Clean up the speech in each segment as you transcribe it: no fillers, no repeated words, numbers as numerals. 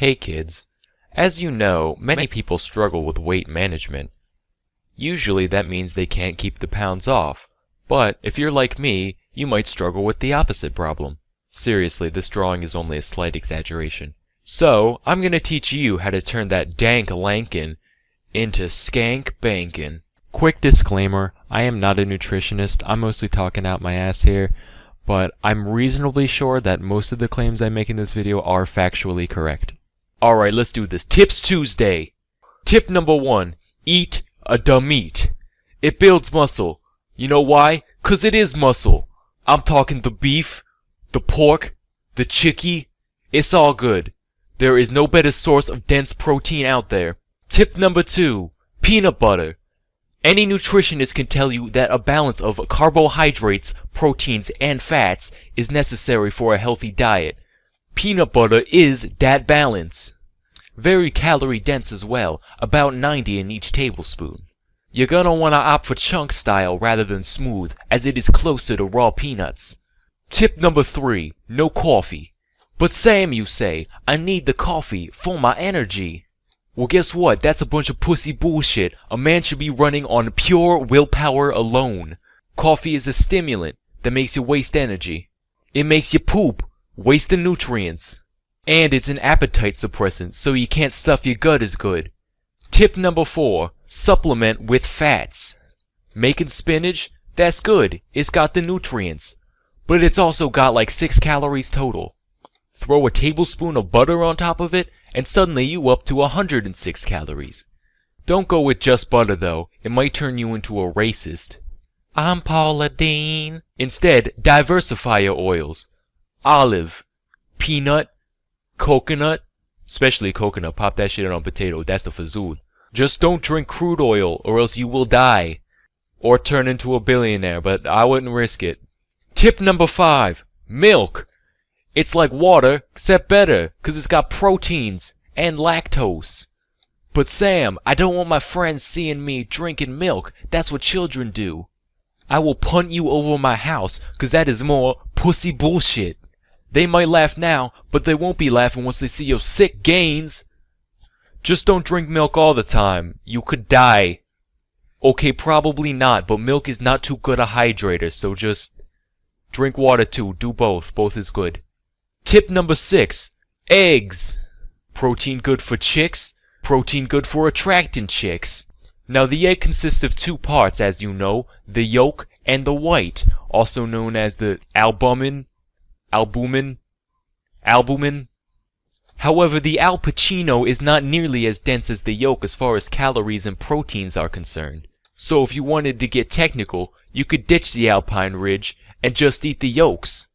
Hey kids, as you know, many people struggle with weight management. Usually that means they can't keep the pounds off, but if you're like me, you might struggle with the opposite problem. Seriously, this drawing is only a slight exaggeration. So, I'm gonna teach you how to turn that dank lankin into skank bankin. Quick disclaimer, I am not a nutritionist, I'm mostly talking out my ass here, but I'm reasonably sure that most of the claims I make in this video are factually correct. Alright, let's do this. Tips Tuesday. Tip number 1. Eat a dumb meat. It builds muscle. You know why? 'Cause it is muscle. I'm talking the beef, the pork, the chickie. It's all good. There is no better source of dense protein out there. Tip number 2. Peanut butter. Any nutritionist can tell you that a balance of carbohydrates, proteins, and fats is necessary for a healthy diet. Peanut butter is that balance. Very calorie dense as well, about 90 in each tablespoon. You're gonna wanna opt for chunk style rather than smooth, as it is closer to raw peanuts. Tip number 3. No coffee. But Sam, you say, I need the coffee for my energy. Well, guess what? That's a bunch of pussy bullshit. A man should be running on pure willpower alone. Coffee is a stimulant that makes you waste energy. It makes you poop, wasting nutrients. And it's an appetite suppressant, so you can't stuff your gut as good. Tip number 4. Supplement with fats. Making spinach? That's good. It's got the nutrients. But it's also got like 6 calories total. Throw a tablespoon of butter on top of it, and suddenly you up to 106 calories. Don't go with just butter though, it might turn you into a racist. I'm Paula Deen. Instead, diversify your oils. Olive, peanut, coconut, especially coconut, pop that shit on potato, that's the fazul. Just don't drink crude oil or else you will die. Or turn into a billionaire, but I wouldn't risk it. Tip number 5. Milk. It's like water, except better, 'cause it's got proteins and lactose. But Sam, I don't want my friends seeing me drinking milk. That's what children do. I will punt you over my house, 'cause that is more pussy bullshit. They might laugh now, but they won't be laughing once they see your sick gains. Just don't drink milk all the time. You could die. Okay, probably not, but milk is not too good a hydrator, so just drink water too. Do both. Both is good. Tip number 6. Eggs. Protein good for chicks. Protein good for attracting chicks. Now the egg consists of 2 parts, as you know, the yolk and the white, also known as the albumin. However, the Al Pacino is not nearly as dense as the yolk as far as calories and proteins are concerned. So if you wanted to get technical, you could ditch the Alpine Ridge and just eat the yolks.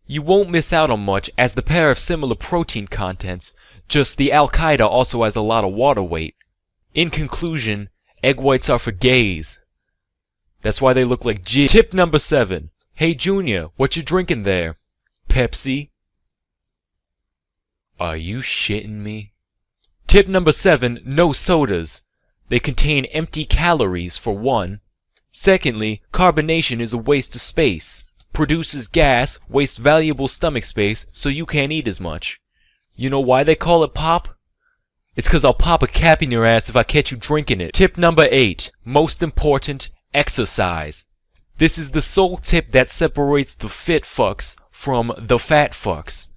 You won't miss out on much, as the pair have similar protein contents, just the Al-Qaeda also has a lot of water weight. In conclusion, egg whites are for gays. That's why they look like jizz. Tip number 7. Hey Junior, what you drinking there? Pepsi? Are you shitting me? Tip number 7. No sodas. They contain empty calories, for one. Secondly, carbonation is a waste of space. Produces gas, wastes valuable stomach space, so you can't eat as much. You know why they call it pop? It's 'cause I'll pop a cap in your ass if I catch you drinking it. Tip number 8. Most important, exercise. This is the sole tip that separates the fit fucks from the fat fucks.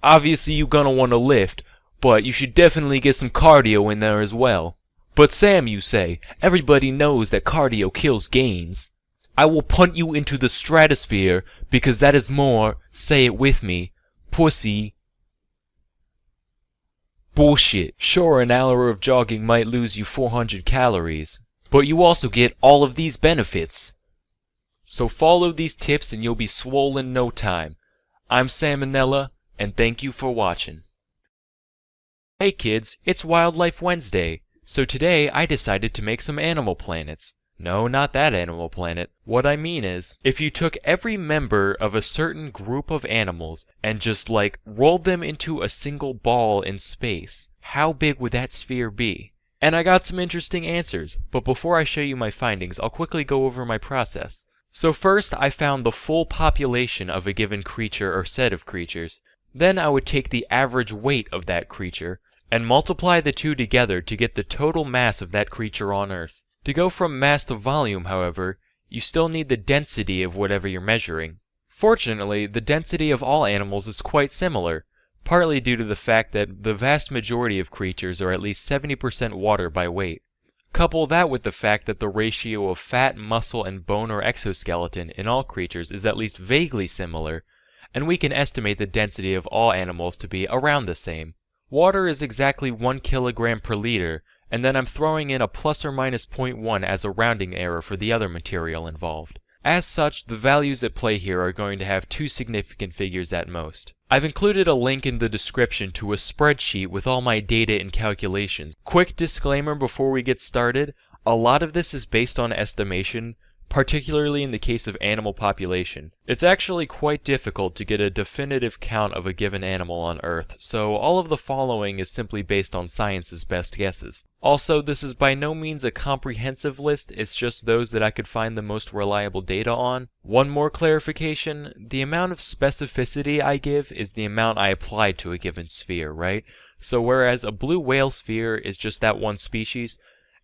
Obviously you're gonna want to lift, but you should definitely get some cardio in there as well. But Sam, you say, everybody knows that cardio kills gains. I will punt you into the stratosphere, because that is more, say it with me, pussy bullshit. Sure, an hour of jogging might lose you 400 calories, but you also get all of these benefits. So follow these tips and you'll be swole in no time. I'm Salmonella, and thank you for watching. Hey kids, it's Wildlife Wednesday, so today I decided to make some animal planets. No, not that Animal Planet. What I mean is, if you took every member of a certain group of animals and just rolled them into a single ball in space, how big would that sphere be? And I got some interesting answers, but before I show you my findings, I'll quickly go over my process. So first, I found the full population of a given creature or set of creatures. Then I would take the average weight of that creature and multiply the two together to get the total mass of that creature on Earth. To go from mass to volume, however, you still need the density of whatever you're measuring. Fortunately, the density of all animals is quite similar, partly due to the fact that the vast majority of creatures are at least 70% water by weight. Couple that with the fact that the ratio of fat, muscle, and bone or exoskeleton in all creatures is at least vaguely similar, and we can estimate the density of all animals to be around the same. Water is exactly 1 kilogram per liter, and then I'm throwing in a plus or minus 0.1 as a rounding error for the other material involved. As such, the values at play here are going to have two significant figures at most. I've included a link in the description to a spreadsheet with all my data and calculations. Quick disclaimer before we get started, a lot of this is based on estimation, particularly in the case of animal population. It's actually quite difficult to get a definitive count of a given animal on Earth, so all of the following is simply based on science's best guesses. Also, this is by no means a comprehensive list, it's just those that I could find the most reliable data on. One more clarification, the amount of specificity I give is the amount I applied to a given sphere, right? So whereas a blue whale sphere is just that one species,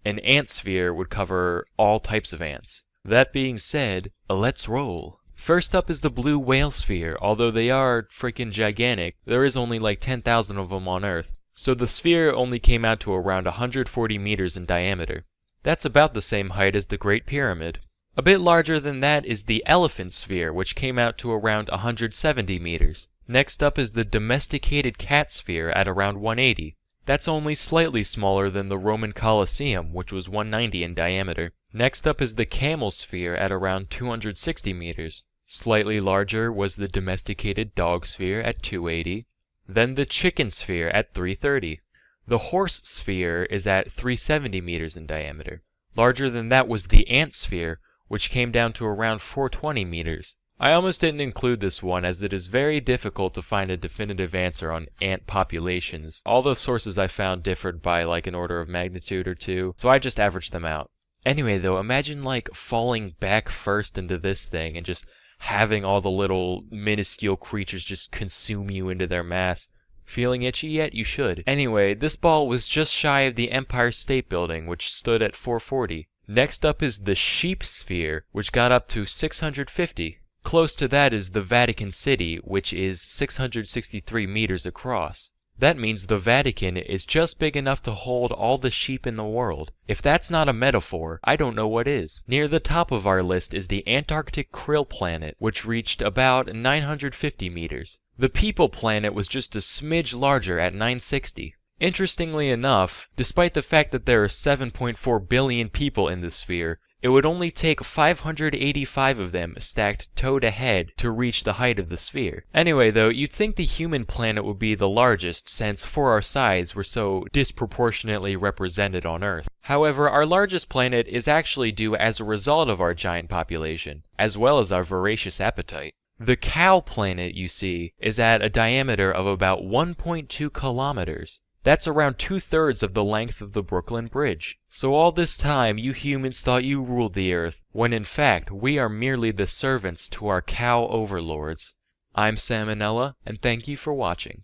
an ant sphere would cover all types of ants. That being said, let's roll. First up is the blue whale sphere. Although they are freaking gigantic, there is only like 10,000 of them on Earth. So the sphere only came out to around 140 meters in diameter. That's about the same height as the Great Pyramid. A bit larger than that is the elephant sphere, which came out to around 170 meters. Next up is the domesticated cat sphere at around 180. That's only slightly smaller than the Roman Colosseum, which was 190 in diameter. Next up is the camel sphere at around 260 meters. Slightly larger was the domesticated dog sphere at 280. Then the chicken sphere at 330. The horse sphere is at 370 meters in diameter. Larger than that was the ant sphere, which came down to around 420 meters. I almost didn't include this one as it is very difficult to find a definitive answer on ant populations. All the sources I found differed by like an order of magnitude or two, so I just averaged them out. Anyway though, imagine like falling back first into this thing and just having all the little minuscule creatures just consume you into their mass. Feeling itchy yet? You should. Anyway, this ball was just shy of the Empire State Building, which stood at 440. Next up is the sheep sphere, which got up to 650. Close to that is the Vatican City, which is 663 meters across. That means the Vatican is just big enough to hold all the sheep in the world. If that's not a metaphor, I don't know what is. Near the top of our list is the Antarctic Krill planet, which reached about 950 meters. The People planet was just a smidge larger at 960. Interestingly enough, despite the fact that there are 7.4 billion people in this sphere, it would only take 585 of them stacked toe-to-head to reach the height of the sphere. Anyway though, you'd think the human planet would be the largest since for our size we're so disproportionately represented on Earth. However, our largest planet is actually due as a result of our giant population, as well as our voracious appetite. The Cow planet, you see, is at a diameter of about 1.2 kilometers. That's around 2/3 of the length of the Brooklyn Bridge. So all this time you humans thought you ruled the Earth, when in fact we are merely the servants to our cow overlords. I'm Salmonella, and thank you for watching.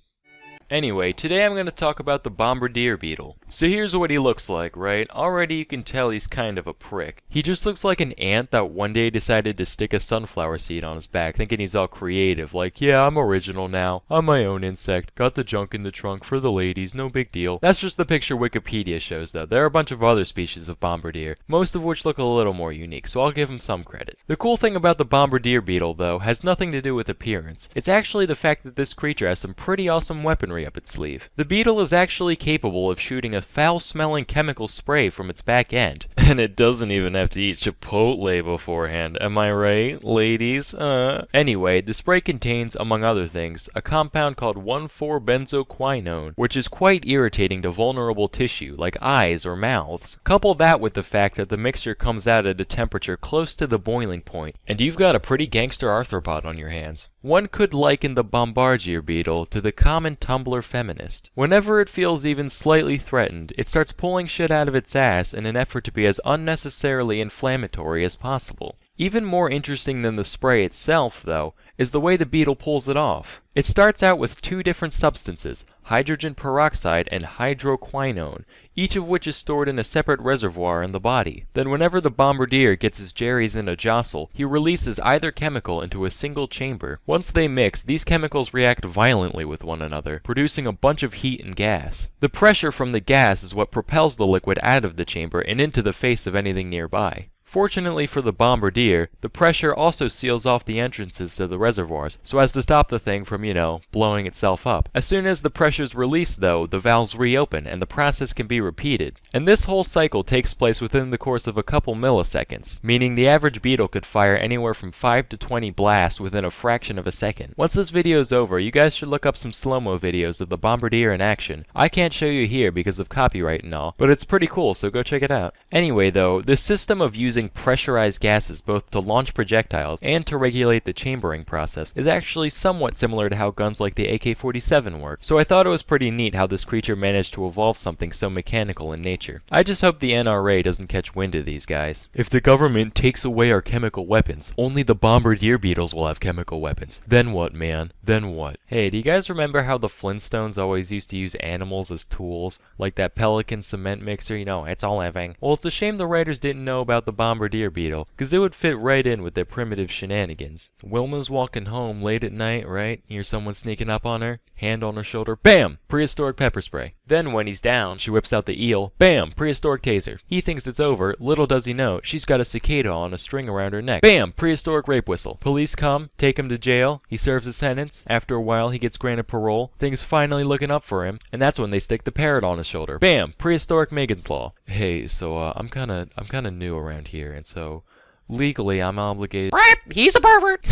Anyway, today I'm going to talk about the bombardier beetle. So here's what he looks like, right? Already you can tell he's kind of a prick. He just looks like an ant that one day decided to stick a sunflower seed on his back, thinking he's all creative, like, yeah, I'm original now. I'm my own insect. Got the junk in the trunk for the ladies, no big deal. That's just the picture Wikipedia shows though. There are a bunch of other species of bombardier, most of which look a little more unique, so I'll give him some credit. The cool thing about the bombardier beetle though has nothing to do with appearance. It's actually the fact that this creature has some pretty awesome weaponry up its sleeve. The beetle is actually capable of shooting a foul-smelling chemical spray from its back end. And it doesn't even have to eat Chipotle beforehand, am I right, ladies? Anyway, the spray contains, among other things, a compound called 1,4-benzoquinone, which is quite irritating to vulnerable tissue, like eyes or mouths. Couple that with the fact that the mixture comes out at a temperature close to the boiling point, and you've got a pretty gangster arthropod on your hands. One could liken the bombardier beetle to the common Tumblr feminist. Whenever it feels even slightly threatened, it starts pulling shit out of its ass in an effort to be as unnecessarily inflammatory as possible. Even more interesting than the spray itself, though, is the way the beetle pulls it off. It starts out with two different substances, hydrogen peroxide and hydroquinone, each of which is stored in a separate reservoir in the body. Then whenever the bombardier gets his jerrys in a jostle, he releases either chemical into a single chamber. Once they mix, these chemicals react violently with one another, producing a bunch of heat and gas. The pressure from the gas is what propels the liquid out of the chamber and into the face of anything nearby. Fortunately for the bombardier, the pressure also seals off the entrances to the reservoirs, so as to stop the thing from, blowing itself up. As soon as the pressure's released, though, the valves reopen, and the process can be repeated. And this whole cycle takes place within the course of a couple milliseconds, meaning the average beetle could fire anywhere from 5 to 20 blasts within a fraction of a second. Once this video's over, you guys should look up some slow-mo videos of the bombardier in action. I can't show you here because of copyright and all, but it's pretty cool, so go check it out. Anyway, though, this system of using pressurized gases both to launch projectiles and to regulate the chambering process is actually somewhat similar to how guns like the AK-47 work, so I thought it was pretty neat how this creature managed to evolve something so mechanical in nature. I just hope the NRA doesn't catch wind of these guys. If the government takes away our chemical weapons, only the bombardier beetles will have chemical weapons. Then what, man? Then what? Hey, do you guys remember how the Flintstones always used to use animals as tools? Like that Pelican cement mixer, it's all living. Well, it's a shame the writers didn't know about the bombardier beetle, because it would fit right in with their primitive shenanigans. Wilma's walking home late at night, right? Hear someone sneaking up on her, hand on her shoulder, bam! Prehistoric pepper spray. Then when he's down, she whips out the eel, bam! Prehistoric taser. He thinks it's over, little does he know, she's got a cicada on a string around her neck. Bam! Prehistoric rape whistle. Police come, take him to jail, he serves his sentence, after a while he gets granted parole, things finally looking up for him, and that's when they stick the parrot on his shoulder. Bam! Prehistoric Megan's Law. Hey, so I'm kinda new around here, and so legally I'm obligated. He's a pervert.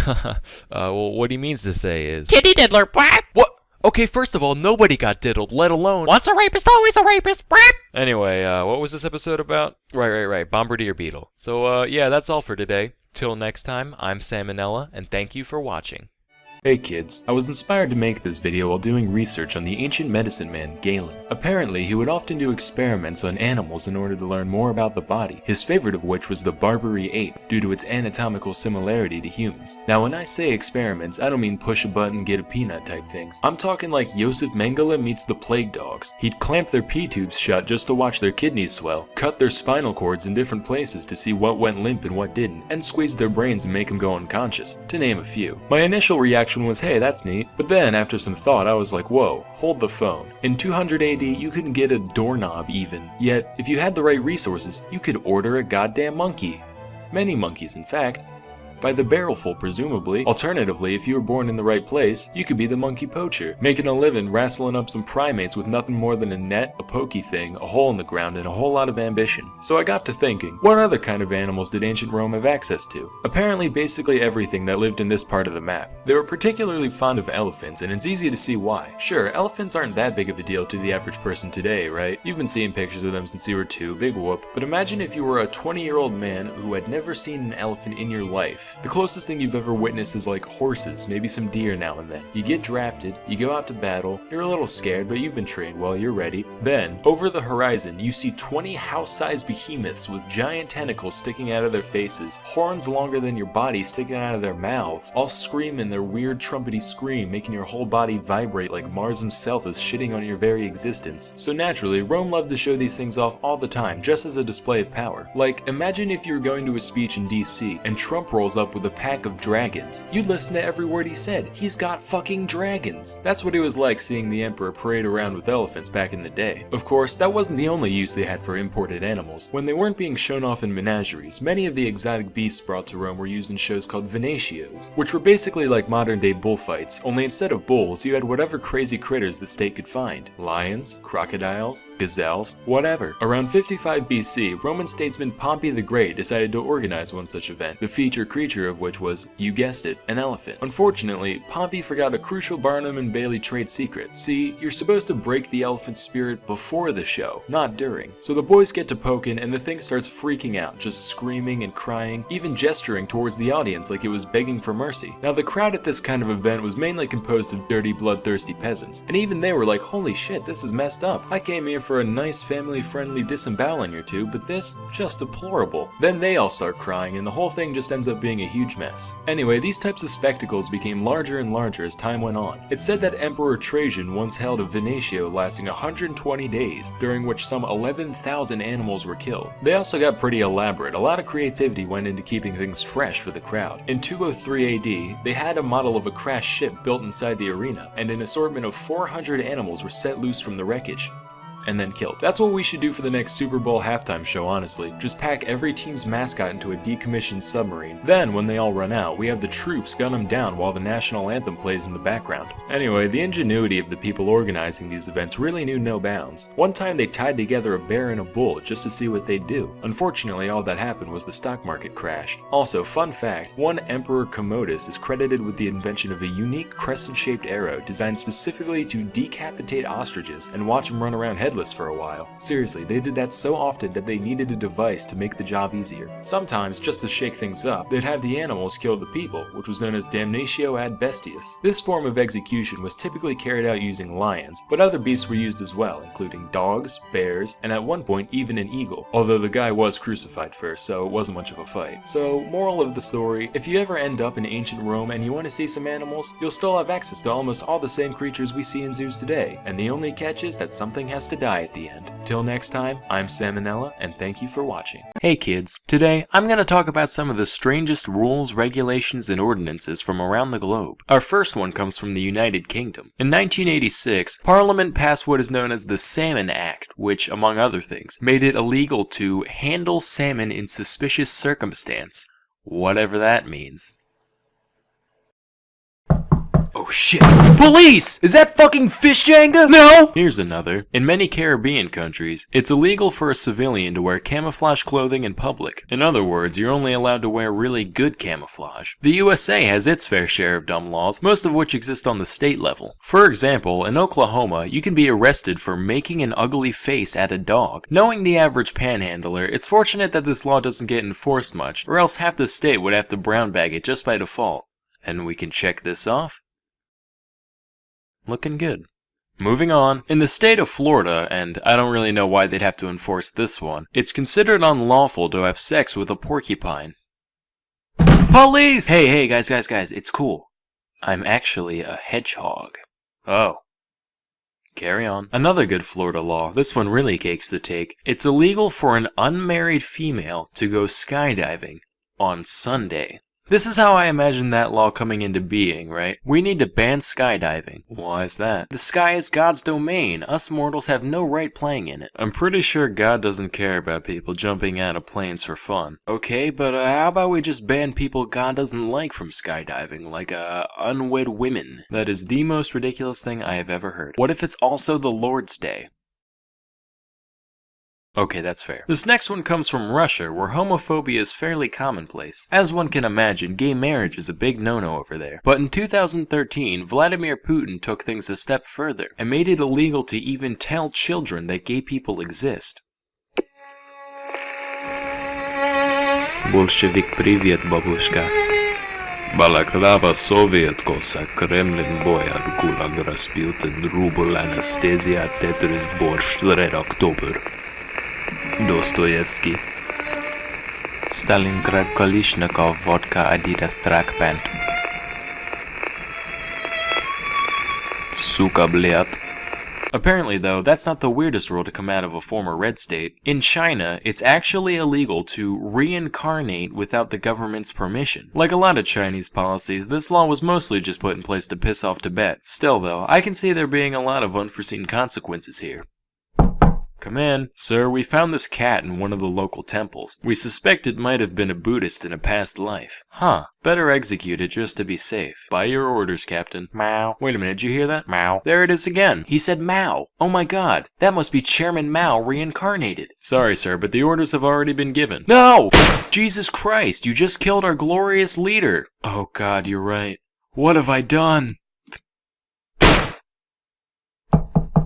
Well, what he means to say is Kitty diddler. What? Okay, first of all, nobody got diddled, let alone Once a rapist, always a rapist. Anyway, what was this episode about? Right, bombardier beetle. So, yeah, that's all for today. Till next time, I'm Salmonella, and thank you for watching. Hey kids, I was inspired to make this video while doing research on the ancient medicine man Galen. Apparently, he would often do experiments on animals in order to learn more about the body, his favorite of which was the Barbary ape, due to its anatomical similarity to humans. Now when I say experiments, I don't mean push a button, get a peanut type things. I'm talking like Josef Mengele meets the plague dogs. He'd clamp their pee tubes shut just to watch their kidneys swell, cut their spinal cords in different places to see what went limp and what didn't, and squeeze their brains and make them go unconscious, to name a few. My initial reaction was, hey, that's neat, but then after some thought I was like, whoa, hold the phone. In 200 AD you couldn't get a doorknob even, yet if you had the right resources you could order a goddamn monkey. Many monkeys in fact. By the barrelful, presumably. Alternatively, if you were born in the right place, you could be the monkey poacher, making a living wrestling up some primates with nothing more than a net, a pokey thing, a hole in the ground, and a whole lot of ambition. So I got to thinking, what other kind of animals did ancient Rome have access to? Apparently basically everything that lived in this part of the map. They were particularly fond of elephants, and it's easy to see why. Sure, elephants aren't that big of a deal to the average person today, right? You've been seeing pictures of them since you were 2, big whoop. But imagine if you were a 20-year-old man who had never seen an elephant in your life. The closest thing you've ever witnessed is like horses, maybe some deer now and then. You get drafted, you go out to battle, you're a little scared, but you've been trained well, you're ready. Then, over the horizon, you see 20 house-sized behemoths with giant tentacles sticking out of their faces, horns longer than your body sticking out of their mouths, all screaming their weird trumpety scream, making your whole body vibrate like Mars himself is shitting on your very existence. So naturally, Rome loved to show these things off all the time, just as a display of power. Like, imagine if you were going to a speech in DC, and Trump rolls up with a pack of dragons. You'd listen to every word he said. He's got fucking dragons. That's what it was like seeing the emperor parade around with elephants back in the day. Of course, that wasn't the only use they had for imported animals. When they weren't being shown off in menageries, many of the exotic beasts brought to Rome were used in shows called venatios, which were basically like modern day bullfights, only instead of bulls, you had whatever crazy critters the state could find. Lions, crocodiles, gazelles, whatever. Around 55 BC, Roman statesman Pompey the Great decided to organize one such event. The feature creature creature of which was, you guessed it, an elephant. Unfortunately, Pompey forgot a crucial Barnum and Bailey trade secret. See, you're supposed to break the elephant's spirit before the show, not during. So the boys get to poking and the thing starts freaking out, just screaming and crying, even gesturing towards the audience like it was begging for mercy. Now the crowd at this kind of event was mainly composed of dirty, bloodthirsty peasants, and even they were like, holy shit, this is messed up. I came here for a nice, family-friendly disemboweling or two, but this, just deplorable. Then they all start crying, and the whole thing just ends up being a huge mess. Anyway, these types of spectacles became larger and larger as time went on. It's said that Emperor Trajan once held a venatio lasting 120 days, during which some 11,000 animals were killed. They also got pretty elaborate. A lot of creativity went into keeping things fresh for the crowd. In 203 AD, they had a model of a crashed ship built inside the arena, and an assortment of 400 animals were set loose from the wreckage and then killed. That's what we should do for the next Super Bowl halftime show, honestly. Just pack every team's mascot into a decommissioned submarine. Then, when they all run out, we have the troops gun them down while the national anthem plays in the background. Anyway, the ingenuity of the people organizing these events really knew no bounds. One time they tied together a bear and a bull just to see what they'd do. Unfortunately, all that happened was the stock market crashed. Also, fun fact, one Emperor Commodus is credited with the invention of a unique crescent-shaped arrow designed specifically to decapitate ostriches and watch them run around headless for a while. Seriously, they did that so often that they needed a device to make the job easier. Sometimes, just to shake things up, they'd have the animals kill the people, which was known as damnatio ad bestias. This form of execution was typically carried out using lions, but other beasts were used as well, including dogs, bears, and at one point even an eagle, although the guy was crucified first, so it wasn't much of a fight. So, moral of the story, if you ever end up in ancient Rome and you want to see some animals, you'll still have access to almost all the same creatures we see in zoos today, and the only catch is that something has to die at the end. Till next time, I'm Salmonella, and thank you for watching. Hey kids, today I'm going to talk about some of the strangest rules, regulations, and ordinances from around the globe. Our first one comes from the United Kingdom. In 1986, Parliament passed what is known as the Salmon Act, which, among other things, made it illegal to handle salmon in suspicious circumstance, whatever that means. Oh shit. Police! Is that fucking fish Jenga? No! Here's another. In many Caribbean countries, it's illegal for a civilian to wear camouflage clothing in public. In other words, you're only allowed to wear really good camouflage. The USA has its fair share of dumb laws, most of which exist on the state level. For example, in Oklahoma, you can be arrested for making an ugly face at a dog. Knowing the average panhandler, it's fortunate that this law doesn't get enforced much, or else half the state would have to brown bag it just by default. And we can check this off. Looking good. Moving on. In the state of Florida, and I don't really know why they'd have to enforce this one, it's considered unlawful to have sex with a porcupine. Police! Hey, guys, it's cool. I'm actually a hedgehog. Oh. Carry on. Another good Florida law, this one really cakes the cake. It's illegal for an unmarried female to go skydiving on Sunday. This is how I imagine that law coming into being, right? We need to ban skydiving. Why is that? The sky is God's domain. Us mortals have no right playing in it. I'm pretty sure God doesn't care about people jumping out of planes for fun. Okay, but how about we just ban people God doesn't like from skydiving, like unwed women? That is the most ridiculous thing I have ever heard. What if it's also the Lord's Day? Okay, that's fair. This next one comes from Russia, where homophobia is fairly commonplace. As one can imagine, gay marriage is a big no-no over there. But in 2013, Vladimir Putin took things a step further, and made it illegal to even tell children that gay people exist. Bolshevik привет, бабушка. Balaklava Soviet Cossack, Kremlin Boyar, Gulag Rasputin, Rubel Anastasia, Tetris Borscht, Red October. Dostoevsky. Stalingrad Kalishnikov Vodka Adidas Track Pant. Suka Bliat. Apparently though, that's not the weirdest rule to come out of a former red state. In China, it's actually illegal to reincarnate without the government's permission. Like a lot of Chinese policies, this law was mostly just put in place to piss off Tibet. Still though, I can see there being a lot of unforeseen consequences here. Come Come in. Sir, we found this cat in one of the local temples. We suspect it might have been a Buddhist in a past life. Huh. Better execute it just to be safe. By your orders, Captain. Meow. Wait a minute, did you hear that? Meow. There it is again. He said Mao. Oh my god. That must be Chairman Mao reincarnated. Sorry, sir, but the orders have already been given. No! Jesus Christ, you just killed our glorious leader. Oh god, you're right. What have I done?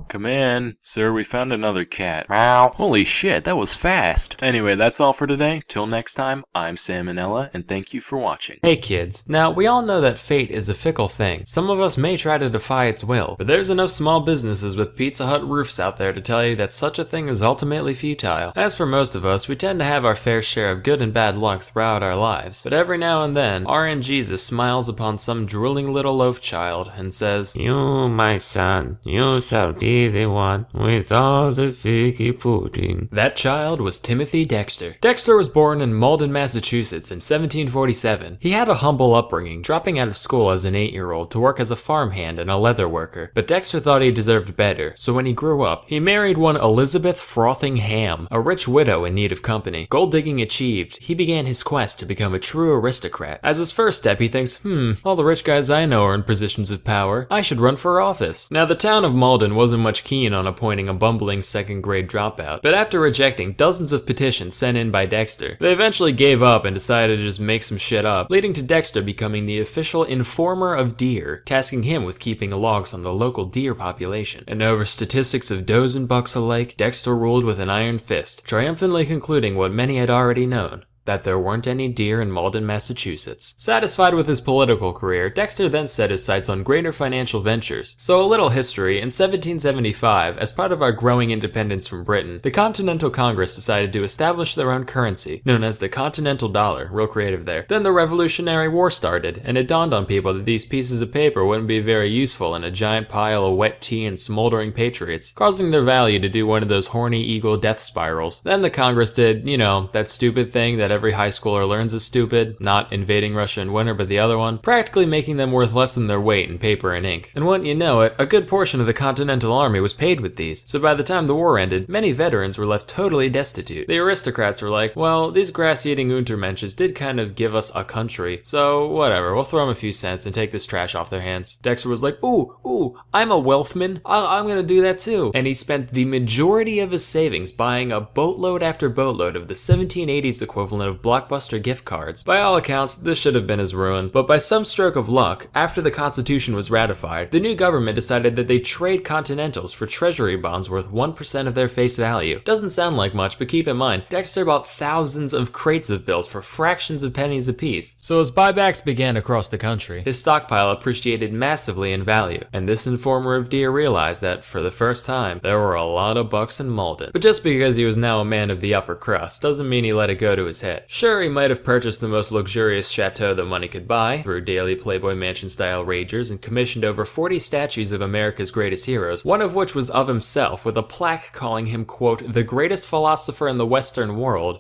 Come in. Sir, we found another cat. Meow. Holy shit, that was fast. Anyway, that's all for today. Till next time, I'm Salmonella, and thank you for watching. Hey kids, now we all know that fate is a fickle thing. Some of us may try to defy its will, but there's enough small businesses with Pizza Hut roofs out there to tell you that such a thing is ultimately futile. As for most of us, we tend to have our fair share of good and bad luck throughout our lives, but every now and then, RN Jesus smiles upon some drooling little loaf child and says, You, my son, you shall be the one with all the figgy pudding. That child was Timothy Dexter. Dexter was born in Malden, Massachusetts in 1747. He had a humble upbringing, dropping out of school as an 8-year-old to work as a farmhand and a leather worker. But Dexter thought he deserved better, so when he grew up, he married one Elizabeth Frothingham, a rich widow in need of company. Gold digging achieved, he began his quest to become a true aristocrat. As his first step, he thinks, all the rich guys I know are in positions of power. I should run for office. Now, the town of Malden wasn't much keen on appointing a bumbling second-grade dropout, but after rejecting dozens of petitions sent in by Dexter, they eventually gave up and decided to just make some shit up, leading to Dexter becoming the official informer of deer, tasking him with keeping logs on the local deer population. And over statistics of does and bucks alike, Dexter ruled with an iron fist, triumphantly concluding what many had already known: that there weren't any deer in Malden, Massachusetts. Satisfied with his political career, Dexter then set his sights on greater financial ventures. So a little history: in 1775, as part of our growing independence from Britain, the Continental Congress decided to establish their own currency, known as the Continental Dollar. Real creative there. Then the Revolutionary War started, and it dawned on people that these pieces of paper wouldn't be very useful in a giant pile of wet tea and smoldering patriots, causing their value to do one of those horny eagle death spirals. Then the Congress did, that stupid thing that every high schooler learns is stupid, not invading Russia in winter but the other one, practically making them worth less than their weight in paper and ink. And wouldn't you know it, a good portion of the Continental Army was paid with these, so by the time the war ended, many veterans were left totally destitute. The aristocrats were like, well, these grass-eating Untermensches did kind of give us a country, so whatever, we'll throw them a few cents and take this trash off their hands. Dexter was like, ooh, I'm a wealthman, I'm gonna do that too. And he spent the majority of his savings buying a boatload after boatload of the 1780s equivalent of Blockbuster gift cards. By all accounts, this should have been his ruin, but by some stroke of luck, after the Constitution was ratified, the new government decided that they'd trade Continentals for treasury bonds worth 1% of their face value. Doesn't sound like much, but keep in mind, Dexter bought thousands of crates of bills for fractions of pennies apiece. So as buybacks began across the country, his stockpile appreciated massively in value, and this informer of deer realized that, for the first time, there were a lot of bucks in Malden. But just because he was now a man of the upper crust doesn't mean he let it go to his head. Sure, he might have purchased the most luxurious chateau that money could buy, through daily Playboy Mansion-style ragers, and commissioned over 40 statues of America's greatest heroes, one of which was of himself, with a plaque calling him, quote, the greatest philosopher in the Western world.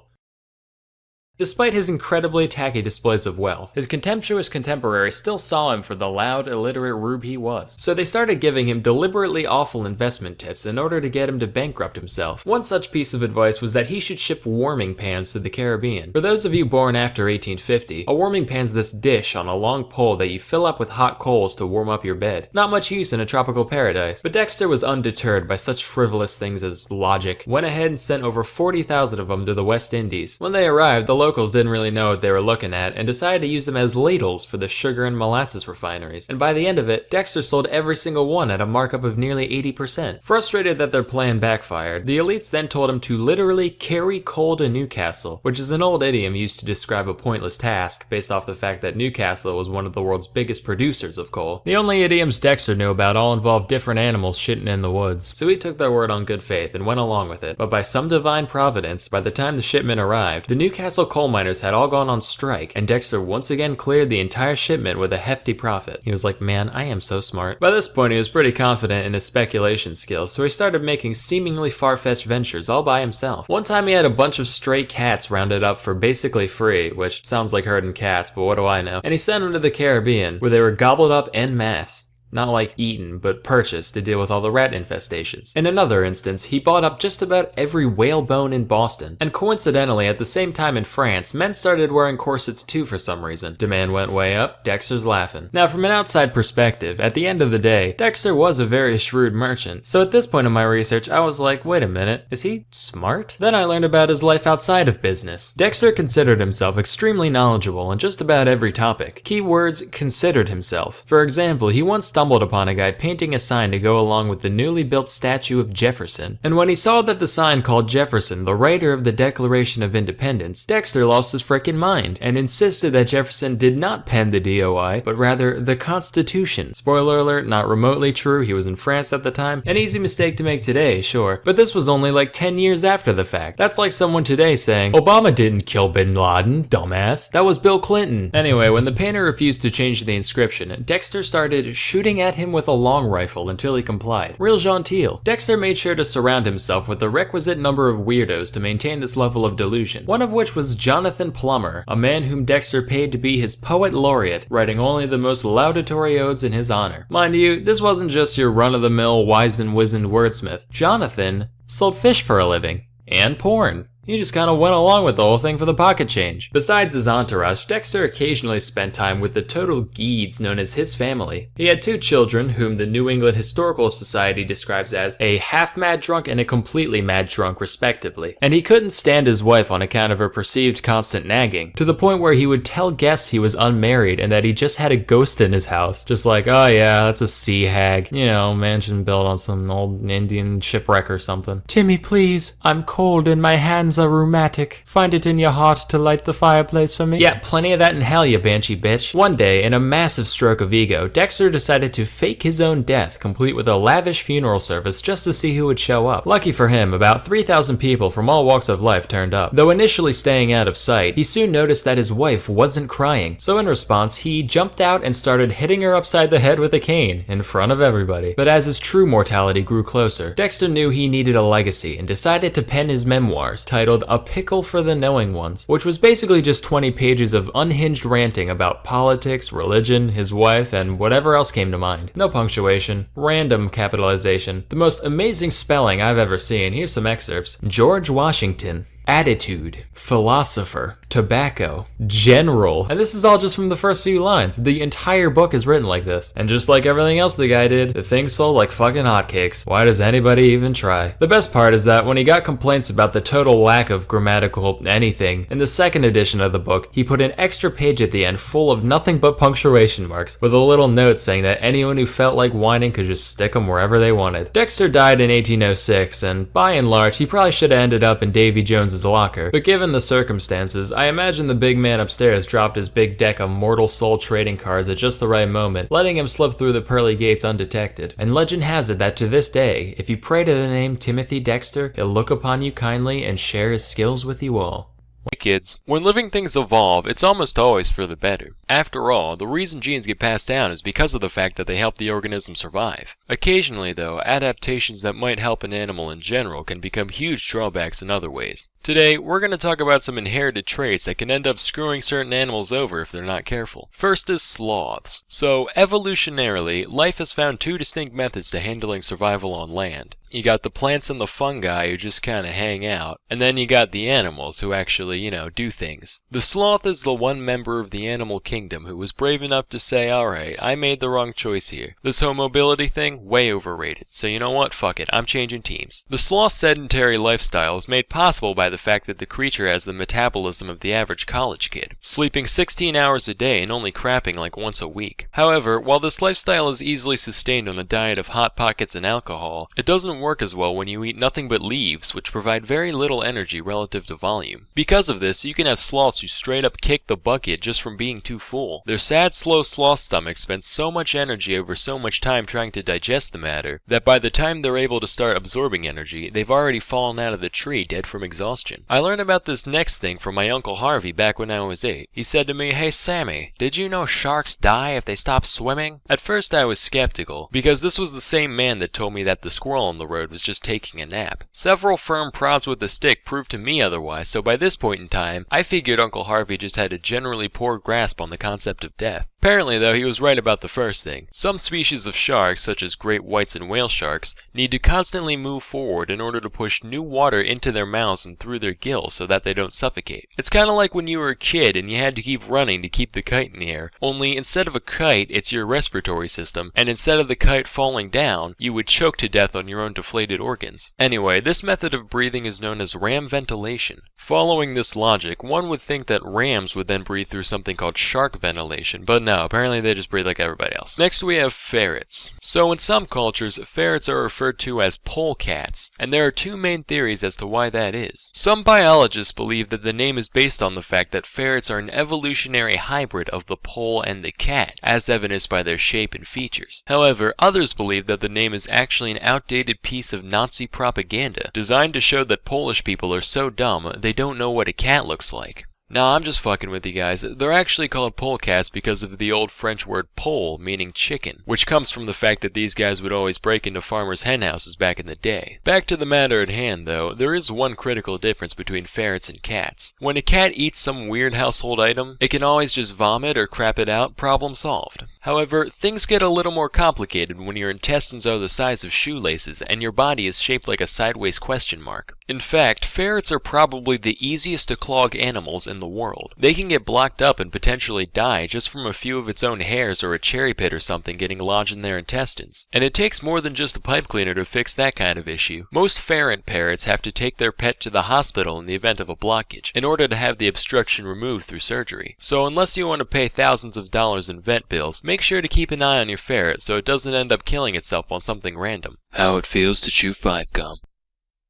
Despite his incredibly tacky displays of wealth, his contemptuous contemporaries still saw him for the loud, illiterate rube he was. So they started giving him deliberately awful investment tips in order to get him to bankrupt himself. One such piece of advice was that he should ship warming pans to the Caribbean. For those of you born after 1850, a warming pan's this dish on a long pole that you fill up with hot coals to warm up your bed. Not much use in a tropical paradise. But Dexter was undeterred by such frivolous things as logic. Went ahead and sent over 40,000 of them to the West Indies. When they arrived, the locals didn't really know what they were looking at and decided to use them as ladles for the sugar and molasses refineries. And by the end of it, Dexter sold every single one at a markup of nearly 80%. Frustrated that their plan backfired, the elites then told him to literally carry coal to Newcastle, which is an old idiom used to describe a pointless task based off the fact that Newcastle was one of the world's biggest producers of coal. The only idioms Dexter knew about all involved different animals shitting in the woods, so he took their word on good faith and went along with it. But by some divine providence, by the time the shipment arrived, the Newcastle coal miners had all gone on strike, and Dexter once again cleared the entire shipment with a hefty profit. He was like, man, I am so smart. By this point, he was pretty confident in his speculation skills, so he started making seemingly far-fetched ventures all by himself. One time he had a bunch of stray cats rounded up for basically free, which sounds like herding cats, but what do I know? And he sent them to the Caribbean, where they were gobbled up en masse. Not like eaten, but purchased to deal with all the rat infestations. In another instance, he bought up just about every whalebone in Boston. And coincidentally, at the same time in France, men started wearing corsets too for some reason. Demand went way up, Dexter's laughing. Now from an outside perspective, at the end of the day, Dexter was a very shrewd merchant. So at this point in my research, I was like, wait a minute, is he smart? Then I learned about his life outside of business. Dexter considered himself extremely knowledgeable on just about every topic. Keywords, considered himself. For example, he once stumbled upon a guy painting a sign to go along with the newly built statue of Jefferson. And when he saw that the sign called Jefferson the writer of the Declaration of Independence, Dexter lost his frickin' mind and insisted that Jefferson did not pen the DOI, but rather the Constitution. Spoiler alert, not remotely true, he was in France at the time. An easy mistake to make today, sure, but this was only like 10 years after the fact. That's like someone today saying, Obama didn't kill Bin Laden, dumbass. That was Bill Clinton. Anyway, when the painter refused to change the inscription, Dexter started shooting at him with a long rifle until he complied. Real genteel. Dexter made sure to surround himself with the requisite number of weirdos to maintain this level of delusion, one of which was Jonathan Plummer, a man whom Dexter paid to be his poet laureate, writing only the most laudatory odes in his honor. Mind you, this wasn't just your run-of-the-mill wise and wizened wordsmith. Jonathan sold fish for a living. And porn. He just kind of went along with the whole thing for the pocket change. Besides his entourage, Dexter occasionally spent time with the total geeds known as his family. He had 2 children, whom the New England Historical Society describes as a half-mad drunk and a completely mad drunk, respectively. And he couldn't stand his wife on account of her perceived constant nagging, to the point where he would tell guests he was unmarried and that he just had a ghost in his house. Just like, oh yeah, that's a sea hag. You know, mansion built on some old Indian shipwreck or something. Timmy, please, I'm cold and my hands are rheumatic. Find it in your heart to light the fireplace for me. Yeah, plenty of that in hell, you banshee bitch. One day, in a massive stroke of ego, Dexter decided to fake his own death, complete with a lavish funeral service just to see who would show up. Lucky for him, about 3,000 people from all walks of life turned up. Though initially staying out of sight, he soon noticed that his wife wasn't crying. So in response, he jumped out and started hitting her upside the head with a cane in front of everybody. But as his true mortality grew closer, Dexter knew he needed a legacy and decided to pen his memoirs, titled A Pickle for the Knowing Ones, which was basically just 20 pages of unhinged ranting about politics, religion, his wife, and whatever else came to mind. No punctuation, random capitalization, the most amazing spelling I've ever seen. Here's some excerpts. George Washington. Attitude, philosopher, tobacco, general. And this is all just from the first few lines. The entire book is written like this. And just like everything else the guy did, the thing sold like fucking hotcakes. Why does anybody even try? The best part is that when he got complaints about the total lack of grammatical anything, in the second edition of the book, he put an extra page at the end full of nothing but punctuation marks, with a little note saying that anyone who felt like whining could just stick them wherever they wanted. Dexter died in 1806, and by and large, he probably should have ended up in Davy Jones's locker, but given the circumstances, I imagine the big man upstairs dropped his big deck of mortal soul trading cards at just the right moment, letting him slip through the pearly gates undetected. And legend has it that to this day, if you pray to the name Timothy Dexter, he'll look upon you kindly and share his skills with you all. Hey kids, when living things evolve, it's almost always for the better. After all, the reason genes get passed down is because of the fact that they help the organism survive. Occasionally, though, adaptations that might help an animal in general can become huge drawbacks in other ways. Today, we're going to talk about some inherited traits that can end up screwing certain animals over if they're not careful. First is sloths. So, evolutionarily, life has found 2 distinct methods to handling survival on land. You got the plants and the fungi who just kind of hang out, and then you got the animals who actually, do things. The sloth is the one member of the animal kingdom who was brave enough to say, alright, I made the wrong choice here. This whole mobility thing, way overrated. So you know what, fuck it, I'm changing teams. The sloth's sedentary lifestyle is made possible by the fact that the creature has the metabolism of the average college kid, sleeping 16 hours a day and only crapping like once a week. However, while this lifestyle is easily sustained on a diet of Hot Pockets and alcohol, it doesn't work as well when you eat nothing but leaves, which provide very little energy relative to volume. Because of this, you can have sloths who straight up kick the bucket just from being too full. Their sad, slow sloth stomachs spend so much energy over so much time trying to digest the matter, that by the time they're able to start absorbing energy, they've already fallen out of the tree dead from exhaustion. I learned about this next thing from my Uncle Harvey back when I was 8. He said to me, "Hey Sammy, did you know sharks die if they stop swimming?" At first I was skeptical, because this was the same man that told me that the squirrel on the the road was just taking a nap. Several firm prods with the stick proved to me otherwise, so by this point in time, I figured Uncle Harvey just had a generally poor grasp on the concept of death. Apparently, though, he was right about the first thing. Some species of sharks, such as great whites and whale sharks, need to constantly move forward in order to push new water into their mouths and through their gills so that they don't suffocate. It's kind of like when you were a kid and you had to keep running to keep the kite in the air, only instead of a kite, it's your respiratory system, and instead of the kite falling down, you would choke to death on your own deflated organs. Anyway, this method of breathing is known as ram ventilation. Following this logic, one would think that rams would then breathe through something called shark ventilation, but no, apparently they just breathe like everybody else. Next we have ferrets. So in some cultures, ferrets are referred to as polecats, and there are two main theories as to why that is. Some biologists believe that the name is based on the fact that ferrets are an evolutionary hybrid of the pole and the cat, as evidenced by their shape and features. However, others believe that the name is actually an outdated piece of Nazi propaganda, designed to show that Polish people are so dumb they don't know what a cat looks like. Nah, I'm just fucking with you guys. They're actually called polecats because of the old French word pole, meaning chicken, which comes from the fact that these guys would always break into farmers' hen houses back in the day. Back to the matter at hand, though, there is one critical difference between ferrets and cats. When a cat eats some weird household item, it can always just vomit or crap it out, problem solved. However, things get a little more complicated when your intestines are the size of shoelaces and your body is shaped like a sideways question mark. In fact, ferrets are probably the easiest to clog animals in the world. They can get blocked up and potentially die just from a few of its own hairs or a cherry pit or something getting lodged in their intestines. And it takes more than just a pipe cleaner to fix that kind of issue. Most ferret parents have to take their pet to the hospital in the event of a blockage, in order to have the obstruction removed through surgery. So unless you want to pay thousands of dollars in vet bills, make sure to keep an eye on your ferret so it doesn't end up killing itself on something random. How it feels to chew 5-gum.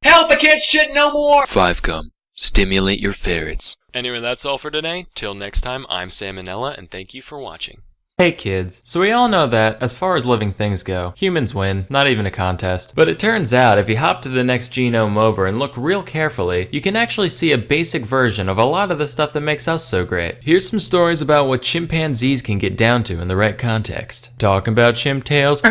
Help! I can't shit no more! 5-gum. Stimulate your ferrets. Anyway, that's all for today. Till next time, I'm Salmonella, and thank you for watching. Hey kids, so we all know that, as far as living things go, humans win, not even a contest. But it turns out, if you hop to the next genome over and look real carefully, you can actually see a basic version of a lot of the stuff that makes us so great. Here's some stories about what chimpanzees can get down to in the right context. Talking about chimp tails?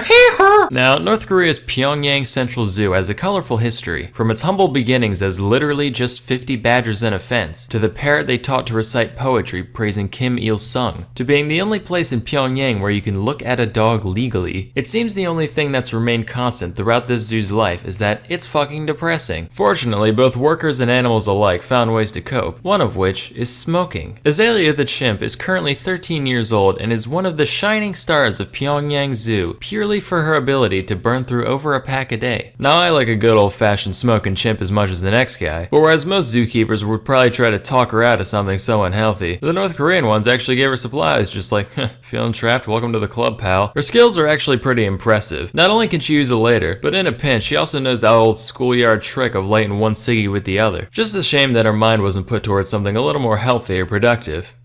Now, North Korea's Pyongyang Central Zoo has a colorful history, from its humble beginnings as literally just 50 badgers in a fence, to the parrot they taught to recite poetry praising Kim Il-sung, to being the only place in Pyongyang where you can look at a dog legally. It seems the only thing that's remained constant throughout this zoo's life is that it's fucking depressing. Fortunately, both workers and animals alike found ways to cope, one of which is smoking. Azalea the chimp is currently 13 years old and is one of the shining stars of Pyongyang Zoo, purely for her ability to burn through over a pack a day. Now, I like a good old-fashioned smoking chimp as much as the next guy, but whereas most zookeepers would probably try to talk her out of something so unhealthy, the North Korean ones actually gave her supplies, just like, feeling trapped, welcome to the club, pal. Her skills are actually pretty impressive. Not only can she use a lighter, but in a pinch, she also knows the old schoolyard trick of lighting one ciggy with the other. Just a shame that her mind wasn't put towards something a little more healthy or productive.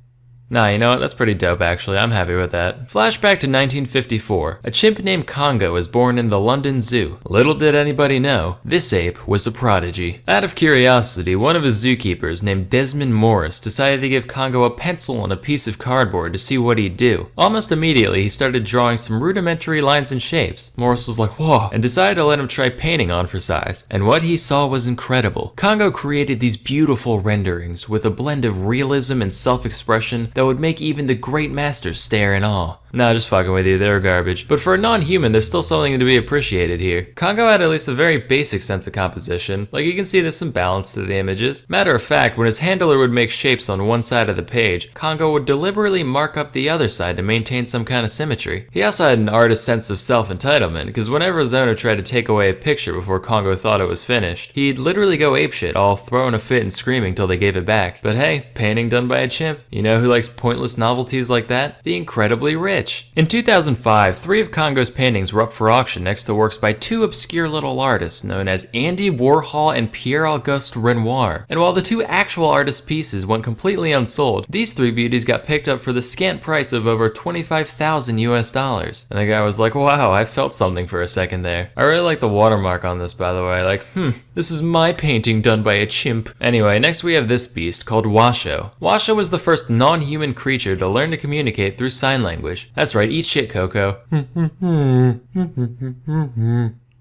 Nah, you know what? That's pretty dope, actually. I'm happy with that. Flashback to 1954. A chimp named Congo was born in the London Zoo. Little did anybody know, this ape was a prodigy. Out of curiosity, one of his zookeepers, named Desmond Morris, decided to give Congo a pencil and a piece of cardboard to see what he'd do. Almost immediately, he started drawing some rudimentary lines and shapes. Morris was like, whoa, and decided to let him try painting on for size. And what he saw was incredible. Congo created these beautiful renderings with a blend of realism and self-expression that would make even the great masters stare in awe. Nah, just fucking with you, they're garbage. But for a non-human, there's still something to be appreciated here. Congo had at least a very basic sense of composition. Like, you can see there's some balance to the images. Matter of fact, when his handler would make shapes on one side of the page, Congo would deliberately mark up the other side to maintain some kind of symmetry. He also had an artist's sense of self-entitlement, because whenever his owner tried to take away a picture before Congo thought it was finished, he'd literally go apeshit, all throwing a fit and screaming till they gave it back. But hey, painting done by a chimp. You know who likes pointless novelties like that? The incredibly rich. In 2005, 3 of Congo's paintings were up for auction next to works by 2 obscure little artists known as Andy Warhol and Pierre-Auguste Renoir. And while the 2 actual artist pieces went completely unsold, these 3 beauties got picked up for the scant price of over $25,000 US. And the guy was like, wow, I felt something for a second there. I really like the watermark on this, by the way. Like, this is my painting done by a chimp. Anyway, next we have this beast called Washoe. Washoe was the first non-human creature to learn to communicate through sign language. That's right, eat shit, Coco.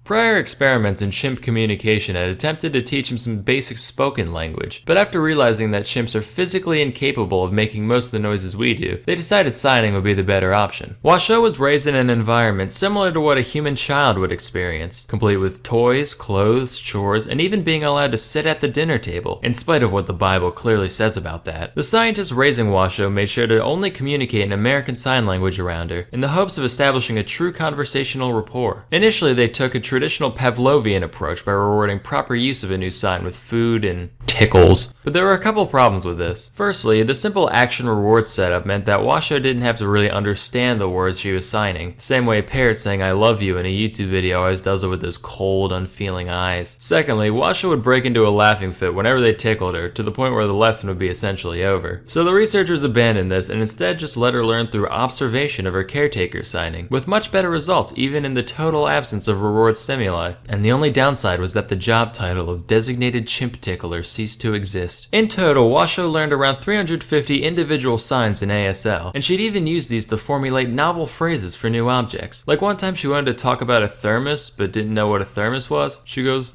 Prior experiments in chimp communication had attempted to teach him some basic spoken language, but after realizing that chimps are physically incapable of making most of the noises we do, they decided signing would be the better option. Washoe was raised in an environment similar to what a human child would experience, complete with toys, clothes, chores, and even being allowed to sit at the dinner table, in spite of what the Bible clearly says about that. The scientists raising Washoe made sure to only communicate in American Sign Language around her, in the hopes of establishing a true conversational rapport. Initially, they took a traditional Pavlovian approach by rewarding proper use of a new sign with food and tickles. But there were a couple problems with this. Firstly, the simple action reward setup meant that Washoe didn't have to really understand the words she was signing, the same way a parrot saying I love you in a YouTube video always does it with those cold, unfeeling eyes. Secondly, Washoe would break into a laughing fit whenever they tickled her, to the point where the lesson would be essentially over. So the researchers abandoned this and instead just let her learn through observation of her caretaker signing, with much better results even in the total absence of reward stimuli. And the only downside was that the job title of designated chimp tickler ceased to exist. In total, Washoe learned around 350 individual signs in ASL, and she'd even use these to formulate novel phrases for new objects. Like one time she wanted to talk about a thermos, but didn't know what a thermos was. She goes,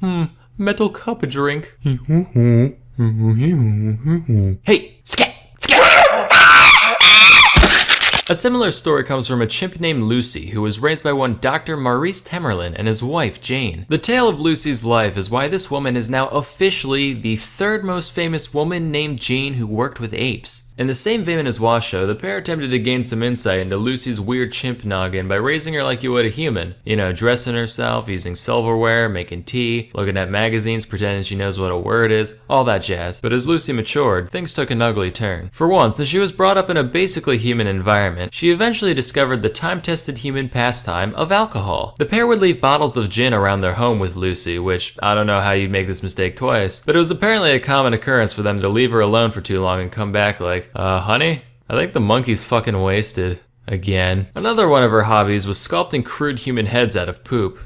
metal cup of drink. Hey, scat! A similar story comes from a chimp named Lucy, who was raised by one Dr. Maurice Temerlin and his wife, Jane. The tale of Lucy's life is why this woman is now officially the third most famous woman named Jane who worked with apes. In the same vein as Washoe, the pair attempted to gain some insight into Lucy's weird chimp noggin by raising her like you would a human. You know, dressing herself, using silverware, making tea, looking at magazines, pretending she knows what a word is, all that jazz. But as Lucy matured, things took an ugly turn. For one, since she was brought up in a basically human environment, she eventually discovered the time-tested human pastime of alcohol. The pair would leave bottles of gin around their home with Lucy, which, I don't know how you'd make this mistake twice, but it was apparently a common occurrence for them to leave her alone for too long and come back like, honey, I think the monkey's fucking wasted. Again. Another one of her hobbies was sculpting crude human heads out of poop.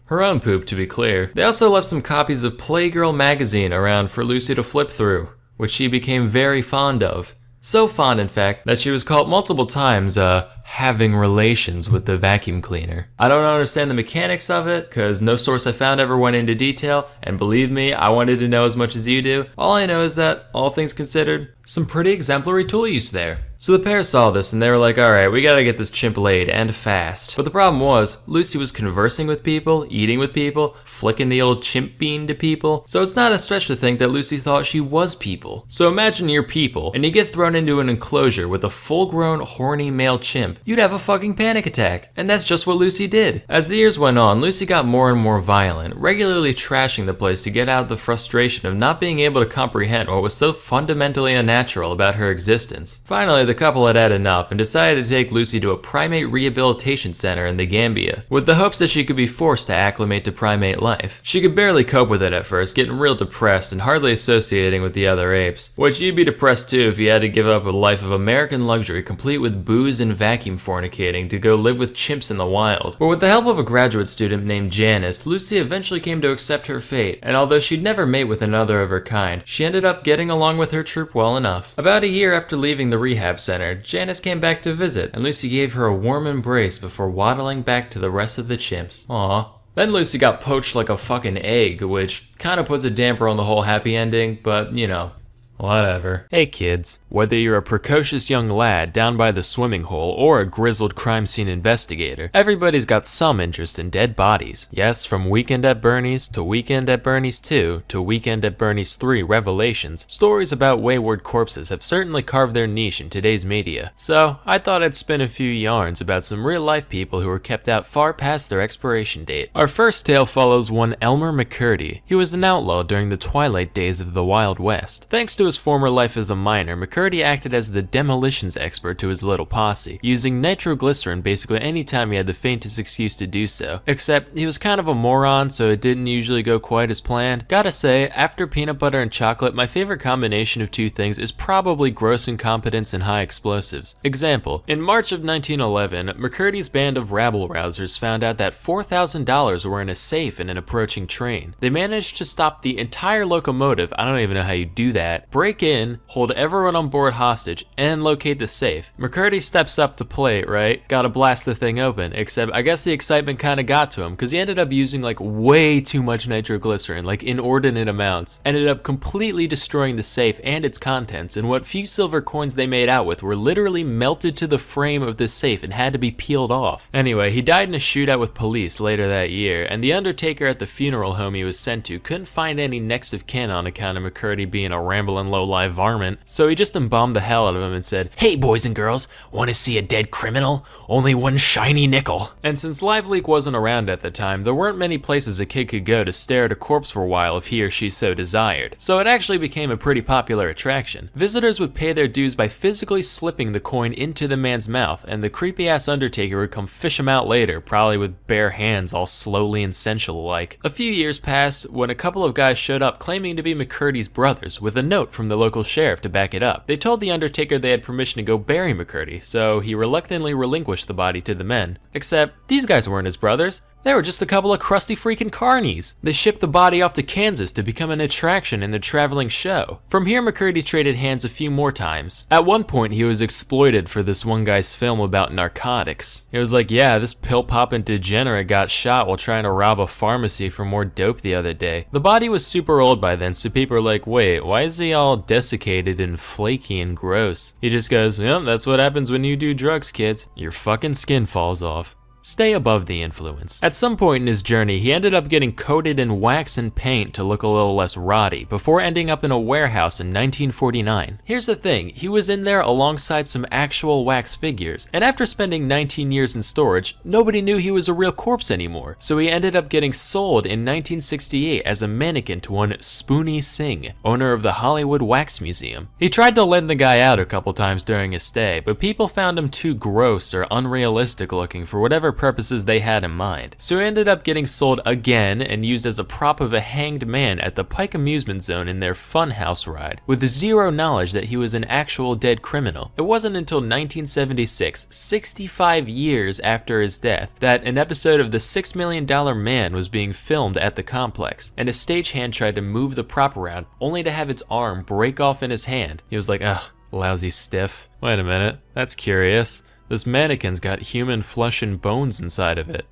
Her own poop, to be clear. They also left some copies of Playgirl magazine around for Lucy to flip through, which she became very fond of. So fond, in fact, that she was caught multiple times, having relations with the vacuum cleaner. I don't understand the mechanics of it, cause no source I found ever went into detail, and believe me, I wanted to know as much as you do. All I know is that, all things considered, some pretty exemplary tool use there. So the pair saw this and they were like, alright, we gotta get this chimp laid, and fast. But the problem was, Lucy was conversing with people, eating with people, flicking the old chimp bean to people, so it's not a stretch to think that Lucy thought she was people. So imagine you're people, and you get thrown into an enclosure with a full-grown, horny male chimp. You'd have a fucking panic attack. And that's just what Lucy did. As the years went on, Lucy got more and more violent, regularly trashing the place to get out the frustration of not being able to comprehend what was so fundamentally unnatural about her existence. Finally, the couple had had enough and decided to take Lucy to a primate rehabilitation center in the Gambia, with the hopes that she could be forced to acclimate to primate life. She could barely cope with it at first, getting real depressed and hardly associating with the other apes. Which you'd be depressed too if you had to give up a life of American luxury complete with booze and vacuum fornicating to go live with chimps in the wild. But with the help of a graduate student named Janice, Lucy eventually came to accept her fate, and although she'd never mate with another of her kind, she ended up getting along with her troop well enough. About a year after leaving the rehab center, Janice came back to visit, and Lucy gave her a warm embrace before waddling back to the rest of the chimps. Aww. Then Lucy got poached like a fucking egg, which kinda puts a damper on the whole happy ending, but you know. Whatever. Hey kids, whether you're a precocious young lad down by the swimming hole or a grizzled crime scene investigator, everybody's got some interest in dead bodies. Yes, from Weekend at Bernie's to Weekend at Bernie's 2 to Weekend at Bernie's 3 Revelations, stories about wayward corpses have certainly carved their niche in today's media. So, I thought I'd spin a few yarns about some real-life people who were kept out far past their expiration date. Our first tale follows one Elmer McCurdy. He was an outlaw during the twilight days of the Wild West. Thanks to his former life as a miner, McCurdy acted as the demolitions expert to his little posse, using nitroglycerin basically any time he had the faintest excuse to do so. Except, he was kind of a moron, so it didn't usually go quite as planned. Gotta say, after peanut butter and chocolate, my favorite combination of two things is probably gross incompetence and high explosives. Example, in March of 1911, McCurdy's band of rabble-rousers found out that $4,000 were in a safe in an approaching train. They managed to stop the entire locomotive, I don't even know how you do that, break in, hold everyone on board hostage, and locate the safe. McCurdy steps up to plate, right? Gotta blast the thing open, except I guess the excitement kinda got to him, because he ended up using like way too much nitroglycerin, like inordinate amounts. Ended up completely destroying the safe and its contents, and what few silver coins they made out with were literally melted to the frame of the safe and had to be peeled off. Anyway, he died in a shootout with police later that year, and the undertaker at the funeral home he was sent to couldn't find any next of kin on account of McCurdy being a rambling low-life varmint, so he just embalmed the hell out of him and said, Hey, boys and girls, want to see a dead criminal? Only one shiny nickel. and since LiveLeak wasn't around at the time, there weren't many places a kid could go to stare at a corpse for a while if he or she so desired, so it actually became a pretty popular attraction. Visitors would pay their dues by physically slipping the coin into the man's mouth, and the creepy-ass undertaker would come fish him out later, probably with bare hands all slowly and sensual-like. A few years passed when a couple of guys showed up claiming to be McCurdy's brothers, with a note from the local sheriff to back it up. They told the undertaker they had permission to go bury McCurdy, so he reluctantly relinquished the body to the men. Except, these guys weren't his brothers. They were just a couple of crusty freaking carnies. They shipped the body off to Kansas to become an attraction in the traveling show. From here, McCurdy traded hands a few more times. At one point, he was exploited for this one guy's film about narcotics. It was like, yeah, this pill-popping degenerate got shot while trying to rob a pharmacy for more dope the other day. The body was super old by then, so people were like, wait, why is he all desiccated and flaky and gross? He just goes, yep, that's what happens when you do drugs, kids. Your fucking skin falls off. Stay above the influence. At some point in his journey, he ended up getting coated in wax and paint to look a little less rotty, before ending up in a warehouse in 1949. Here's the thing, he was in there alongside some actual wax figures, and after spending 19 years in storage, nobody knew he was a real corpse anymore, so he ended up getting sold in 1968 as a mannequin to one Spoony Singh, owner of the Hollywood Wax Museum. He tried to lend the guy out a couple times during his stay, but people found him too gross or unrealistic looking for whatever purposes they had in mind. So he ended up getting sold again and used as a prop of a hanged man at the Pike Amusement Zone in their Funhouse ride, with zero knowledge that he was an actual dead criminal. It wasn't until 1976, 65 years after his death, that an episode of The $6 Million Man was being filmed at the complex, and a stagehand tried to move the prop around only to have its arm break off in his hand. He was like, ugh, lousy stiff. Wait a minute, that's curious. This mannequin's got human flesh and bones inside of it.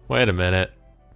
Wait a minute.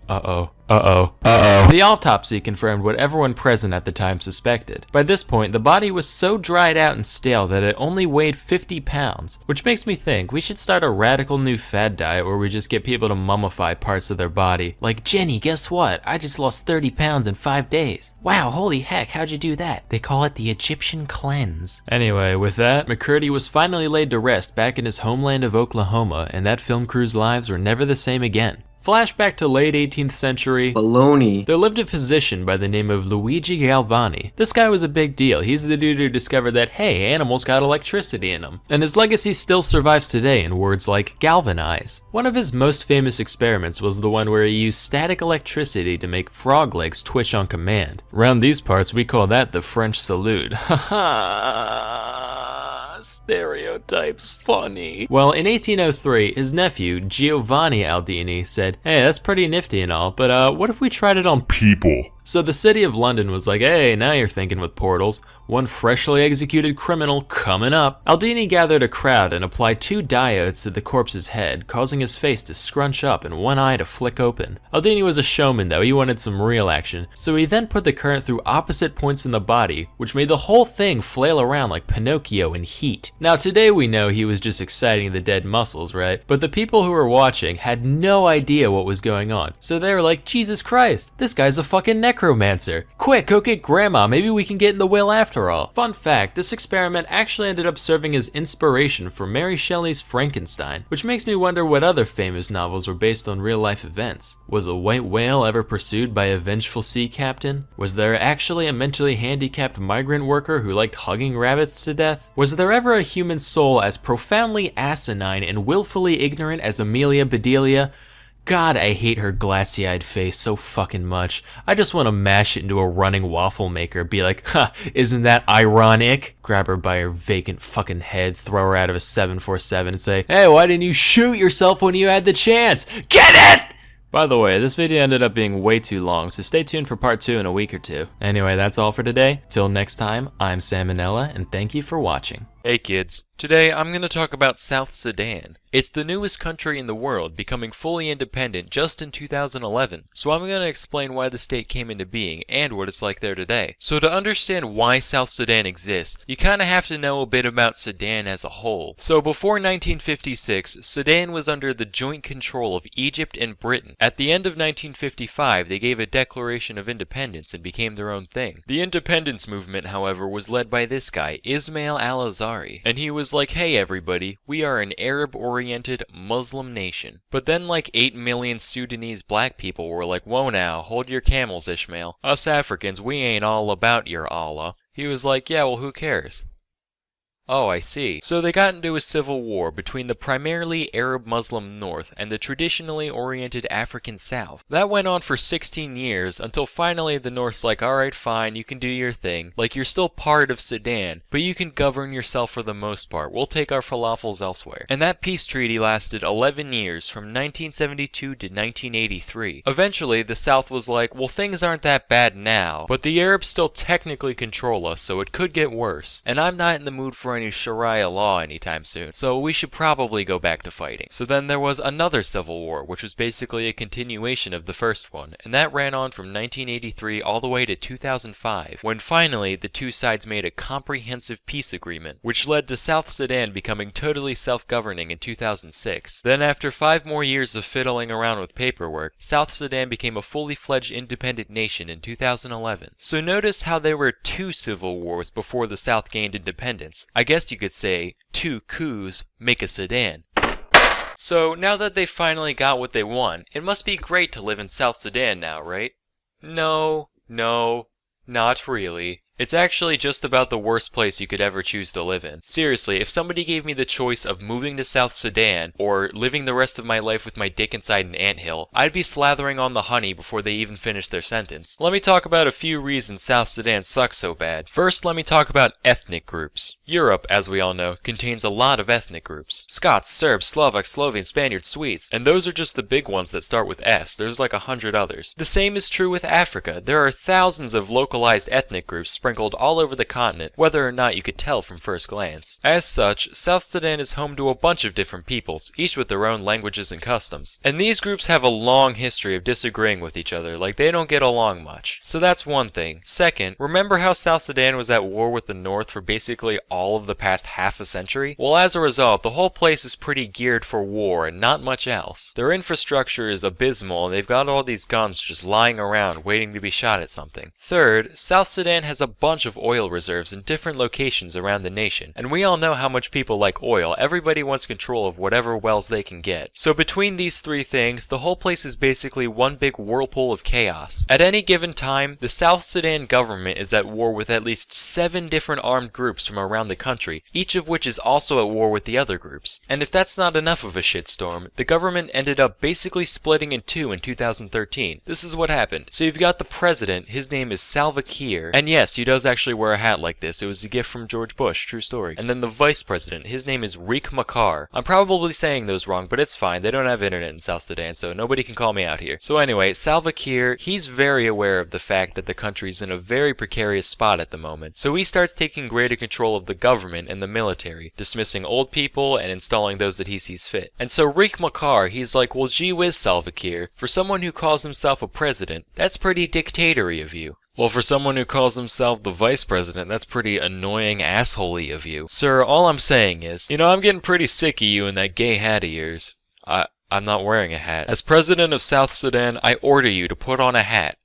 Uh-oh. The autopsy confirmed what everyone present at the time suspected. By this point, the body was so dried out and stale that it only weighed 50 pounds, which makes me think we should start a radical new fad diet where we just get people to mummify parts of their body. Like, Jenny, guess what? I just lost 30 pounds in 5 days. Wow, holy heck, how'd you do that? They call it the Egyptian cleanse. Anyway, with that, McCurdy was finally laid to rest back in his homeland of Oklahoma, and that film crew's lives were never the same again. Flashback to late 18th century. Baloney. There lived a physician by the name of Luigi Galvani. This guy was a big deal. He's the dude who discovered that, hey, animals got electricity in them. And his legacy still survives today in words like galvanize. One of his most famous experiments was the one where he used static electricity to make frog legs twitch on command. Around these parts, we call that the French salute. Stereotypes funny. Well, in 1803, his nephew, Giovanni Aldini, said, hey, that's pretty nifty and all, but what if we tried it on people? So the city of London was like, hey, now you're thinking with portals. One freshly executed criminal coming up. Aldini gathered a crowd and applied 2 diodes to the corpse's head, causing his face to scrunch up and one eye to flick open. Aldini was a showman though, he wanted some real action, so he then put the current through opposite points in the body, which made the whole thing flail around like Pinocchio in heat. Now today we know he was just exciting the dead muscles, right? But the people who were watching had no idea what was going on, so they were like, Jesus Christ, this guy's a fucking necromancer. Quick, go get grandma, maybe we can get in the will after all. Fun fact, this experiment actually ended up serving as inspiration for Mary Shelley's Frankenstein, which makes me wonder what other famous novels were based on real life events. Was a white whale ever pursued by a vengeful sea captain? Was there actually a mentally handicapped migrant worker who liked hugging rabbits to death? Was there ever a human soul as profoundly asinine and willfully ignorant as Amelia Bedelia? God, I hate her glassy-eyed face so fucking much. I just want to mash it into a running waffle maker, be like, huh, isn't that ironic? Grab her by her vacant fucking head, throw her out of a 747 and say, hey, why didn't you shoot yourself when you had the chance? Get it? By the way, this video ended up being way too long, so stay tuned for part 2 in a week or two. Anyway, that's all for today. Till next time, I'm Salmonella, and thank you for watching. Hey kids, today I'm going to talk about South Sudan. It's the newest country in the world, becoming fully independent just in 2011. So I'm going to explain why the state came into being and what it's like there today. So to understand why South Sudan exists, you kind of have to know a bit about Sudan as a whole. So before 1956, Sudan was under the joint control of Egypt and Britain. At the end of 1955, they gave a declaration of independence and became their own thing. The independence movement, however, was led by this guy, Ismail al-Azhar. And he was like, hey everybody, we are an Arab-oriented Muslim nation. But then like 8 million Sudanese black people were like, whoa now, hold your camels, Ishmael. Us Africans, we ain't all about your Allah. He was like, yeah, well who cares? Oh, I see. So they got into a civil war between the primarily Arab-Muslim North and the traditionally oriented African South. That went on for 16 years until finally the North's like, alright fine, you can do your thing. Like you're still part of Sudan, but you can govern yourself for the most part. We'll take our falafels elsewhere. And that peace treaty lasted 11 years from 1972 to 1983. Eventually, the South was like, well things aren't that bad now, but the Arabs still technically control us, so it could get worse. And I'm not in the mood for any Sharia law anytime soon, so we should probably go back to fighting. So then there was another civil war, which was basically a continuation of the first one, and that ran on from 1983 all the way to 2005, when finally the two sides made a comprehensive peace agreement, which led to South Sudan becoming totally self-governing in 2006. Then after 5 more years of fiddling around with paperwork, South Sudan became a fully fledged independent nation in 2011. So notice how there were 2 civil wars before the South gained independence. I guess you could say 2 coups make a Sudan. So now that they finally got what they want, it must be great to live in South Sudan now, right? No, not really. It's actually just about the worst place you could ever choose to live in. Seriously, if somebody gave me the choice of moving to South Sudan or living the rest of my life with my dick inside an anthill, I'd be slathering on the honey before they even finish their sentence. Let me talk about a few reasons South Sudan sucks so bad. First, let me talk about ethnic groups. Europe, as we all know, contains a lot of ethnic groups. Scots, Serbs, Slovaks, Slovenes, Spaniards, Swedes. And those are just the big ones that start with S. There's like 100 others. The same is true with Africa. There are thousands of localized ethnic groups sprinkled all over the continent, whether or not you could tell from first glance. As such, South Sudan is home to a bunch of different peoples, each with their own languages and customs. And these groups have a long history of disagreeing with each other, like they don't get along much. So that's one thing. Second, remember how South Sudan was at war with the North for basically all of the past half a century? Well, as a result, the whole place is pretty geared for war and not much else. Their infrastructure is abysmal and they've got all these guns just lying around waiting to be shot at something. Third, South Sudan has a bunch of oil reserves in different locations around the nation, and we all know how much people like oil. Everybody wants control of whatever wells they can get. So between these 3 things, the whole place is basically one big whirlpool of chaos. At any given time, the South Sudan government is at war with at least 7 different armed groups from around the country, each of which is also at war with the other groups. And if that's not enough of a shitstorm, the government ended up basically splitting in 2 in 2013. This is what happened. So you've got the president, his name is Salva Kiir, and yes, he does actually wear a hat like this. It was a gift from George Bush, true story. And then the vice president, his name is Riek Machar. I'm probably saying those wrong, but it's fine. They don't have internet in South Sudan, so nobody can call me out here. So anyway, Salva Kiir, he's very aware of the fact that the country's in a very precarious spot at the moment. So he starts taking greater control of the government and the military, dismissing old people and installing those that he sees fit. And so Riek Machar, he's like, well gee whiz Salva Kiir, for someone who calls himself a president, that's pretty dictatory of you. Well, for someone who calls himself the vice president, that's pretty annoying assholey of you. Sir, all I'm saying is, I'm getting pretty sick of you and that gay hat of yours. I'm not wearing a hat. As president of South Sudan, I order you to put on a hat.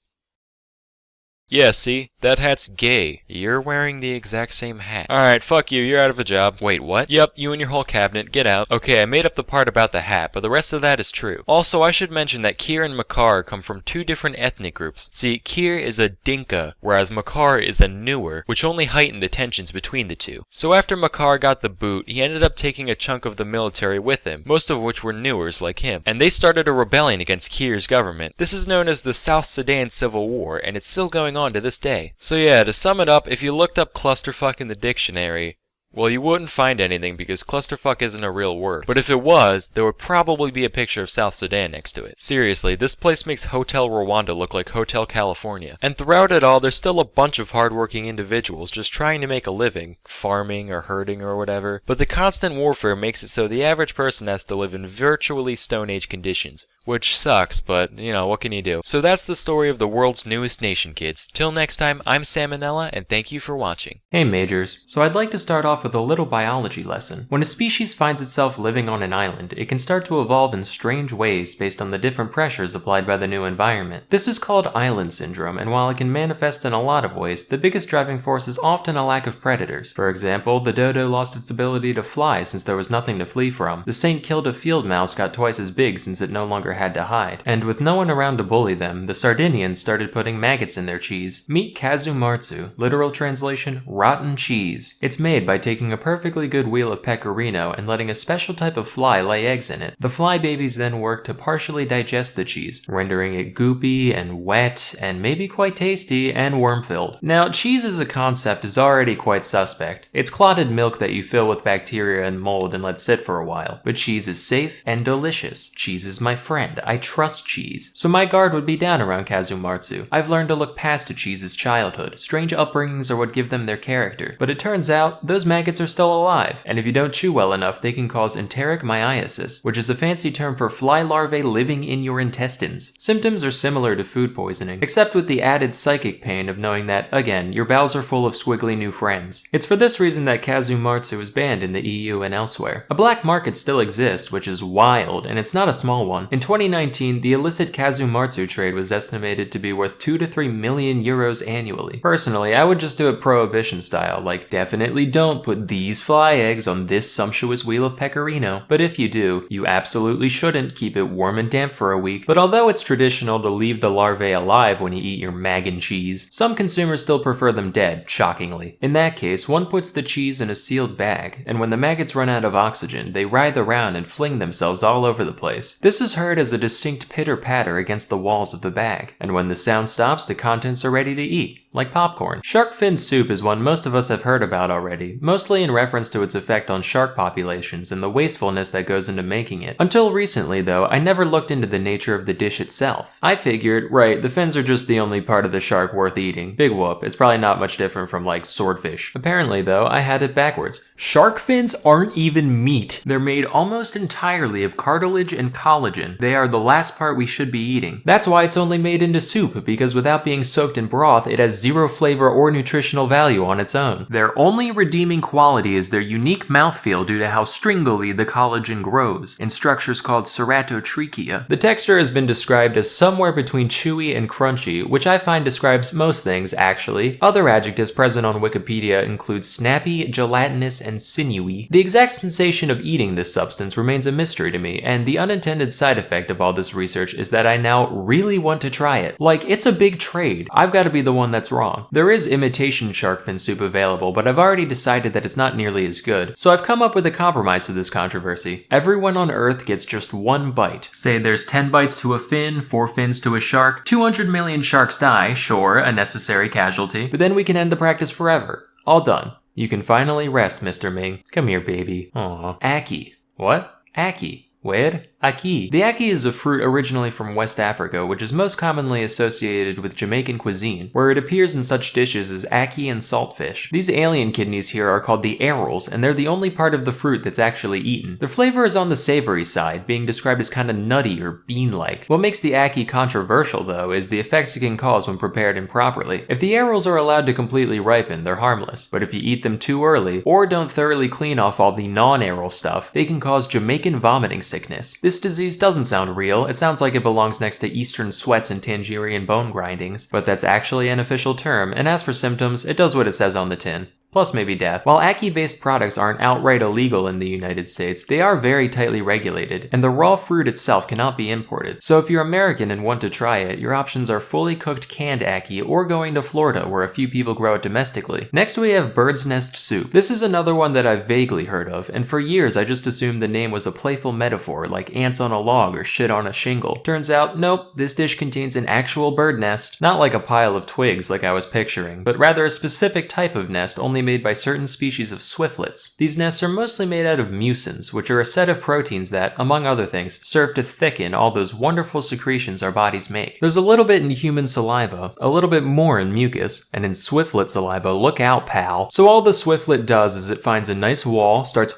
Yeah, see? That hat's gay. You're wearing the exact same hat. Alright, fuck you, you're out of a job. Wait, what? Yep, you and your whole cabinet, get out. Okay, I made up the part about the hat, but the rest of that is true. Also, I should mention that Kiir and Machar come from 2 different ethnic groups. See, Kiir is a Dinka, whereas Machar is a Nuer, which only heightened the tensions between the two. So after Machar got the boot, he ended up taking a chunk of the military with him, most of which were Nuers like him. And they started a rebellion against Kiir's government. This is known as the South Sudan Civil War, and it's still going on to this day. So yeah, to sum it up, if you looked up clusterfuck in the dictionary, Well, you wouldn't find anything because clusterfuck isn't a real word. But if it was, there would probably be a picture of South Sudan next to it. Seriously, this place makes Hotel Rwanda look like Hotel California. And throughout it all, there's still a bunch of hardworking individuals just trying to make a living, farming or herding or whatever. But the constant warfare makes it so the average person has to live in virtually Stone Age conditions. Which sucks, but, you know, what can you do? So that's the story of the world's newest nation, kids. Till next time, I'm Salmonella, and thank you for watching. Hey Majors, so I'd like to start off with a little biology lesson. When a species finds itself living on an island, it can start to evolve in strange ways based on the different pressures applied by the new environment. This is called island syndrome, and while it can manifest in a lot of ways, the biggest driving force is often a lack of predators. For example, the dodo lost its ability to fly since there was nothing to flee from. The Saint killed a field mouse got twice as big since it no longer had to hide. And with no one around to bully them, the Sardinians started putting maggots in their cheese. Meet kazumarzu, literal translation, rotten cheese. It's made by taking a perfectly good wheel of pecorino and letting a special type of fly lay eggs in it. The fly babies then work to partially digest the cheese, rendering it goopy and wet and maybe quite tasty and worm-filled. Now, cheese as a concept is already quite suspect. It's clotted milk that you fill with bacteria and mold and let sit for a while. But cheese is safe and delicious. Cheese is my friend. I trust cheese. So my guard would be down around kazumarzu. I've learned to look past a cheese's childhood. Strange upbringings are what give them their character. But it turns out, those maggots are still alive. And if you don't chew well enough, they can cause enteric myiasis, which is a fancy term for fly larvae living in your intestines. Symptoms are similar to food poisoning, except with the added psychic pain of knowing that, again, your bowels are full of squiggly new friends. It's for this reason that kazumarzu is banned in the EU and elsewhere. A black market still exists, which is wild, and it's not a small one. In 2019, the illicit kazumarzu trade was estimated to be worth 2 to 3 million euros annually. Personally, I would just do it prohibition style, like definitely don't put these fly eggs on this sumptuous wheel of pecorino. But if you do, you absolutely shouldn't keep it warm and damp for a week. But although it's traditional to leave the larvae alive when you eat your mag and cheese, some consumers still prefer them dead, shockingly. In that case, one puts the cheese in a sealed bag, and when the maggots run out of oxygen, they writhe around and fling themselves all over the place. This is heard as a distinct pitter-patter against the walls of the bag, and when the sound stops, the contents are ready to eat, like popcorn. Shark fin soup is one most of us have heard about already, mostly in reference to its effect on shark populations and the wastefulness that goes into making it. Until recently, though, I never looked into the nature of the dish itself. I figured, right, the fins are just the only part of the shark worth eating. Big whoop, it's probably not much different from, like, swordfish. Apparently, though, I had it backwards. Shark fins aren't even meat. They're made almost entirely of cartilage and collagen. They are the last part we should be eating. That's why it's only made into soup, because without being soaked in broth, it has zero flavor or nutritional value on its own. Their only redeeming quality is their unique mouthfeel due to how stringily the collagen grows, in structures called ceratotrichia. The texture has been described as somewhere between chewy and crunchy, which I find describes most things, actually. Other adjectives present on Wikipedia include snappy, gelatinous, and sinewy. The exact sensation of eating this substance remains a mystery to me, and the unintended side effect of all this research is that I now really want to try it. Like, it's a big trade. I've got to be the one that's wrong. There is imitation shark fin soup available, but I've already decided that it's not nearly as good. So I've come up with a compromise to this controversy. Everyone on Earth gets just one bite. Say there's 10 bites to a fin, 4 fins to a shark, 200 million sharks die, sure, a necessary casualty, but then we can end the practice forever. All done. You can finally rest, Mr. Ming. Come here, baby. Aww. Aki. What? Aki. Where? Aki. The aki is a fruit originally from West Africa, which is most commonly associated with Jamaican cuisine, where it appears in such dishes as aki and saltfish. These alien kidneys here are called the arils, and they're the only part of the fruit that's actually eaten. The flavor is on the savory side, being described as kinda nutty or bean-like. What makes the aki controversial, though, is the effects it can cause when prepared improperly. If the arils are allowed to completely ripen, they're harmless, but if you eat them too early, or don't thoroughly clean off all the non-aril stuff, they can cause Jamaican vomiting sickness. This disease doesn't sound real, it sounds like it belongs next to Eastern sweats and Tangerian bone grindings, but that's actually an official term, and as for symptoms, it does what it says on the tin. Plus maybe death. While aki-based products aren't outright illegal in the United States, they are very tightly regulated, and the raw fruit itself cannot be imported. So if you're American and want to try it, your options are fully cooked canned aki or going to Florida where a few people grow it domestically. Next we have bird's nest soup. This is another one that I've vaguely heard of, and for years I just assumed the name was a playful metaphor like ants on a log or shit on a shingle. Turns out, nope, this dish contains an actual bird nest. Not like a pile of twigs like I was picturing, but rather a specific type of nest only only made by certain species of swiftlets. These nests are mostly made out of mucins, which are a set of proteins that, among other things, serve to thicken all those wonderful secretions our bodies make. There's a little bit in human saliva, a little bit more in mucus, and in swiftlet saliva, look out, pal. So all the swiftlet does is it finds a nice wall, starts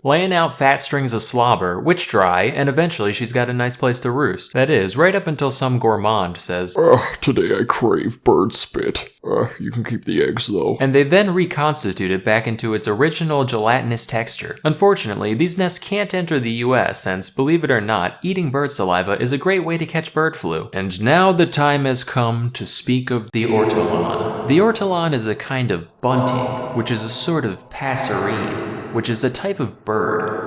laying out fat strings of slobber, which dry, and eventually she's got a nice place to roost. That is, right up until some gourmand says, Today I crave bird spit. You can keep the eggs though. And they then reconstitute it back into its original gelatinous texture. Unfortunately, these nests can't enter the US since, believe it or not, eating bird saliva is a great way to catch bird flu. And now the time has come to speak of the ortolan. The ortolan is a kind of bunting, which is a sort of passerine, which is a type of bird.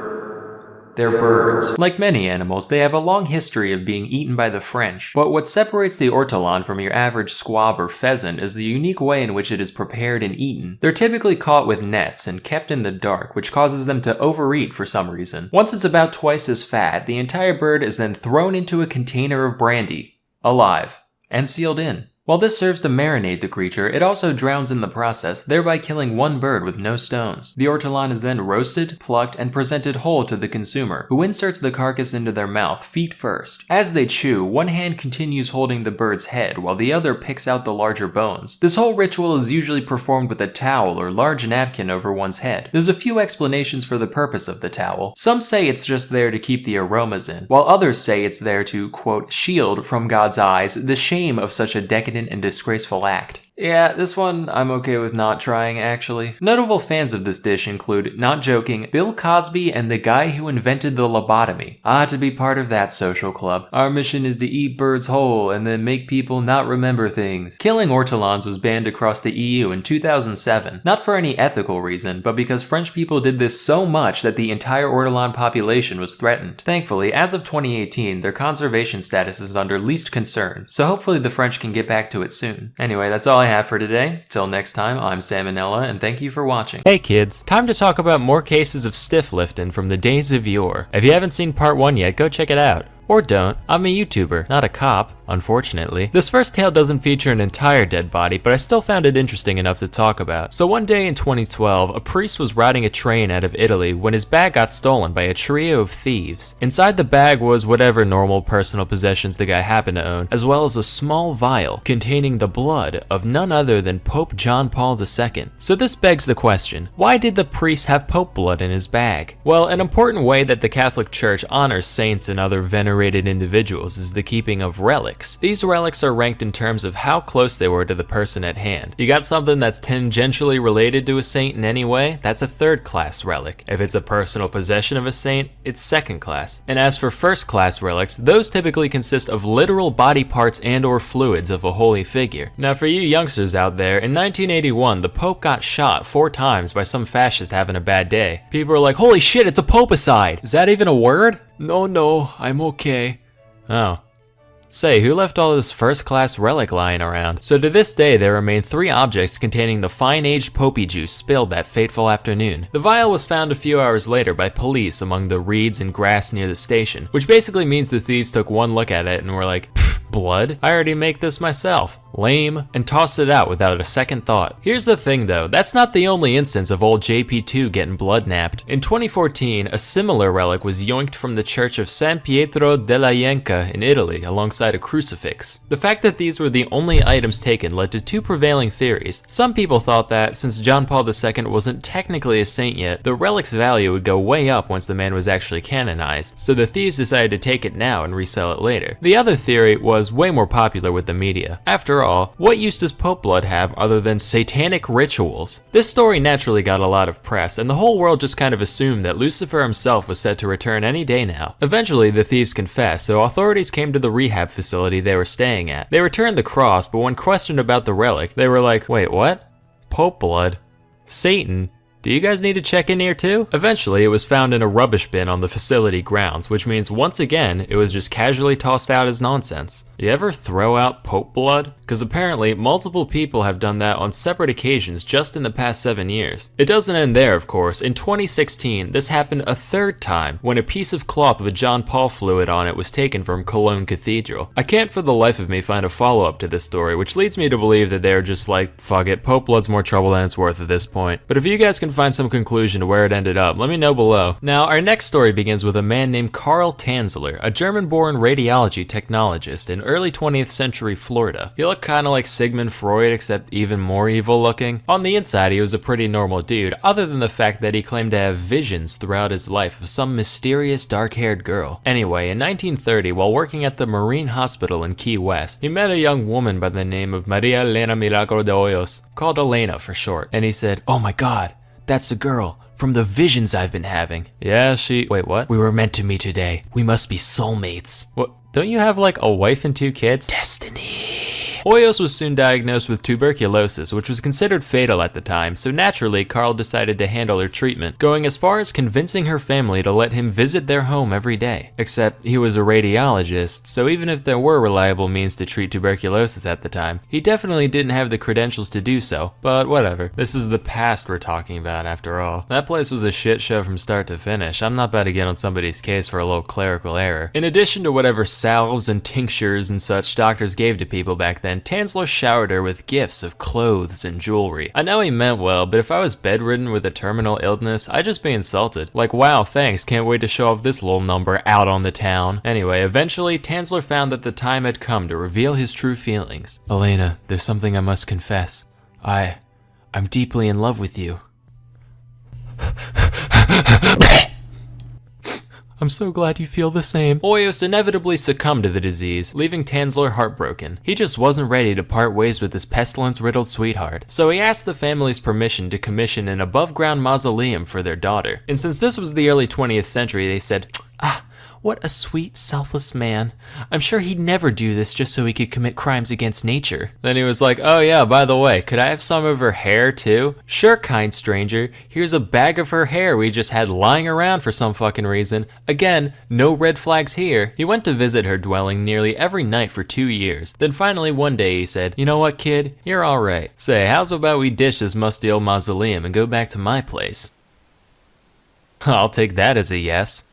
They're birds. Like many animals, they have a long history of being eaten by the French, but what separates the ortolan from your average squab or pheasant is the unique way in which it is prepared and eaten. They're typically caught with nets and kept in the dark, which causes them to overeat for some reason. Once it's about twice as fat, the entire bird is then thrown into a container of brandy, alive, and sealed in. While this serves to marinate the creature, it also drowns in the process, thereby killing one bird with no stones. The ortolan is then roasted, plucked, and presented whole to the consumer, who inserts the carcass into their mouth, feet first. As they chew, one hand continues holding the bird's head, while the other picks out the larger bones. This whole ritual is usually performed with a towel or large napkin over one's head. There's a few explanations for the purpose of the towel. Some say it's just there to keep the aromas in, while others say it's there to, quote, shield from God's eyes the shame of such a decadent and disgraceful act. Yeah, this one I'm okay with not trying, actually. Notable fans of this dish include, not joking, Bill Cosby and the guy who invented the lobotomy. To be part of that social club. Our mission is to eat birds whole and then make people not remember things. Killing ortolans was banned across the EU in 2007, not for any ethical reason, but because French people did this so much that the entire ortolan population was threatened. Thankfully, as of 2018, their conservation status is under least concern, so hopefully the French can get back to it soon. Anyway, that's all I have for today. Till next time, I'm Salmonella, and thank you for watching. Hey kids, time to talk about more cases of stiff lifting from the days of yore. If you haven't seen part 1 yet, go check it out. Or don't. I'm a YouTuber, not a cop, unfortunately. This first tale doesn't feature an entire dead body, but I still found it interesting enough to talk about. So one day in 2012, a priest was riding a train out of Italy when his bag got stolen by a trio of thieves. Inside the bag was whatever normal personal possessions the guy happened to own, as well as a small vial containing the blood of none other than Pope John Paul II. So this begs the question, why did the priest have Pope blood in his bag? Well, an important way that the Catholic Church honors saints and other venerated individuals is the keeping of relics. These relics are ranked in terms of how close they were to the person at hand. You got something that's tangentially related to a saint in any way, that's a third-class relic. If it's a personal possession of a saint, it's second class. And as for first-class relics, those typically consist of literal body parts and or fluids of a holy figure. Now for you youngsters out there, in 1981, the Pope got shot 4 times by some fascist having a bad day. People are like, holy shit, it's a popicide! Is that even a word? No, I'm okay. Oh. Say, who left all this first-class relic lying around? So to this day, there remain 3 objects containing the fine-aged poppy juice spilled that fateful afternoon. The vial was found a few hours later by police among the reeds and grass near the station, which basically means the thieves took one look at it and were like, blood? I already make this myself. Lame. And tossed it out without a second thought. Here's the thing though, that's not the only instance of old JP2 getting blood napped. In 2014, a similar relic was yoinked from the church of San Pietro della Ienca in Italy alongside a crucifix. The fact that these were the only items taken led to 2 prevailing theories. Some people thought that, since John Paul II wasn't technically a saint yet, the relic's value would go way up once the man was actually canonized, so the thieves decided to take it now and resell it later. The other theory was way more popular with the media. After all, what use does Pope blood have other than satanic rituals? This story naturally got a lot of press, and the whole world just kind of assumed that Lucifer himself was set to return any day now. Eventually, the thieves confessed, so authorities came to the rehab facility they were staying at. They returned the cross, but when questioned about the relic, they were like, wait, what? Pope blood? Satan? Do you guys need to check in here too? Eventually, it was found in a rubbish bin on the facility grounds, which means once again, it was just casually tossed out as nonsense. You ever throw out Pope blood? Because apparently, multiple people have done that on separate occasions just in the past 7 years. It doesn't end there, of course. In 2016, this happened a third time when a piece of cloth with John Paul fluid on it was taken from Cologne Cathedral. I can't for the life of me find a follow-up to this story, which leads me to believe that they're just like, fuck it, Pope blood's more trouble than it's worth at this point. But if you guys can find some conclusion to where it ended up, let me know below. Now, our next story begins with a man named Karl Tanzler, a German-born radiology technologist in early 20th century Florida. He looked kind of like Sigmund Freud, except even more evil looking. On the inside, he was a pretty normal dude, other than the fact that he claimed to have visions throughout his life of some mysterious dark-haired girl. Anyway, in 1930, while working at the Marine Hospital in Key West, he met a young woman by the name of Maria Elena Milagro de Hoyos, called Elena for short, and he said, "Oh my god, that's the girl from the visions I've been having." Yeah, wait, what? We were meant to meet today. We must be soulmates. What? Don't you have like a wife and 2 kids? Destiny. Hoyos was soon diagnosed with tuberculosis, which was considered fatal at the time, so naturally Karl decided to handle her treatment, going as far as convincing her family to let him visit their home every day. Except he was a radiologist, so even if there were reliable means to treat tuberculosis at the time, he definitely didn't have the credentials to do so. But whatever, this is the past we're talking about after all. That place was a shit show from start to finish. I'm not about to get on somebody's case for a little clerical error. In addition to whatever salves and tinctures and such doctors gave to people back then, Tanzler showered her with gifts of clothes and jewelry. I know he meant well, but if I was bedridden with a terminal illness, I'd just be insulted. Like, wow, thanks, can't wait to show off this little number out on the town. Anyway, eventually, Tanzler found that the time had come to reveal his true feelings. "Elena, there's something I must confess. I'm deeply in love with you." I'm so glad you feel the same. Hoyos inevitably succumbed to the disease, leaving Tanzler heartbroken. He just wasn't ready to part ways with his pestilence-riddled sweetheart, so he asked the family's permission to commission an above-ground mausoleum for their daughter. And since this was the early 20th century, they said, "What a sweet, selfless man. I'm sure he'd never do this just so he could commit crimes against nature." Then he was like, "Oh yeah, by the way, could I have some of her hair too?" "Sure, kind stranger. Here's a bag of her hair we just had lying around for some fucking reason. Again, no red flags here." He went to visit her dwelling nearly every night for 2 years. Then finally one day he said, "You know what, kid? You're alright. Say, how's about we ditch this musty old mausoleum and go back to my place?" I'll take that as a yes.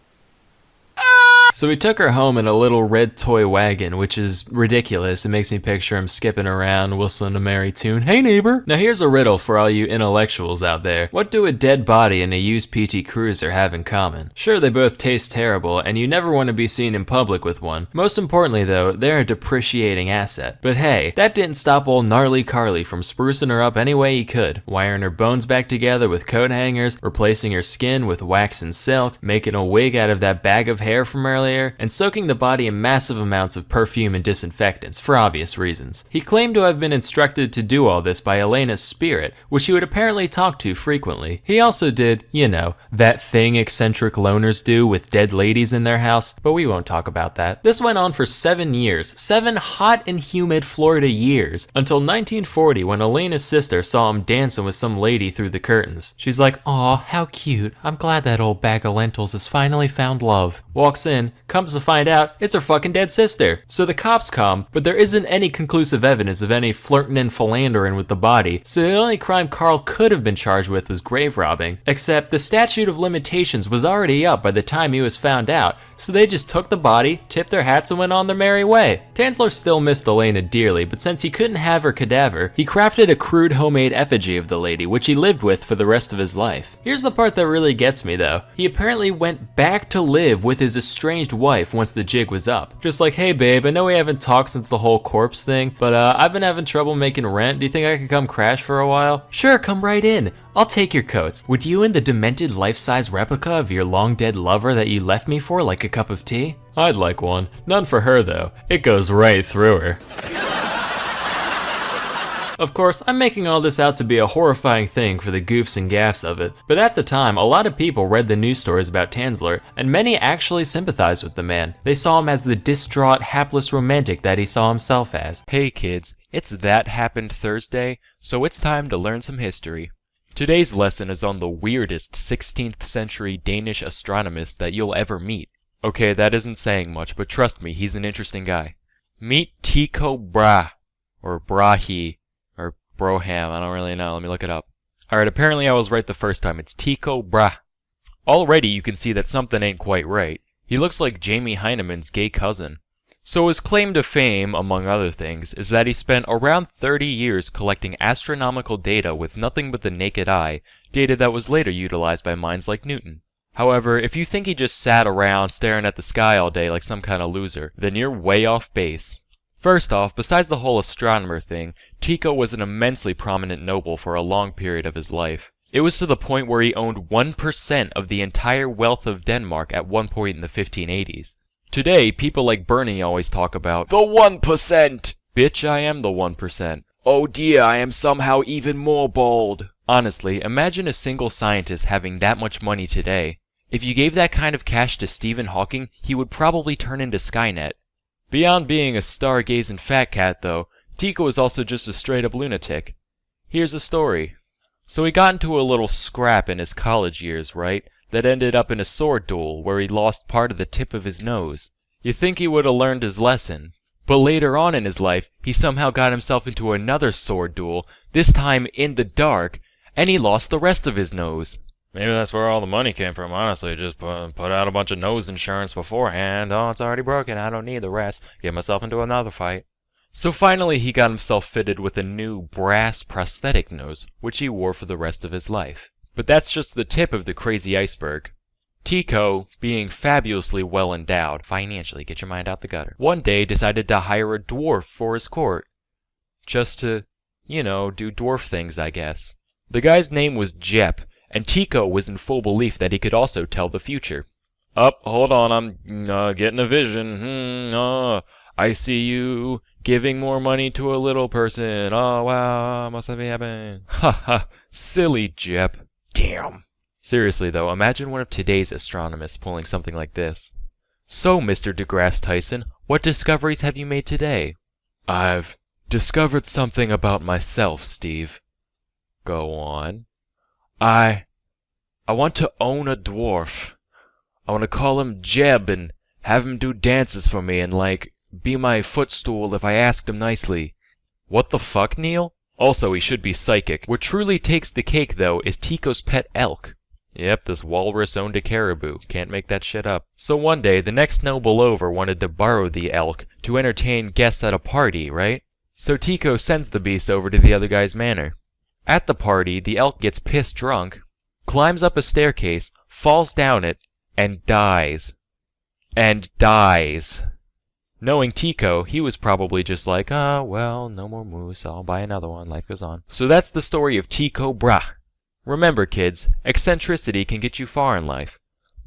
So he took her home in a little red toy wagon, which is ridiculous. It makes me picture him skipping around, whistling a merry tune. "Hey neighbor!" Now here's a riddle for all you intellectuals out there. What do a dead body and a used PT Cruiser have in common? Sure, they both taste terrible, and you never want to be seen in public with one. Most importantly though, they're a depreciating asset. But hey, that didn't stop old gnarly Carly from sprucing her up any way he could. Wiring her bones back together with coat hangers, replacing her skin with wax and silk, making a wig out of that bag of hair from earlier, and soaking the body in massive amounts of perfume and disinfectants, for obvious reasons. He claimed to have been instructed to do all this by Elena's spirit, which he would apparently talk to frequently. He also did, you know, that thing eccentric loners do with dead ladies in their house, but we won't talk about that. This went on for 7 years, 7 hot and humid Florida years, until 1940 when Elena's sister saw him dancing with some lady through the curtains. She's like, "Aw, how cute. I'm glad that old bag of lentils has finally found love." Walks in, comes to find out it's her fucking dead sister. So the cops come, but there isn't any conclusive evidence of any flirting and philandering with the body, so the only crime Karl could have been charged with was grave robbing. Except the statute of limitations was already up by the time he was found out, so they just took the body, tipped their hats, and went on their merry way. Tanzler still missed Elena dearly, but since he couldn't have her cadaver, he crafted a crude homemade effigy of the lady, which he lived with for the rest of his life. Here's the part that really gets me though. He apparently went back to live with his estranged wife once the jig was up. Just like, "Hey babe, I know we haven't talked since the whole corpse thing, but I've been having trouble making rent. Do you think I could come crash for a while?" "Sure, come right in. I'll take your coats. Would you and the demented life-size replica of your long-dead lover that you left me for like a cup of tea?" "I'd like one. None for her though. It goes right through her." Of course, I'm making all this out to be a horrifying thing for the goofs and gaffs of it, but at the time, a lot of people read the news stories about Tanzler, and many actually sympathized with the man. They saw him as the distraught, hapless romantic that he saw himself as. Hey kids, it's That Happened Thursday, so it's time to learn some history. Today's lesson is on the weirdest 16th century Danish astronomist that you'll ever meet. Okay, that isn't saying much, but trust me, he's an interesting guy. Meet Tycho Brahe, or Brahe, or Broham, I don't really know, let me look it up. Alright, apparently I was right the first time, it's Tycho Brahe. Already you can see that something ain't quite right. He looks like Jamie Heinemann's gay cousin. So his claim to fame, among other things, is that he spent around 30 years collecting astronomical data with nothing but the naked eye, data that was later utilized by minds like Newton. However, if you think he just sat around staring at the sky all day like some kind of loser, then you're way off base. First off, besides the whole astronomer thing, Tycho was an immensely prominent noble for a long period of his life. It was to the point where he owned 1% of the entire wealth of Denmark at one point in the 1580s. Today, people like Bernie always talk about the 1%! Bitch, I am the 1%. Oh dear, I am somehow even more bold. Honestly, imagine a single scientist having that much money today. If you gave that kind of cash to Stephen Hawking, he would probably turn into Skynet. Beyond being a stargazing fat cat, though, Tycho is also just a straight-up lunatic. Here's a story. So he got into a little scrap in his college years, right? That ended up in a sword duel where he lost part of the tip of his nose. You'd think he would have learned his lesson. But later on in his life, he somehow got himself into another sword duel, this time in the dark, and he lost the rest of his nose. Maybe that's where all the money came from, honestly. Just put out a bunch of nose insurance beforehand. Oh, it's already broken, I don't need the rest. Get myself into another fight. So finally he got himself fitted with a new brass prosthetic nose, which he wore for the rest of his life. But that's just the tip of the crazy iceberg. Tycho, being fabulously well endowed, financially, get your mind out the gutter, one day decided to hire a dwarf for his court. Just to, do dwarf things, I guess. The guy's name was Jep, and Tycho was in full belief that he could also tell the future. Hold on, I'm getting a vision. I see you giving more money to a little person. Oh wow, must have happened. Ha ha, silly Jep. Damn. Seriously though, imagine one of today's astronomers pulling something like this. So, Mr. deGrasse Tyson, what discoveries have you made today? I've discovered something about myself, Steve. Go on. I want to own a dwarf. I want to call him Jeb and have him do dances for me and, be my footstool if I asked him nicely. What the fuck, Neil? Also, he should be psychic. What truly takes the cake, though, is Tycho's pet elk. Yep, this walrus owned a caribou. Can't make that shit up. So one day, the next noble over wanted to borrow the elk to entertain guests at a party, right? So Tycho sends the beast over to the other guy's manor. At the party, the elk gets pissed drunk, climbs up a staircase, falls down it, and dies. And dies. Knowing Tycho, he was probably just like, well, no more moose, I'll buy another one, life goes on. So that's the story of Tycho Brahe. Remember kids, eccentricity can get you far in life,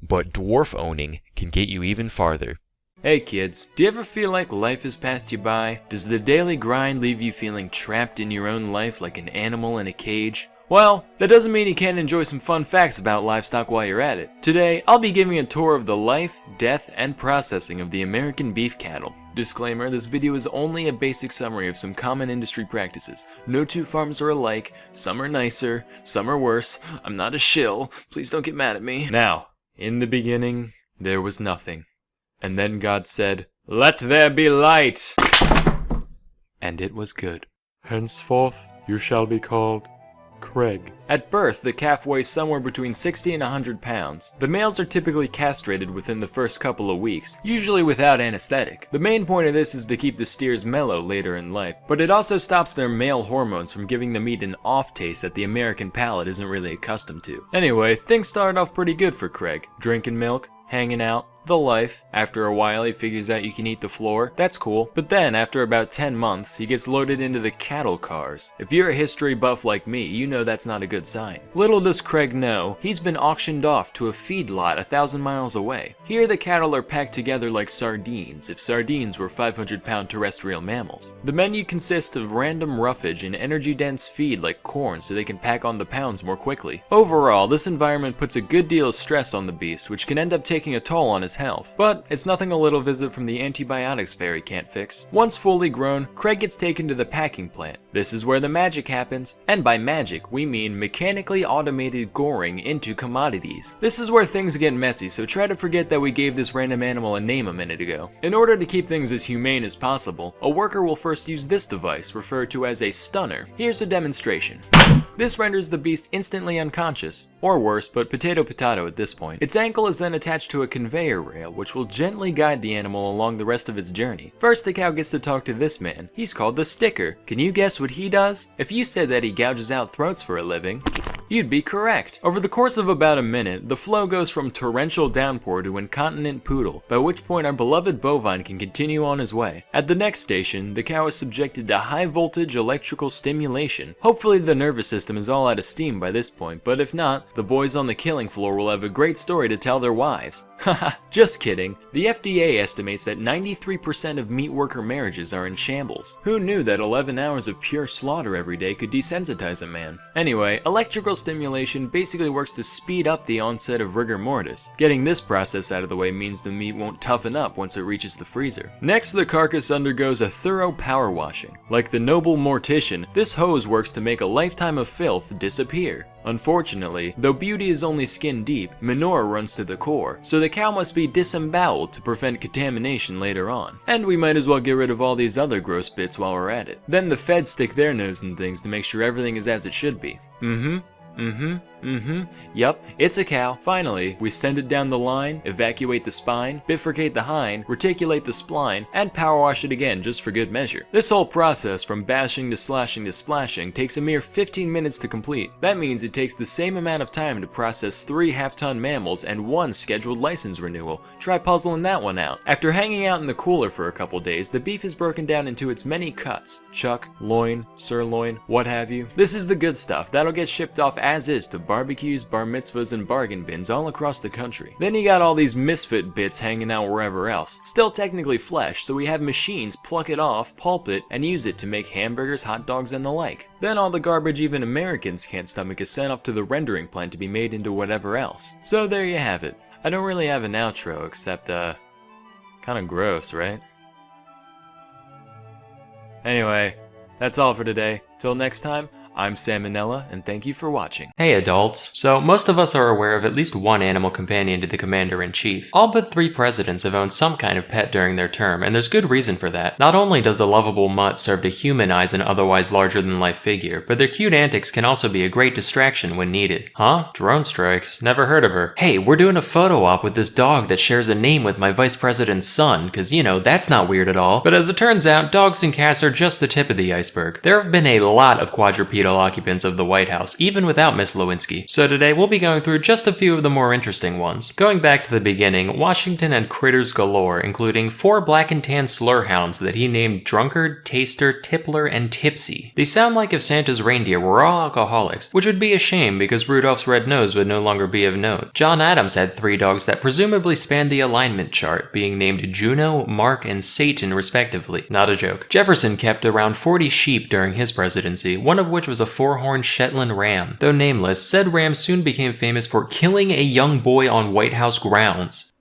but dwarf owning can get you even farther. Hey kids, do you ever feel like life has passed you by? Does the daily grind leave you feeling trapped in your own life like an animal in a cage? Well, that doesn't mean you can't enjoy some fun facts about livestock while you're at it. Today, I'll be giving a tour of the life, death, and processing of the American beef cattle. Disclaimer, this video is only a basic summary of some common industry practices. No two farms are alike, some are nicer, some are worse. I'm not a shill, please don't get mad at me. Now, in the beginning, there was nothing. And then God said, "Let there be light!" And it was good. Henceforth you shall be called Craig. At birth, the calf weighs somewhere between 60 and 100 pounds. The males are typically castrated within the first couple of weeks, usually without anesthetic. The main point of this is to keep the steers mellow later in life, but it also stops their male hormones from giving the meat an off taste that the American palate isn't really accustomed to. Anyway, things started off pretty good for Craig. Drinking milk, hanging out, the life. After a while he figures out you can eat the floor, that's cool. But then after about 10 months he gets loaded into the cattle cars. If you're a history buff like me, you know that's not a good sign. Little does Craig know, he's been auctioned off to a feedlot 1,000 miles away. Here the cattle are packed together like sardines, if sardines were 500-pound terrestrial mammals. The menu consists of random roughage and energy-dense feed like corn so they can pack on the pounds more quickly. Overall, this environment puts a good deal of stress on the beast, which can end up taking a toll on his health. But it's nothing a little visit from the antibiotics fairy can't fix. Once fully grown, Craig gets taken to the packing plant. This is where the magic happens, and by magic we mean mechanically automated goring into commodities. This is where things get messy, so try to forget that we gave this random animal a name a minute ago. In order to keep things as humane as possible, a worker will first use this device, referred to as a stunner. Here's a demonstration. This renders the beast instantly unconscious, or worse, but potato at this point. Its ankle is then attached to a conveyor rail, which will gently guide the animal along the rest of its journey. First, the cow gets to talk to this man. He's called the Sticker. Can you guess what he does? If you said that he gouges out throats for a living, you'd be correct. Over the course of about a minute, the flow goes from torrential downpour to incontinent poodle, by which point our beloved bovine can continue on his way. At the next station, the cow is subjected to high voltage electrical stimulation. Hopefully the nervous system is all out of steam by this point, but if not, the boys on the killing floor will have a great story to tell their wives. Haha, just kidding. The FDA estimates that 93% of meat worker marriages are in shambles. Who knew that 11 hours of pure slaughter every day could desensitize a man? Anyway, electrical stimulation basically works to speed up the onset of rigor mortis. Getting this process out of the way means the meat won't toughen up once it reaches the freezer. Next, the carcass undergoes a thorough power washing. Like the noble mortician, this hose works to make a lifetime of filth disappear. Unfortunately, though beauty is only skin deep, manure runs to the core, so the cow must be disemboweled to prevent contamination later on. And we might as well get rid of all these other gross bits while we're at it. Then the feds stick their nose in things to make sure everything is as it should be. Yup, it's a cow. Finally, we send it down the line, evacuate the spine, bifurcate the hind, reticulate the spline, and power wash it again just for good measure. This whole process from bashing to slashing to splashing takes a mere 15 minutes to complete. That means it takes the same amount of time to process 3 half-ton mammals and 1 scheduled license renewal. Try puzzling that one out. After hanging out in the cooler for a couple days, the beef is broken down into its many cuts: chuck, loin, sirloin, what have you. This is the good stuff. That'll get shipped off as is to barbecues, bar mitzvahs, and bargain bins all across the country. Then you got all these misfit bits hanging out wherever else. Still technically flesh, so we have machines pluck it off, pulp it, and use it to make hamburgers, hot dogs, and the like. Then all the garbage even Americans can't stomach is sent off to the rendering plant to be made into whatever else. So there you have it. I don't really have an outro, except, kinda gross, right? Anyway, that's all for today. Till next time, I'm Salmonella, and thank you for watching. Hey adults. So most of us are aware of at least one animal companion to the Commander-in-Chief. All but 3 presidents have owned some kind of pet during their term, and there's good reason for that. Not only does a lovable mutt serve to humanize an otherwise larger-than-life figure, but their cute antics can also be a great distraction when needed. Huh? Drone strikes? Never heard of her. Hey, we're doing a photo op with this dog that shares a name with my vice president's son, cause you know, that's not weird at all. But as it turns out, dogs and cats are just the tip of the iceberg. There have been a lot of quadrupedal occupants of the White House, even without Miss Lewinsky. So today we'll be going through just a few of the more interesting ones. Going back to the beginning, Washington had critters galore, including 4 black and tan slur hounds that he named Drunkard, Taster, Tippler, and Tipsy. They sound like if Santa's reindeer were all alcoholics, which would be a shame because Rudolph's red nose would no longer be of note. John Adams had 3 dogs that presumably spanned the alignment chart, being named Juno, Mark, and Satan respectively. Not a joke. Jefferson kept around 40 sheep during his presidency, one of which was a 4-horned Shetland ram. Though nameless, said ram soon became famous for killing a young boy on White House grounds.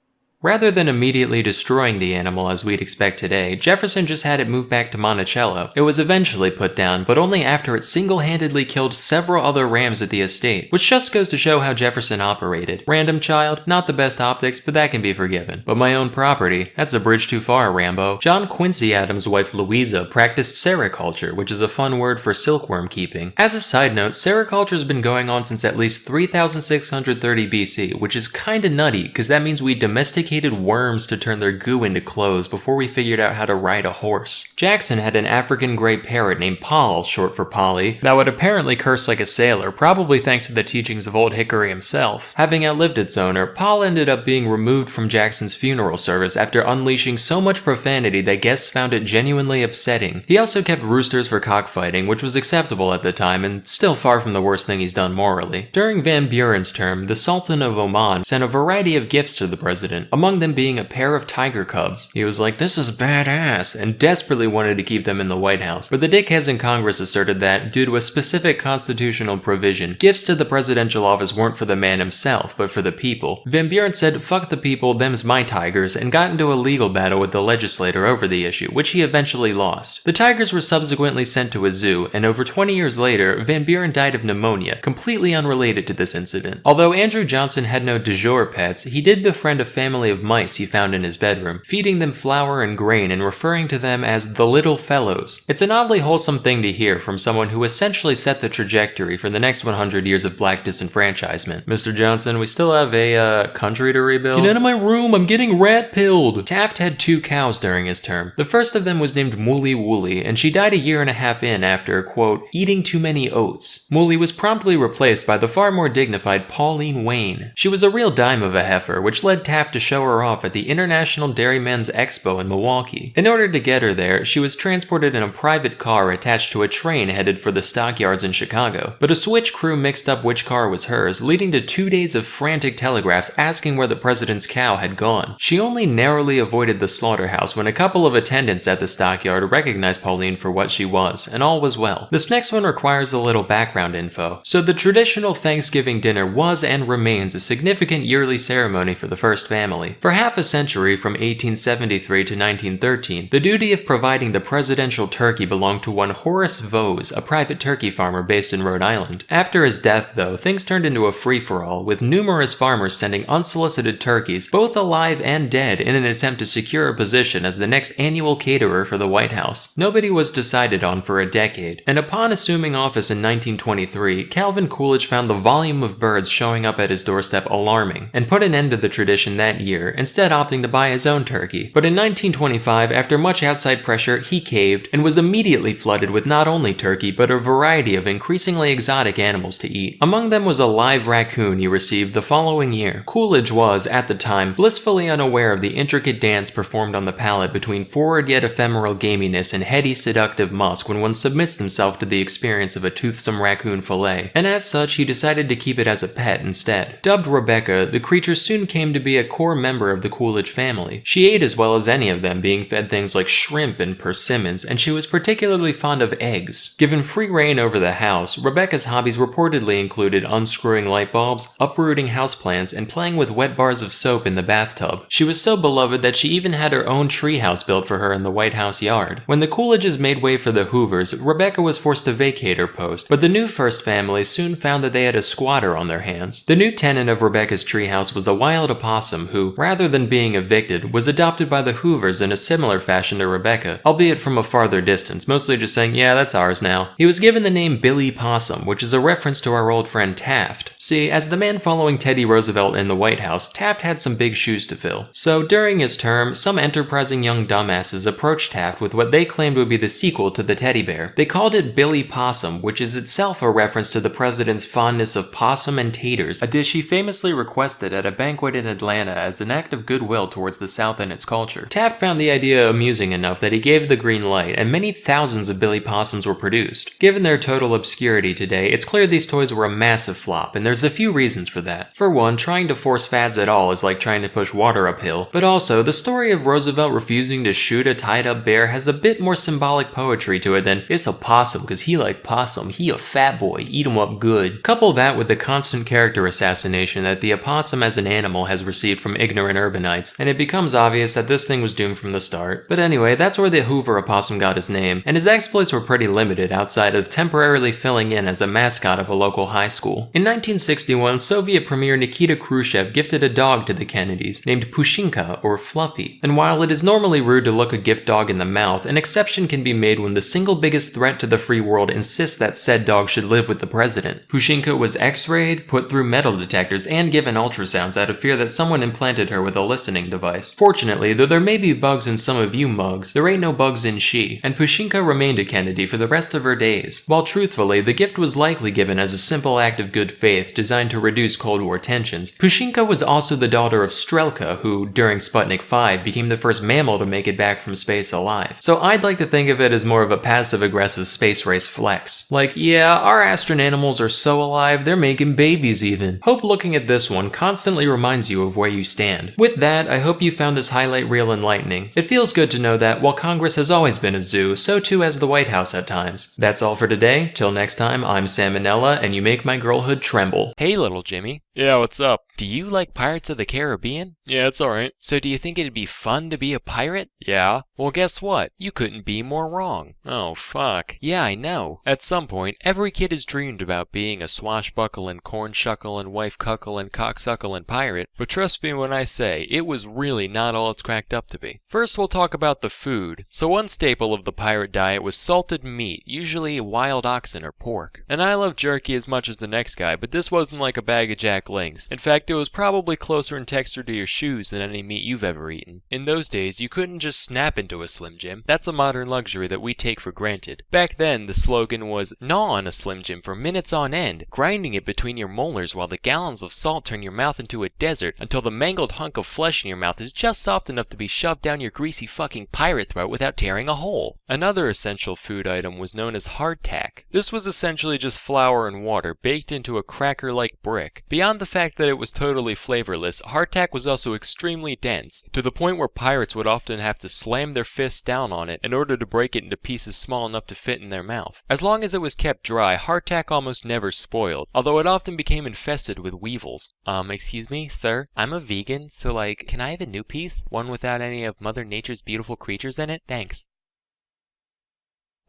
Rather than immediately destroying the animal as we'd expect today, Jefferson just had it moved back to Monticello. It was eventually put down, but only after it single-handedly killed several other rams at the estate, which just goes to show how Jefferson operated. Random child, not the best optics, but that can be forgiven. But my own property, that's a bridge too far, Rambo. John Quincy Adams' wife Louisa practiced sericulture, which is a fun word for silkworm keeping. As a side note, sericulture's been going on since at least 3630 BC, which is kinda nutty, cause that means we domesticated worms to turn their goo into clothes before we figured out how to ride a horse. Jackson had an African gray parrot named Poll, short for Polly, that would apparently curse like a sailor, probably thanks to the teachings of Old Hickory himself. Having outlived its owner, Poll ended up being removed from Jackson's funeral service after unleashing so much profanity that guests found it genuinely upsetting. He also kept roosters for cockfighting, which was acceptable at the time and still far from the worst thing he's done morally. During Van Buren's term, the Sultan of Oman sent a variety of gifts to the president. among them being a pair of tiger cubs. He was like, "This is badass," and desperately wanted to keep them in the White House. But the dickheads in Congress asserted that, due to a specific constitutional provision, gifts to the presidential office weren't for the man himself, but for the people. Van Buren said, "Fuck the people, them's my tigers," and got into a legal battle with the legislator over the issue, which he eventually lost. The tigers were subsequently sent to a zoo, and over 20 years later, Van Buren died of pneumonia, completely unrelated to this incident. Although Andrew Johnson had no de jour pets, he did befriend a family of mice he found in his bedroom, feeding them flour and grain and referring to them as the little fellows. It's an oddly wholesome thing to hear from someone who essentially set the trajectory for the next 100 years of black disenfranchisement. Mr. Johnson, we still have a country to rebuild. Get out of my room, I'm getting rat-pilled. Taft had 2 cows during his term. The first of them was named Mooly Wooly, and she died a year and a half in after, quote, eating too many oats. Mooly was promptly replaced by the far more dignified Pauline Wayne. She was a real dime of a heifer, which led Taft to show her off at the International Dairymen's Expo in Milwaukee. In order to get her there, she was transported in a private car attached to a train headed for the stockyards in Chicago. But a switch crew mixed up which car was hers, leading to 2 days of frantic telegraphs asking where the president's cow had gone. She only narrowly avoided the slaughterhouse when a couple of attendants at the stockyard recognized Pauline for what she was, and all was well. This next one requires a little background info. So the traditional Thanksgiving dinner was and remains a significant yearly ceremony for the first family. For half a century, from 1873 to 1913, the duty of providing the presidential turkey belonged to one Horace Vose, a private turkey farmer based in Rhode Island. After his death, though, things turned into a free-for-all, with numerous farmers sending unsolicited turkeys, both alive and dead, in an attempt to secure a position as the next annual caterer for the White House. Nobody was decided on for a decade, and upon assuming office in 1923, Calvin Coolidge found the volume of birds showing up at his doorstep alarming, and put an end to the tradition that year, instead opting to buy his own turkey. But in 1925, after much outside pressure, he caved, and was immediately flooded with not only turkey, but a variety of increasingly exotic animals to eat. Among them was a live raccoon he received the following year. Coolidge was, at the time, blissfully unaware of the intricate dance performed on the palate between forward yet ephemeral gaminess and heady seductive musk when one submits himself to the experience of a toothsome raccoon fillet, and as such he decided to keep it as a pet instead. Dubbed Rebecca, the creature soon came to be a core member of the Coolidge family. She ate as well as any of them, being fed things like shrimp and persimmons, and she was particularly fond of eggs. Given free reign over the house, Rebecca's hobbies reportedly included unscrewing light bulbs, uprooting houseplants, and playing with wet bars of soap in the bathtub. She was so beloved that she even had her own treehouse built for her in the White House yard. When the Coolidges made way for the Hoovers, Rebecca was forced to vacate her post, but the new first family soon found that they had a squatter on their hands. The new tenant of Rebecca's treehouse was a wild opossum who, rather than being evicted, was adopted by the Hoovers in a similar fashion to Rebecca, albeit from a farther distance, mostly just saying, yeah, that's ours now. He was given the name Billy Possum, which is a reference to our old friend Taft. See, as the man following Teddy Roosevelt in the White House, Taft had some big shoes to fill. So during his term, some enterprising young dumbasses approached Taft with what they claimed would be the sequel to the teddy bear. They called it Billy Possum, which is itself a reference to the president's fondness of possum and taters, a dish he famously requested at a banquet in Atlanta as an act of goodwill towards the South and its culture. Taft found the idea amusing enough that he gave the green light, and many thousands of Billy Possums were produced. Given their total obscurity today, it's clear these toys were a massive flop, and there's a few reasons for that. For one, trying to force fads at all is like trying to push water uphill, but also, the story of Roosevelt refusing to shoot a tied-up bear has a bit more symbolic poetry to it than, it's a possum cause he like possum, he a fat boy, eat him up good. Couple that with the constant character assassination that the opossum as an animal has received from ignorant urbanites, and it becomes obvious that this thing was doomed from the start. But anyway, that's where the Hoover opossum got his name, and his exploits were pretty limited outside of temporarily filling in as a mascot of a local high school. In 1961, Soviet Premier Nikita Khrushchev gifted a dog to the Kennedys, named Pushinka, or Fluffy. And while it is normally rude to look a gift dog in the mouth, an exception can be made when the single biggest threat to the free world insists that said dog should live with the president. Pushinka was x-rayed, put through metal detectors, and given ultrasounds out of fear that someone implanted her with a listening device. Fortunately, though there may be bugs in some of you mugs, there ain't no bugs in she, and Pushinka remained a Kennedy for the rest of her days. While truthfully, the gift was likely given as a simple act of good faith, faith designed to reduce Cold War tensions. Pushinka was also the daughter of Strelka, who, during Sputnik 5, became the first mammal to make it back from space alive. So I'd like to think of it as more of a passive-aggressive space race flex. Like, yeah, our astronanimals are so alive, they're making babies even. Hope looking at this one constantly reminds you of where you stand. With that, I hope you found this highlight reel enlightening. It feels good to know that while Congress has always been a zoo, so too has the White House at times. That's all for today. Till next time, I'm Salmonella, and you make my girlhood tremble. Hey, little Jimmy. Yeah, what's up? Do you like Pirates of the Caribbean? Yeah, it's alright. So do you think it'd be fun to be a pirate? Yeah? Well, guess what? You couldn't be more wrong. Oh, fuck. Yeah, I know. At some point, every kid has dreamed about being a swashbuckling, corn-shuckling, wife-cuckling, cocksuckling pirate, but trust me when I say, it was really not all it's cracked up to be. First, we'll talk about the food. So one staple of the pirate diet was salted meat, usually wild oxen or pork. And I love jerky as much as the next guy, but this wasn't like a bag of Jack Links. In fact, it was probably closer in texture to your shoes than any meat you've ever eaten. In those days, you couldn't just snap into a Slim Jim. That's a modern luxury that we take for granted. Back then, the slogan was, gnaw on a Slim Jim for minutes on end, grinding it between your molars while the gallons of salt turn your mouth into a desert until the mangled hunk of flesh in your mouth is just soft enough to be shoved down your greasy fucking pirate throat without tearing a hole. Another essential food item was known as hardtack. This was essentially just flour and water baked into a cracker-like brick. Beyond the fact that it was totally flavorless, hardtack was also extremely dense, to the point where pirates would often have to slam their fists down on it in order to break it into pieces small enough to fit in their mouth. As long as it was kept dry, hardtack almost never spoiled, although it often became infested with weevils. Excuse me, sir? I'm a vegan, so can I have a new piece? One without any of Mother Nature's beautiful creatures in it? Thanks.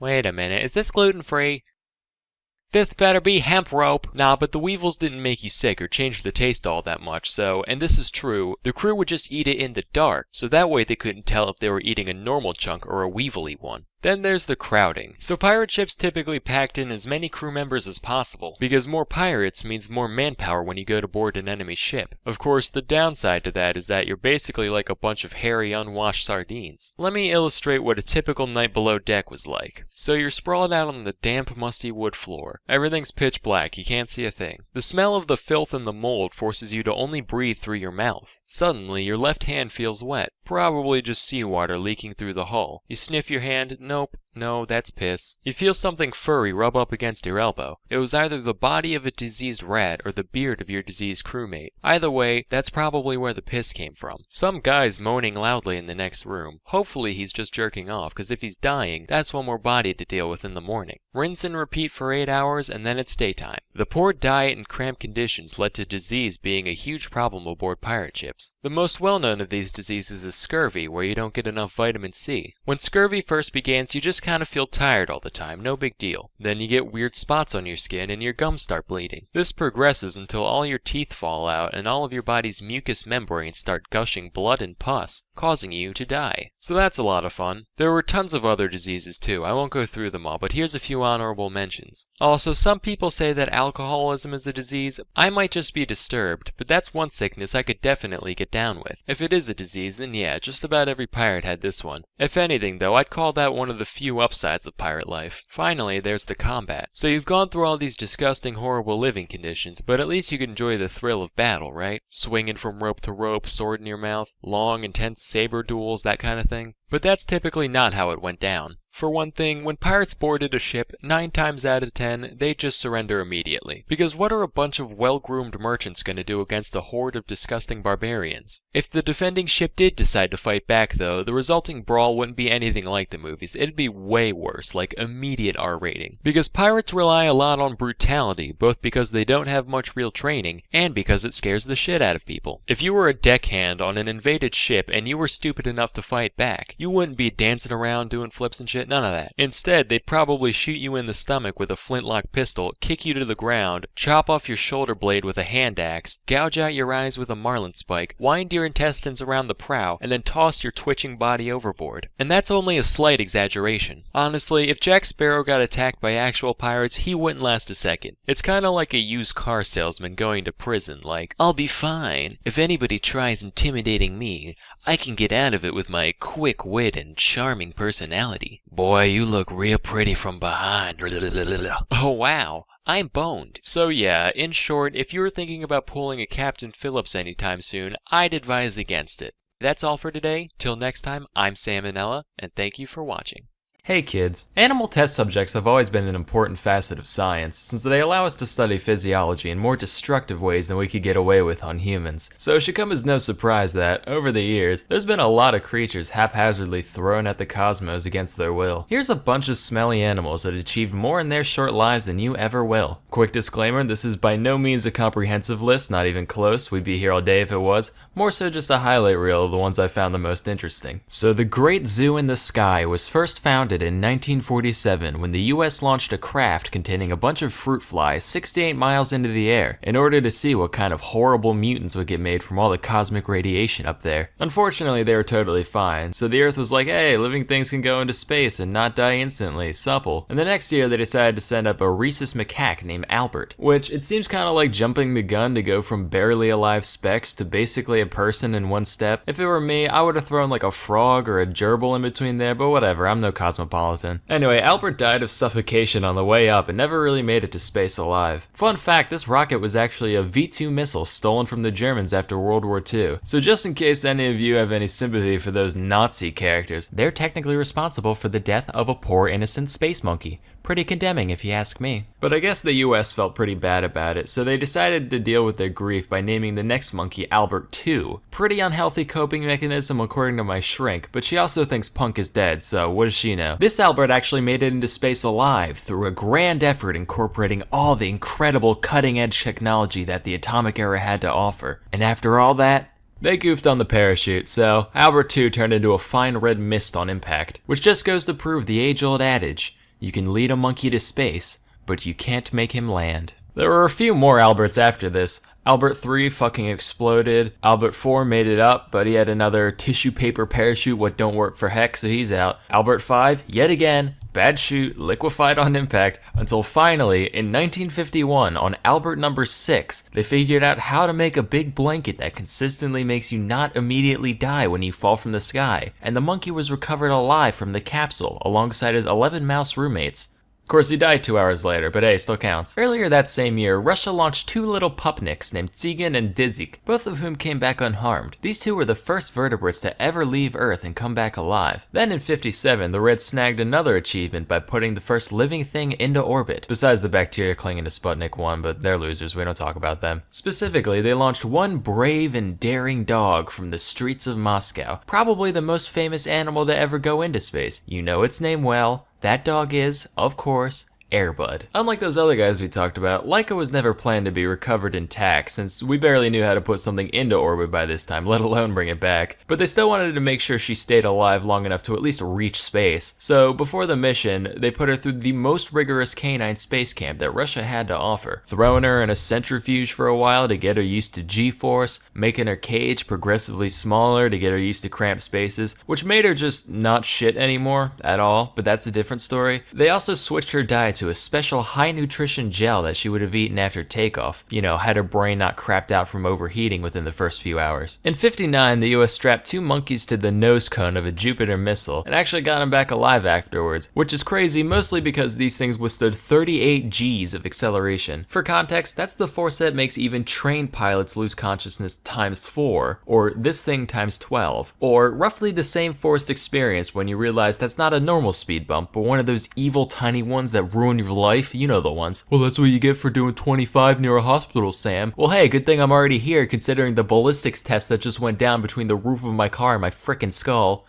Wait a minute, is this gluten-free? This better be hemp rope! Nah, but the weevils didn't make you sick or change the taste all that much, so, and this is true, the crew would just eat it in the dark, so that way they couldn't tell if they were eating a normal chunk or a weevily one. Then there's the crowding. So pirate ships typically packed in as many crew members as possible, because more pirates means more manpower when you go to board an enemy ship. Of course, the downside to that is that you're basically like a bunch of hairy, unwashed sardines. Let me illustrate what a typical night below deck was like. So you're sprawled out on the damp, musty wood floor. Everything's pitch black, you can't see a thing. The smell of the filth and the mold forces you to only breathe through your mouth. Suddenly, your left hand feels wet. Probably just seawater leaking through the hull. You sniff your hand. Nope. No, that's piss. You feel something furry rub up against your elbow. It was either the body of a diseased rat or the beard of your diseased crewmate. Either way, that's probably where the piss came from. Some guy's moaning loudly in the next room. Hopefully he's just jerking off, because if he's dying, that's one more body to deal with in the morning. Rinse and repeat for 8 hours, and then it's daytime. The poor diet and cramped conditions led to disease being a huge problem aboard pirate ships. The most well-known of these diseases is scurvy, where you don't get enough vitamin C. When scurvy first begins, you just kind of feel tired all the time, no big deal. Then you get weird spots on your skin and your gums start bleeding. This progresses until all your teeth fall out and all of your body's mucous membranes start gushing blood and pus, causing you to die. So that's a lot of fun. There were tons of other diseases too, I won't go through them all, but here's a few honorable mentions. Also, some people say that alcoholism is a disease. I might just be disturbed, but that's one sickness I could definitely get down with. If it is a disease, then yeah, just about every pirate had this one. If anything though, I'd call that one of the few upsides of pirate life. Finally, there's the combat. So you've gone through all these disgusting, horrible living conditions, but at least you can enjoy the thrill of battle, right? Swinging from rope to rope, sword in your mouth, long, intense saber duels, that kind of thing. But that's typically not how it went down. For one thing, when pirates boarded a ship, 9 times out of 10, they'd just surrender immediately. Because what are a bunch of well-groomed merchants gonna do against a horde of disgusting barbarians? If the defending ship did decide to fight back though, the resulting brawl wouldn't be anything like the movies. It'd be way worse, like immediate R rating. Because pirates rely a lot on brutality, both because they don't have much real training, and because it scares the shit out of people. If you were a deckhand on an invaded ship and you were stupid enough to fight back, you wouldn't be dancing around doing flips and shit, none of that. Instead, they'd probably shoot you in the stomach with a flintlock pistol, kick you to the ground, chop off your shoulder blade with a hand axe, gouge out your eyes with a marlin spike, wind your intestines around the prow, and then toss your twitching body overboard. And that's only a slight exaggeration. Honestly, if Jack Sparrow got attacked by actual pirates, he wouldn't last a second. It's kinda like a used car salesman going to prison, like, I'll be fine. If anybody tries intimidating me, I can get out of it with my quick wit and charming personality. Boy, you look real pretty from behind. Oh wow, I'm boned. So yeah, in short, if you were thinking about pulling a Captain Phillips anytime soon, I'd advise against it. That's all for today. Till next time, I'm Salmonella, and thank you for watching. Hey kids, animal test subjects have always been an important facet of science, since they allow us to study physiology in more destructive ways than we could get away with on humans. So it should come as no surprise that, over the years, there's been a lot of creatures haphazardly thrown at the cosmos against their will. Here's a bunch of smelly animals that achieved more in their short lives than you ever will. Quick disclaimer, this is by no means a comprehensive list, not even close, we'd be here all day if it was, more so just a highlight reel of the ones I found the most interesting. So the Great Zoo in the Sky was first founded in 1947 when the US launched a craft containing a bunch of fruit flies 68 miles into the air in order to see what kind of horrible mutants would get made from all the cosmic radiation up there. Unfortunately, they were totally fine, so the Earth was like, hey, living things can go into space and not die instantly, supple. And the next year they decided to send up a rhesus macaque named Albert, which it seems kind of like jumping the gun to go from barely alive specks to basically a person in one step. If it were me, I would have thrown like a frog or a gerbil in between there, but whatever, I'm no cosmopolitan. Anyway, Albert died of suffocation on the way up and never really made it to space alive. Fun fact, this rocket was actually a V-2 missile stolen from the Germans after World War II. So just in case any of you have any sympathy for those Nazi characters, they're technically responsible for the death of a poor innocent space monkey. Pretty condemning if you ask me. But I guess the US felt pretty bad about it, so they decided to deal with their grief by naming the next monkey Albert 2. Pretty unhealthy coping mechanism according to my shrink, but she also thinks Punk is dead, so what does she know? This Albert actually made it into space alive through a grand effort incorporating all the incredible cutting-edge technology that the atomic era had to offer. And after all that, they goofed on the parachute, so Albert 2 turned into a fine red mist on impact, which just goes to prove the age-old adage, you can lead a monkey to space, but you can't make him land. There were a few more Alberts after this. Albert 3 fucking exploded. Albert 4 made it up, but he had another tissue paper parachute what don't work for heck, so he's out. Albert 5, yet again, bad chute, liquefied on impact, until finally, in 1951, on Albert number 6, they figured out how to make a big blanket that consistently makes you not immediately die when you fall from the sky, and the monkey was recovered alive from the capsule, alongside his 11 mouse roommates. Of course, he died 2 hours later, but hey, still counts. Earlier that same year, Russia launched 2 little pupniks named Tsigan and Dzik, both of whom came back unharmed. These 2 were the first vertebrates to ever leave Earth and come back alive. Then in 57, the Reds snagged another achievement by putting the first living thing into orbit, besides the bacteria clinging to Sputnik 1, but they're losers, we don't talk about them. Specifically, they launched one brave and daring dog from the streets of Moscow, probably the most famous animal to ever go into space. You know its name well. That dog is, of course, Airbud. Unlike those other guys we talked about, Laika was never planned to be recovered intact, since we barely knew how to put something into orbit by this time, let alone bring it back. But they still wanted to make sure she stayed alive long enough to at least reach space. So before the mission, they put her through the most rigorous canine space camp that Russia had to offer, throwing her in a centrifuge for a while to get her used to G-force, making her cage progressively smaller to get her used to cramped spaces, which made her just not shit anymore at all, but that's a different story. They also switched her diet to a special high nutrition gel that she would have eaten after takeoff, you know, had her brain not crapped out from overheating within the first few hours. In 59, the US strapped 2 monkeys to the nose cone of a Jupiter missile and actually got them back alive afterwards, which is crazy mostly because these things withstood 38 Gs of acceleration. For context, that's the force that makes even trained pilots lose consciousness times 4, or this thing times 12, or roughly the same forced experience when you realize that's not a normal speed bump, but one of those evil tiny ones that ruin your life, you know the ones. Well, that's what you get for doing 25 near a hospital, Sam. Well, hey, good thing I'm already here considering the ballistics test that just went down between the roof of my car and my frickin' skull.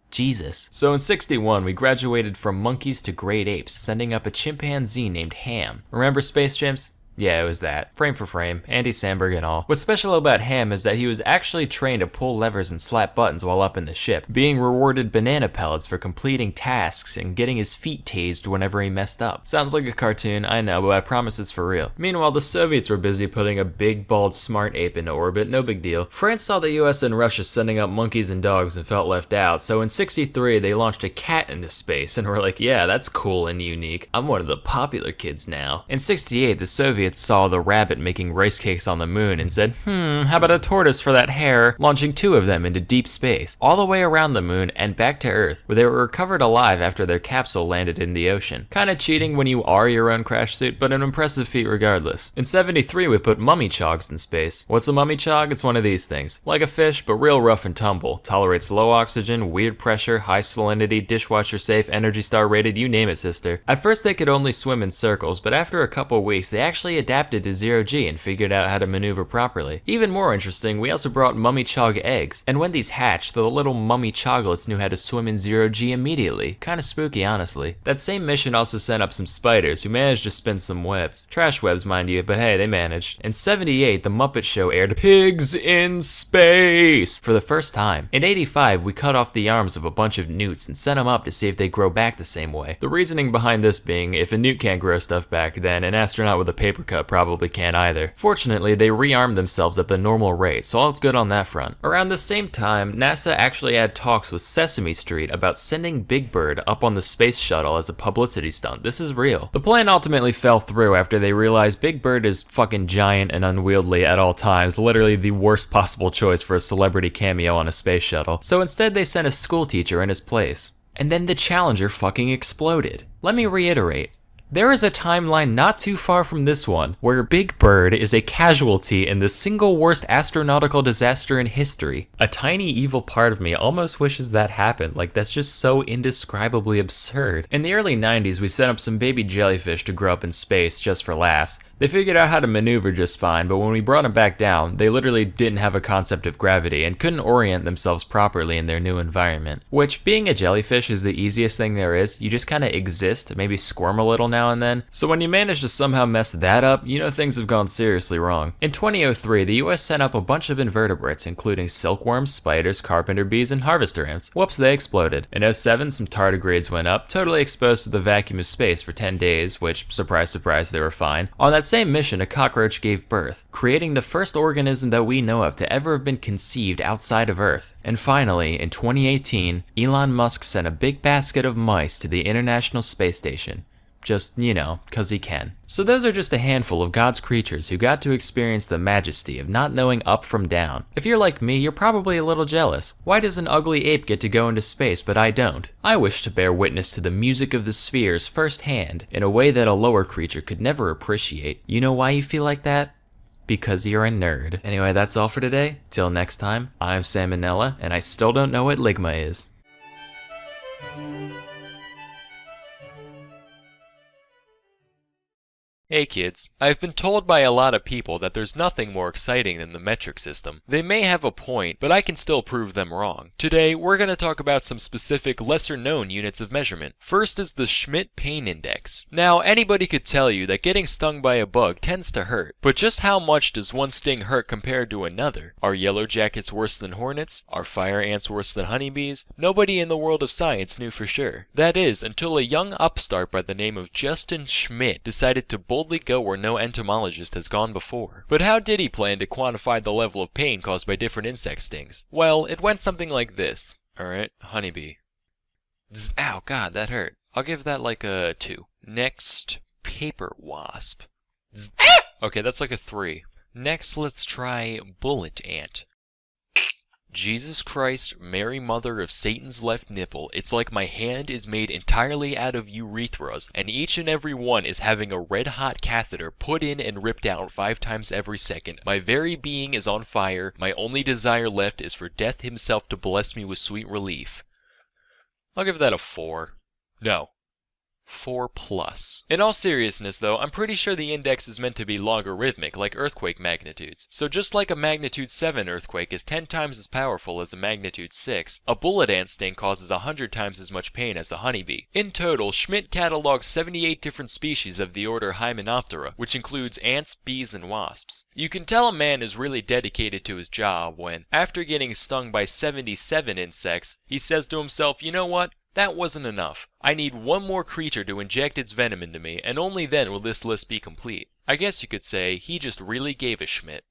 Jesus. So in 61, we graduated from monkeys to great apes, sending up a chimpanzee named Ham. Remember Space Chimps? Yeah, it was that. Frame for frame, Andy Samberg and all. What's special about Ham is that he was actually trained to pull levers and slap buttons while up in the ship, being rewarded banana pellets for completing tasks and getting his feet tased whenever he messed up. Sounds like a cartoon, I know, but I promise it's for real. Meanwhile, the Soviets were busy putting a big, bald, smart ape into orbit, no big deal. France saw the US and Russia sending up monkeys and dogs and felt left out, so in 63, they launched a cat into space and were like, yeah, that's cool and unique. I'm one of the popular kids now. In 68, the Soviets Soviets saw the rabbit making rice cakes on the moon and said, how about a tortoise for that hare, launching 2 of them into deep space, all the way around the moon and back to Earth, where they were recovered alive after their capsule landed in the ocean. Kinda cheating when you are your own crash suit, but an impressive feat regardless. In 73, we put mummy chogs in space. What's a mummy chog? It's one of these things. Like a fish, but real rough and tumble. Tolerates low oxygen, weird pressure, high salinity, dishwasher safe, Energy Star rated, you name it, sister. At first they could only swim in circles, but after a couple weeks they actually adapted to zero G and figured out how to maneuver properly. Even more interesting, we also brought mummy chog eggs, and when these hatched, the little mummy choglets knew how to swim in zero G immediately. Kinda spooky, honestly. That same mission also sent up some spiders who managed to spin some webs. Trash webs, mind you, but hey, they managed. In 78, The Muppet Show aired Pigs in Space for the first time. In 85, we cut off the arms of a bunch of newts and sent them up to see if they grow back the same way. The reasoning behind this being, if a newt can't grow stuff back, then an astronaut with a paper cut probably can't either. Fortunately, they rearmed themselves at the normal rate, so all's good on that front. Around the same time, NASA actually had talks with Sesame Street about sending Big Bird up on the space shuttle as a publicity stunt. This is real. The plan ultimately fell through after they realized Big Bird is fucking giant and unwieldy at all times, literally the worst possible choice for a celebrity cameo on a space shuttle. So instead they sent a school teacher in his place. And then the Challenger fucking exploded. Let me reiterate. There is a timeline not too far from this one where Big Bird is a casualty in the single worst astronautical disaster in history. A tiny evil part of me almost wishes that happened, like that's just so indescribably absurd. In the early 90s, we set up some baby jellyfish to grow up in space just for laughs. They figured out how to maneuver just fine, but when we brought them back down, they literally didn't have a concept of gravity and couldn't orient themselves properly in their new environment. Which, being a jellyfish is the easiest thing there is. You just kinda exist, maybe squirm a little now and then. So when you manage to somehow mess that up, you know things have gone seriously wrong. In 2003, the US sent up a bunch of invertebrates, including silkworms, spiders, carpenter bees, and harvester ants. Whoops, they exploded. In 07, some tardigrades went up, totally exposed to the vacuum of space for 10 days, which, surprise, surprise, they were fine. On that same mission, a cockroach gave birth, creating the first organism that we know of to ever have been conceived outside of Earth. And finally, in 2018, Elon Musk sent a big basket of mice to the International Space Station. Just, you know, 'cause he can. So those are just a handful of God's creatures who got to experience the majesty of not knowing up from down. If you're like me, you're probably a little jealous. Why does an ugly ape get to go into space, but I don't? I wish to bear witness to the music of the spheres firsthand, in a way that a lower creature could never appreciate. You know why you feel like that? Because you're a nerd. Anyway, that's all for today. Till next time, I'm Salmonella, and I still don't know what Ligma is. Hey kids, I've been told by a lot of people that there's nothing more exciting than the metric system. They may have a point, but I can still prove them wrong. Today, we're going to talk about some specific lesser-known units of measurement. First is the Schmidt Pain Index. Now, anybody could tell you that getting stung by a bug tends to hurt, but just how much does one sting hurt compared to another? Are yellow jackets worse than hornets? Are fire ants worse than honeybees? Nobody in the world of science knew for sure. That is, until a young upstart by the name of Justin Schmidt decided to boldly go where no entomologist has gone before. But how did he plan to quantify the level of pain caused by different insect stings? Well, it went something like this. Alright, honeybee. Zzz, ow, god, that hurt. I'll give that like a 2. Next, paper wasp. Zzz, okay, that's like a 3. Next, let's try bullet ant. Jesus Christ, Mary Mother of Satan's left nipple, it's like my hand is made entirely out of urethras, and each and every one is having a red-hot catheter put in and ripped out 5 times every second. My very being is on fire. My only desire left is for death himself to bless me with sweet relief. I'll give that a 4. No. 4+. In all seriousness though, I'm pretty sure the index is meant to be logarithmic like earthquake magnitudes. So just like a magnitude 7 earthquake is 10 times as powerful as a magnitude 6, a bullet ant sting causes 100 times as much pain as a honeybee. In total, Schmidt cataloged 78 different species of the order Hymenoptera, which includes ants, bees, and wasps. You can tell a man is really dedicated to his job when, after getting stung by 77 insects, he says to himself, you know what? That wasn't enough. I need one more creature to inject its venom into me, and only then will this list be complete. I guess you could say he just really gave a Schmidt.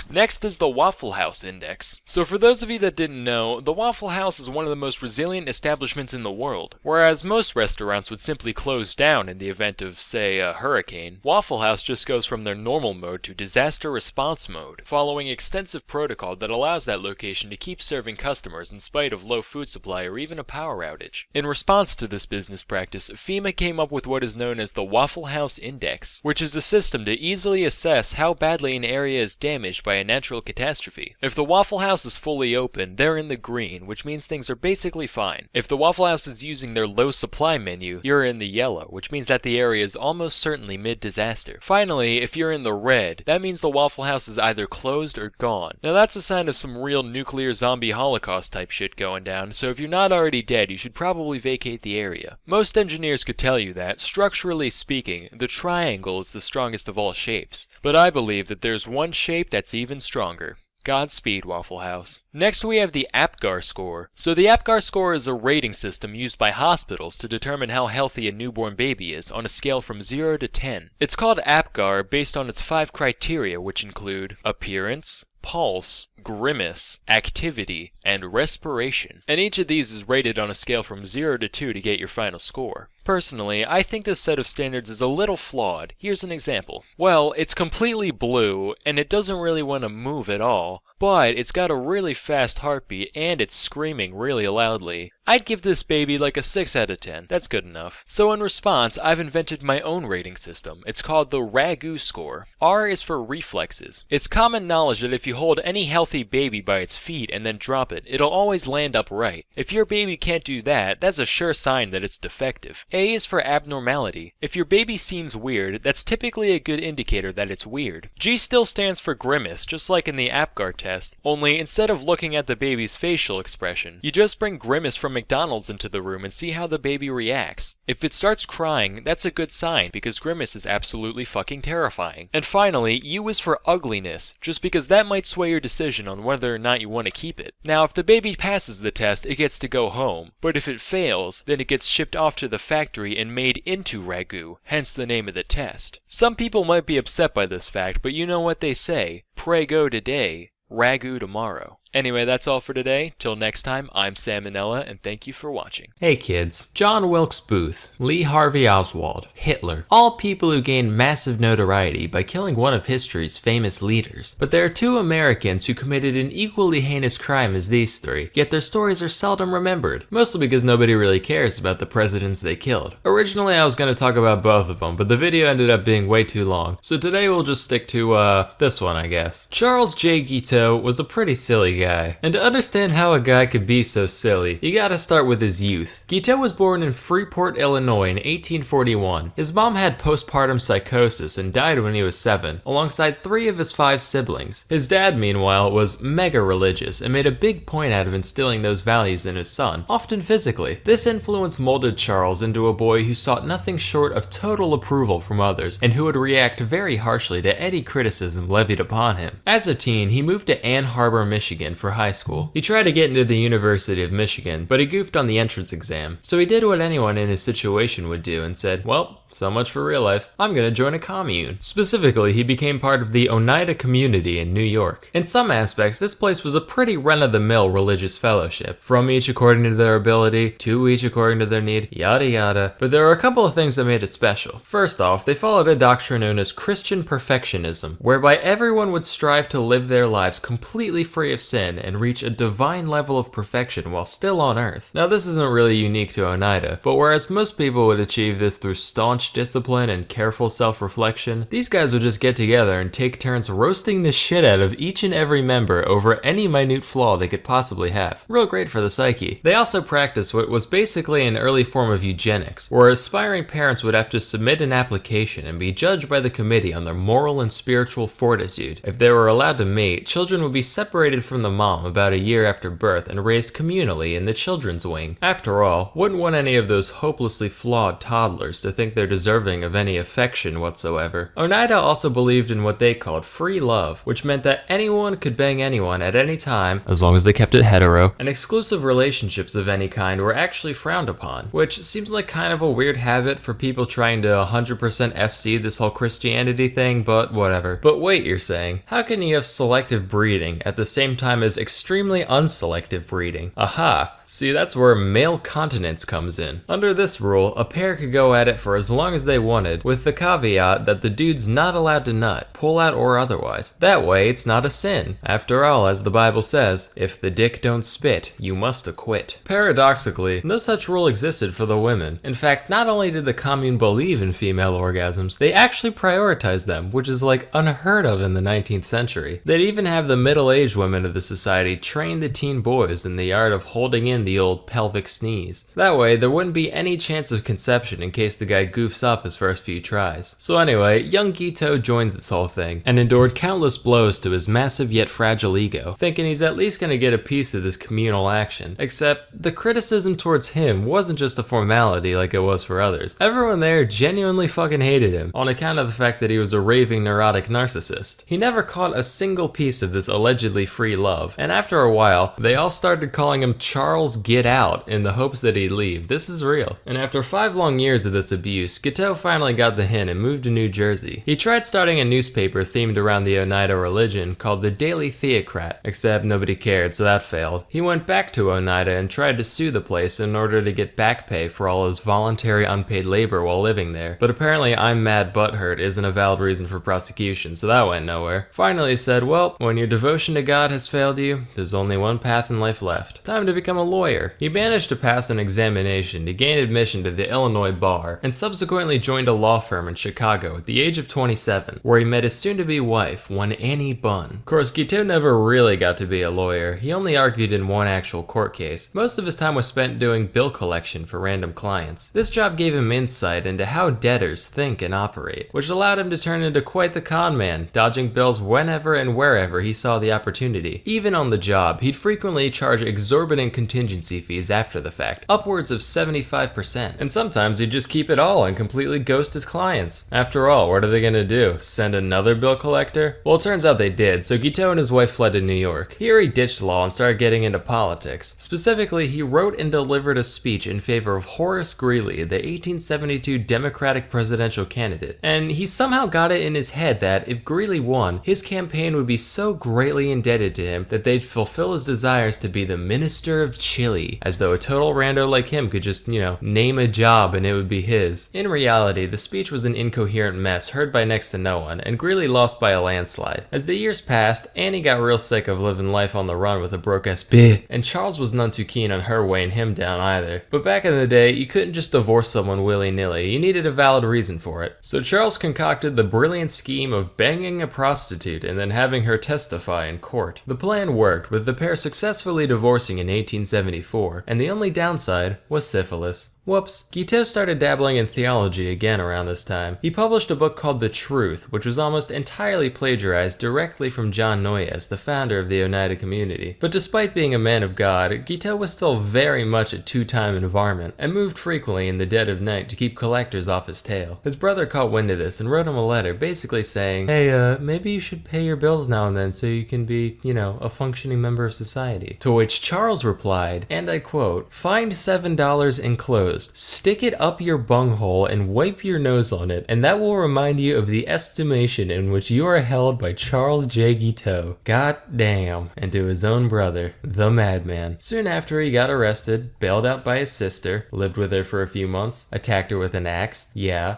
Next is the Waffle House Index. So for those of you that didn't know, the Waffle House is one of the most resilient establishments in the world. Whereas most restaurants would simply close down in the event of, say, a hurricane, Waffle House just goes from their normal mode to disaster response mode, following extensive protocol that allows that location to keep serving customers in spite of low food supply or even a power outage. In response to this business practice, FEMA came up with what is known as the Waffle House Index, which is a system to easily assess how badly an area is damaged by a natural catastrophe. If the Waffle House is fully open, they're in the green, which means things are basically fine. If the Waffle House is using their low supply menu, you're in the yellow, which means that the area is almost certainly mid-disaster. Finally, if you're in the red, that means the Waffle House is either closed or gone. Now that's a sign of some real nuclear zombie holocaust type shit going down, so if you're not already dead, you should probably vacate the area. Most engineers could tell you that, structurally speaking, the triangle is the strongest of all shapes. But I believe that there's one shape that's even stronger. Godspeed, Waffle House. Next we have the APGAR score. So the APGAR score is a rating system used by hospitals to determine how healthy a newborn baby is on a scale from 0 to 10. It's called APGAR based on its 5 criteria, which include appearance, pulse, grimace, activity, and respiration. And each of these is rated on a scale from 0 to 2 to get your final score. Personally, I think this set of standards is a little flawed. Here's an example. Well, it's completely blue, and it doesn't really want to move at all, but it's got a really fast heartbeat, and it's screaming really loudly. I'd give this baby like a 6 out of 10. That's good enough. So in response, I've invented my own rating system. It's called the RAGU score. R is for reflexes. It's common knowledge that if you hold any healthy baby by its feet and then drop it, it'll always land upright. If your baby can't do that, that's a sure sign that it's defective. A is for abnormality. If your baby seems weird, that's typically a good indicator that it's weird. G still stands for grimace, just like in the APGAR test, only instead of looking at the baby's facial expression, you just bring grimace from McDonald's into the room and see how the baby reacts. If it starts crying, that's a good sign because grimace is absolutely fucking terrifying. And finally, U is for ugliness, just because that might sway your decision on whether or not you want to keep it. Now, if the baby passes the test, it gets to go home, but if it fails, then it gets shipped off to the factory and made into ragu, hence the name of the test. Some people might be upset by this fact, but you know what they say, pray-go today, ragu tomorrow. Anyway, that's all for today. Till next time, I'm Salmonella, and thank you for watching. Hey kids, John Wilkes Booth, Lee Harvey Oswald, Hitler, all people who gained massive notoriety by killing one of history's famous leaders. But there are 2 Americans who committed an equally heinous crime as these 3, yet their stories are seldom remembered, mostly because nobody really cares about the presidents they killed. Originally I was going to talk about both of them, but the video ended up being way too long, so today we'll just stick to, this one I guess. Charles J. Guiteau was a pretty silly guy. And to understand how a guy could be so silly, you gotta start with his youth. Guiteau was born in Freeport, Illinois in 1841. His mom had postpartum psychosis and died when he was 7, alongside 3 of his 5 siblings. His dad, meanwhile, was mega religious and made a big point out of instilling those values in his son, often physically. This influence molded Charles into a boy who sought nothing short of total approval from others and who would react very harshly to any criticism levied upon him. As a teen, he moved to Ann Arbor, Michigan for high school. He tried to get into the University of Michigan, but he goofed on the entrance exam. So he did what anyone in his situation would do and said, well, so much for real life. I'm gonna join a commune. Specifically, he became part of the Oneida community in New York. In some aspects, this place was a pretty run-of-the-mill religious fellowship. From each according to their ability, to each according to their need, yada yada. But there were a couple of things that made it special. First off, they followed a doctrine known as Christian perfectionism, whereby everyone would strive to live their lives completely free of sin and reach a divine level of perfection while still on earth. Now this isn't really unique to Oneida, but whereas most people would achieve this through staunch discipline and careful self-reflection, these guys would just get together and take turns roasting the shit out of each and every member over any minute flaw they could possibly have. Real great for the psyche. They also practiced what was basically an early form of eugenics, where aspiring parents would have to submit an application and be judged by the committee on their moral and spiritual fortitude. If they were allowed to mate, children would be separated from the mom about a year after birth and raised communally in the children's wing. After all, wouldn't want any of those hopelessly flawed toddlers to think they're deserving of any affection whatsoever. Oneida also believed in what they called free love, which meant that anyone could bang anyone at any time, as long as they kept it hetero, and exclusive relationships of any kind were actually frowned upon, which seems like kind of a weird habit for people trying to 100% FC this whole Christianity thing, but whatever. But wait, you're saying, how can you have selective breeding at the same time as extremely unselective breeding? Aha! See, that's where male continence comes in. Under this rule, a pair could go at it for as long as they wanted, with the caveat that the dude's not allowed to nut, pull out or otherwise. That way, it's not a sin. After all, as the Bible says, if the dick don't spit, you must acquit. Paradoxically, no such rule existed for the women. In fact, not only did the commune believe in female orgasms, they actually prioritized them, which is like unheard of in the 19th century. They'd even have the middle-aged women of the society train the teen boys in the art of holding in the old pelvic sneeze. That way, there wouldn't be any chance of conception in case the guy goofs up his first few tries. So anyway, young Gito joins this whole thing, and endured countless blows to his massive yet fragile ego, thinking he's at least gonna get a piece of this communal action. Except, the criticism towards him wasn't just a formality like it was for others. Everyone there genuinely fucking hated him, on account of the fact that he was a raving neurotic narcissist. He never caught a single piece of this allegedly free love, and after a while, they all started calling him Charles Get Out in the hopes that he'd leave. This is real. And after 5 long years of this abuse, Guiteau finally got the hint and moved to New Jersey. He tried starting a newspaper themed around the Oneida religion called the Daily Theocrat, except nobody cared, so that failed. He went back to Oneida and tried to sue the place in order to get back pay for all his voluntary unpaid labor while living there, but apparently I'm mad butthurt isn't a valid reason for prosecution, so that went nowhere. Finally he said, well, when your devotion to God has failed you, there's only one path in life left. Time to become a lawyer. He managed to pass an examination to gain admission to the Illinois bar, and subsequently joined a law firm in Chicago at the age of 27, where he met his soon-to-be wife, one Annie Bunn. Of course, Guiteau never really got to be a lawyer. He only argued in one actual court case. Most of his time was spent doing bill collection for random clients. This job gave him insight into how debtors think and operate, which allowed him to turn into quite the con man, dodging bills whenever and wherever he saw the opportunity. Even on the job, he'd frequently charge exorbitant contingency fees after the fact, upwards of 75%. And sometimes he'd just keep it all and completely ghost his clients. After all, what are they gonna do? Send another bill collector? Well, it turns out they did, so Guiteau and his wife fled to New York. Here he ditched law and started getting into politics. Specifically, he wrote and delivered a speech in favor of Horace Greeley, the 1872 Democratic presidential candidate. And he somehow got it in his head that if Greeley won, his campaign would be so greatly indebted to him that they'd fulfill his desires to be the Minister of Chile, as though a total rando like him could just, name a job and it would be his. In reality, the speech was an incoherent mess heard by next to no one, and Greeley lost by a landslide. As the years passed, Annie got real sick of living life on the run with a broke-ass bitch, and Charles was none too keen on her weighing him down either. But back in the day, you couldn't just divorce someone willy-nilly, you needed a valid reason for it. So Charles concocted the brilliant scheme of banging a prostitute and then having her testify in court. The plan worked, with the pair successfully divorcing in 1874, and the only downside was syphilis. Whoops. Guiteau started dabbling in theology again around this time. He published a book called The Truth, which was almost entirely plagiarized directly from John Noyes, the founder of the Oneida community. But despite being a man of God, Guiteau was still very much a two-time varmint, and moved frequently in the dead of night to keep collectors off his tail. His brother caught wind of this and wrote him a letter basically saying, hey, maybe you should pay your bills now and then so you can be, a functioning member of society. To which Charles replied, and I quote, find $7 enclosed. Stick it up your bunghole and wipe your nose on it, and that will remind you of the estimation in which you are held by Charles J. Guiteau. God damn. And to his own brother, the madman. Soon after, he got arrested, bailed out by his sister, lived with her for a few months, attacked her with an axe,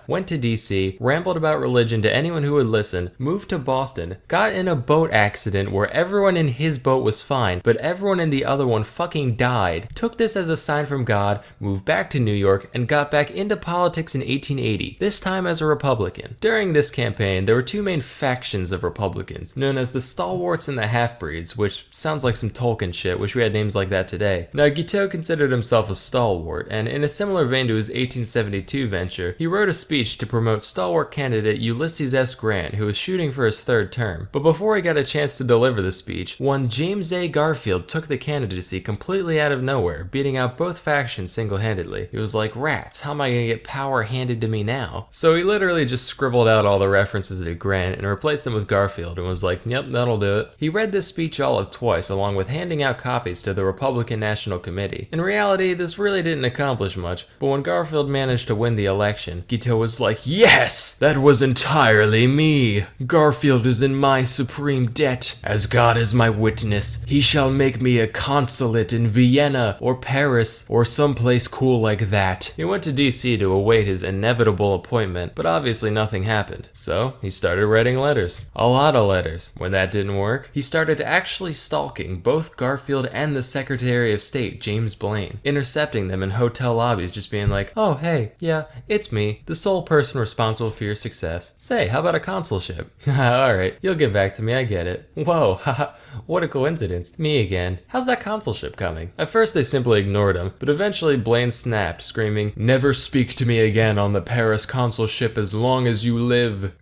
went to DC, rambled about religion to anyone who would listen, moved to Boston, got in a boat accident where everyone in his boat was fine, but everyone in the other one fucking died, took this as a sign from God, moved back to in New York and got back into politics in 1880, this time as a Republican. During this campaign, there were two main factions of Republicans, known as the Stalwarts and the Half-Breeds, which sounds like some Tolkien shit. Wish we had names like that today. Now, Guiteau considered himself a stalwart, and in a similar vein to his 1872 venture, he wrote a speech to promote stalwart candidate Ulysses S. Grant, who was shooting for his third term. But before he got a chance to deliver the speech, one James A. Garfield took the candidacy completely out of nowhere, beating out both factions single-handedly. He was like, rats, how am I gonna get power handed to me now? So he literally just scribbled out all the references to Grant and replaced them with Garfield and was like, yep, that'll do it. He read this speech all of twice, along with handing out copies to the Republican National Committee. In reality, this really didn't accomplish much, but when Garfield managed to win the election, Guiteau was like, yes! That was entirely me! Garfield is in my supreme debt. As God is my witness, he shall make me a consulate in Vienna or Paris or someplace cool like that. He went to DC to await his inevitable appointment, but obviously nothing happened. So he started writing letters. A lot of letters. When that didn't work, he started actually stalking both Garfield and the Secretary of State, James Blaine, intercepting them in hotel lobbies, just being like, oh hey, yeah, it's me, the sole person responsible for your success. Say, how about a consulship? Alright, you'll get back to me, I get it. Whoa, haha, what a coincidence. Me again. How's that consulship coming? At first they simply ignored him, but eventually Blaine snapped, screaming, never speak to me again on the Paris consulship as long as you live.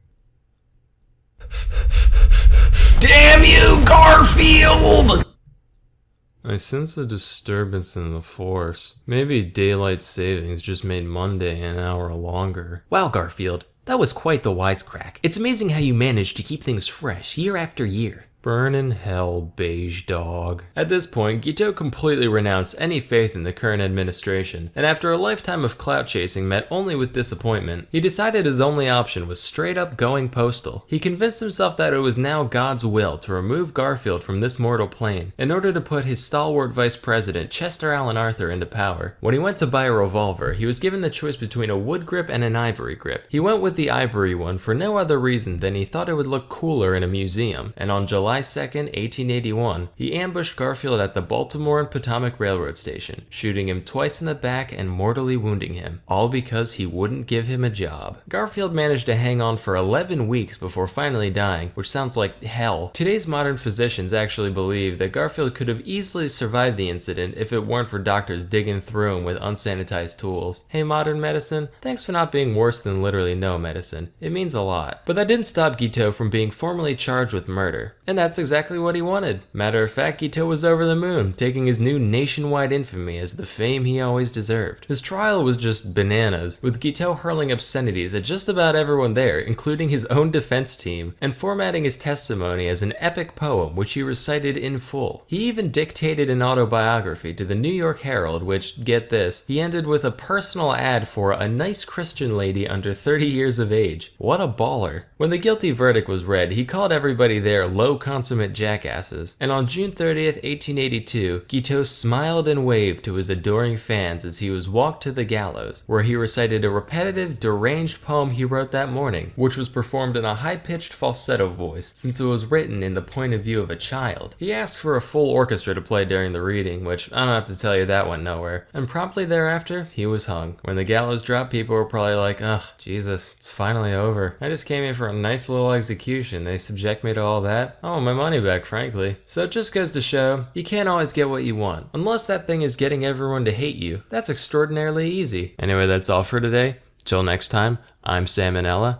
Damn you, Garfield! I sense a disturbance in the force. Maybe daylight savings just made Monday an hour longer. Wow, Garfield, that was quite the wisecrack. It's amazing how you managed to keep things fresh year after year. Burn in hell, beige dog. At this point, Guiteau completely renounced any faith in the current administration, and after a lifetime of clout chasing met only with disappointment, he decided his only option was straight up going postal. He convinced himself that it was now God's will to remove Garfield from this mortal plane in order to put his stalwart vice president Chester Alan Arthur into power. When he went to buy a revolver, he was given the choice between a wood grip and an ivory grip. He went with the ivory one for no other reason than he thought it would look cooler in a museum, and on July 2nd, 1881, he ambushed Garfield at the Baltimore and Potomac Railroad Station, shooting him twice in the back and mortally wounding him, all because he wouldn't give him a job. Garfield managed to hang on for 11 weeks before finally dying, which sounds like hell. Today's modern physicians actually believe that Garfield could have easily survived the incident if it weren't for doctors digging through him with unsanitized tools. Hey modern medicine, thanks for not being worse than literally no medicine. It means a lot. But that didn't stop Guiteau from being formally charged with murder. And that's exactly what he wanted. Matter of fact, Guiteau was over the moon, taking his new nationwide infamy as the fame he always deserved. His trial was just bananas, with Guiteau hurling obscenities at just about everyone there, including his own defense team, and formatting his testimony as an epic poem which he recited in full. He even dictated an autobiography to the New York Herald, which, get this, he ended with a personal ad for a nice Christian lady under 30 years of age. What a baller. When the guilty verdict was read, he called everybody there low consummate jackasses, and on June 30th, 1882, Guiteau smiled and waved to his adoring fans as he was walked to the gallows, where he recited a repetitive, deranged poem he wrote that morning, which was performed in a high-pitched falsetto voice, since it was written in the point of view of a child. He asked for a full orchestra to play during the reading, which I don't have to tell you that went nowhere, and promptly thereafter, he was hung. When the gallows dropped, people were probably like, ugh, Jesus, it's finally over. I just came here for a nice little execution. They subject me to all that? I want my money back, frankly. So it just goes to show, you can't always get what you want. Unless that thing is getting everyone to hate you. That's extraordinarily easy. Anyway, that's all for today. Till next time, I'm Salmonella,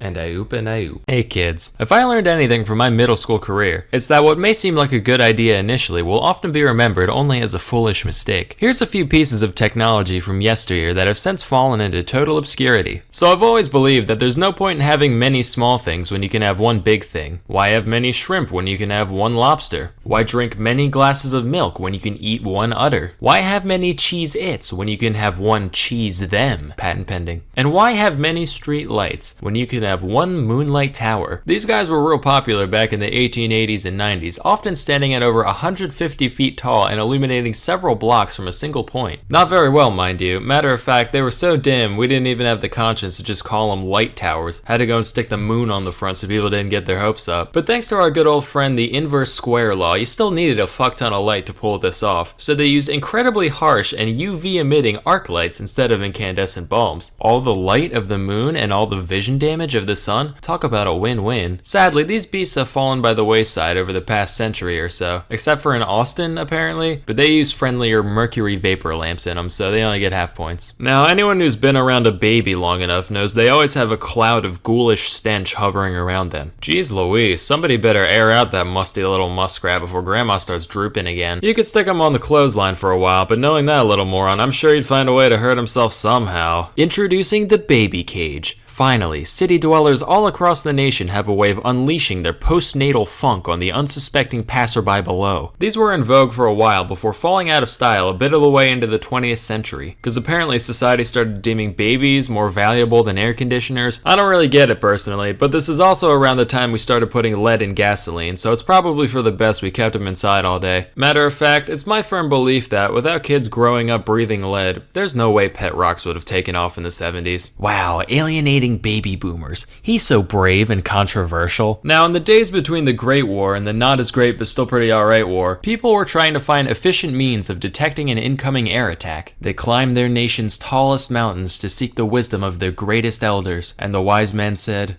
and I oop and I oop. Hey kids, if I learned anything from my middle school career, it's that what may seem like a good idea initially will often be remembered only as a foolish mistake. Here's a few pieces of technology from yesteryear that have since fallen into total obscurity. So I've always believed that there's no point in having many small things when you can have one big thing. Why have many shrimp when you can have one lobster? Why drink many glasses of milk when you can eat one udder? Why have many cheese-its when you can have one cheese them? Patent pending. And why have many street lights when you can have one moonlight tower? These guys were real popular back in the 1880s and 90s, often standing at over 150 feet tall and illuminating several blocks from a single point. Not very well, mind you. Matter of fact, they were so dim, we didn't even have the conscience to just call them light towers. Had to go and stick the moon on the front so people didn't get their hopes up. But thanks to our good old friend, the inverse square law, you still needed a fuck ton of light to pull this off. So they used incredibly harsh and UV emitting arc lights instead of incandescent bulbs. All the light of the moon and all the vision damage of the sun? Talk about a win-win. Sadly, these beasts have fallen by the wayside over the past century or so, except for in Austin apparently, but they use friendlier mercury vapor lamps in them, so they only get half points. Now, anyone who's been around a baby long enough knows they always have a cloud of ghoulish stench hovering around them. Jeez Louise, somebody better air out that musty little muskrat before grandma starts drooping again. You could stick him on the clothesline for a while, but knowing that little moron, I'm sure he'd find a way to hurt himself somehow. Introducing the baby cage. Finally, city dwellers all across the nation have a way of unleashing their postnatal funk on the unsuspecting passerby below. These were in vogue for a while before falling out of style a bit of the way into the 20th century, because apparently society started deeming babies more valuable than air conditioners. I don't really get it personally, but this is also around the time we started putting lead in gasoline, so it's probably for the best we kept them inside all day. Matter of fact, it's my firm belief that without kids growing up breathing lead, there's no way pet rocks would have taken off in the 70s. Wow, alienating baby boomers. He's so brave and controversial. Now, in the days between the Great War and the not as great but still pretty alright war, people were trying to find efficient means of detecting an incoming air attack. They climbed their nation's tallest mountains to seek the wisdom of their greatest elders, and the wise men said,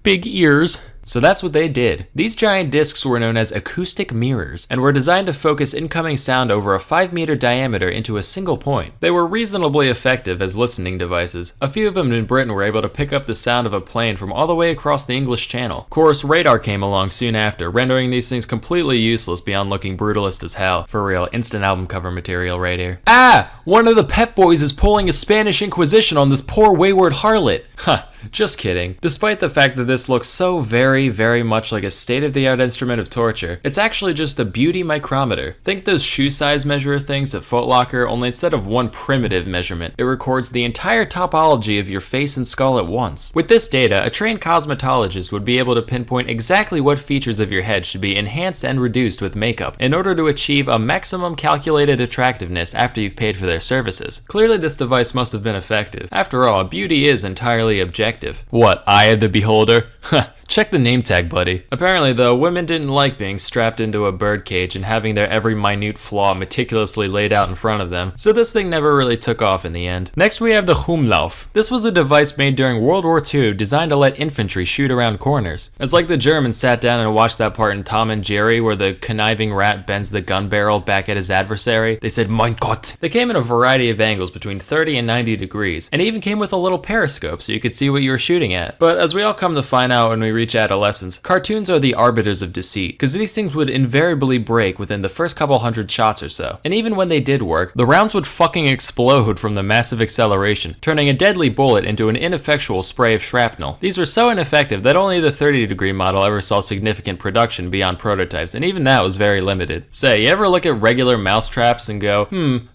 big ears. So that's what they did. These giant discs were known as acoustic mirrors and were designed to focus incoming sound over a 5-meter diameter into a single point. They were reasonably effective as listening devices. A few of them in Britain were able to pick up the sound of a plane from all the way across the English Channel. Of course, radar came along soon after, rendering these things completely useless beyond looking brutalist as hell. For real, instant album cover material right here. Ah! One of the Pep Boys is pulling a Spanish Inquisition on this poor wayward harlot. Huh. Just kidding. Despite the fact that this looks so very much like a state-of-the-art instrument of torture, it's actually just a beauty micrometer. Think those shoe size measurer things at Foot Locker, only instead of one primitive measurement, it records the entire topology of your face and skull at once. With this data, a trained cosmetologist would be able to pinpoint exactly what features of your head should be enhanced and reduced with makeup in order to achieve a maximum calculated attractiveness after you've paid for their services. Clearly this device must have been effective. After all, beauty is entirely objective. What, eye of the beholder? Check the name tag, buddy. Apparently though, women didn't like being strapped into a birdcage and having their every minute flaw meticulously laid out in front of them, so this thing never really took off in the end. Next we have the Humlauf. This was a device made during World War II designed to let infantry shoot around corners. It's like the Germans sat down and watched that part in Tom and Jerry where the conniving rat bends the gun barrel back at his adversary. They said, Mein Gott. They came in a variety of angles between 30 and 90 degrees, and even came with a little periscope so you could see what you were shooting at. But as we all come to find out when we reach adolescence, cartoons are the arbiters of deceit, because these things would invariably break within the first couple hundred shots or so. And even when they did work, the rounds would fucking explode from the massive acceleration, turning a deadly bullet into an ineffectual spray of shrapnel. These were so ineffective that only the 30-degree model ever saw significant production beyond prototypes, and even that was very limited. Say, you ever look at regular mouse traps and go,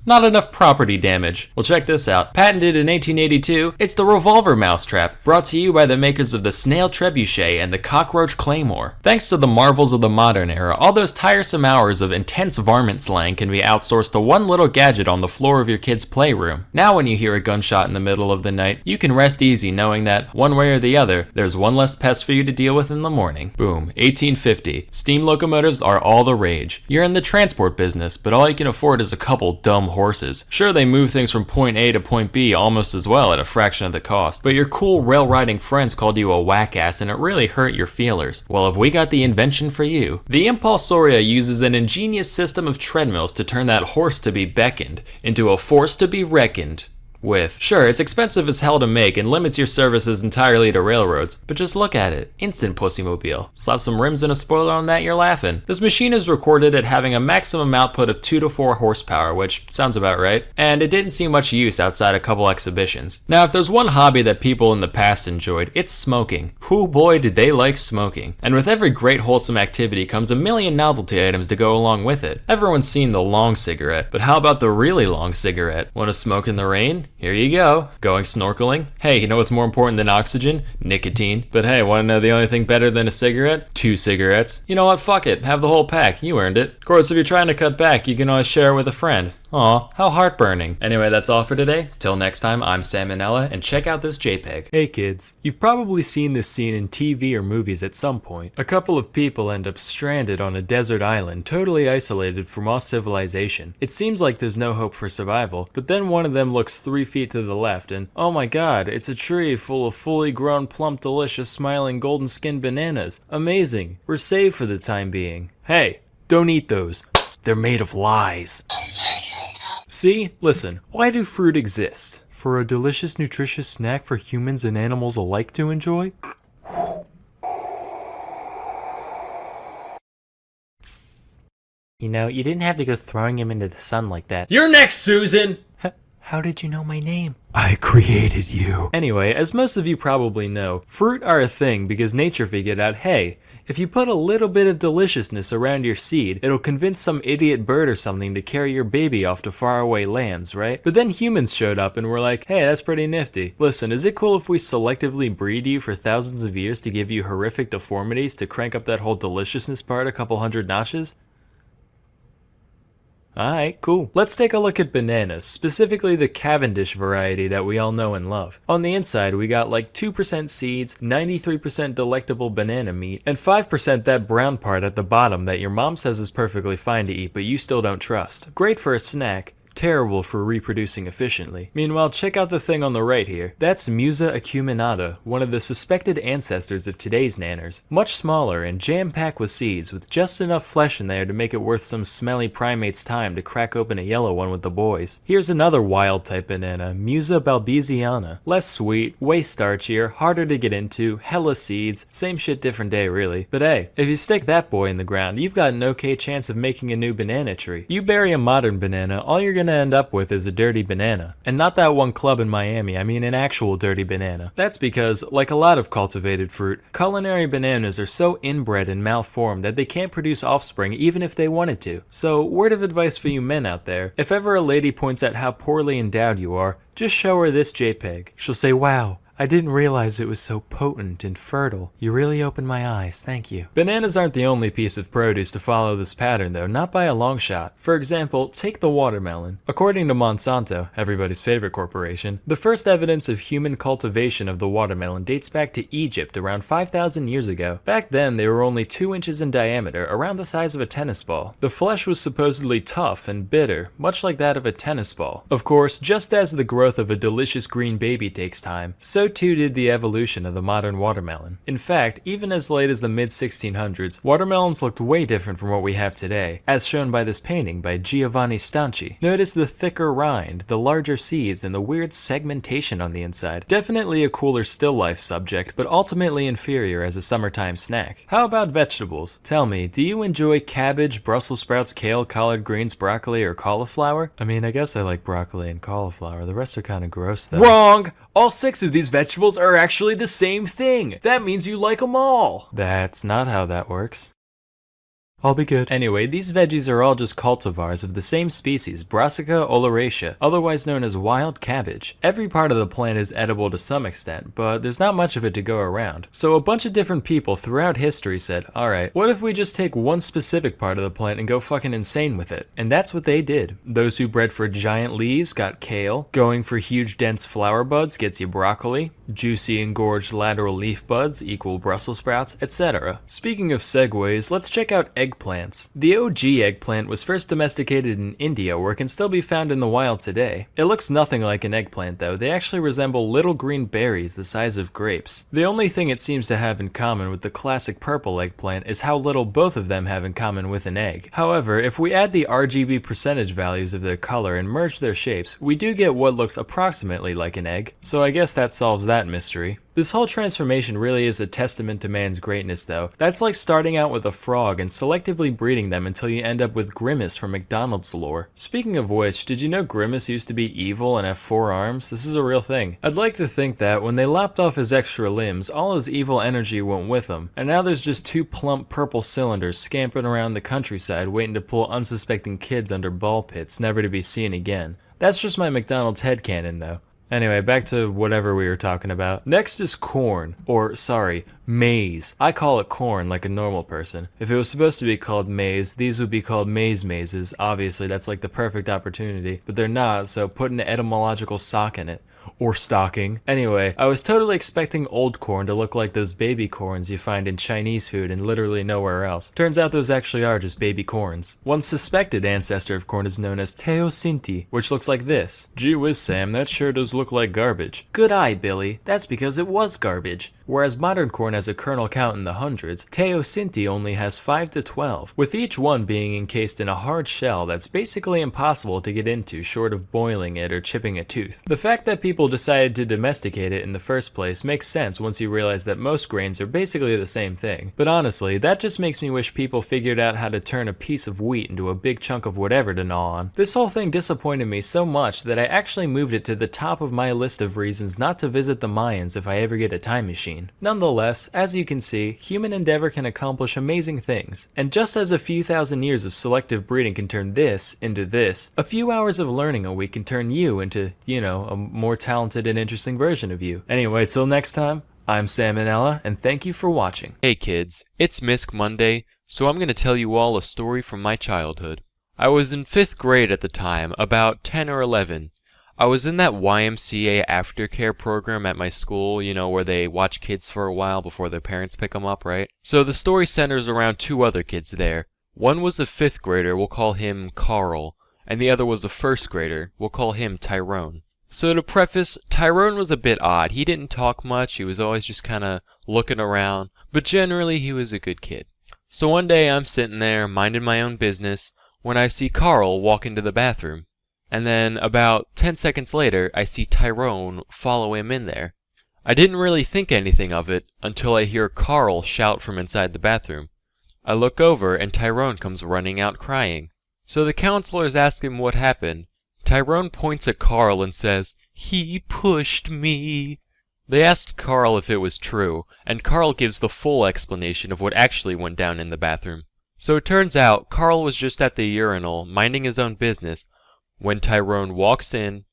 not enough property damage? Well, check this out. Patented in 1882, it's the revolver mousetrap, brought to you by the makers of the snail trebuchet and the cockroach claymore. Thanks to the marvels of the modern era, all those tiresome hours of intense varmint slang can be outsourced to one little gadget on the floor of your kid's playroom. Now when you hear a gunshot in the middle of the night, you can rest easy knowing that, one way or the other, there's one less pest for you to deal with in the morning. Boom. 1850. Steam locomotives are all the rage. You're in the transport business, but all you can afford is a couple dumb horses. Sure, they move things from point A to point B almost as well at a fraction of the cost, but your cool rail riding friends called you a whack ass and it really hurt your feelers. Well, have we got the invention for you? The Impulsoria uses an ingenious system of treadmills to turn that horse to be beckoned into a force to be reckoned with. Sure, it's expensive as hell to make and limits your services entirely to railroads, but just look at it. Instant pussymobile. Slap some rims and a spoiler on that, you're laughing. This machine is recorded at having a maximum output of 2 to 4 horsepower, which sounds about right, and it didn't see much use outside a couple exhibitions. Now, if there's one hobby that people in the past enjoyed, it's smoking. Whoo boy did they like smoking. And with every great wholesome activity comes a million novelty items to go along with it. Everyone's seen the long cigarette, but how about the really long cigarette? Want to smoke in the rain? Here you go. Going snorkeling? Hey, you know what's more important than oxygen? Nicotine. But hey, wanna know the only thing better than a cigarette? 2 cigarettes. You know what? Fuck it. Have the whole pack. You earned it. Of course, if you're trying to cut back, you can always share it with a friend. Aw, how heartburning. Anyway, that's all for today. Till next time, I'm Salmonella, and check out this JPEG. Hey kids, you've probably seen this scene in TV or movies at some point. A couple of people end up stranded on a desert island, totally isolated from all civilization. It seems like there's no hope for survival, but then one of them looks 3 feet to the left and, oh my god, it's a tree full of fully grown, plump, delicious, smiling, golden-skinned bananas. Amazing. We're saved for the time being. Hey, don't eat those. They're made of lies. See? Listen, why do fruit exist? For a delicious, nutritious snack for humans and animals alike to enjoy? You know, you didn't have to go throwing him into the sun like that. You're next, Susan! How did you know my name? I created you. Anyway, as most of you probably know, fruit are a thing because nature figured out, hey, if you put a little bit of deliciousness around your seed, it'll convince some idiot bird or something to carry your baby off to faraway lands, right? But then humans showed up and were like, hey, that's pretty nifty. Listen, is it cool if we selectively breed you for thousands of years to give you horrific deformities to crank up that whole deliciousness part a couple hundred notches? Alright, cool. Let's take a look at bananas, specifically the Cavendish variety that we all know and love. On the inside, we got like 2% seeds, 93% delectable banana meat, and 5% that brown part at the bottom that your mom says is perfectly fine to eat but you still don't trust. Great for a snack. Terrible for reproducing efficiently. Meanwhile, check out the thing on the right here. That's Musa acuminata, one of the suspected ancestors of today's nanners. Much smaller and jam-packed with seeds, with just enough flesh in there to make it worth some smelly primate's time to crack open a yellow one with the boys. Here's another wild type banana, Musa balbesiana. Less sweet, way starchier, harder to get into, hella seeds, same shit different day really. But hey, if you stick that boy in the ground, you've got an okay chance of making a new banana tree. You bury a modern banana, all you're gonna end up with is a dirty banana. And not that one club in Miami, I mean an actual dirty banana. That's because, like a lot of cultivated fruit, culinary bananas are so inbred and malformed that they can't produce offspring even if they wanted to. So, word of advice for you men out there, if ever a lady points out how poorly endowed you are, just show her this JPEG. She'll say, wow, I didn't realize it was so potent and fertile. You really opened my eyes, thank you. Bananas aren't the only piece of produce to follow this pattern though, not by a long shot. For example, take the watermelon. According to Monsanto, everybody's favorite corporation, the first evidence of human cultivation of the watermelon dates back to Egypt around 5,000 years ago. Back then, they were only 2 inches in diameter, around the size of a tennis ball. The flesh was supposedly tough and bitter, much like that of a tennis ball. Of course, just as the growth of a delicious green baby takes time, so too did the evolution of the modern watermelon. In fact, even as late as the mid-1600s, watermelons looked way different from what we have today, as shown by this painting by Giovanni Stanchi. Notice the thicker rind, the larger seeds, and the weird segmentation on the inside. Definitely a cooler still life subject, but ultimately inferior as a summertime snack. How about vegetables? Tell me, do you enjoy cabbage, Brussels sprouts, kale, collard greens, broccoli, or cauliflower? I mean, I guess I like broccoli and cauliflower. The rest are kind of gross though. Wrong! All 6 of these vegetables are actually the same thing. That means you like them all. That's not how that works. I'll be good. Anyway, these veggies are all just cultivars of the same species, Brassica oleracea, otherwise known as wild cabbage. Every part of the plant is edible to some extent, but there's not much of it to go around. So a bunch of different people throughout history said, alright, what if we just take one specific part of the plant and go fucking insane with it? And that's what they did. Those who bred for giant leaves got kale, going for huge dense flower buds gets you broccoli, juicy engorged lateral leaf buds equal Brussels sprouts, etc. Speaking of segues, let's check out eggplants. The OG eggplant was first domesticated in India, where it can still be found in the wild today. It looks nothing like an eggplant though, they actually resemble little green berries the size of grapes. The only thing it seems to have in common with the classic purple eggplant is how little both of them have in common with an egg. However, if we add the RGB percentage values of their color and merge their shapes, we do get what looks approximately like an egg, so I guess that solves that mystery. This whole transformation really is a testament to man's greatness though. That's like starting out with a frog and selectively breeding them until you end up with Grimace from McDonald's lore. Speaking of which, did you know Grimace used to be evil and have 4 arms? This is a real thing. I'd like to think that when they lopped off his extra limbs, all his evil energy went with him, and now there's just 2 plump purple cylinders scampering around the countryside waiting to pull unsuspecting kids under ball pits, never to be seen again. That's just my McDonald's headcanon though. Anyway, back to whatever we were talking about. Next is corn, or sorry, maize. I call it corn like a normal person. If it was supposed to be called maize, these would be called mazes. Obviously, that's like the perfect opportunity, but they're not, so put an etymological sock in it. Or stocking. Anyway, I was totally expecting old corn to look like those baby corns you find in Chinese food and literally nowhere else. Turns out those actually are just baby corns. One suspected ancestor of corn is known as teosinti, which looks like this. Gee whiz, Sam, that sure does look like garbage. Good eye, Billy. That's because it was garbage. Whereas modern corn has a kernel count in the hundreds, teosinti only has 5 to 12, with each one being encased in a hard shell that's basically impossible to get into short of boiling it or chipping a tooth. The fact that people decided to domesticate it in the first place makes sense once you realize that most grains are basically the same thing. But honestly, that just makes me wish people figured out how to turn a piece of wheat into a big chunk of whatever to gnaw on. This whole thing disappointed me so much that I actually moved it to the top of my list of reasons not to visit the Mayans if I ever get a time machine. Nonetheless, as you can see, human endeavor can accomplish amazing things. And just as a few thousand years of selective breeding can turn this into this, a few hours of learning a week can turn you into, a more talented and interesting version of you. Anyway, till next time, I'm Salmonella, and thank you for watching. Hey kids, it's Misk Monday, so I'm going to tell you all a story from my childhood. I was in 5th grade at the time, about 10 or 11. I was in that YMCA aftercare program at my school, where they watch kids for a while before their parents pick them up, right? So the story centers around 2 other kids there. One was a 5th grader, we'll call him Carl, and the other was a 1st grader, we'll call him Tyrone. So to preface, Tyrone was a bit odd. He didn't talk much, he was always just kinda looking around, but generally he was a good kid. So one day I'm sitting there, minding my own business, when I see Carl walk into the bathroom. And then about 10 seconds later, I see Tyrone follow him in there. I didn't really think anything of it until I hear Carl shout from inside the bathroom. I look over and Tyrone comes running out crying. So the counselors ask him what happened. Tyrone points at Carl and says, "He pushed me." They asked Carl if it was true, and Carl gives the full explanation of what actually went down in the bathroom. So it turns out Carl was just at the urinal, minding his own business, when Tyrone walks in,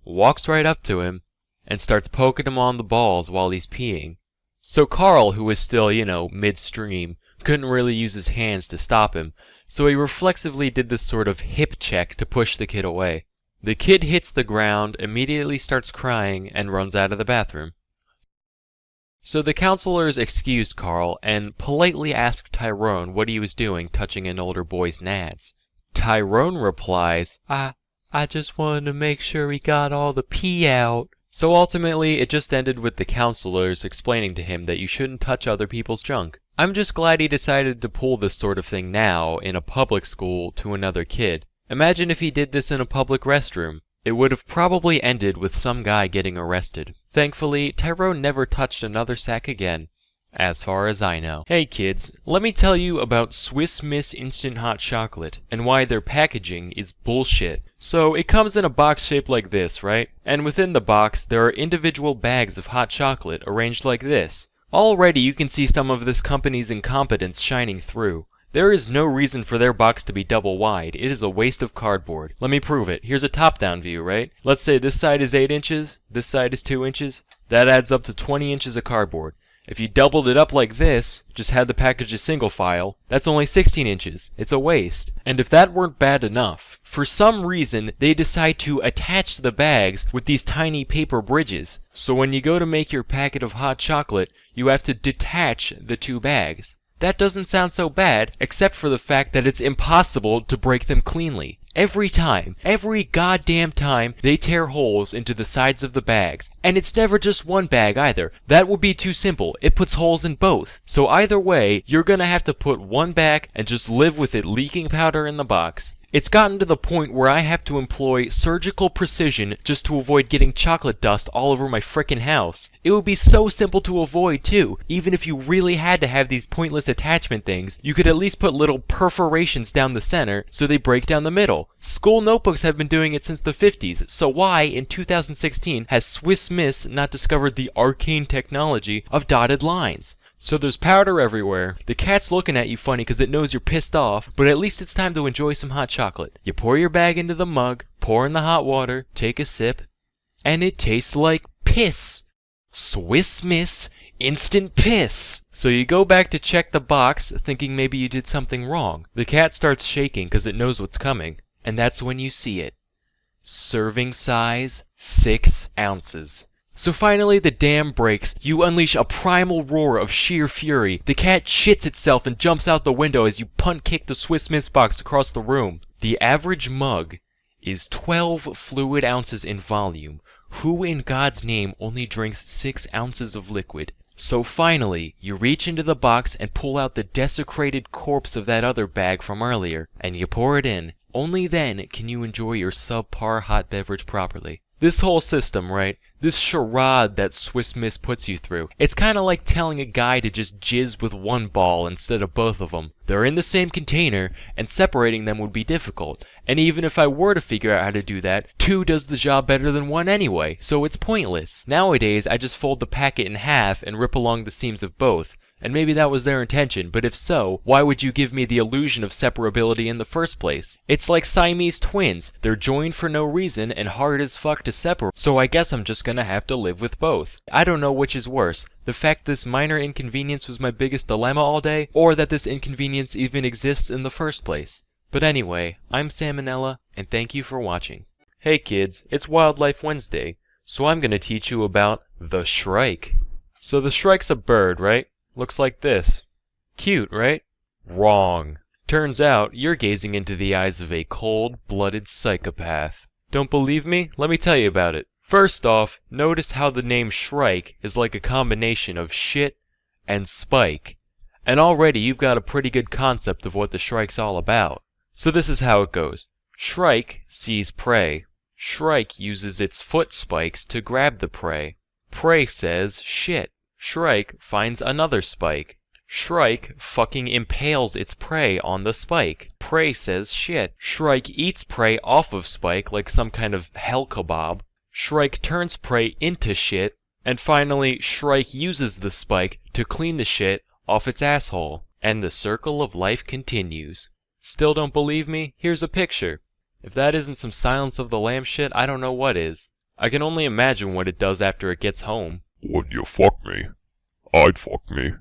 walks right up to him, and starts poking him on the balls while he's peeing. So Carl, who was still, midstream, couldn't really use his hands to stop him, so he reflexively did this sort of hip check to push the kid away. The kid hits the ground, immediately starts crying, and runs out of the bathroom. So the counselors excused Carl and politely asked Tyrone what he was doing touching an older boy's nads. Tyrone replies, I just wanted to make sure he got all the pee out. So ultimately, it just ended with the counselors explaining to him that you shouldn't touch other people's junk. I'm just glad he decided to pull this sort of thing now in a public school to another kid. Imagine if he did this in a public restroom. It would have probably ended with some guy getting arrested. Thankfully, Tyrone never touched another sack again, as far as I know. Hey kids, let me tell you about Swiss Miss Instant Hot Chocolate, and why their packaging is bullshit. So, it comes in a box shaped like this, right? And within the box, there are individual bags of hot chocolate arranged like this. Already you can see some of this company's incompetence shining through. There is no reason for their box to be double wide. It is a waste of cardboard. Let me prove it. Here's a top-down view, right? Let's say this side is 8 inches, this side is 2 inches. That adds up to 20 inches of cardboard. If you doubled it up like this, just had the package a single file, that's only 16 inches. It's a waste. And if that weren't bad enough, for some reason, they decide to attach the bags with these tiny paper bridges. So when you go to make your packet of hot chocolate, you have to detach the 2 bags. That doesn't sound so bad, except for the fact that it's impossible to break them cleanly. Every goddamn time, they tear holes into the sides of the bags. And it's never just one bag either. That would be too simple. It puts holes in both. So either way, you're gonna have to put one back and just live with it leaking powder in the box. It's gotten to the point where I have to employ surgical precision just to avoid getting chocolate dust all over my frickin' house. It would be so simple to avoid too. Even if you really had to have these pointless attachment things, you could at least put little perforations down the center so they break down the middle. School notebooks have been doing it since the 50s, so why, in 2016, has Swiss Miss not discovered the arcane technology of dotted lines? So there's powder everywhere. The cat's looking at you funny because it knows you're pissed off, but at least it's time to enjoy some hot chocolate. You pour your bag into the mug, pour in the hot water, take a sip, and it tastes like piss. Swiss Miss Instant Piss. So you go back to check the box, thinking maybe you did something wrong. The cat starts shaking because it knows what's coming, and that's when you see it. Serving size, 6 ounces. So finally the dam breaks, you unleash a primal roar of sheer fury. The cat shits itself and jumps out the window as you punt kick the Swiss Miss box across the room. The average mug is 12 fluid ounces in volume. Who in God's name only drinks 6 ounces of liquid? So finally, you reach into the box and pull out the desecrated corpse of that other bag from earlier, and you pour it in. Only then can you enjoy your subpar hot beverage properly. This whole system, right? This charade that Swiss Miss puts you through. It's kind of like telling a guy to just jizz with one ball instead of both of them. They're in the same container, and separating them would be difficult. And even if I were to figure out how to do that, 2 does the job better than 1 anyway, so it's pointless. Nowadays, I just fold the packet in half and rip along the seams of both. And maybe that was their intention, but if so, why would you give me the illusion of separability in the first place? It's like Siamese twins. They're joined for no reason and hard as fuck to separate, so I guess I'm just gonna have to live with both. I don't know which is worse, the fact this minor inconvenience was my biggest dilemma all day, or that this inconvenience even exists in the first place. But anyway, I'm Salmonella, and thank you for watching. Hey kids, it's Wildlife Wednesday, so I'm gonna teach you about the shrike. So the shrike's a bird, right? Looks like this. Cute, right? Wrong. Turns out you're gazing into the eyes of a cold-blooded psychopath. Don't believe me? Let me tell you about it. First off, notice how the name Shrike is like a combination of shit and spike. And already you've got a pretty good concept of what the shrike's all about. So this is how it goes. Shrike sees prey. Shrike uses its foot spikes to grab the prey. Prey says shit. Shrike finds another spike. Shrike fucking impales its prey on the spike. Prey says shit. Shrike eats prey off of spike like some kind of hell kebab. Shrike turns prey into shit. And finally, Shrike uses the spike to clean the shit off its asshole. And the circle of life continues. Still don't believe me? Here's a picture. If that isn't some Silence of the Lambs shit, I don't know what is. I can only imagine what it does after it gets home. Would you fuck me? I'd fuck me.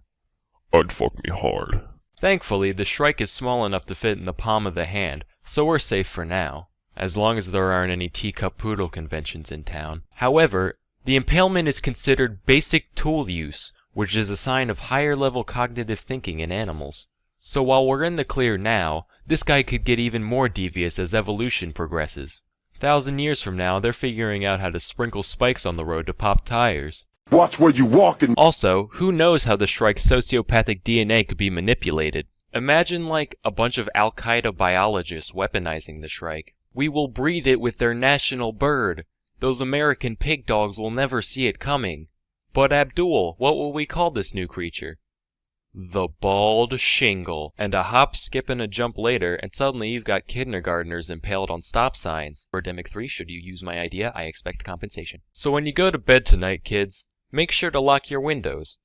I'd fuck me hard. Thankfully, the shrike is small enough to fit in the palm of the hand, so we're safe for now, as long as there aren't any teacup poodle conventions in town. However, the impalement is considered basic tool use, which is a sign of higher level cognitive thinking in animals. So while we're in the clear now, this guy could get even more devious as evolution progresses. 1,000 years from now, they're figuring out how to sprinkle spikes on the road to pop tires. Watch where you walking. Also, who knows how the shrike's sociopathic DNA could be manipulated? Imagine like a bunch of Al-Qaeda biologists weaponizing the shrike. We will breed it with their national bird. Those American pig dogs will never see it coming. But Abdul, what will we call this new creature? The bald shingle. And a hop, skip, and a jump later, and suddenly you've got kindergartners impaled on stop signs. Birdemic 3, should you use my idea, I expect compensation. So when you go to bed tonight, kids, make sure to lock your windows,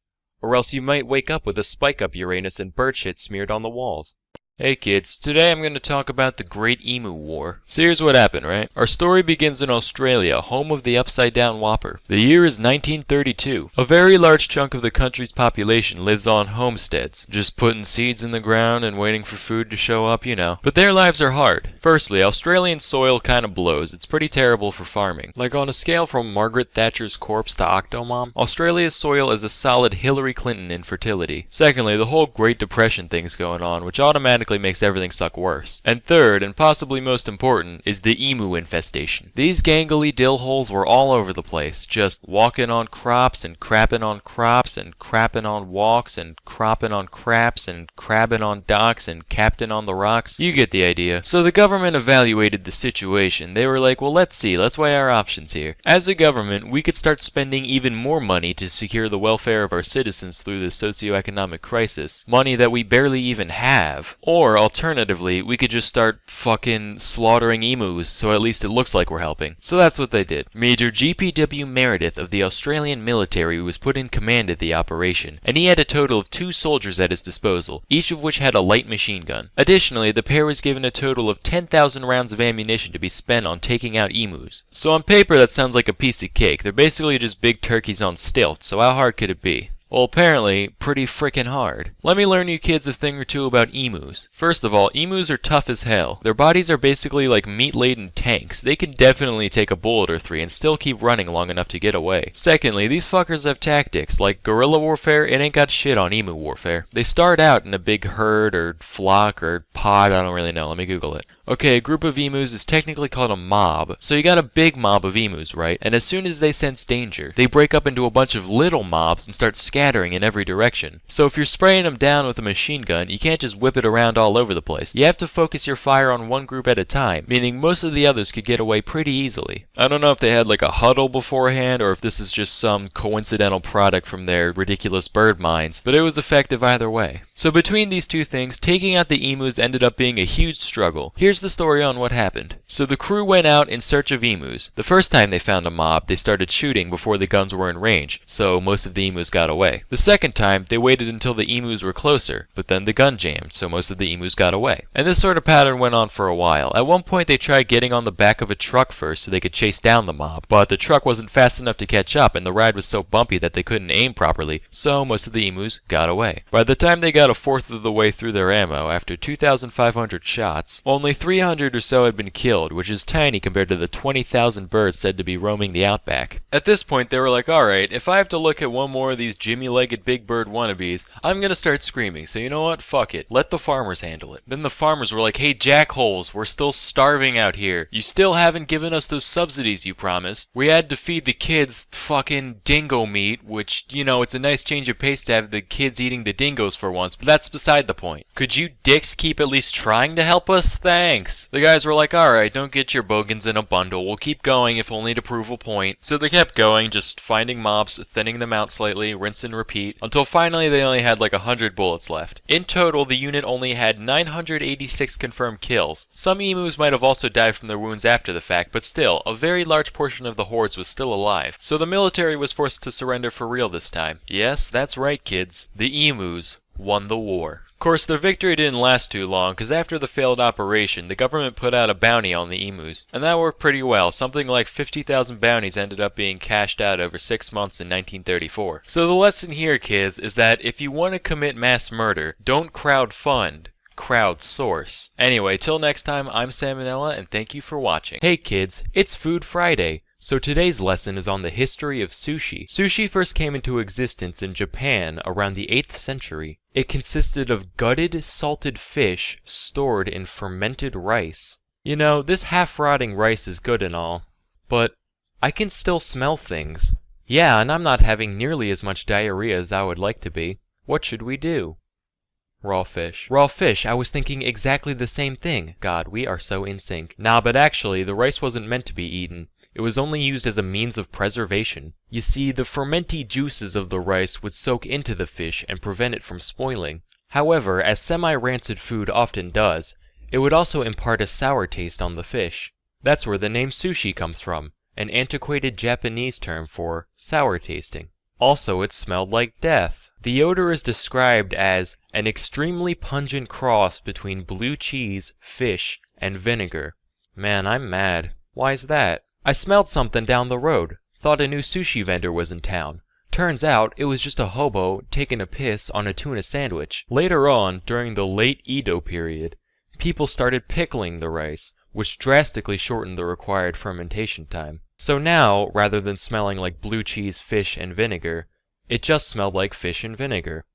or else you might wake up with a spike up your anus and bird shit smeared on the walls. Hey kids, today I'm going to talk about the Great Emu War. So here's what happened, right? Our story begins in Australia, home of the upside down whopper. The year is 1932. A very large chunk of the country's population lives on homesteads, just putting seeds in the ground and waiting for food to show up, you know. But their lives are hard. Firstly, Australian soil kind of blows. It's pretty terrible for farming. Like on a scale from Margaret Thatcher's corpse to Octomom, Australia's soil is a solid Hillary Clinton in fertility. Secondly, the whole Great Depression thing's going on, which automatically makes everything suck worse. And third, and possibly most important, is the emu infestation. These gangly dill holes were all over the place, just walking on crops and crapping on crops and crapping on walks and cropping on craps and crabbing on docks and captain on the rocks. You get the idea. So the government evaluated the situation. They were like, well, let's see, let's weigh our options here. As a government, we could start spending even more money to secure the welfare of our citizens through this socioeconomic crisis, money that we barely even have. Or, alternatively, we could just start fucking slaughtering emus, so at least it looks like we're helping. So that's what they did. Major G.P.W. Meredith of the Australian military was put in command of the operation, and he had a total of 2 soldiers at his disposal, each of which had a light machine gun. Additionally, the pair was given a total of 10,000 rounds of ammunition to be spent on taking out emus. So on paper that sounds like a piece of cake. They're basically just big turkeys on stilts, so how hard could it be? Well, apparently, pretty frickin' hard. Let me learn you kids a thing or two about emus. First of all, emus are tough as hell. Their bodies are basically like meat-laden tanks. They can definitely take a bullet or 3 and still keep running long enough to get away. Secondly, these fuckers have tactics. Like guerrilla warfare, it ain't got shit on emu warfare. They start out in a big herd or flock or pod, I don't really know. Let me Google it. Okay, a group of emus is technically called a mob. So you got a big mob of emus, right? And as soon as they sense danger, they break up into a bunch of little mobs and start scattering in every direction. So if you're spraying them down with a machine gun, you can't just whip it around all over the place. You have to focus your fire on one group at a time, meaning most of the others could get away pretty easily. I don't know if they had like a huddle beforehand or if this is just some coincidental product from their ridiculous bird minds, but it was effective either way. So between these two things, taking out the emus ended up being a huge struggle. Here's the story on what happened. So the crew went out in search of emus. The first time they found a mob, they started shooting before the guns were in range, so most of the emus got away. The second time, they waited until the emus were closer, but then the gun jammed, so most of the emus got away. And this sort of pattern went on for a while. At one point, they tried getting on the back of a truck first so they could chase down the mob, but the truck wasn't fast enough to catch up, and the ride was so bumpy that they couldn't aim properly, so most of the emus got away. By the time they got a fourth of the way through their ammo, after 2,500 shots, only 300 or so had been killed, which is tiny compared to the 20,000 birds said to be roaming the outback. At this point, they were like, alright, if I have to look at one more of these Jimmy-legged big bird wannabes, I'm gonna start screaming, so you know what? Fuck it. Let the farmers handle it. Then the farmers were like, hey jackholes, we're still starving out here. You still haven't given us those subsidies you promised. We had to feed the kids fucking dingo meat, which, you know, it's a nice change of pace to have the kids eating the dingoes for once, but that's beside the point. Could you dicks keep at least trying to help us? Thanks. The guys were like, alright, don't get your bogans in a bundle. We'll keep going if only to prove a point. So they kept going, just finding mobs, thinning them out slightly, rinse and repeat, until finally they only had like 100 bullets left. In total, the unit only had 986 confirmed kills. Some emus might have also died from their wounds after the fact, but still, a very large portion of the hordes was still alive. So the military was forced to surrender for real this time. Yes, that's right, kids. The emus won the war. Of course, their victory didn't last too long, because after the failed operation, the government put out a bounty on the emus. And that worked pretty well. Something like 50,000 bounties ended up being cashed out over 6 months in 1934. So the lesson here, kids, is that if you want to commit mass murder, don't crowdfund. Crowdsource. Anyway, till next time, I'm Salmonella, and thank you for watching. Hey kids, it's Food Friday. So today's lesson is on the history of sushi. Sushi first came into existence in Japan around the 8th century. It consisted of gutted, salted fish stored in fermented rice. You know, this half-rotting rice is good and all, but I can still smell things. Yeah, and I'm not having nearly as much diarrhea as I would like to be. What should we do? Raw fish. Raw fish, I was thinking exactly the same thing. God, we are so in sync. Nah, but actually, the rice wasn't meant to be eaten. It was only used as a means of preservation. You see, the fermenty juices of the rice would soak into the fish and prevent it from spoiling. However, as semi-rancid food often does, it would also impart a sour taste on the fish. That's where the name sushi comes from, an antiquated Japanese term for sour tasting. Also, it smelled like death. The odor is described as an extremely pungent cross between blue cheese, fish, and vinegar. Man, I'm mad. Why's that? I smelled something down the road. Thought a new sushi vendor was in town. Turns out it was just a hobo taking a piss on a tuna sandwich. Later on, during the late Edo period, people started pickling the rice, which drastically shortened the required fermentation time. So now, rather than smelling like blue cheese, fish, and vinegar, it just smelled like fish and vinegar.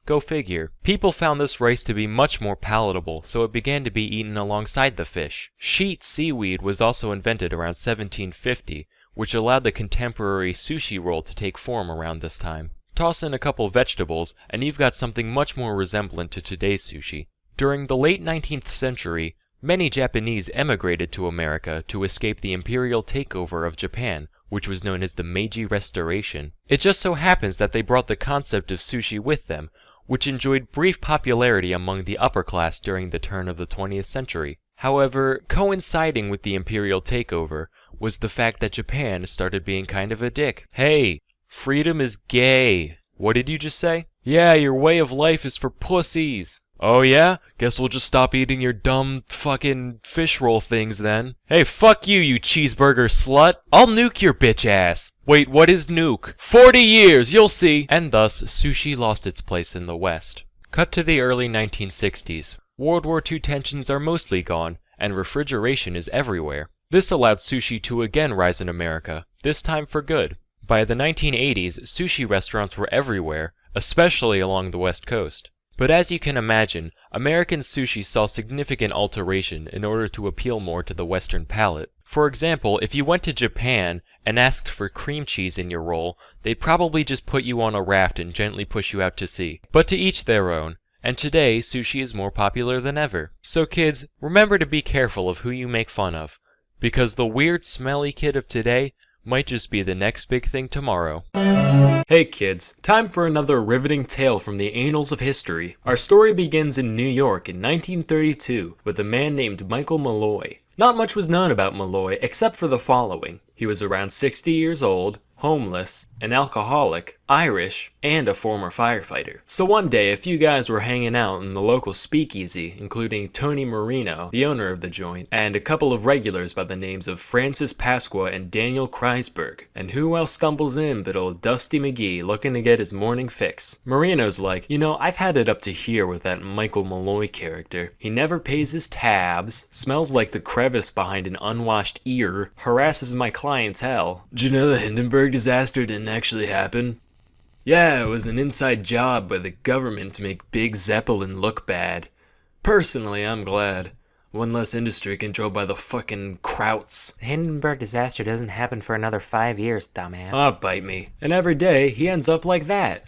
Go figure. People found this rice to be much more palatable, so it began to be eaten alongside the fish. Sheet seaweed was also invented around 1750, which allowed the contemporary sushi roll to take form around this time. Toss in a couple vegetables, and you've got something much more resemblant to today's sushi. During the late 19th century, many Japanese emigrated to America to escape the imperial takeover of Japan, which was known as the Meiji Restoration. It just so happens that they brought the concept of sushi with them, which enjoyed brief popularity among the upper class during the turn of the 20th century. However, coinciding with the imperial takeover was the fact that Japan started being kind of a dick. Hey, freedom is gay. What did you just say? Yeah, your way of life is for pussies. Oh yeah? Guess we'll just stop eating your dumb fucking fish roll things then. Hey, fuck you, you cheeseburger slut. I'll nuke your bitch ass. Wait, what is nuke? 40 years, you'll see. And thus, sushi lost its place in the West. Cut to the early 1960s. World War II tensions are mostly gone, and refrigeration is everywhere. This allowed sushi to again rise in America, this time for good. By the 1980s, sushi restaurants were everywhere, especially along the West Coast. But as you can imagine, American sushi saw significant alteration in order to appeal more to the Western palate. For example, if you went to Japan and asked for cream cheese in your roll, they'd probably just put you on a raft and gently push you out to sea. But to each their own, and today sushi is more popular than ever. So kids, remember to be careful of who you make fun of, because the weird smelly kid of today might just be the next big thing tomorrow. Hey kids, time for another riveting tale from the annals of history. Our story begins in New York in 1932 with a man named Michael Malloy. Not much was known about Malloy except for the following. He was around 60 years old, homeless, an alcoholic, Irish, and a former firefighter. So one day, a few guys were hanging out in the local speakeasy, including Tony Marino, the owner of the joint, and a couple of regulars by the names of Francis Pasqua and Daniel Kreisberg. And who else stumbles in but old Dusty McGee looking to get his morning fix? Marino's like, you know, I've had it up to here with that Michael Malloy character. He never pays his tabs, smells like the crevice behind an unwashed ear, harasses my clientele. Did you know the Hindenburg disaster didn't actually happen? Yeah, it was an inside job by the government to make Big Zeppelin look bad. Personally, I'm glad. One less industry controlled by the fucking Krauts. The Hindenburg disaster doesn't happen for another 5 years, dumbass. Ah, bite me. And every day, he ends up like that.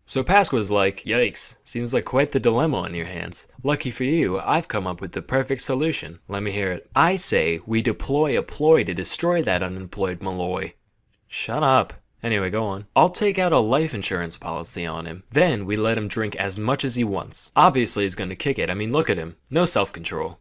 So Pasqua's like, yikes, seems like quite the dilemma on your hands. Lucky for you, I've come up with the perfect solution. Let me hear it. I say we deploy a ploy to destroy that unemployed Malloy. Shut up. Anyway, go on. I'll take out a life insurance policy on him. Then we let him drink as much as he wants. Obviously he's gonna kick it. I mean, look at him. No self-control.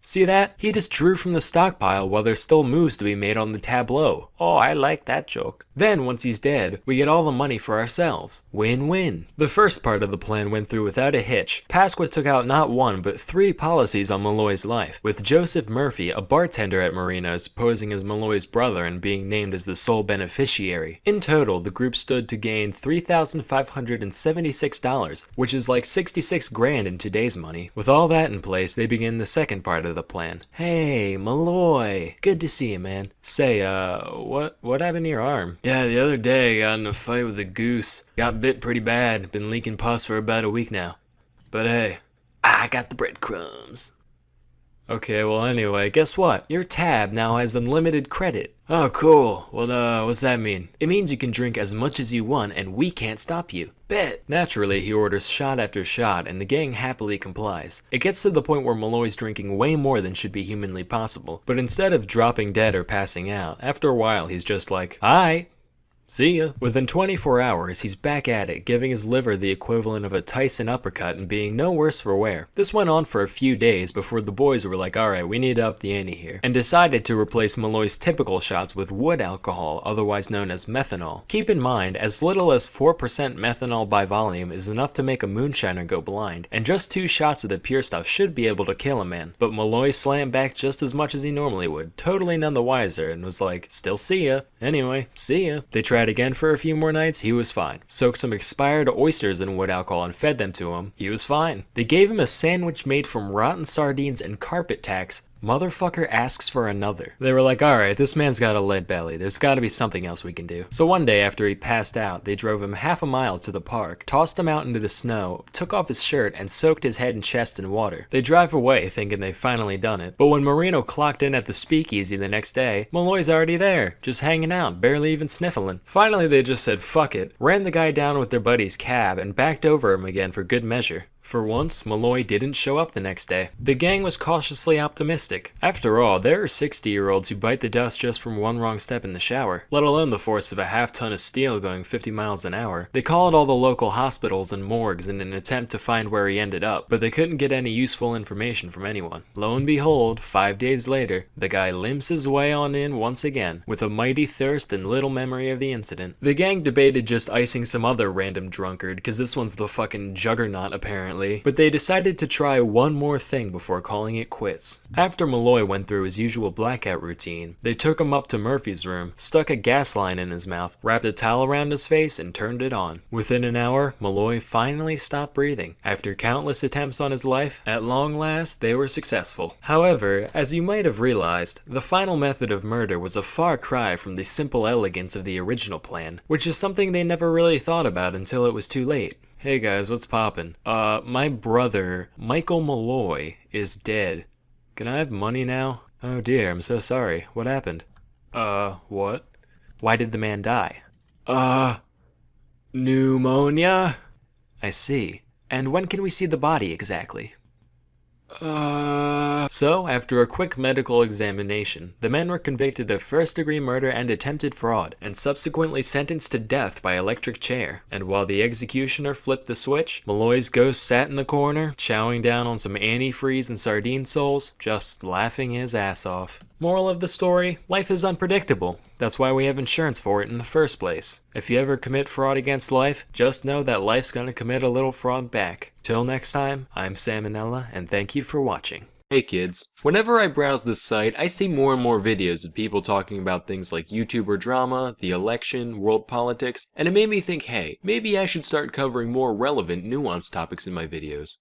See that? He just drew from the stockpile while there's still moves to be made on the tableau. Oh, I like that joke. Then, once he's dead, we get all the money for ourselves. Win-win. The first part of the plan went through without a hitch. Pasqua took out not one, but 3 policies on Malloy's life, with Joseph Murphy, a bartender at Marino's, posing as Malloy's brother and being named as the sole beneficiary. In total, the group stood to gain $3,576, which is like 66 grand in today's money. With all that in place, they begin the second part of the plan. Hey, Malloy. Good to see you, man. Say, what happened to your arm? Yeah, the other day I got in a fight with a goose. Got bit pretty bad. Been leaking pus for about a week now. But hey, I got the breadcrumbs. Okay, well anyway, guess what? Your tab now has unlimited credit. Oh, cool. Well, what's that mean? It means you can drink as much as you want and we can't stop you. Bet. Naturally, he orders shot after shot and the gang happily complies. It gets to the point where Malloy's drinking way more than should be humanly possible, but instead of dropping dead or passing out, after a while he's just like, "Aight. See ya." Within 24 hours, he's back at it, giving his liver the equivalent of a Tyson uppercut and being no worse for wear. This went on for a few days before the boys were like, alright, we need to up the ante here, and decided to replace Malloy's typical shots with wood alcohol, otherwise known as methanol. Keep in mind, as little as 4% methanol by volume is enough to make a moonshiner go blind, and just 2 shots of the pure stuff should be able to kill a man. But Malloy slammed back just as much as he normally would, totally none the wiser, and was like, still see ya. Anyway, see ya. They tried again for a few more nights, he was fine. Soaked some expired oysters in wood alcohol and fed them to him, he was fine. They gave him a sandwich made from rotten sardines and carpet tacks. Motherfucker asks for another. They were like, alright, this man's got a lead belly, there's gotta be something else we can do. So one day after he passed out, they drove him half a mile to the park, tossed him out into the snow, took off his shirt, and soaked his head and chest in water. They drive away thinking they've finally done it, but when Marino clocked in at the speakeasy the next day, Malloy's already there, just hanging out, barely even sniffling. Finally they just said fuck it, ran the guy down with their buddy's cab, and backed over him again for good measure. For once, Malloy didn't show up the next day. The gang was cautiously optimistic. After all, there are 60-year-olds who bite the dust just from one wrong step in the shower, let alone the force of a half-ton of steel going 50 miles an hour. They called all the local hospitals and morgues in an attempt to find where he ended up, but they couldn't get any useful information from anyone. Lo and behold, 5 days later, the guy limps his way on in once again, with a mighty thirst and little memory of the incident. The gang debated just icing some other random drunkard, cause this one's the fucking juggernaut apparently. But they decided to try one more thing before calling it quits. After Malloy went through his usual blackout routine, they took him up to Murphy's room, stuck a gas line in his mouth, wrapped a towel around his face, and turned it on. Within an hour, Malloy finally stopped breathing. After countless attempts on his life, at long last, they were successful. However, as you might have realized, the final method of murder was a far cry from the simple elegance of the original plan, which is something they never really thought about until it was too late. Hey guys, what's poppin'? My brother, Michael Malloy, is dead. Can I have money now? Oh dear, I'm so sorry. What happened? What? Why did the man die? Pneumonia? I see. And when can we see the body exactly? So, after a quick medical examination, the men were convicted of first-degree murder and attempted fraud, and subsequently sentenced to death by electric chair. And while the executioner flipped the switch, Malloy's ghost sat in the corner, chowing down on some antifreeze and sardine soles, just laughing his ass off. Moral of the story, life is unpredictable. That's why we have insurance for it in the first place. If you ever commit fraud against life, just know that life's gonna commit a little fraud back. Till next time, I'm Salmonella, and thank you for watching. Hey kids, whenever I browse this site, I see more and more videos of people talking about things like YouTuber drama, the election, world politics, and it made me think, hey, maybe I should start covering more relevant, nuanced topics in my videos.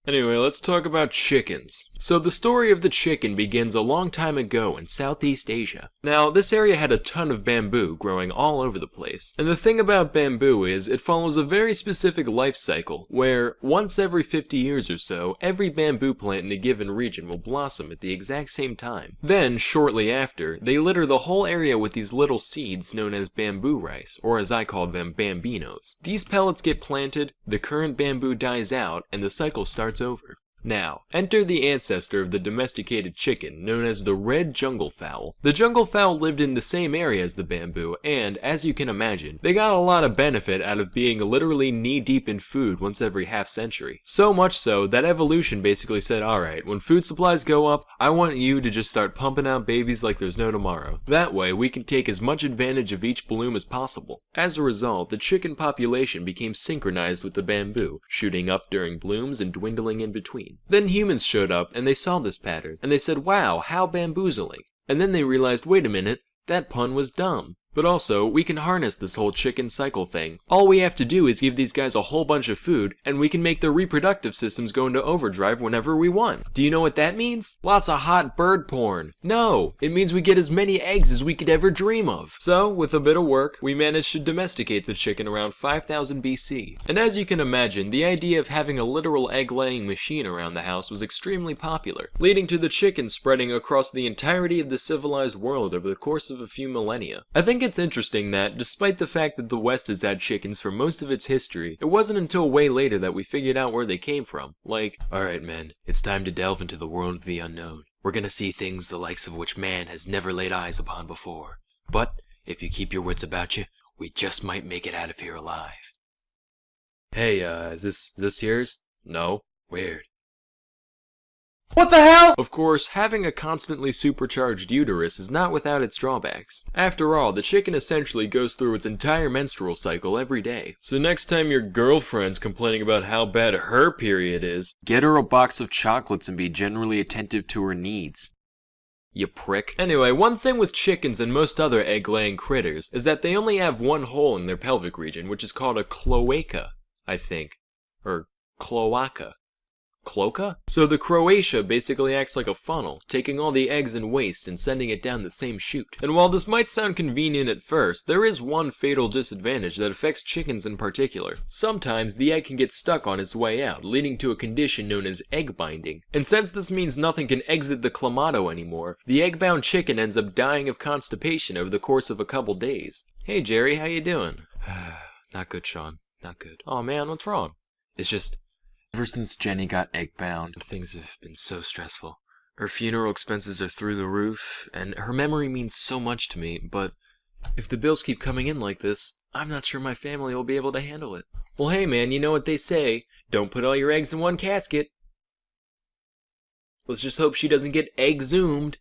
Anyway, let's talk about chickens. So the story of the chicken begins a long time ago in Southeast Asia. Now, this area had a ton of bamboo growing all over the place. And the thing about bamboo is it follows a very specific life cycle, where once every 50 years or so, every bamboo plant in a given region will blossom at the exact same time. Then, shortly after, they litter the whole area with these little seeds known as bamboo rice, or as I call them, bambinos. These pellets get planted, the current bamboo dies out, and the cycle starts over. Now, enter the ancestor of the domesticated chicken, known as the red jungle fowl. The jungle fowl lived in the same area as the bamboo, and, as you can imagine, they got a lot of benefit out of being literally knee-deep in food once every half-century. So much so that evolution basically said, alright, when food supplies go up, I want you to just start pumping out babies like there's no tomorrow. That way, we can take as much advantage of each bloom as possible. As a result, the chicken population became synchronized with the bamboo, shooting up during blooms and dwindling in between. Then humans showed up and they saw this pattern, and they said, wow, how bamboozling. And then they realized, wait a minute, that pun was dumb. But also, we can harness this whole chicken cycle thing. All we have to do is give these guys a whole bunch of food, and we can make their reproductive systems go into overdrive whenever we want. Do you know what that means? Lots of hot bird porn. No, it means we get as many eggs as we could ever dream of. So, with a bit of work, we managed to domesticate the chicken around 5000 BC. And as you can imagine, the idea of having a literal egg-laying machine around the house was extremely popular, leading to the chicken spreading across the entirety of the civilized world over the course of a few millennia. I think it's interesting that, despite the fact that the West has had chickens for most of its history, it wasn't until way later that we figured out where they came from. Like, alright men, it's time to delve into the world of the unknown. We're gonna see things the likes of which man has never laid eyes upon before. But, if you keep your wits about you, we just might make it out of here alive. Hey, is this yours? No? Weird. What the hell? Of course, having a constantly supercharged uterus is not without its drawbacks. After all, the chicken essentially goes through its entire menstrual cycle every day. So next time your girlfriend's complaining about how bad her period is, get her a box of chocolates and be generally attentive to her needs. You prick. Anyway, one thing with chickens and most other egg-laying critters is that they only have one hole in their pelvic region, which is called a cloaca, I think. Or cloaca. Cloaca? So the Croatia basically acts like a funnel, taking all the eggs and waste and sending it down the same chute. And while this might sound convenient at first, there is one fatal disadvantage that affects chickens in particular. Sometimes the egg can get stuck on its way out, leading to a condition known as egg binding. And since this means nothing can exit the clamato anymore, the egg-bound chicken ends up dying of constipation over the course of a couple days. Hey Jerry, how you doing? Not good, Sean. Not good. Oh man, what's wrong? It's just, Ever since Jenny got egg-bound, things have been so stressful. Her funeral expenses are through the roof, and her memory means so much to me, but if the bills keep coming in like this, I'm not sure my family will be able to handle it. Well, hey man, you know what they say, don't put all your eggs in one casket. Let's just hope she doesn't get egg-zoomed.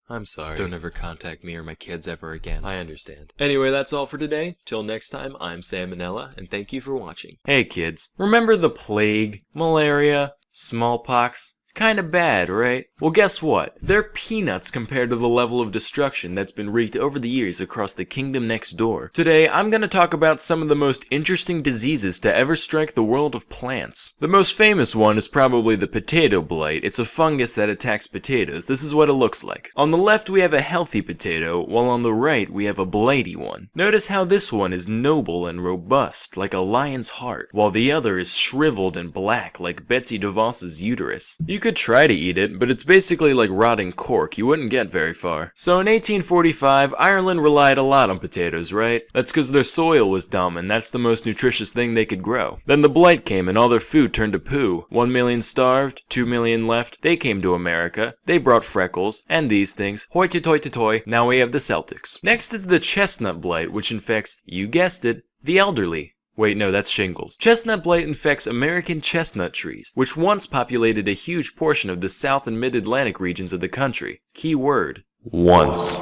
I'm sorry. Don't ever contact me or my kids ever again. I understand. Anyway, that's all for today. Till next time, I'm Salmonella, and thank you for watching. Hey kids, remember the plague, malaria, smallpox? Kinda bad, right? Well, guess what? They're peanuts compared to the level of destruction that's been wreaked over the years across the kingdom next door. Today, I'm gonna talk about some of the most interesting diseases to ever strike the world of plants. The most famous one is probably the potato blight. It's a fungus that attacks potatoes. This is what it looks like. On the left, we have a healthy potato, while on the right, we have a blighty one. Notice how this one is noble and robust, like a lion's heart, while the other is shriveled and black, like Betsy DeVos's uterus. You could try to eat it, but it's basically like rotting cork. You wouldn't get very far. So in 1845, Ireland relied a lot on potatoes, right? That's because their soil was dumb, and that's the most nutritious thing they could grow. Then the blight came, and all their food turned to poo. 1 million starved, 2 million left. They came to America. They brought freckles, and these things. Hoity-toity-toy, now we have the Celtics. Next is the chestnut blight, which infects, you guessed it, the elderly. Wait, no, that's shingles. Chestnut blight infects American chestnut trees, which once populated a huge portion of the South and Mid-Atlantic regions of the country. Key word, once.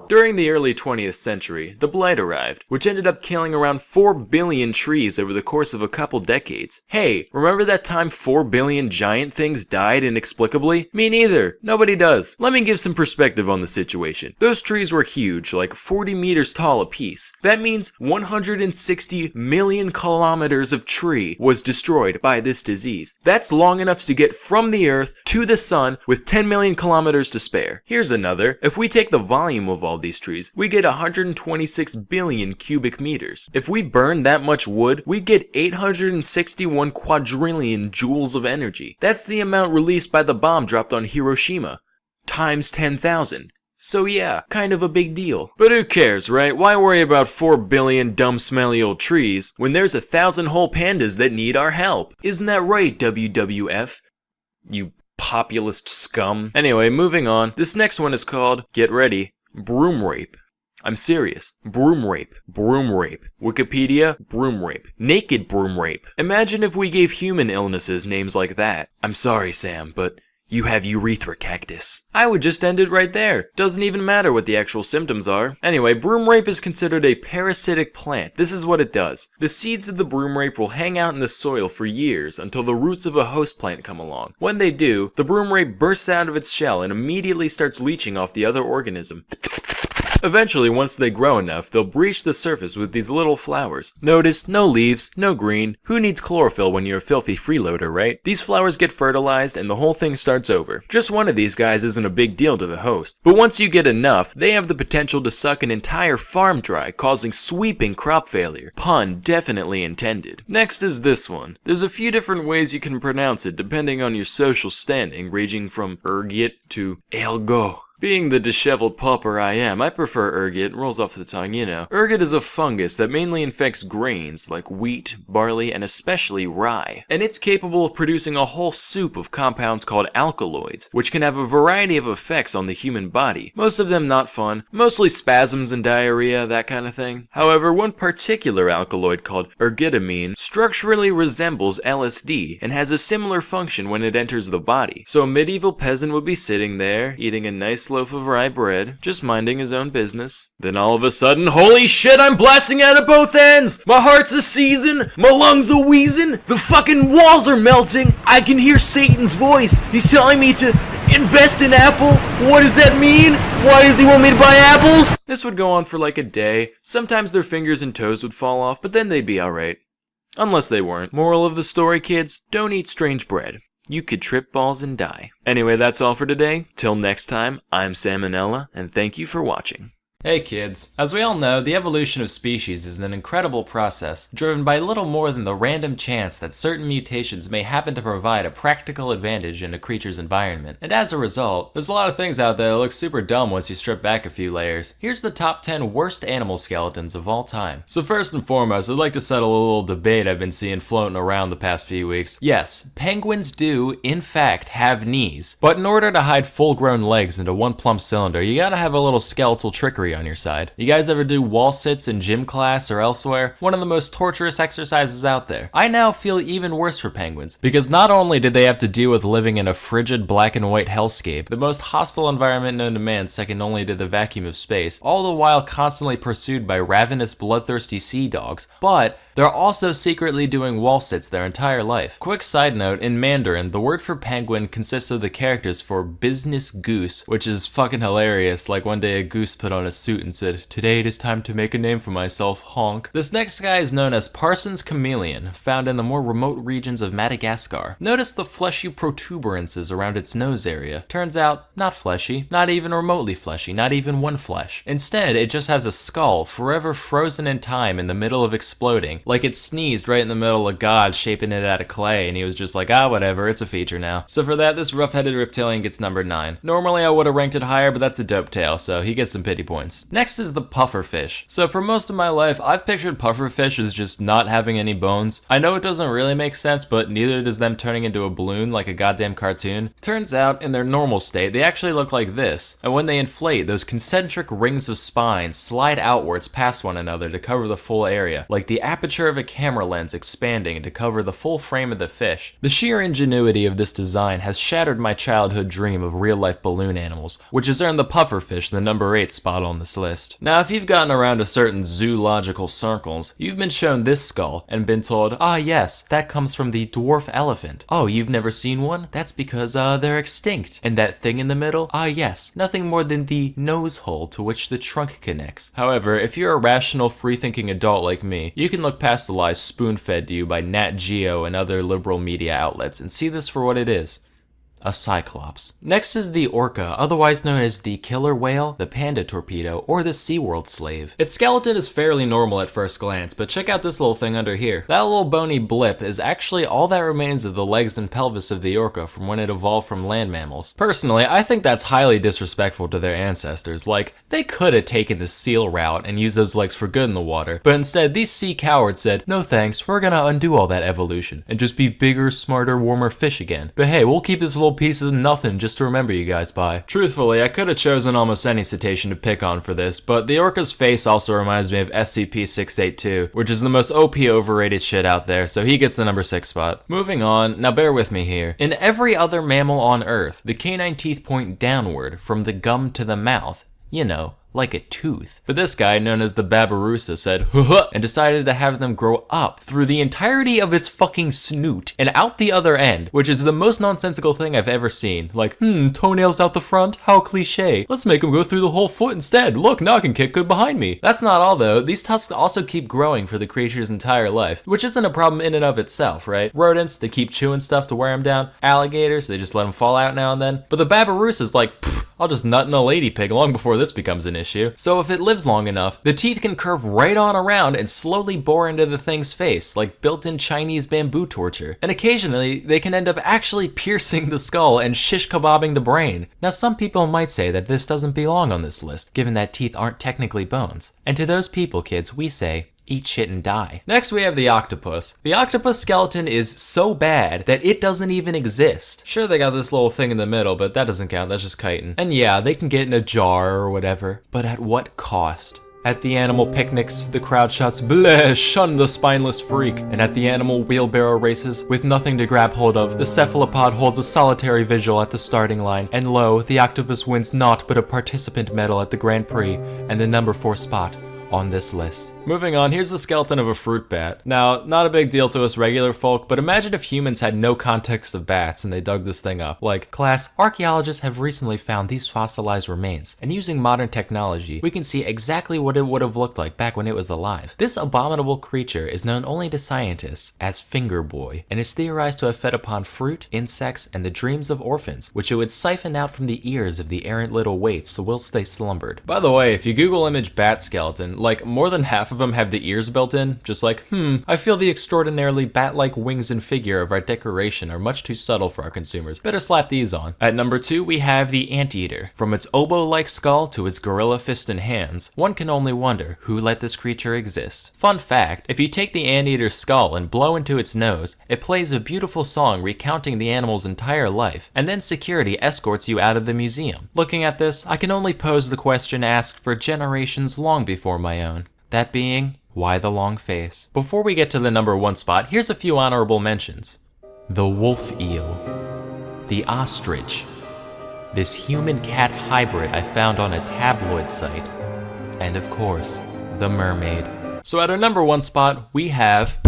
During the early 20th century, the blight arrived, which ended up killing around 4 billion trees over the course of a couple decades. Hey, remember that time 4 billion giant things died inexplicably? Me neither. Nobody does. Let me give some perspective on the situation. Those trees were huge, like 40 meters tall apiece. That means 160 million kilometers of tree was destroyed by this disease. That's long enough to get from the earth to the sun with 10 million kilometers to spare. Here's another. If we take the volume of all these trees, we get 126 billion cubic meters. If we burn that much wood, we get 861 quadrillion joules of energy. That's the amount released by the bomb dropped on Hiroshima, times 10,000. So yeah, kind of a big deal. But who cares, right? Why worry about 4 billion dumb smelly old trees when there's 1,000 whole pandas that need our help? Isn't that right, WWF? You populist scum. Anyway, moving on. This next one is called, get ready, broom rape. I'm serious. Broom rape. Broom rape. Wikipedia, broom rape. Naked broom rape. Imagine if we gave human illnesses names like that. I'm sorry, Sam, but you have urethra cactus. I would just end it right there. Doesn't even matter what the actual symptoms are. Anyway, broom rape is considered a parasitic plant. This is what it does. The seeds of the broom rape will hang out in the soil for years until the roots of a host plant come along. When they do, the broom rape bursts out of its shell and immediately starts leeching off the other organism. Eventually, once they grow enough, they'll breach the surface with these little flowers. Notice, no leaves, no green. Who needs chlorophyll when you're a filthy freeloader, right? These flowers get fertilized and the whole thing starts over. Just one of these guys isn't a big deal to the host. But once you get enough, they have the potential to suck an entire farm dry, causing sweeping crop failure. Pun definitely intended. Next is this one. There's a few different ways you can pronounce it depending on your social standing, ranging from ergot to elgo. Being the disheveled pauper I am, I prefer ergot. Rolls off the tongue, you know. Ergot is a fungus that mainly infects grains like wheat, barley, and especially rye. And it's capable of producing a whole soup of compounds called alkaloids, which can have a variety of effects on the human body. Most of them not fun, mostly spasms and diarrhea, that kind of thing. However, one particular alkaloid called ergotamine structurally resembles LSD and has a similar function when it enters the body. So a medieval peasant would be sitting there, eating a nice loaf of rye bread, just minding his own business. Then all of a sudden, holy shit, I'm blasting out of both ends! My heart's a seizing, my lungs a wheezing, the fucking walls are melting, I can hear Satan's voice, he's telling me to invest in Apple. What does that mean? Why does he want me to buy apples? This would go on for like a day. Sometimes their fingers and toes would fall off, but then they'd be alright. Unless they weren't. Moral of the story, kids, don't eat strange bread. You could trip balls and die. Anyway, that's all for today. Till next time, I'm Salmonella, and thank you for watching. Hey kids, as we all know, the evolution of species is an incredible process, driven by little more than the random chance that certain mutations may happen to provide a practical advantage in a creature's environment. And as a result, there's a lot of things out there that look super dumb once you strip back a few layers. Here's the top 10 worst animal skeletons of all time. So first and foremost, I'd like to settle a little debate I've been seeing floating around the past few weeks. Yes, penguins do, in fact, have knees, but in order to hide full-grown legs into one plump cylinder, you gotta have a little skeletal trickery on your side. You guys ever do wall sits in gym class or elsewhere? One of the most torturous exercises out there. I now feel even worse for penguins, because not only did they have to deal with living in a frigid black and white hellscape, the most hostile environment known to man second only to the vacuum of space, all the while constantly pursued by ravenous bloodthirsty sea dogs, but they're also secretly doing wall sits their entire life. Quick side note, in Mandarin, the word for penguin consists of the characters for business goose, which is fucking hilarious. Like one day a goose put on a suit and said, "Today it is time to make a name for myself, honk." This next guy is known as Parsons chameleon, found in the more remote regions of Madagascar. Notice the fleshy protuberances around its nose area. Turns out, not fleshy, not even remotely fleshy, not even one flesh. Instead, it just has a skull forever frozen in time in the middle of exploding, like it sneezed right in the middle of God shaping it out of clay, and he was just like, ah, whatever, it's a feature now. So for that, this rough-headed reptilian gets number 9. Normally I would have ranked it higher, but that's a dope tale, so he gets some pity points. Next is the pufferfish. So for most of my life, I've pictured pufferfish as just not having any bones. I know it doesn't really make sense, but neither does them turning into a balloon like a goddamn cartoon. Turns out, in their normal state, they actually look like this, and when they inflate, those concentric rings of spine slide outwards past one another to cover the full area, like the aperture of a camera lens expanding to cover the full frame of the fish. The sheer ingenuity of this design has shattered my childhood dream of real-life balloon animals, which has earned the pufferfish the number 8 spot on this list. Now, if you've gotten around to certain zoological circles, you've been shown this skull and been told, ah yes, that comes from the dwarf elephant. Oh, you've never seen one? That's because they're extinct. And that thing in the middle? Ah yes, nothing more than the nose hole to which the trunk connects. However, if you're a rational, free-thinking adult like me, you can look past the lies spoon-fed to you by Nat Geo and other liberal media outlets and see this for what it is. A cyclops. Next is the orca, otherwise known as the killer whale, the panda torpedo, or the SeaWorld slave. Its skeleton is fairly normal at first glance, but check out this little thing under here. That little bony blip is actually all that remains of the legs and pelvis of the orca from when it evolved from land mammals. Personally, I think that's highly disrespectful to their ancestors. Like, they could have taken the seal route and used those legs for good in the water, but instead these sea cowards said, no thanks, we're gonna undo all that evolution and just be bigger, smarter, warmer fish again. But hey, we'll keep this little piece of nothing just to remember you guys by. Truthfully, I could have chosen almost any cetacean to pick on for this, but the orca's face also reminds me of SCP-682, which is the most OP overrated shit out there, so he gets the number 6 spot. Moving on, now bear with me here. In every other mammal on Earth, the canine teeth point downward from the gum to the mouth. You know, like a tooth. But this guy, known as the Babirusa, said "huh," and decided to have them grow up through the entirety of its fucking snoot and out the other end, which is the most nonsensical thing I've ever seen. Like, toenails out the front? How cliche. Let's make them go through the whole foot instead. Look, now I can kick good behind me. That's not all though. These tusks also keep growing for the creature's entire life, which isn't a problem in and of itself, right? Rodents, they keep chewing stuff to wear them down. Alligators, they just let them fall out now and then. But the Babirusa's like, I'll just nut in a lady pig long before this becomes an issue. So if it lives long enough, the teeth can curve right on around and slowly bore into the thing's face, like built-in Chinese bamboo torture. And occasionally, they can end up actually piercing the skull and shish kebabbing the brain. Now some people might say that this doesn't belong on this list, given that teeth aren't technically bones. And to those people, kids, we say, eat shit and die. Next we have the octopus. The octopus skeleton is so bad that it doesn't even exist. Sure, they got this little thing in the middle, but that doesn't count, that's just chitin. And yeah, they can get in a jar or whatever, but at what cost? At the animal picnics, the crowd shouts, "Bleh, shun the spineless freak." And at the animal wheelbarrow races, with nothing to grab hold of, the cephalopod holds a solitary vigil at the starting line. And lo, the octopus wins naught but a participant medal at the Grand Prix and the number 4 spot on this list. Moving on, here's the skeleton of a fruit bat. Now, not a big deal to us regular folk, but imagine if humans had no context of bats and they dug this thing up. Like, class, archaeologists have recently found these fossilized remains, and using modern technology, we can see exactly what it would have looked like back when it was alive. This abominable creature is known only to scientists as Finger Boy, and is theorized to have fed upon fruit, insects, and the dreams of orphans, which it would siphon out from the ears of the errant little waifs whilst they slumbered. By the way, if you Google image bat skeleton, like, more than half of them have the ears built in, just like, I feel the extraordinarily bat-like wings and figure of our decoration are much too subtle for our consumers. Better slap these on. At number 2, we have the anteater. From its oboe-like skull to its gorilla fist and hands, one can only wonder who let this creature exist. Fun fact, if you take the anteater's skull and blow into its nose, it plays a beautiful song recounting the animal's entire life, and then security escorts you out of the museum. Looking at this, I can only pose the question asked for generations long before my own. That being, why the long face? Before we get to the number 1 spot, here's a few honorable mentions. The wolf eel. The ostrich. This human-cat hybrid I found on a tabloid site. And of course, the mermaid. So at our number 1 spot, we have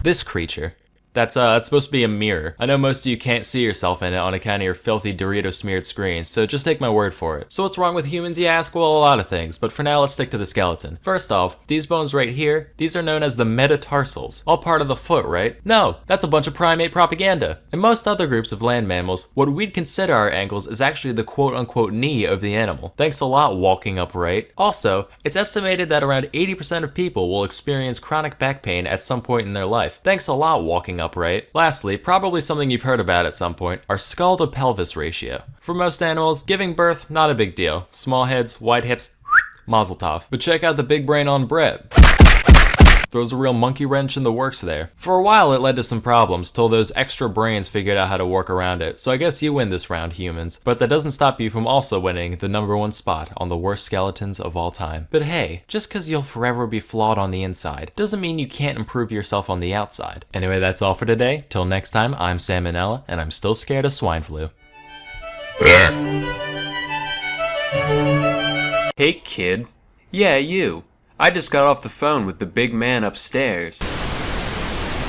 this creature. That's supposed to be a mirror. I know most of you can't see yourself in it on account of your filthy Dorito smeared screen, so just take my word for it. So what's wrong with humans, you ask? Well, a lot of things, but for now let's stick to the skeleton. First off, these bones right here, these are known as the metatarsals. All part of the foot, right? No, that's a bunch of primate propaganda. In most other groups of land mammals, what we'd consider our ankles is actually the quote-unquote knee of the animal. Thanks a lot, walking upright. Also, it's estimated that around 80% of people will experience chronic back pain at some point in their life. Thanks a lot, walking upright. Lastly, probably something you've heard about at some point, our skull to pelvis ratio. For most animals, giving birth, not a big deal. Small heads, wide hips, mazel tov. But check out the big brain on Brett. Throws a real monkey wrench in the works there. For a while it led to some problems till those extra brains figured out how to work around it, so I guess you win this round, humans. But that doesn't stop you from also winning the number 1 spot on the worst skeletons of all time. But hey, just cause you'll forever be flawed on the inside, doesn't mean you can't improve yourself on the outside. Anyway, that's all for today. Till next time, I'm Salmonella, and I'm still scared of swine flu. Hey kid. Yeah, you. I just got off the phone with the big man upstairs,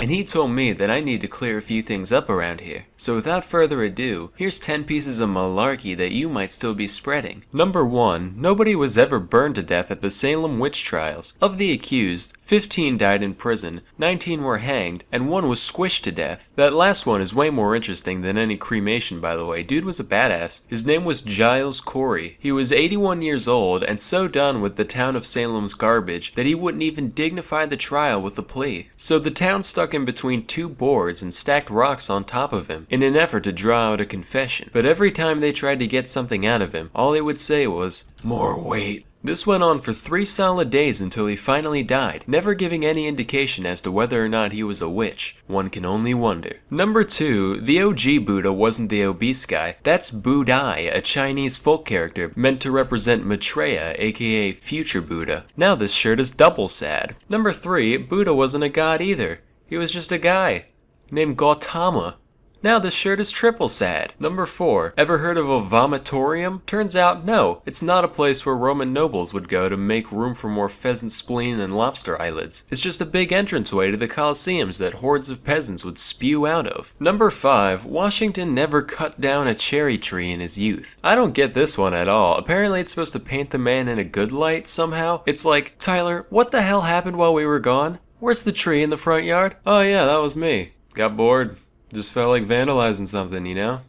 and he told me that I need to clear a few things up around here. So without further ado, here's 10 pieces of malarkey that you might still be spreading. Number 1. Nobody was ever burned to death at the Salem witch trials. Of the accused, 15 died in prison, 19 were hanged, and 1 was squished to death. That last one is way more interesting than any cremation, by the way. Dude was a badass. His name was Giles Corey. He was 81 years old and so done with the town of Salem's garbage that he wouldn't even dignify the trial with a plea. So the town stuck in between 2 boards and stacked rocks on top of him in an effort to draw out a confession. But every time they tried to get something out of him, all he would say was, "More weight." This went on for 3 solid days until he finally died, never giving any indication as to whether or not he was a witch. One can only wonder. Number 2, the OG Buddha wasn't the obese guy. That's Budai, a Chinese folk character meant to represent Maitreya, aka future Buddha. Now this shirt is double sad. Number 3, Buddha wasn't a god either. He was just a guy named Gautama. Now this shirt is triple sad. Number 4, ever heard of a vomitorium? Turns out, no, it's not a place where Roman nobles would go to make room for more pheasant spleen and lobster eyelids. It's just a big entranceway to the coliseums that hordes of peasants would spew out of. Number 5, Washington never cut down a cherry tree in his youth. I don't get this one at all. Apparently it's supposed to paint the man in a good light somehow. It's like, Tyler, what the hell happened while we were gone? Where's the tree in the front yard? Oh yeah, that was me. Got bored. Just felt like vandalizing something, you know?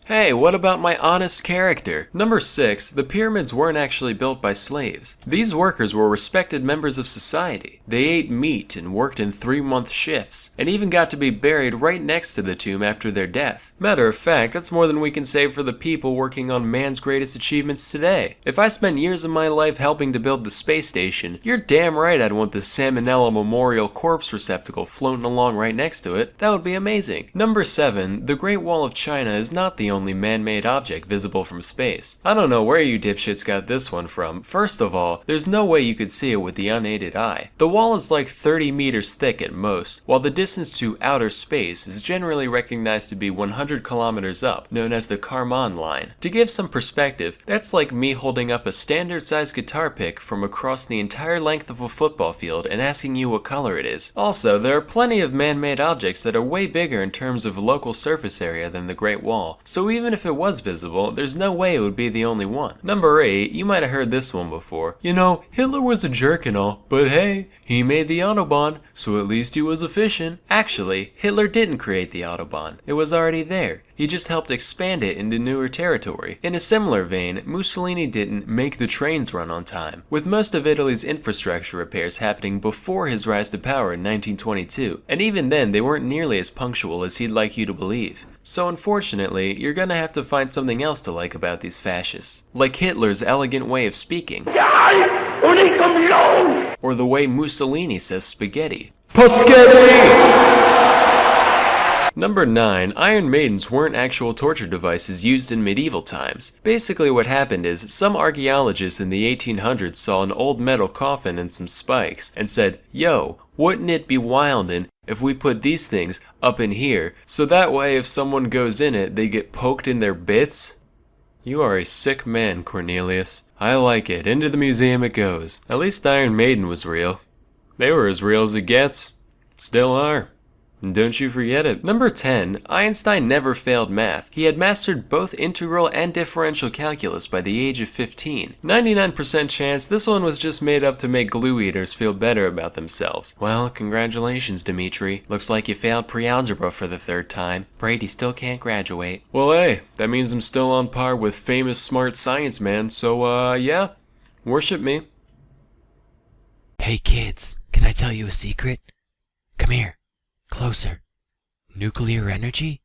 Hey, what about my honest character? Number 6, the pyramids weren't actually built by slaves. These workers were respected members of society. They ate meat and worked in 3-month shifts, and even got to be buried right next to the tomb after their death. Matter of fact, that's more than we can say for the people working on man's greatest achievements today. If I spent years of my life helping to build the space station, you're damn right I'd want the Salmonella Memorial Corpse Receptacle floating along right next to it. That would be amazing. Number 7, the Great Wall of China is not the only only man-made object visible from space. I don't know where you dipshits got this one from. First of all, there's no way you could see it with the unaided eye. The wall is like 30 meters thick at most, while the distance to outer space is generally recognized to be 100 kilometers up, known as the Kármán line. To give some perspective, that's like me holding up a standard-sized guitar pick from across the entire length of a football field and asking you what color it is. Also, there are plenty of man-made objects that are way bigger in terms of local surface area than the Great Wall, so even if it was visible, there's no way it would be the only one. Number 8, you might have heard this one before. You know, Hitler was a jerk and all, but hey, he made the Autobahn, so at least he was efficient. Actually, Hitler didn't create the Autobahn. It was already there. He just helped expand it into newer territory. In a similar vein, Mussolini didn't make the trains run on time, with most of Italy's infrastructure repairs happening before his rise to power in 1922, and even then they weren't nearly as punctual as he'd like you to believe. So unfortunately, you're gonna have to find something else to like about these fascists, like Hitler's elegant way of speaking, or the way Mussolini says spaghetti. Number 9, Iron Maidens weren't actual torture devices used in medieval times. Basically what happened is, some archaeologists in the 1800s saw an old metal coffin and some spikes, and said, yo, wouldn't it be wildin' if we put these things up in here, so that way if someone goes in it, they get poked in their bits? You are a sick man, Cornelius. I like it. Into the museum it goes. At least Iron Maiden was real. They were as real as it gets. Still are. And don't you forget it. Number 10, Einstein never failed math. He had mastered both integral and differential calculus by the age of 15. 99% chance this one was just made up to make glue eaters feel better about themselves. Well, congratulations, Dimitri. Looks like you failed pre-algebra for the 3rd time. Brady still can't graduate. Well, hey, that means I'm still on par with famous smart science man, so yeah, worship me. Hey kids, can I tell you a secret? Come here. Closer. Nuclear energy?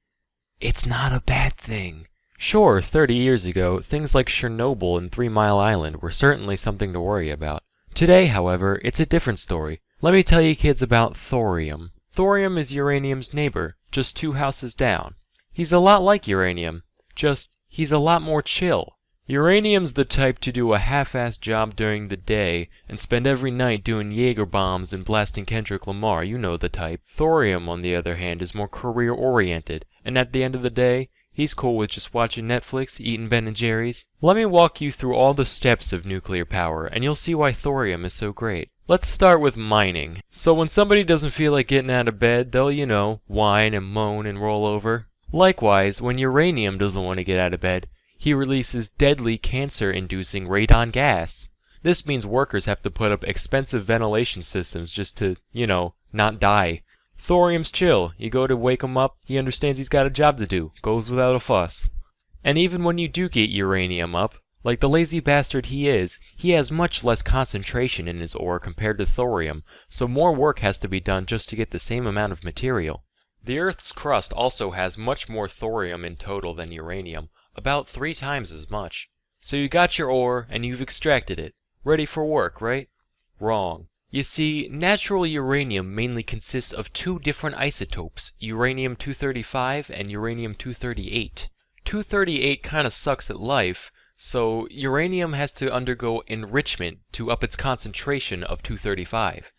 It's not a bad thing. Sure, 30 years ago, things like Chernobyl and 3 Mile Island were certainly something to worry about. Today, however, it's a different story. Let me tell you kids about thorium. Thorium is uranium's neighbor, just 2 houses down. He's a lot like uranium, just he's a lot more chill. Uranium's the type to do a half-assed job during the day and spend every night doing Jaeger bombs and blasting Kendrick Lamar, you know the type. Thorium, on the other hand, is more career-oriented, and at the end of the day, he's cool with just watching Netflix, eating Ben & Jerry's. Let me walk you through all the steps of nuclear power, and you'll see why thorium is so great. Let's start with mining. So when somebody doesn't feel like getting out of bed, they'll, you know, whine and moan and roll over. Likewise, when uranium doesn't want to get out of bed, he releases deadly cancer-inducing radon gas. This means workers have to put up expensive ventilation systems just to, you know, not die. Thorium's chill. You go to wake him up, he understands he's got a job to do. Goes without a fuss. And even when you do get uranium up, like the lazy bastard he is, he has much less concentration in his ore compared to thorium, so more work has to be done just to get the same amount of material. The Earth's crust also has much more thorium in total than uranium, about 3 times as much. So you got your ore, and you've extracted it. Ready for work, right? Wrong. You see, natural uranium mainly consists of 2 different isotopes, uranium-235 and uranium-238. 238 kinda sucks at life, so uranium has to undergo enrichment to up its concentration of 235.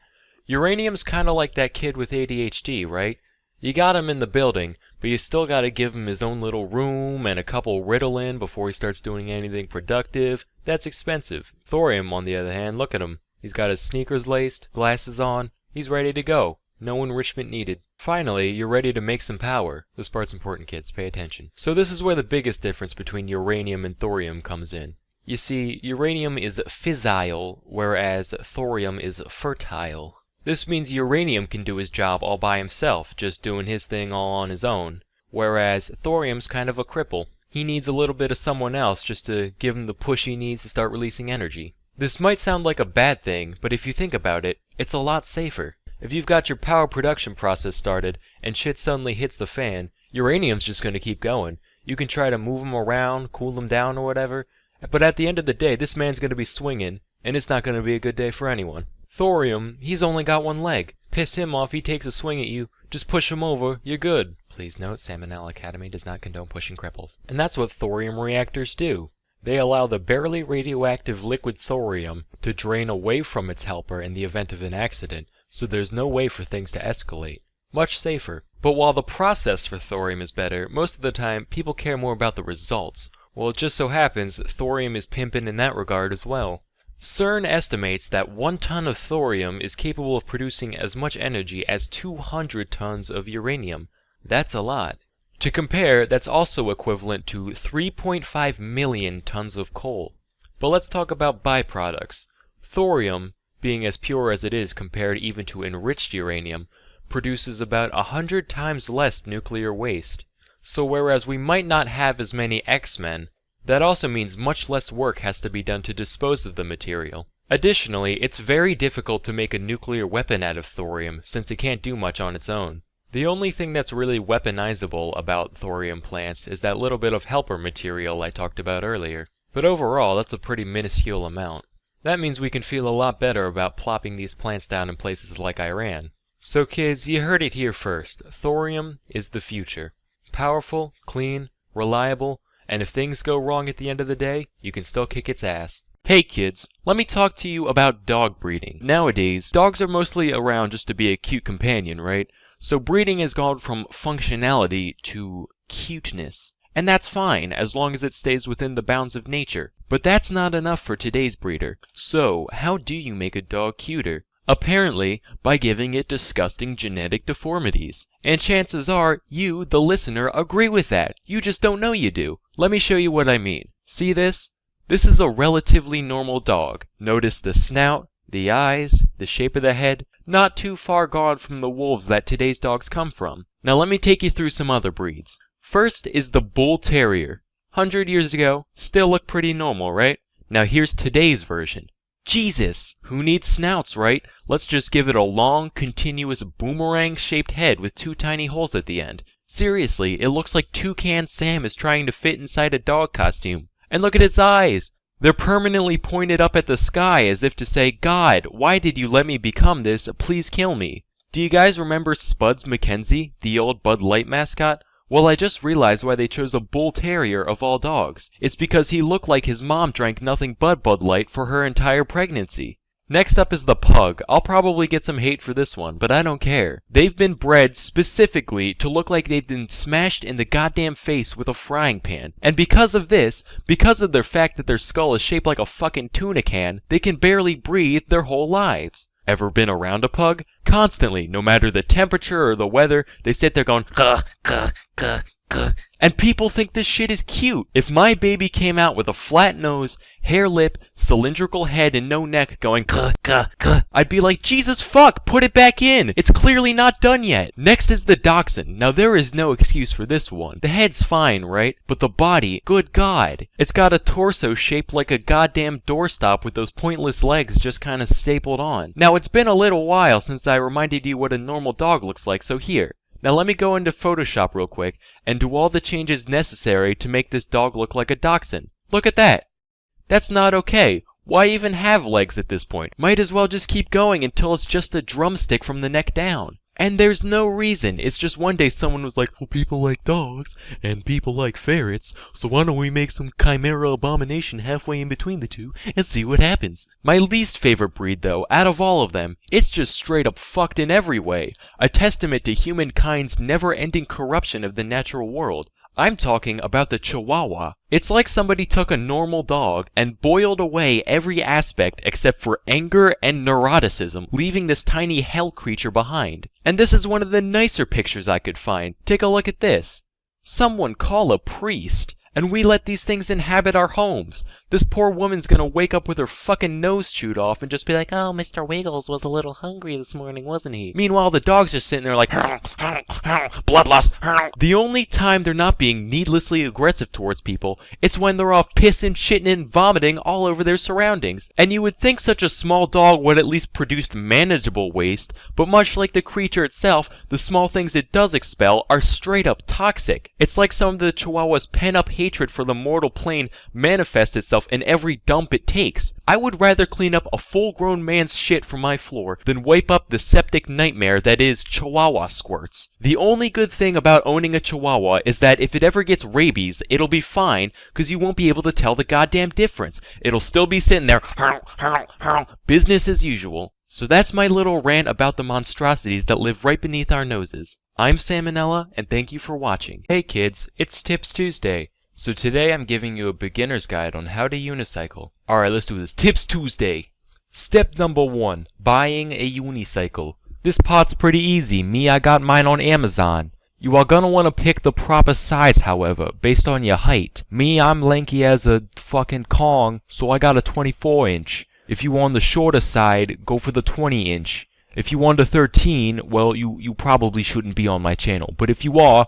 Uranium's kinda like that kid with ADHD, right? You got him in the building, but you still gotta give him his own little room and a couple Ritalin before he starts doing anything productive. That's expensive. Thorium, on the other hand, look at him. He's got his sneakers laced, glasses on. He's ready to go. No enrichment needed. Finally, you're ready to make some power. This part's important, kids. Pay attention. So this is where the biggest difference between uranium and thorium comes in. You see, uranium is fissile, whereas thorium is fertile. This means uranium can do his job all by himself, just doing his thing all on his own, whereas thorium's kind of a cripple. He needs a little bit of someone else just to give him the push he needs to start releasing energy. This might sound like a bad thing, but if you think about it, it's a lot safer. If you've got your power production process started, and shit suddenly hits the fan, uranium's just gonna keep going. You can try to move him around, cool him down or whatever, but at the end of the day, this man's gonna be swinging, and it's not gonna be a good day for anyone. Thorium, he's only got 1 leg. Piss him off, he takes a swing at you. Just push him over, you're good. Please note, Salmonella Academy does not condone pushing cripples. And that's what thorium reactors do. They allow the barely radioactive liquid thorium to drain away from its helper in the event of an accident, so there's no way for things to escalate. Much safer. But while the process for thorium is better, most of the time people care more about the results. Well, it just so happens thorium is pimpin' in that regard as well. CERN estimates that 1 ton of thorium is capable of producing as much energy as 200 tons of uranium. That's a lot. To compare, that's also equivalent to 3.5 million tons of coal. But let's talk about byproducts. Thorium, being as pure as it is compared even to enriched uranium, produces about 100 times less nuclear waste. So whereas we might not have as many X-Men, that also means much less work has to be done to dispose of the material. Additionally, it's very difficult to make a nuclear weapon out of thorium, since it can't do much on its own. The only thing that's really weaponizable about thorium plants is that little bit of helper material I talked about earlier. But overall, that's a pretty minuscule amount. That means we can feel a lot better about plopping these plants down in places like Iran. So kids, you heard it here first. Thorium is the future. Powerful, clean, reliable, and if things go wrong at the end of the day, you can still kick its ass. Hey kids, let me talk to you about dog breeding. Nowadays, dogs are mostly around just to be a cute companion, right? So breeding has gone from functionality to cuteness. And that's fine, as long as it stays within the bounds of nature. But that's not enough for today's breeder. So, how do you make a dog cuter? Apparently, by giving it disgusting genetic deformities. And chances are, you, the listener, agree with that. You just don't know you do. Let me show you what I mean. See this? This is a relatively normal dog. Notice the snout, the eyes, the shape of the head. Not too far gone from the wolves that today's dogs come from. Now let me take you through some other breeds. First is the Bull Terrier. 100 years ago, still looked pretty normal, right? Now here's today's version. Jesus! Who needs snouts, right? Let's just give it a long, continuous, boomerang-shaped head with 2 tiny holes at the end. Seriously, it looks like Toucan Sam is trying to fit inside a dog costume. And look at its eyes! They're permanently pointed up at the sky as if to say, God, why did you let me become this? Please kill me. Do you guys remember Spuds McKenzie, the old Bud Light mascot? Well, I just realized why they chose a Bull Terrier of all dogs. It's because he looked like his mom drank nothing but Bud Light for her entire pregnancy. Next up is the Pug. I'll probably get some hate for this one, but I don't care. They've been bred specifically to look like they've been smashed in the goddamn face with a frying pan. And because of this, because of their fact that their skull is shaped like a fucking tuna can, they can barely breathe their whole lives. Ever been around a pug? Constantly, no matter the temperature or the weather, they sit there going, gah, gah, gah, gah. And people think this shit is cute. If my baby came out with a flat nose, hair lip, cylindrical head, and no neck going, gah, gah, gah, I'd be like, Jesus fuck, put it back in. It's clearly not done yet. Next is the Dachshund. Now there is no excuse for this one. The head's fine, right? But the body, good God. It's got a torso shaped like a goddamn doorstop with those pointless legs just kind of stapled on. Now it's been a little while since I reminded you what a normal dog looks like, so here. Now let me go into Photoshop real quick and do all the changes necessary to make this dog look like a dachshund. Look at that. That's not okay. Why even have legs at this point? Might as well just keep going until it's just a drumstick from the neck down. And there's no reason. It's just one day someone was like, well, people like dogs, and people like ferrets, so why don't we make some chimera abomination halfway in between the two, and see what happens. My least favorite breed, though, out of all of them, it's just straight up fucked in every way. A testament to humankind's never-ending corruption of the natural world. I'm talking about the Chihuahua. It's like somebody took a normal dog and boiled away every aspect except for anger and neuroticism, leaving this tiny hell creature behind. And this is one of the nicer pictures I could find. Take a look at this. Someone call a priest. And we let these things inhabit our homes. This poor woman's gonna wake up with her fucking nose chewed off and just be like, oh, Mr. Wiggles was a little hungry this morning, wasn't he? Meanwhile, the dog's just sitting there like, bloodlust. The only time they're not being needlessly aggressive towards people, it's when they're off pissing, shitting, and vomiting all over their surroundings. And you would think such a small dog would at least produce manageable waste, but much like the creature itself, the small things it does expel are straight up toxic. It's like some of the Chihuahua's pent-up hate hatred for the mortal plane manifests itself in every dump it takes. I would rather clean up a full-grown man's shit from my floor than wipe up the septic nightmare that is Chihuahua squirts. The only good thing about owning a Chihuahua is that if it ever gets rabies, it'll be fine, because you won't be able to tell the goddamn difference. It'll still be sitting there, business as usual. So that's my little rant about the monstrosities that live right beneath our noses. I'm Salmonella, and thank you for watching. Hey kids, it's Tips Tuesday. So today I'm giving you a beginner's guide on how to unicycle. Alright, let's do this. Tips Tuesday. Step number 1, buying a unicycle. This part's pretty easy. I got mine on Amazon. You are gonna wanna pick the proper size, however, based on your height. I'm lanky as a fucking Kong, so I got a 24-inch. If you on the shorter side, go for the 20-inch. If you under 13, well, you probably shouldn't be on my channel. But if you are,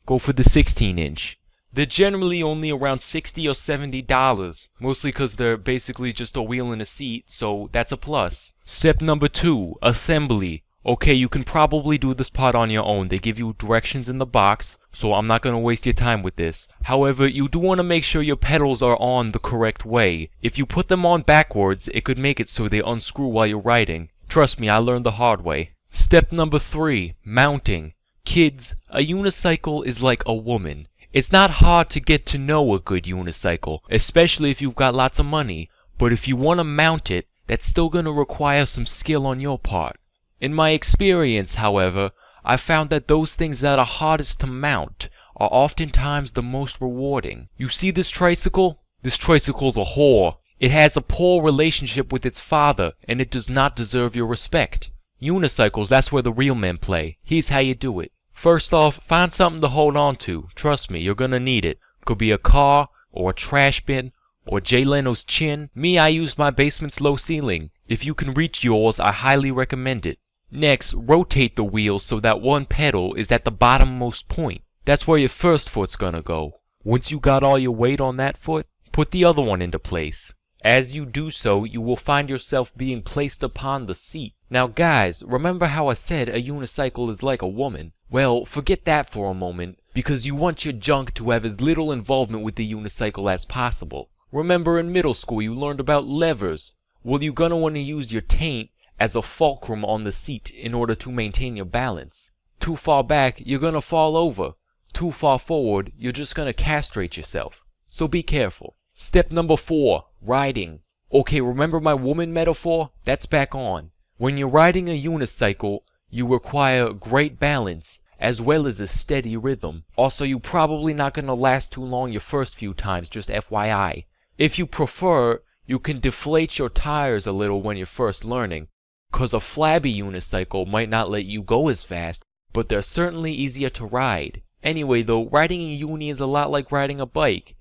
go for the 16-inch. They're generally only around $60 or $70, mostly because they're basically just a wheel and a seat, so that's a plus. Step number 2, assembly. Okay, you can probably do this part on your own. They give you directions in the box, so I'm not going to waste your time with this. However, you do want to make sure your pedals are on the correct way. If you put them on backwards, it could make it so they unscrew while you're riding. Trust me, I learned the hard way. Step number 3, mounting. Kids, a unicycle is like a woman. It's not hard to get to know a good unicycle, especially if you've got lots of money. But if you want to mount it, that's still going to require some skill on your part. In my experience, however, I've found that those things that are hardest to mount are oftentimes the most rewarding. You see this tricycle? This tricycle's a whore. It has a poor relationship with its father, and it does not deserve your respect. Unicycles, that's where the real men play. Here's how you do it. First off, find something to hold on to. Trust me, you're gonna need it. Could be a car, or a trash bin, or Jay Leno's chin. I used my basement's low ceiling. If you can reach yours, I highly recommend it. Next, rotate the wheel so that one pedal is at the bottommost point. That's where your first foot's gonna go. Once you got all your weight on that foot, put the other one into place. As you do so, you will find yourself being placed upon the seat. Now guys, remember how I said a unicycle is like a woman? Well, forget that for a moment, because you want your junk to have as little involvement with the unicycle as possible. Remember in middle school you learned about levers? Well, you're gonna want to use your taint as a fulcrum on the seat in order to maintain your balance. Too far back, you're gonna fall over. Too far forward, you're just gonna castrate yourself. So be careful. Step number 4, riding. Okay, remember my woman metaphor? That's back on. When you're riding a unicycle, you require great balance, as well as a steady rhythm. Also, you're probably not gonna last too long your first few times, just FYI. If you prefer, you can deflate your tires a little when you're first learning, cause a flabby unicycle might not let you go as fast, but they're certainly easier to ride. Anyway though, riding a uni is a lot like riding a bike.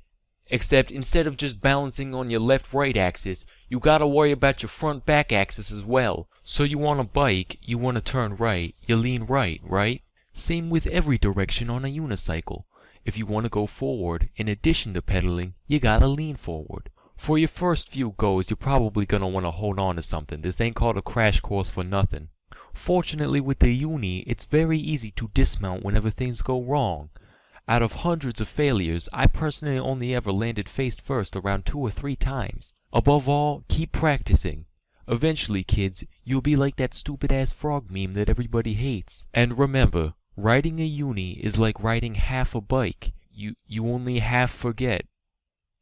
Except instead of just balancing on your left-right axis, you gotta worry about your front-back axis as well. So you want a bike, you wanna turn right, you lean right, right? Same with every direction on a unicycle. If you wanna go forward, in addition to pedaling, you gotta lean forward. For your first few goes, you're probably gonna wanna hold on to something. This ain't called a crash course for nothing. Fortunately with the uni, it's very easy to dismount whenever things go wrong. Out of hundreds of failures, I personally only ever landed face first around 2 or 3 times. Above all, keep practicing. Eventually, kids, you'll be like that stupid-ass frog meme that everybody hates. And remember, riding a uni is like riding half a bike. You only half forget.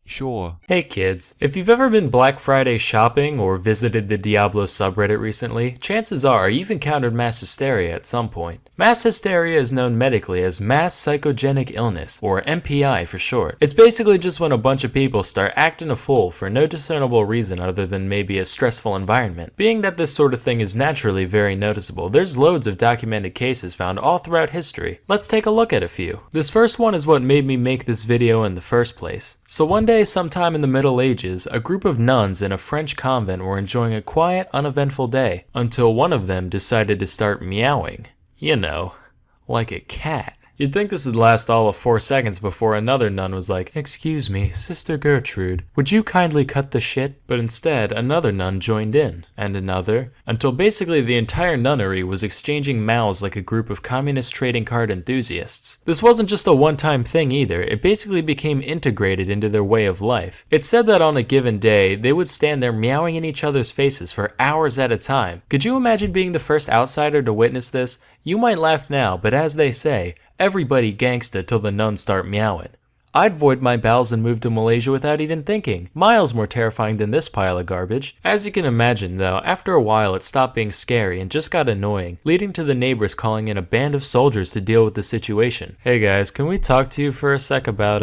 Sure. Hey kids, if you've ever been Black Friday shopping or visited the Diablo subreddit recently, chances are you've encountered mass hysteria at some point. Mass hysteria is known medically as mass psychogenic illness, or MPI for short. It's basically just when a bunch of people start acting a fool for no discernible reason other than maybe a stressful environment. Being that this sort of thing is naturally very noticeable, there's loads of documented cases found all throughout history. Let's take a look at a few. This first one is what made me make this video in the first place. So one day sometime in the Middle Ages, a group of nuns in a French convent were enjoying a quiet, uneventful day, until one of them decided to start meowing. You know, like a cat. You'd think this would last all of 4 seconds before another nun was like, "Excuse me, Sister Gertrude, would you kindly cut the shit?" But instead, another nun joined in, and another, until basically the entire nunnery was exchanging mouths like a group of communist trading card enthusiasts. This wasn't just a one-time thing either, it basically became integrated into their way of life. It's said that on a given day, they would stand there meowing in each other's faces for hours at a time. Could you imagine being the first outsider to witness this? You might laugh now, but as they say, everybody gangsta till the nuns start meowing. I'd void my bowels and move to Malaysia without even thinking. Miles more terrifying than this pile of garbage. As you can imagine though, after a while it stopped being scary and just got annoying, leading to the neighbors calling in a band of soldiers to deal with the situation. Hey guys, can we talk to you for a sec about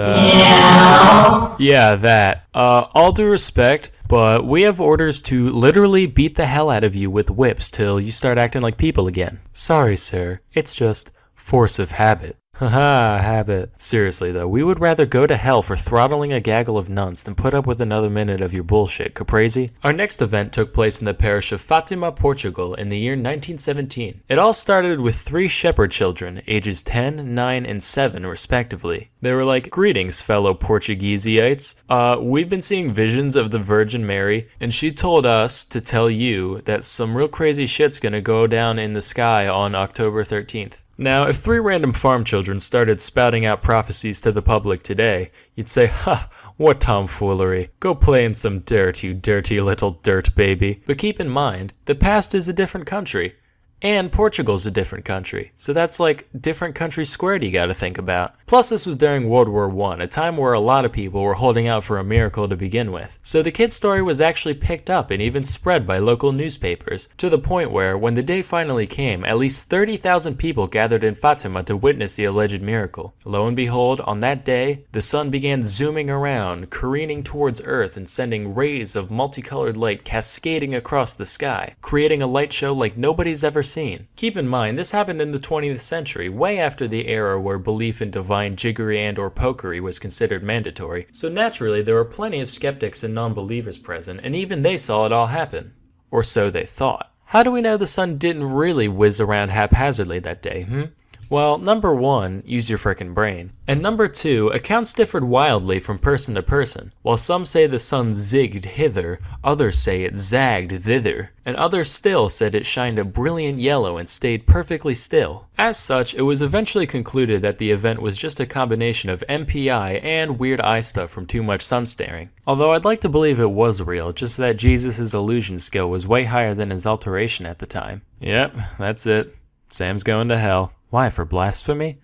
Yeah, that. All due respect, but we have orders to literally beat the hell out of you with whips till you start acting like people again. Sorry sir, it's just force of habit. Haha, habit. Seriously though, we would rather go to hell for throttling a gaggle of nuns than put up with another minute of your bullshit, caprese? Our next event took place in the parish of Fatima, Portugal in the year 1917. It all started with 3 shepherd children, ages 10, 9, and 7 respectively. They were like, "Greetings, fellow Portugueseites. We've been seeing visions of the Virgin Mary, and she told us to tell you that some real crazy shit's gonna go down in the sky on October 13th. Now, if 3 random farm children started spouting out prophecies to the public today, you'd say, "Ha, what tomfoolery. Go play in some dirt, you dirty little dirt baby." But keep in mind, the past is a different country. And Portugal's a different country, so that's like different country squared you gotta think about. Plus this was during World War I, a time where a lot of people were holding out for a miracle to begin with. So the kid's story was actually picked up and even spread by local newspapers, to the point where, when the day finally came, at least 30,000 people gathered in Fatima to witness the alleged miracle. Lo and behold, on that day, the sun began zooming around, careening towards Earth and sending rays of multicolored light cascading across the sky, creating a light show like nobody's ever seen. Keep in mind, this happened in the 20th century, way after the era where belief in divine jiggery and or pokery was considered mandatory, so naturally there were plenty of skeptics and non-believers present, and even they saw it all happen. Or so they thought. How do we know the sun didn't really whiz around haphazardly that day, Well, number 1, use your frickin' brain. And number 2, accounts differed wildly from person to person. While some say the sun zigged hither, others say it zagged thither, and others still said it shined a brilliant yellow and stayed perfectly still. As such, it was eventually concluded that the event was just a combination of MPI and weird eye stuff from too much sun staring. Although I'd like to believe it was real, just that Jesus' illusion skill was way higher than his alteration at the time. Yep, that's it. Sam's going to hell. Why, for blasphemy?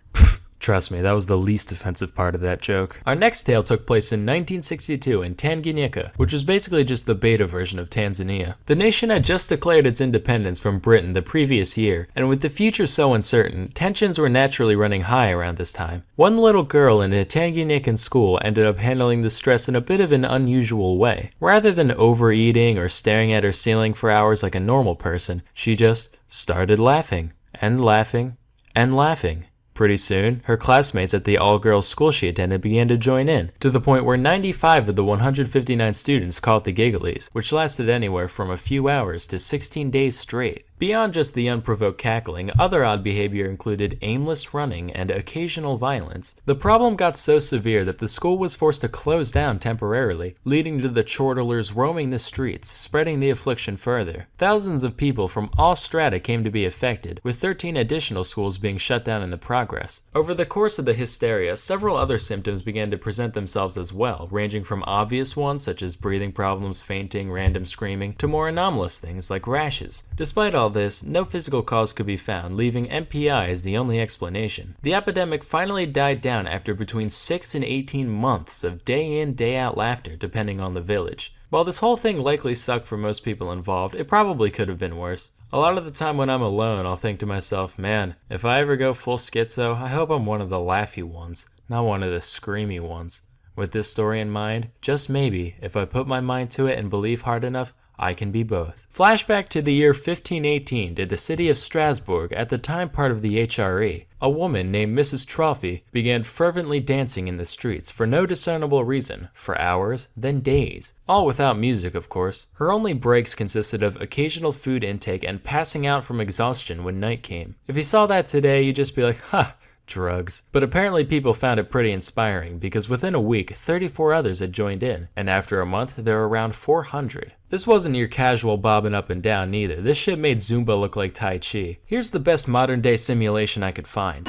Trust me, that was the least offensive part of that joke. Our next tale took place in 1962 in Tanganyika, which was basically just the beta version of Tanzania. The nation had just declared its independence from Britain the previous year, and with the future so uncertain, tensions were naturally running high around this time. One little girl in a Tanganyikan school ended up handling the stress in a bit of an unusual way. Rather than overeating or staring at her ceiling for hours like a normal person, she just started laughing, and laughing, and laughing. Pretty soon, her classmates at the all-girls school she attended began to join in, to the point where 95 of the 159 students caught the gigglies, which lasted anywhere from a few hours to 16 days straight. Beyond just the unprovoked cackling, other odd behavior included aimless running and occasional violence. The problem got so severe that the school was forced to close down temporarily, leading to the chortlers roaming the streets, spreading the affliction further. Thousands of people from all strata came to be affected, with 13 additional schools being shut down in the progress. Over the course of the hysteria, several other symptoms began to present themselves as well, ranging from obvious ones such as breathing problems, fainting, random screaming, to more anomalous things like rashes. Despite all this, no physical cause could be found, leaving MPI as the only explanation. The epidemic finally died down after between 6 and 18 months of day in, day out laughter, depending on the village. While this whole thing likely sucked for most people involved, it probably could have been worse. A lot of the time when I'm alone, I'll think to myself, man, if I ever go full schizo, I hope I'm one of the laughy ones, not one of the screamy ones. With this story in mind, just maybe, if I put my mind to it and believe hard enough, I can be both. Flashback to the year 1518 to the city of Strasbourg, at the time part of the HRE. A woman named Mrs. Trophy began fervently dancing in the streets for no discernible reason, for hours, then days. All without music, of course. Her only breaks consisted of occasional food intake and passing out from exhaustion when night came. If you saw that today, you'd just be like, ha! Drugs. But apparently people found it pretty inspiring because within a week, 34 others had joined in, and after a month, there were around 400. This wasn't your casual bobbing up and down neither. This shit made Zumba look like Tai Chi. Here's the best modern day simulation I could find.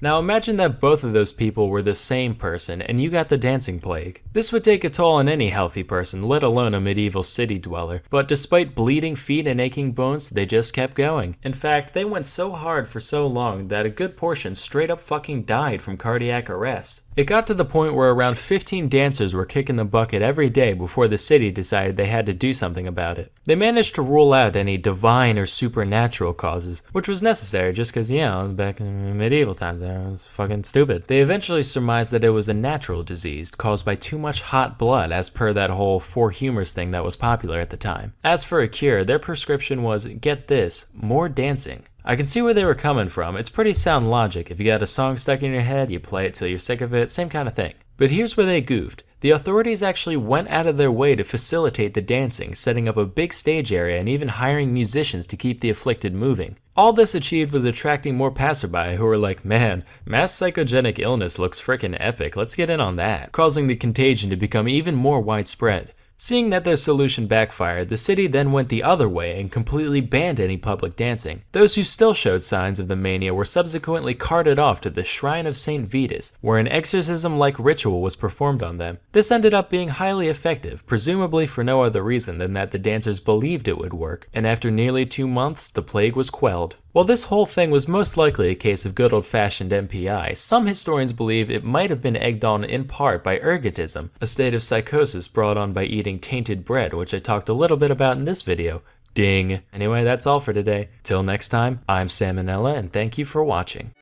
Now imagine that both of those people were the same person and you got the dancing plague. This would take a toll on any healthy person, let alone a medieval city dweller, but despite bleeding feet and aching bones, they just kept going. In fact, they went so hard for so long that a good portion straight up fucking died from cardiac arrest. It got to the point where around 15 dancers were kicking the bucket every day before the city decided they had to do something about it. They managed to rule out any divine or supernatural causes, which was necessary just because, back in medieval times, it was fucking stupid. They eventually surmised that it was a natural disease caused by too much hot blood, as per that whole four humors thing that was popular at the time. As for a cure, their prescription was, get this, more dancing. I can see where they were coming from. It's pretty sound logic. If you got a song stuck in your head, you play it till you're sick of it, same kind of thing. But here's where they goofed. The authorities actually went out of their way to facilitate the dancing, setting up a big stage area and even hiring musicians to keep the afflicted moving. All this achieved was attracting more passerby who were like, man, mass psychogenic illness looks frickin' epic, let's get in on that, causing the contagion to become even more widespread. Seeing that their solution backfired, the city then went the other way and completely banned any public dancing. Those who still showed signs of the mania were subsequently carted off to the Shrine of St. Vitus, where an exorcism-like ritual was performed on them. This ended up being highly effective, presumably for no other reason than that the dancers believed it would work, and after nearly 2 months, the plague was quelled. While this whole thing was most likely a case of good old-fashioned MPI, some historians believe it might have been egged on in part by ergotism, a state of psychosis brought on by eating tainted bread, which I talked a little bit about in this video. Ding! Anyway, that's all for today. Till next time, I'm Salmonella, and thank you for watching.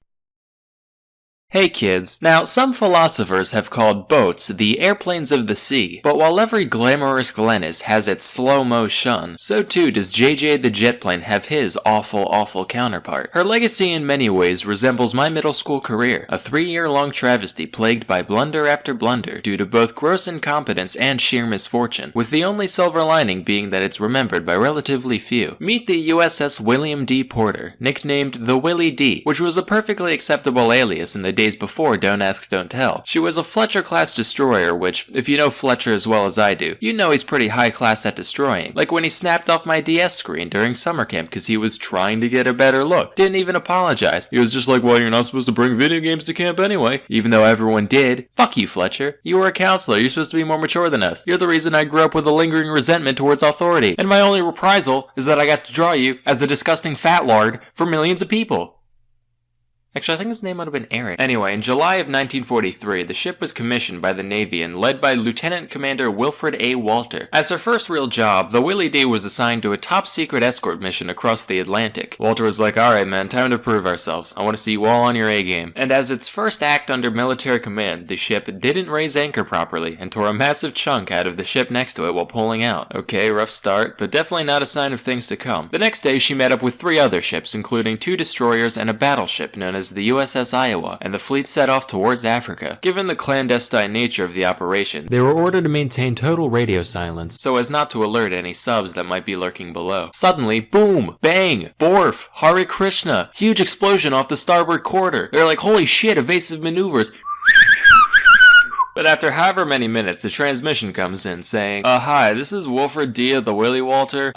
Hey kids, now some philosophers have called boats the airplanes of the sea, but while every glamorous Glennis has its slow-mo shun, so too does JJ the jet plane have his awful counterpart. Her legacy in many ways resembles my middle school career, a 3-year-long travesty plagued by blunder after blunder due to both gross incompetence and sheer misfortune, with the only silver lining being that it's remembered by relatively few. Meet the USS William D. Porter, nicknamed the Willie D, which was a perfectly acceptable alias in the days before Don't Ask, Don't Tell. She was a Fletcher-class destroyer, which, if you know Fletcher as well as I do, you know he's pretty high-class at destroying. Like when he snapped off my DS screen during summer camp because he was trying to get a better look. Didn't even apologize. He was just like, well, you're not supposed to bring video games to camp anyway. Even though everyone did. Fuck you, Fletcher. You were a counselor. You're supposed to be more mature than us. You're the reason I grew up with a lingering resentment towards authority. And my only reprisal is that I got to draw you as a disgusting fat lard for millions of people. Actually, I think his name might have been Eric. Anyway, in July of 1943, the ship was commissioned by the Navy and led by Lieutenant Commander Wilfred A. Walter. As her first real job, the Willie D was assigned to a top-secret escort mission across the Atlantic. Walter was like, alright man, time to prove ourselves. I want to see you all on your A-game. And as its first act under military command, the ship didn't raise anchor properly and tore a massive chunk out of the ship next to it while pulling out. Okay, rough start, but definitely not a sign of things to come. The next day, she met up with 3 other ships, including 2 destroyers and a battleship known as the USS Iowa, and the fleet set off towards Africa. Given the clandestine nature of the operation, They were ordered to maintain total radio silence. so as not to alert any subs that might be lurking below. Suddenly, boom, bang, borf, Hare Krishna, huge explosion off the starboard quarter. They're like, holy shit, evasive maneuvers. But after however many minutes, the transmission comes in saying, hi, this is Wilfred D. of the Willie Walter.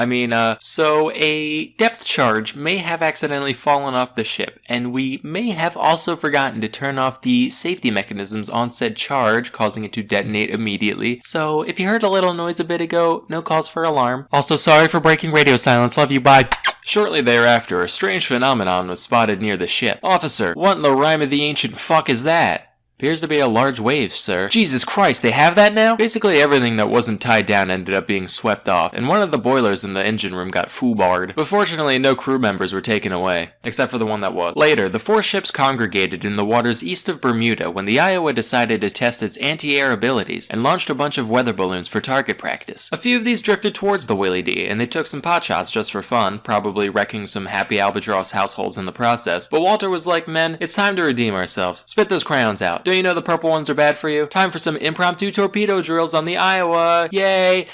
So a depth charge may have accidentally fallen off the ship, and we may have also forgotten to turn off the safety mechanisms on said charge, causing it to detonate immediately. So if you heard a little noise a bit ago, no cause for alarm. Also, sorry for breaking radio silence. Love you, bye. Shortly thereafter, a strange phenomenon was spotted near the ship. Officer, what in the rhyme of the ancient fuck is that? Appears to be a large wave, sir. Jesus Christ, they have that now? Basically everything that wasn't tied down ended up being swept off, and one of the boilers in the engine room got foobarred. But fortunately, no crew members were taken away, except for the one that was. Later, the 4 ships congregated in the waters east of Bermuda when the Iowa decided to test its anti-air abilities and launched a bunch of weather balloons for target practice. A few of these drifted towards the Willie D, and they took some potshots just for fun, probably wrecking some happy albatross households in the process. But Walter was like, men, it's time to redeem ourselves. Spit those crayons out. Don't you know the purple ones are bad for you? Time for some impromptu torpedo drills on the Iowa. Yay!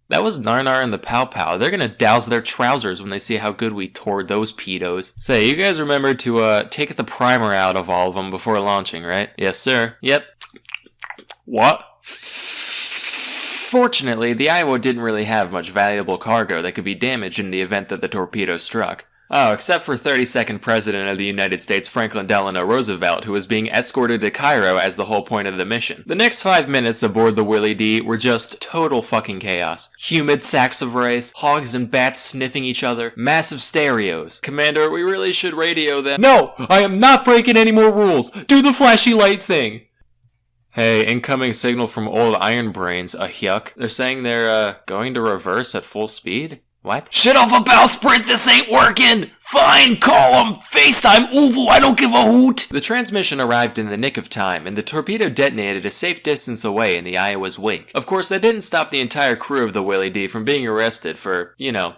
That was Narnar and the Pow Pow. They're gonna douse their trousers when they see how good we tore those pedos. Say, you guys remember to take the primer out of all of them before launching, right? Yes, sir. Yep. What? Fortunately, the Iowa didn't really have much valuable cargo that could be damaged in the event that the torpedo struck. Oh, except for 32nd President of the United States Franklin Delano Roosevelt, who was being escorted to Cairo as the whole point of the mission. The next 5 minutes aboard the Willie D were just total fucking chaos. Humid sacks of rice, hogs and bats sniffing each other, massive stereos. Commander, we really should radio them. No! I am not breaking any more rules! Do the flashy light thing! Hey, incoming signal from old Iron Brains, a yuck. They're saying they're, going to reverse at full speed? What? Shit off a bowsprit, this ain't working! Fine, call him! FaceTime, Uvu, I don't give a hoot! The transmission arrived in the nick of time, and the torpedo detonated a safe distance away in the Iowa's wake. Of course, that didn't stop the entire crew of the Willie D from being arrested for,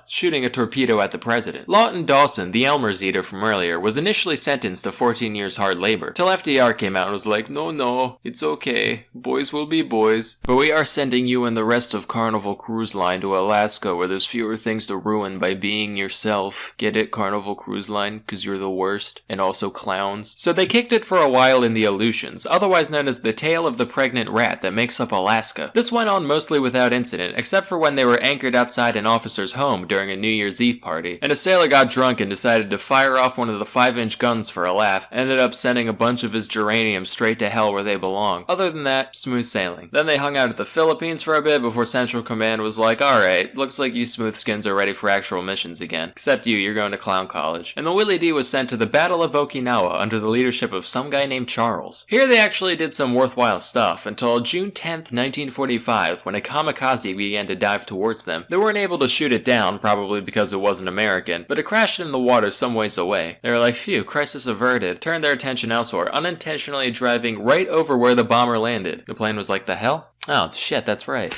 shooting a torpedo at the president. Lawton Dawson, the Elmer's eater from earlier, was initially sentenced to 14 years hard labor, till FDR came out and was like, no, it's okay. Boys will be boys. But we are sending you and the rest of Carnival Cruise Line to Alaska, where there's fewer things to ruin by being yourself. Get it, Carnival Cruise Line? Because you're the worst. And also clowns. So they kicked it for a while in the Aleutians, otherwise known as the tale of the pregnant rat that makes up Alaska. This went on mostly without incident, except for when they were anchored outside an officer's home during a New Year's Eve party, and a sailor got drunk and decided to fire off one of the 5-inch guns for a laugh, ended up sending a bunch of his geranium straight to hell where they belong. Other than that, smooth sailing. Then they hung out at the Philippines for a bit before Central Command was like, alright, looks like you smoothskins are ready for actual missions again. Except you're going to clown college. And the Willie D was sent to the Battle of Okinawa under the leadership of some guy named Charles. Here they actually did some worthwhile stuff until June 10th, 1945, when a kamikaze began to dive towards them. They weren't able to shoot it down, probably because it wasn't American, but it crashed in the water some ways away. They were like, phew, crisis averted, turned their attention elsewhere, unintentionally driving right over where the bomber landed. The plane was like, the hell? Oh, shit, that's right.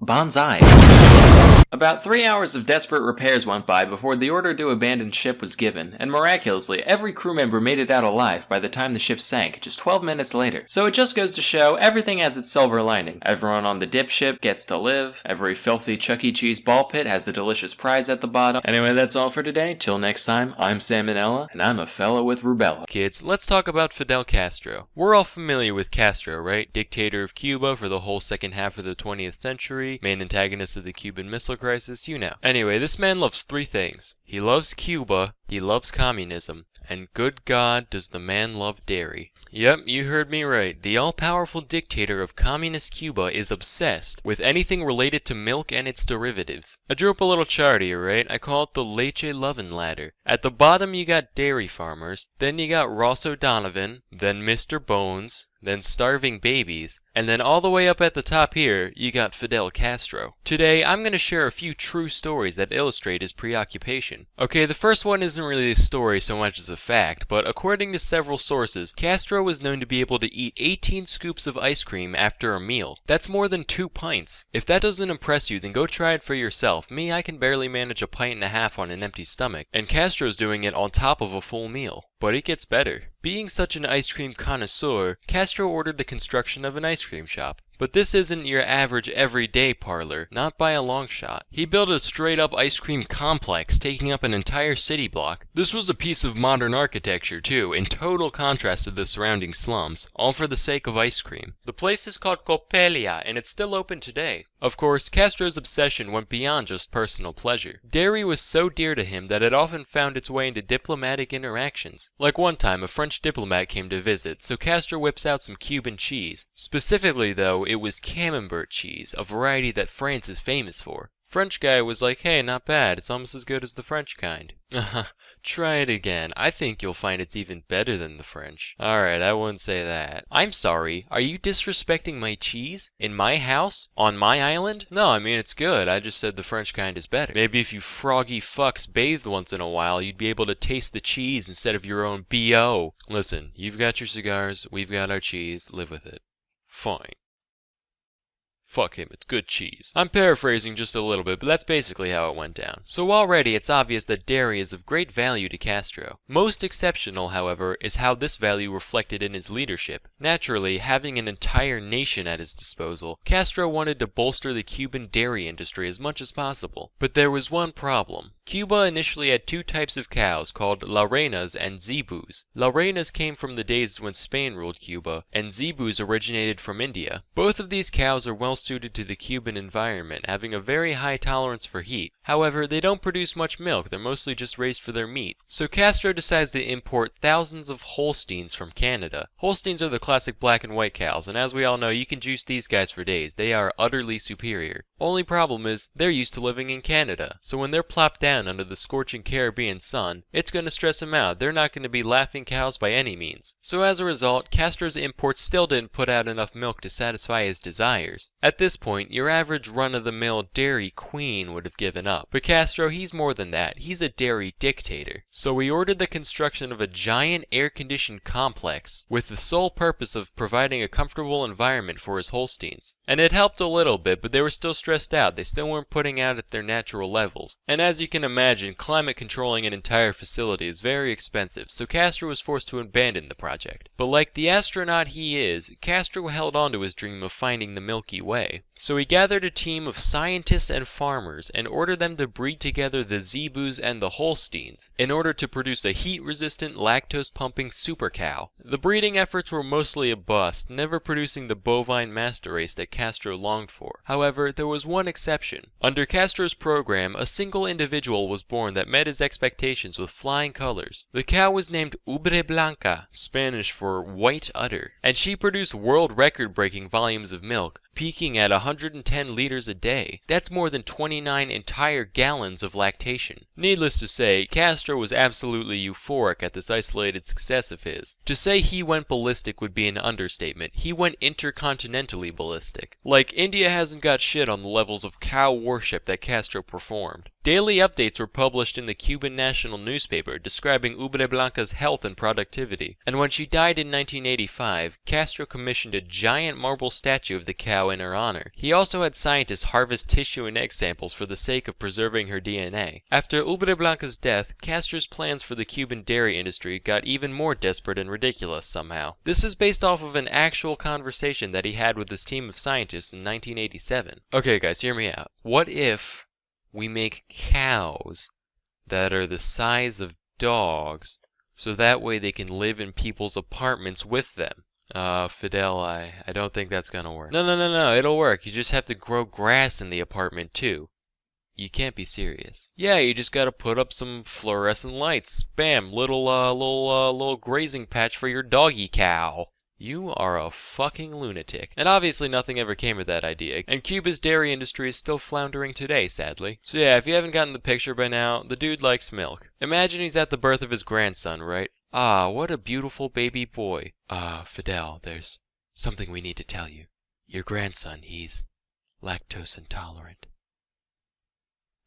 Bonsai. About 3 hours of desperate repairs went by before the order to abandon ship was given, and miraculously, every crew member made it out alive by the time the ship sank, just 12 minutes later. So it just goes to show, everything has its silver lining. Everyone on the dipship gets to live, every filthy Chuck E. Cheese ball pit has a delicious prize at the bottom. Anyway, that's all for today. Till next time, I'm Salmonella, and I'm a fellow with rubella. Kids, let's talk about Fidel Castro. We're all familiar with Castro, right? Dictator of Cuba for the whole second half of the 20th century, main antagonist of the Cuban Missile Crisis, you know. Anyway, this man loves 3 things. He loves Cuba, he loves communism, and good God, does the man love dairy. Yep, you heard me right. The all-powerful dictator of communist Cuba is obsessed with anything related to milk and its derivatives. I drew up a little chart here, right? I call it the Leche Lovin' Ladder. At the bottom you got dairy farmers, then you got Ross O'Donovan, then Mr. Bones, then starving babies, and then all the way up at the top here, you got Fidel Castro. Today, I'm going to share a few true stories that illustrate his preoccupation. Okay, the first one isn't really a story so much as a fact, but according to several sources, Castro was known to be able to eat 18 scoops of ice cream after a meal. That's more than 2 pints. If that doesn't impress you, then go try it for yourself. Me, I can barely manage a pint and a half on an empty stomach, and Castro's doing it on top of a full meal. But it gets better. Being such an ice cream connoisseur, Castro ordered the construction of an ice cream shop. But this isn't your average everyday parlor, not by a long shot. He built a straight-up ice cream complex taking up an entire city block. This was a piece of modern architecture too, in total contrast to the surrounding slums, all for the sake of ice cream. The place is called Coppelia, and it's still open today. Of course, Castro's obsession went beyond just personal pleasure. Dairy was so dear to him that it often found its way into diplomatic interactions. Like one time, a French diplomat came to visit, so Castro whips out some Cuban cheese. Specifically though, it was Camembert cheese, a variety that France is famous for. French guy was like, hey, not bad, it's almost as good as the French kind. Try it again. I think you'll find it's even better than the French. Alright, I wouldn't say that. I'm sorry, are you disrespecting my cheese? In my house? On my island? No, I mean it's good, I just said the French kind is better. Maybe if you froggy fucks bathed once in a while, you'd be able to taste the cheese instead of your own B.O. Listen, you've got your cigars, we've got our cheese, live with it. Fine. Fuck him, it's good cheese. I'm paraphrasing just a little bit, but that's basically how it went down. So already it's obvious that dairy is of great value to Castro. Most exceptional, however, is how this value reflected in his leadership. Naturally, having an entire nation at his disposal, Castro wanted to bolster the Cuban dairy industry as much as possible. But there was one problem. Cuba initially had two types of cows called La Reinas and Zebus. La Reinas came from the days when Spain ruled Cuba, and Zebus originated from India. Both of these cows are well suited to the Cuban environment, having a very high tolerance for heat. However, they don't produce much milk, they're mostly just raised for their meat. So Castro decides to import thousands of Holsteins from Canada. Holsteins are the classic black and white cows, and as we all know, you can juice these guys for days. They are utterly superior. Only problem is, they're used to living in Canada, so when they're plopped down under the scorching Caribbean sun, it's going to stress them out. They're not going to be laughing cows by any means. So as a result, Castro's imports still didn't put out enough milk to satisfy his desires. At this point, your average run-of-the-mill dairy queen would have given up. But Castro, he's more than that. He's a dairy dictator. So he ordered the construction of a giant air-conditioned complex with the sole purpose of providing a comfortable environment for his Holsteins. And it helped a little bit, but they were still stressed out. They still weren't putting out at their natural levels. And as you can imagine, climate controlling an entire facility is very expensive, so Castro was forced to abandon the project. But like the astronaut he is, Castro held on to his dream of finding the Milky Way. So he gathered a team of scientists and farmers and ordered them to breed together the Zebus and the Holsteins in order to produce a heat-resistant, lactose-pumping super cow. The breeding efforts were mostly a bust, never producing the bovine master race that Castro longed for. However, there was one exception. Under Castro's program, a single individual was born that met his expectations with flying colors. The cow was named Ubre Blanca, Spanish for white udder, and she produced world record-breaking volumes of milk, peaking at 110 liters a day. That's more than 29 entire gallons of lactation. Needless to say, Castro was absolutely euphoric at this isolated success of his. To say he went ballistic would be an understatement. He went intercontinentally ballistic. Like, India hasn't got shit on the levels of cow worship that Castro performed. Daily updates were published in the Cuban national newspaper describing Ubre Blanca's health and productivity, and when she died in 1985, Castro commissioned a giant marble statue of the cow in her honor. He also had scientists harvest tissue and egg samples for the sake of preserving her DNA. After Ubre Blanca's death, Castro's plans for the Cuban dairy industry got even more desperate and ridiculous somehow. This is based off of an actual conversation that he had with his team of scientists in 1987. Okay guys, hear me out. What if we make cows that are the size of dogs, so that way they can live in people's apartments with them? Fidel, I don't think that's gonna work. No, it'll work. You just have to grow grass in the apartment too. You can't be serious. Yeah, you just gotta put up some fluorescent lights. Bam, little grazing patch for your doggy cow. You are a fucking lunatic. And obviously nothing ever came of that idea, and Cuba's dairy industry is still floundering today, sadly. So yeah, if you haven't gotten the picture by now, the dude likes milk. Imagine he's at the birth of his grandson, right? Ah, what a beautiful baby boy. Fidel, there's something we need to tell you. Your grandson, he's lactose intolerant.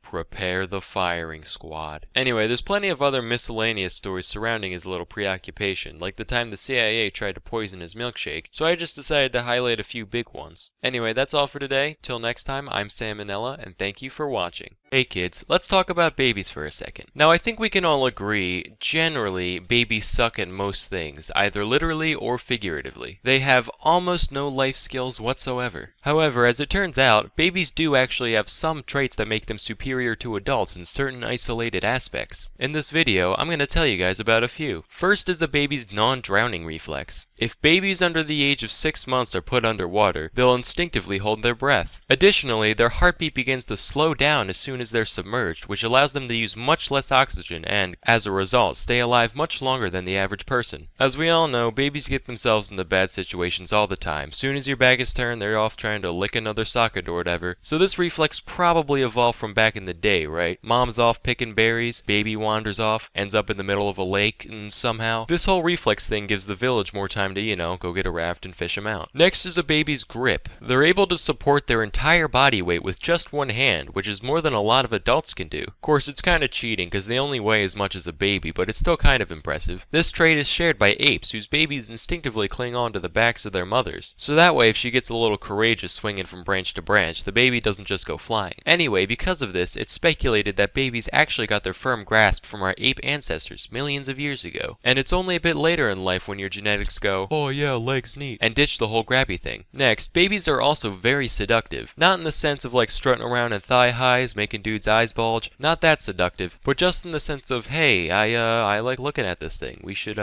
Prepare the firing squad. Anyway, there's plenty of other miscellaneous stories surrounding his little preoccupation, like the time the CIA tried to poison his milkshake, so I just decided to highlight a few big ones. Anyway, that's all for today. Till next time, I'm Salmonella, and thank you for watching. Hey kids, let's talk about babies for a second. Now I think we can all agree, generally, babies suck at most things, either literally or figuratively. They have almost no life skills whatsoever. However, as it turns out, babies do actually have some traits that make them superior to adults in certain isolated aspects. In this video, I'm going to tell you guys about a few. First is the baby's non-drowning reflex. If babies under the age of 6 months are put underwater, they'll instinctively hold their breath. Additionally, their heartbeat begins to slow down as soon as they're submerged, which allows them to use much less oxygen and, as a result, stay alive much longer than the average person. As we all know, babies get themselves into bad situations all the time. Soon as your back is turned, they're off trying to lick another socket or whatever. So this reflex probably evolved from back in the day, right? Mom's off picking berries, baby wanders off, ends up in the middle of a lake, and somehow this whole reflex thing gives the village more time time to, go get a raft and fish them out. Next is a baby's grip. They're able to support their entire body weight with just one hand, which is more than a lot of adults can do. Of course, it's kind of cheating because they only weigh as much as a baby, but it's still kind of impressive. This trait is shared by apes, whose babies instinctively cling on to the backs of their mothers. So that way, if she gets a little courageous swinging from branch to branch, the baby doesn't just go flying. Anyway, because of this, it's speculated that babies actually got their firm grasp from our ape ancestors millions of years ago. And it's only a bit later in life when your genetics go, oh yeah, legs neat, and ditch the whole grabby thing. Next, babies are also very seductive. Not in the sense of like strutting around in thigh highs, making dudes' eyes bulge, not that seductive, but just in the sense of, hey, I like looking at this thing. We should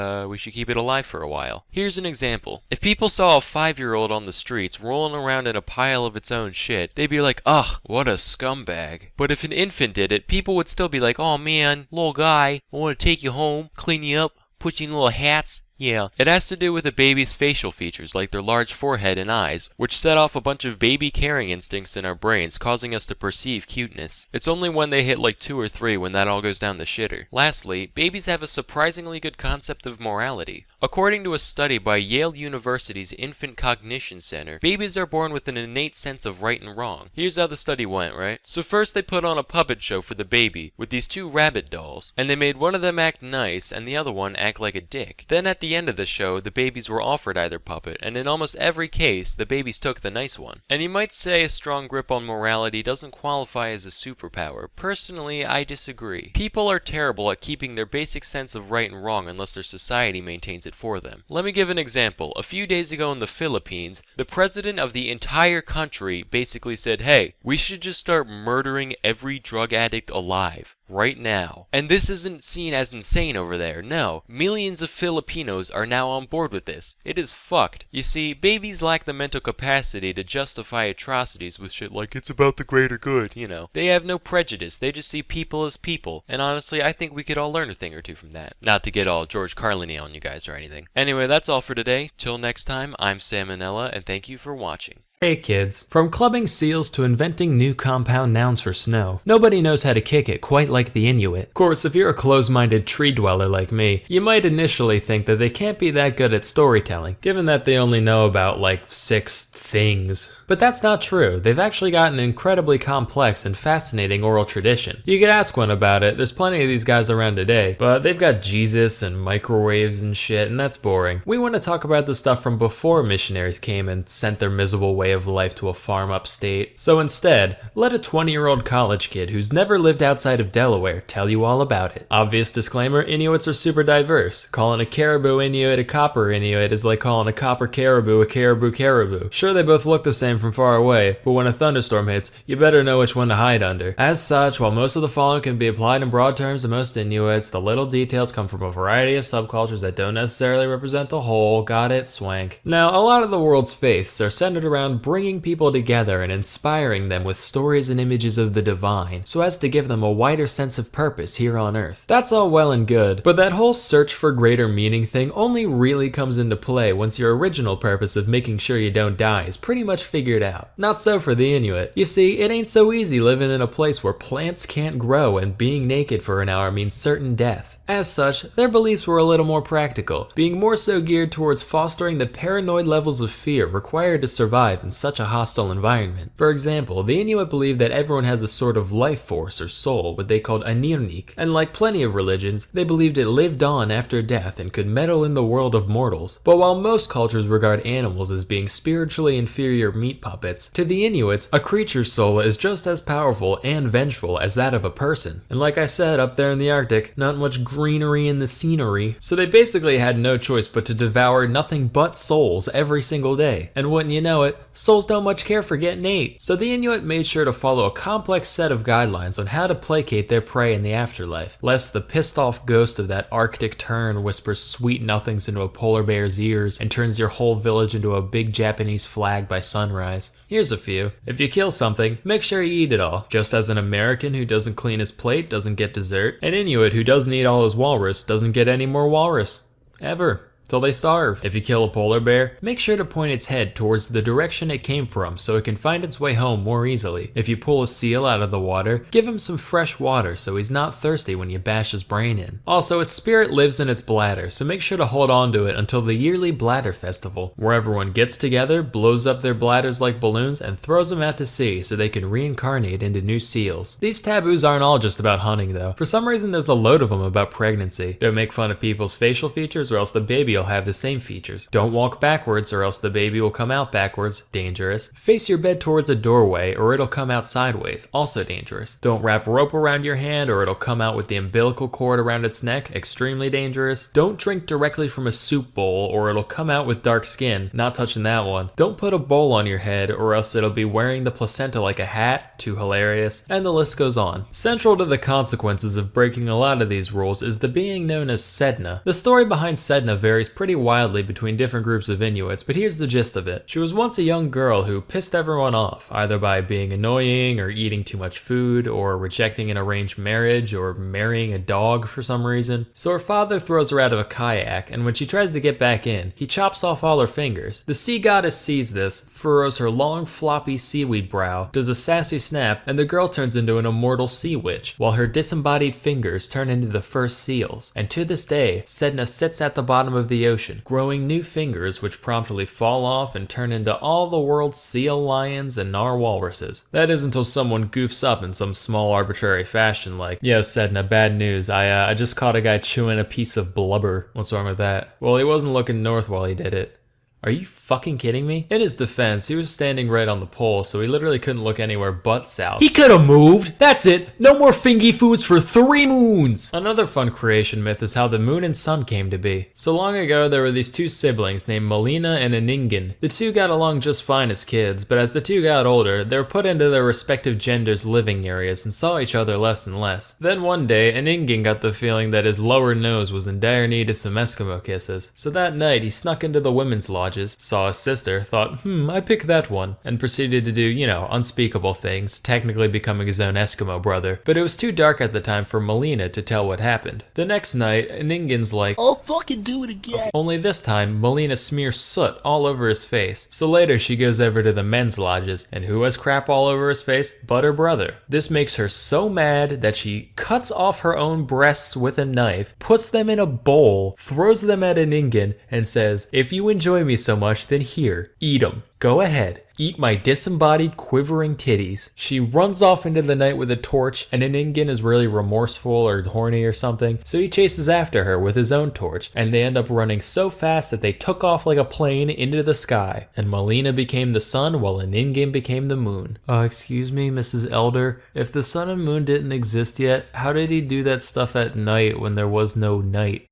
keep it alive for a while. Here's an example. If people saw a 5-year-old on the streets rolling around in a pile of its own shit, they'd be like, ugh, what a scumbag. But if an infant did it, people would still be like, oh man, little guy, I want to take you home, clean you up, put you in little hats. Yeah, it has to do with a baby's facial features, like their large forehead and eyes, which set off a bunch of baby caring instincts in our brains, causing us to perceive cuteness. It's only when they hit like 2 or 3 when that all goes down the shitter. Lastly, babies have a surprisingly good concept of morality. According to a study by Yale University's Infant Cognition Center, babies are born with an innate sense of right and wrong. Here's how the study went, right? So first they put on a puppet show for the baby with these 2 rabbit dolls, and they made one of them act nice and the other one act like a dick. Then at the end of the show, the babies were offered either puppet, and in almost every case, the babies took the nice one. And you might say a strong grip on morality doesn't qualify as a superpower. Personally, I disagree. People are terrible at keeping their basic sense of right and wrong unless their society maintains it for them. Let me give an example. A few days ago in the Philippines, the president of the entire country basically said, hey, we should just start murdering every drug addict alive. Right now. And this isn't seen as insane over there. No, millions of Filipinos are now on board with this. It is fucked. You see, babies lack the mental capacity to justify atrocities with shit like it's about the greater good, They have no prejudice. They just see people as people. And honestly, I think we could all learn a thing or two from that. Not to get all George Carlin-y on you guys or anything. Anyway, that's all for today. Till next time, I'm Salmonella, and thank you for watching. Hey kids, from clubbing seals to inventing new compound nouns for snow, nobody knows how to kick it quite like the Inuit. Of course, if you're a close-minded tree dweller like me, you might initially think that they can't be that good at storytelling, given that they only know about like 6 things. But that's not true. They've actually got an incredibly complex and fascinating oral tradition. You could ask one about it, there's plenty of these guys around today, but they've got Jesus and microwaves and shit, and that's boring. We want to talk about the stuff from before missionaries came and sent their miserable way of life to a farm upstate. So instead, let a 20-year-old college kid who's never lived outside of Delaware tell you all about it. Obvious disclaimer, Inuits are super diverse. Calling a caribou Inuit a copper Inuit is like calling a copper caribou a caribou caribou. Sure, they both look the same from far away, but when a thunderstorm hits, you better know which one to hide under. As such, while most of the following can be applied in broad terms to most Inuits, the little details come from a variety of subcultures that don't necessarily represent the whole. Got it? Swank. Now, a lot of the world's faiths are centered around bringing people together and inspiring them with stories and images of the divine, so as to give them a wider sense of purpose here on Earth. That's all well and good, but that whole search for greater meaning thing only really comes into play once your original purpose of making sure you don't die is pretty much figured out. Not so for the Inuit. You see, it ain't so easy living in a place where plants can't grow and being naked for an hour means certain death. As such, their beliefs were a little more practical, being more so geared towards fostering the paranoid levels of fear required to survive in such a hostile environment. For example, the Inuit believed that everyone has a sort of life force or soul, what they called anirnik, and like plenty of religions, they believed it lived on after death and could meddle in the world of mortals. But while most cultures regard animals as being spiritually inferior meat puppets, to the Inuits, a creature's soul is just as powerful and vengeful as that of a person. And like I said, up there in the Arctic, not much greenery in the scenery, so they basically had no choice but to devour nothing but souls every single day. And wouldn't you know it, souls don't much care for getting ate. So the Inuit made sure to follow a complex set of guidelines on how to placate their prey in the afterlife, lest the pissed off ghost of that Arctic tern whispers sweet nothings into a polar bear's ears and turns your whole village into a big Japanese flag by sunrise. Here's a few. If you kill something, make sure you eat it all. Just as an American who doesn't clean his plate doesn't get dessert, an Inuit who doesn't eat all his walrus doesn't get any more walrus. Ever. till they starve. If you kill a polar bear, make sure to point its head towards the direction it came from so it can find its way home more easily. If you pull a seal out of the water, give him some fresh water so he's not thirsty when you bash his brain in. Also, its spirit lives in its bladder, so make sure to hold on to it until the yearly bladder festival, where everyone gets together, blows up their bladders like balloons, and throws them out to sea so they can reincarnate into new seals. These taboos aren't all just about hunting though. For some reason there's a load of them about pregnancy. Don't make fun of people's facial features or else the baby will have the same features. Don't walk backwards or else the baby will come out backwards, dangerous. Face your bed towards a doorway or it'll come out sideways, also dangerous. Don't wrap rope around your hand or it'll come out with the umbilical cord around its neck, extremely dangerous. Don't drink directly from a soup bowl or it'll come out with dark skin, not touching that one. Don't put a bowl on your head or else it'll be wearing the placenta like a hat, too hilarious, and the list goes on. Central to the consequences of breaking a lot of these rules is the being known as Sedna. The story behind Sedna varies pretty wildly between different groups of Inuits, but here's the gist of it. She was once a young girl who pissed everyone off, either by being annoying or eating too much food or rejecting an arranged marriage or marrying a dog for some reason. So her father throws her out of a kayak, and when she tries to get back in, he chops off all her fingers. The sea goddess sees this, furrows her long floppy seaweed brow, does a sassy snap, and the girl turns into an immortal sea witch, while her disembodied fingers turn into the first seals. And to this day, Sedna sits at the bottom of the ocean, growing new fingers which promptly fall off and turn into all the world's seal lions and narwhalruses. That is until someone goofs up in some small arbitrary fashion like, "Yo Sedna, bad news, I just caught a guy chewing a piece of blubber. What's wrong with that?" Well, he wasn't looking north while he did it. Are you fucking kidding me? In his defense, he was standing right on the pole, so he literally couldn't look anywhere but south. He could have moved! That's it! No more fingy foods for 3 moons! Another fun creation myth is how the moon and sun came to be. So long ago, there were these 2 siblings named Melina and Aningin. The 2 got along just fine as kids, but as the 2 got older, they were put into their respective genders' living areas and saw each other less and less. Then one day, Aningin got the feeling that his lower nose was in dire need of some Eskimo kisses. So that night, he snuck into the women's lodge, saw his sister, thought, I pick that one, and proceeded to do, unspeakable things, technically becoming his own Eskimo brother. But it was too dark at the time for Melina to tell what happened. The next night, Ningin's like, "I'll fucking do it again." Only this time, Melina smears soot all over his face. So later she goes over to the men's lodges, and who has crap all over his face but her brother? This makes her so mad that she cuts off her own breasts with a knife, puts them in a bowl, throws them at Ningin, and says, "If you enjoy me so much, then here, eat 'em. Go ahead, eat my disembodied, quivering titties." She runs off into the night with a torch, and Aningin is really remorseful or horny or something, so he chases after her with his own torch, and they end up running so fast that they took off like a plane into the sky, and Melina became the sun while Aningin became the moon. Excuse me, Mrs. Elder, if the sun and moon didn't exist yet, how did he do that stuff at night when there was no night?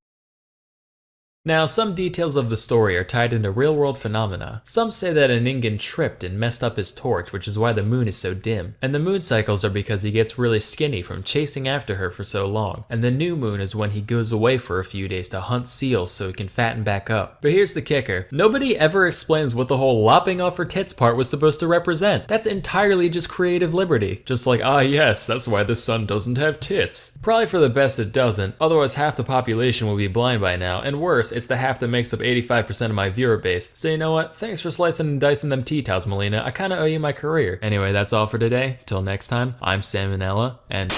Now, some details of the story are tied into real-world phenomena. Some say that Aningin tripped and messed up his torch, which is why the moon is so dim. And the moon cycles are because he gets really skinny from chasing after her for so long. And the new moon is when he goes away for a few days to hunt seals so he can fatten back up. But here's the kicker. Nobody ever explains what the whole lopping off her tits part was supposed to represent. That's entirely just creative liberty. Just like, yes, that's why the sun doesn't have tits. Probably for the best it doesn't, otherwise half the population will be blind by now, and worse, it's the half that makes up 85% of my viewer base. So you know what? Thanks for slicing and dicing them tea towels, Melina. I kinda owe you my career. Anyway, that's all for today. Till next time, I'm sleeponella, and...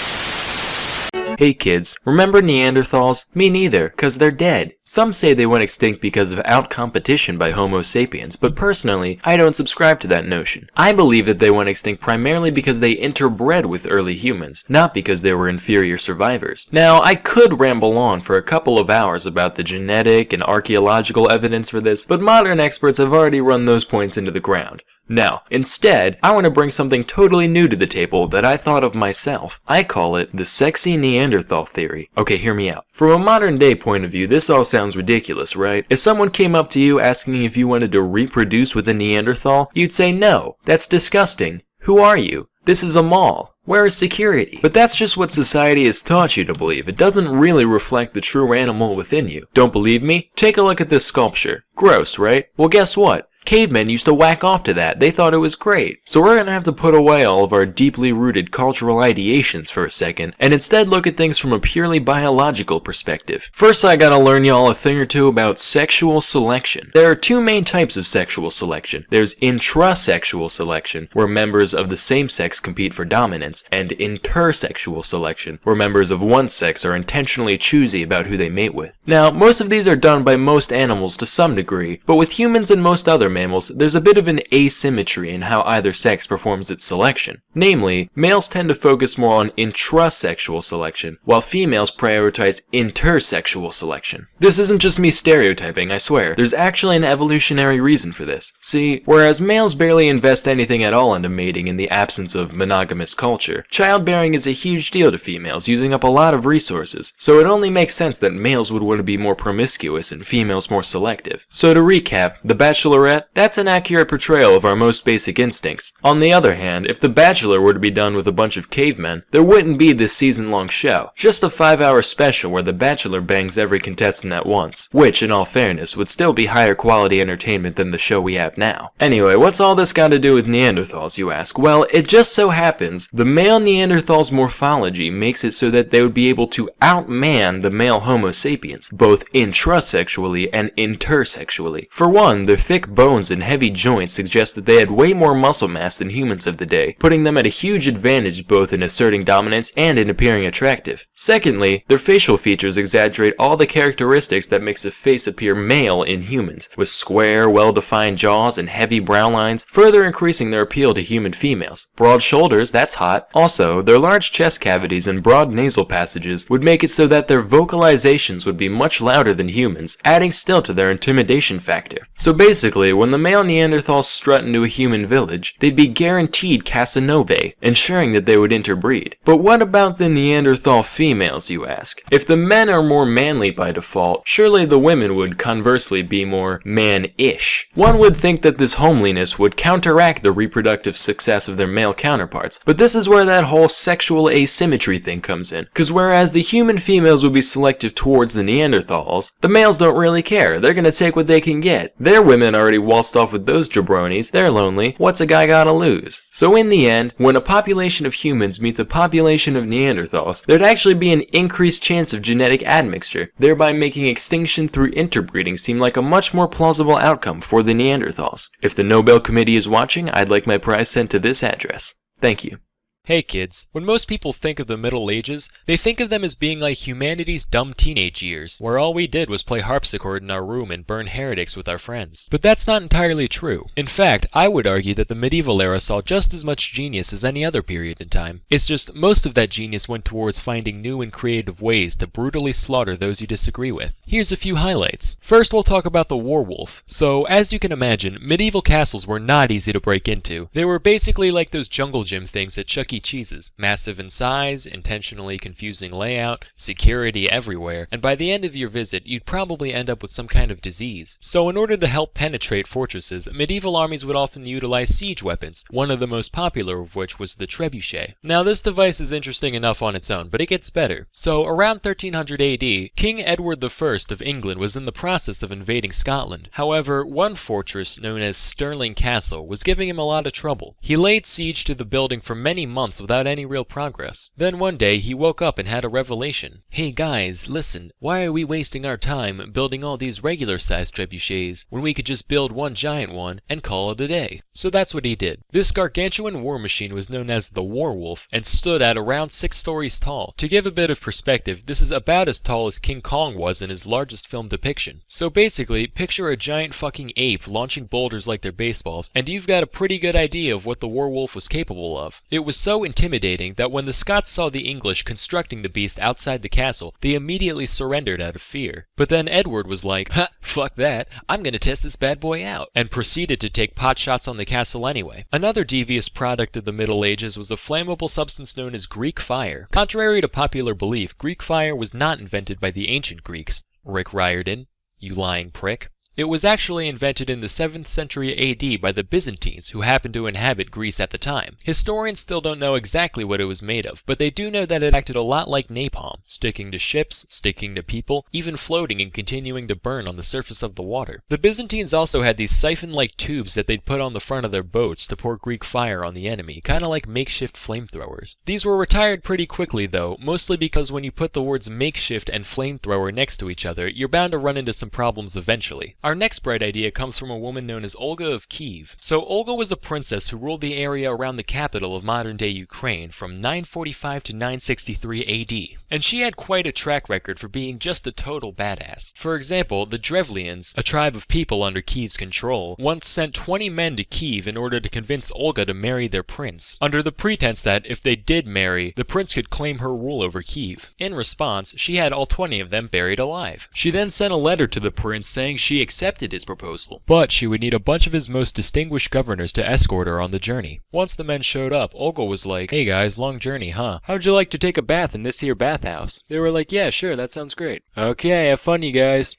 Hey kids, remember Neanderthals? Me neither, cause they're dead. Some say they went extinct because of out-competition by Homo sapiens, but personally, I don't subscribe to that notion. I believe that they went extinct primarily because they interbred with early humans, not because they were inferior survivors. Now, I could ramble on for a couple of hours about the genetic and archaeological evidence for this, but modern experts have already run those points into the ground. Now, instead, I want to bring something totally new to the table that I thought of myself. I call it the sexy Neanderthal theory. Okay, hear me out. From a modern day point of view, this all sounds ridiculous, right? If someone came up to you asking if you wanted to reproduce with a Neanderthal, you'd say no, that's disgusting. Who are you? This is a mall. Where is security? But that's just what society has taught you to believe. It doesn't really reflect the true animal within you. Don't believe me? Take a look at this sculpture. Gross, right? Well, guess what? Cavemen used to whack off to that. They thought it was great. So we're gonna have to put away all of our deeply rooted cultural ideations for a second, and instead look at things from a purely biological perspective. First, I gotta learn y'all a thing or two about sexual selection. There are two main types of sexual selection. There's intrasexual selection, where members of the same sex compete for dominance, and intersexual selection, where members of one sex are intentionally choosy about who they mate with. Now, most of these are done by most animals to some degree, but with humans and most other mammals, there's a bit of an asymmetry in how either sex performs its selection. Namely, males tend to focus more on intrasexual selection, while females prioritize intersexual selection. This isn't just me stereotyping, I swear. There's actually an evolutionary reason for this. See, whereas males barely invest anything at all into mating in the absence of monogamous culture, childbearing is a huge deal to females, using up a lot of resources, so it only makes sense that males would want to be more promiscuous and females more selective. So to recap, The Bachelorette, that's an accurate portrayal of our most basic instincts. On the other hand, if The Bachelor were to be done with a bunch of cavemen, there wouldn't be this season-long show. Just a 5-hour special where The Bachelor bangs every contestant at once, which, in all fairness, would still be higher quality entertainment than the show we have now. Anyway, what's all this got to do with Neanderthals, you ask? Well, it just so happens the male Neanderthal's morphology makes it so that they would be able to outman the male Homo sapiens, both intrasexually and intersexually. For one, their thick bones and heavy joints suggest that they had way more muscle mass than humans of the day, putting them at a huge advantage both in asserting dominance and in appearing attractive. Secondly, their facial features exaggerate all the characteristics that makes a face appear male in humans, with square, well-defined jaws and heavy brow lines, further increasing their appeal to human females. Broad shoulders, that's hot. Also, their large chest cavities and broad nasal passages would make it so that their vocalizations would be much louder than humans, adding still to their intimidation factor. So basically, when the male Neanderthals strut into a human village, they'd be guaranteed Casanovae, ensuring that they would interbreed. But what about the Neanderthal females, you ask? If the men are more manly by default, surely the women would conversely be more man-ish. One would think that this homeliness would counteract the reproductive success of their male counterparts, but this is where that whole sexual asymmetry thing comes in. Cause whereas the human females would be selective towards the Neanderthals, the males don't really care. They're gonna take what they can get. Their women already waltzed off with those jabronis. They're lonely. What's a guy gotta lose? So in the end, when a population of humans meets a population of Neanderthals, there'd actually be an increased chance of genetic admixture, thereby making extinction through interbreeding seem like a much more plausible outcome for the Neanderthals. If the Nobel Committee is watching, I'd like my prize sent to this address. Thank you. Hey kids, when most people think of the Middle Ages, they think of them as being like humanity's dumb teenage years, where all we did was play harpsichord in our room and burn heretics with our friends. But that's not entirely true. In fact, I would argue that the medieval era saw just as much genius as any other period in time. It's just most of that genius went towards finding new and creative ways to brutally slaughter those you disagree with. Here's a few highlights. First, we'll talk about the werewolf. So, as you can imagine, medieval castles were not easy to break into. They were basically like those jungle gym things at Chuck E. Cheese's. Massive in size, intentionally confusing layout, security everywhere, and by the end of your visit, you'd probably end up with some kind of disease. So in order to help penetrate fortresses, medieval armies would often utilize siege weapons, one of the most popular of which was the trebuchet. Now this device is interesting enough on its own, but it gets better. So around 1300 AD, King Edward I of England was in the process of invading Scotland. However, one fortress known as Stirling Castle was giving him a lot of trouble. He laid siege to the building for many months without any real progress. Then one day he woke up and had a revelation. Hey guys, listen, why are we wasting our time building all these regular sized trebuchets when we could just build one giant one and call it a day? So that's what he did. This gargantuan war machine was known as the Werewolf and stood at around 6 stories tall. To give a bit of perspective, this is about as tall as King Kong was in his largest film depiction. So basically, picture a giant fucking ape launching boulders like they're baseballs, and you've got a pretty good idea of what the werewolf was capable of. It was so intimidating that when the Scots saw the English constructing the beast outside the castle, they immediately surrendered out of fear. But then Edward was like, ha, fuck that, I'm gonna test this bad boy out, and proceeded to take pot shots on the castle anyway. Another devious product of the Middle Ages was a flammable substance known as Greek fire. Contrary to popular belief, Greek fire was not invented by the ancient Greeks. Rick Riordan, you lying prick. It was actually invented in the 7th century AD by the Byzantines, who happened to inhabit Greece at the time. Historians still don't know exactly what it was made of, but they do know that it acted a lot like napalm, sticking to ships, sticking to people, even floating and continuing to burn on the surface of the water. The Byzantines also had these siphon-like tubes that they'd put on the front of their boats to pour Greek fire on the enemy, kinda like makeshift flamethrowers. These were retired pretty quickly though, mostly because when you put the words makeshift and flamethrower next to each other, you're bound to run into some problems eventually. Our next bright idea comes from a woman known as Olga of Kiev. So Olga was a princess who ruled the area around the capital of modern-day Ukraine from 945 to 963 AD, and she had quite a track record for being just a total badass. For example, the Drevlians, a tribe of people under Kiev's control, once sent 20 men to Kiev in order to convince Olga to marry their prince, under the pretense that if they did marry, the prince could claim her rule over Kiev. In response, she had all 20 of them buried alive. She then sent a letter to the prince saying she accepted his proposal, but she would need a bunch of his most distinguished governors to escort her on the journey. Once the men showed up, Olga was like, "Hey guys, long journey, huh? How'd you like to take a bath in this here bathhouse?" They were like, "Yeah, sure, that sounds great." "Okay, have fun, you guys."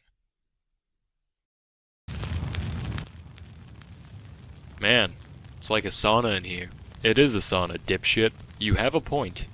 Man, it's like a sauna in here. It is a sauna, dipshit. You have a point.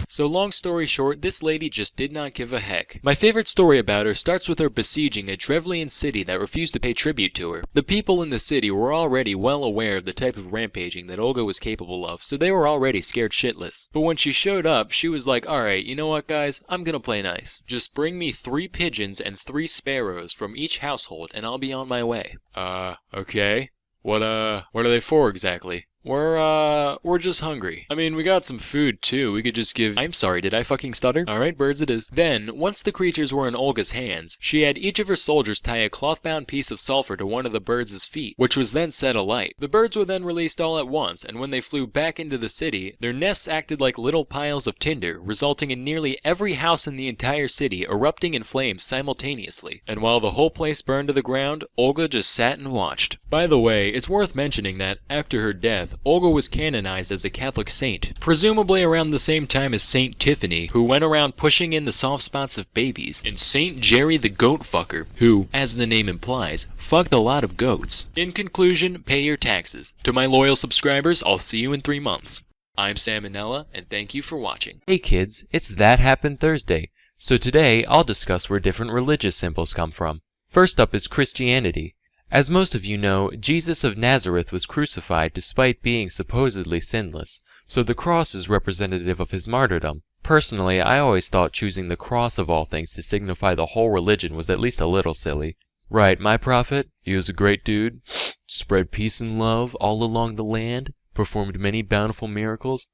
So long story short, this lady just did not give a heck. My favorite story about her starts with her besieging a Drevlian city that refused to pay tribute to her. The people in the city were already well aware of the type of rampaging that Olga was capable of, so they were already scared shitless. But when she showed up, she was like, "Alright, you know what guys, I'm gonna play nice. Just bring me 3 pigeons and 3 sparrows from each household and I'll be on my way." Okay. What are they for exactly? We're just hungry. I mean, we got some food too. We could just give... I'm sorry, did I fucking stutter? Alright, birds it is. Then, once the creatures were in Olga's hands, she had each of her soldiers tie a cloth-bound piece of sulfur to one of the birds' feet, which was then set alight. The birds were then released all at once, and when they flew back into the city, their nests acted like little piles of tinder, resulting in nearly every house in the entire city erupting in flames simultaneously. And while the whole place burned to the ground, Olga just sat and watched. By the way, it's worth mentioning that, after her death, Olga was canonized as a Catholic saint, presumably around the same time as Saint Tiffany, who went around pushing in the soft spots of babies, and Saint Jerry the Goat Fucker, who, as the name implies, fucked a lot of goats. In conclusion, pay your taxes. To my loyal subscribers, I'll see you in 3 months. I'm Salmonella, and thank you for watching. Hey kids, it's That Happened Thursday. So today, I'll discuss where different religious symbols come from. First up is Christianity. As most of you know, Jesus of Nazareth was crucified despite being supposedly sinless, so the cross is representative of his martyrdom. Personally, I always thought choosing the cross of all things to signify the whole religion was at least a little silly. Right, my prophet? He was a great dude, spread peace and love all along the land, performed many bountiful miracles,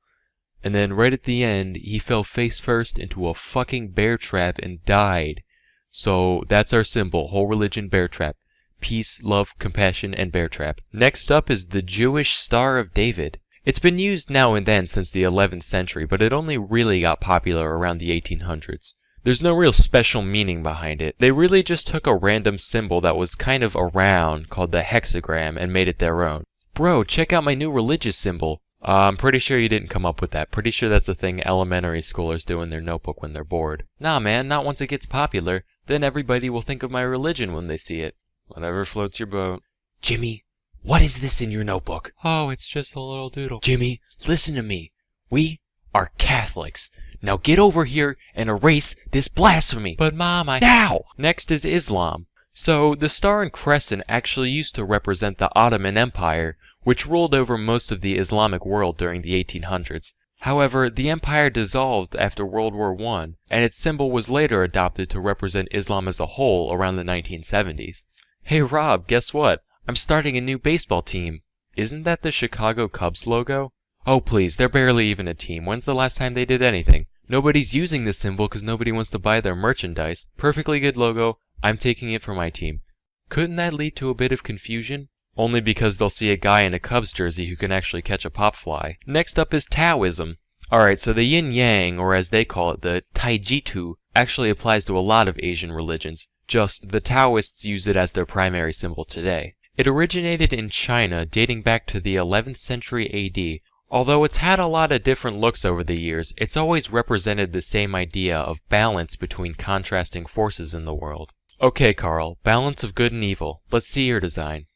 and then right at the end, he fell face first into a fucking bear trap and died. So that's our symbol, whole religion bear trap. Peace, love, compassion, and bear trap. Next up is the Jewish Star of David. It's been used now and then since the 11th century, but it only really got popular around the 1800s. There's no real special meaning behind it. They really just took a random symbol that was kind of around, called the hexagram, and made it their own. Bro, check out my new religious symbol. I'm pretty sure you didn't come up with that. Pretty sure that's a thing elementary schoolers do in their notebook when they're bored. Nah man, not once it gets popular. Then everybody will think of my religion when they see it. Whatever floats your boat. Jimmy, what is this in your notebook? Oh, it's just a little doodle. Jimmy, listen to me. We are Catholics. Now get over here and erase this blasphemy. But Mom, Now! Next is Islam. So, the star and crescent actually used to represent the Ottoman Empire, which ruled over most of the Islamic world during the 1800s. However, the empire dissolved after World War I, and its symbol was later adopted to represent Islam as a whole around the 1970s. Hey Rob, guess what? I'm starting a new baseball team. Isn't that the Chicago Cubs logo? Oh please, they're barely even a team. When's the last time they did anything? Nobody's using this symbol because nobody wants to buy their merchandise. Perfectly good logo. I'm taking it for my team. Couldn't that lead to a bit of confusion? Only because they'll see a guy in a Cubs jersey who can actually catch a pop fly. Next up is Taoism. Alright, so the yin-yang, or as they call it, the Taijitu, actually applies to a lot of Asian religions. Just the Taoists use it as their primary symbol today. It originated in China, dating back to the 11th century AD. Although it's had a lot of different looks over the years, it's always represented the same idea of balance between contrasting forces in the world. Okay, Carl, balance of good and evil. Let's see your design.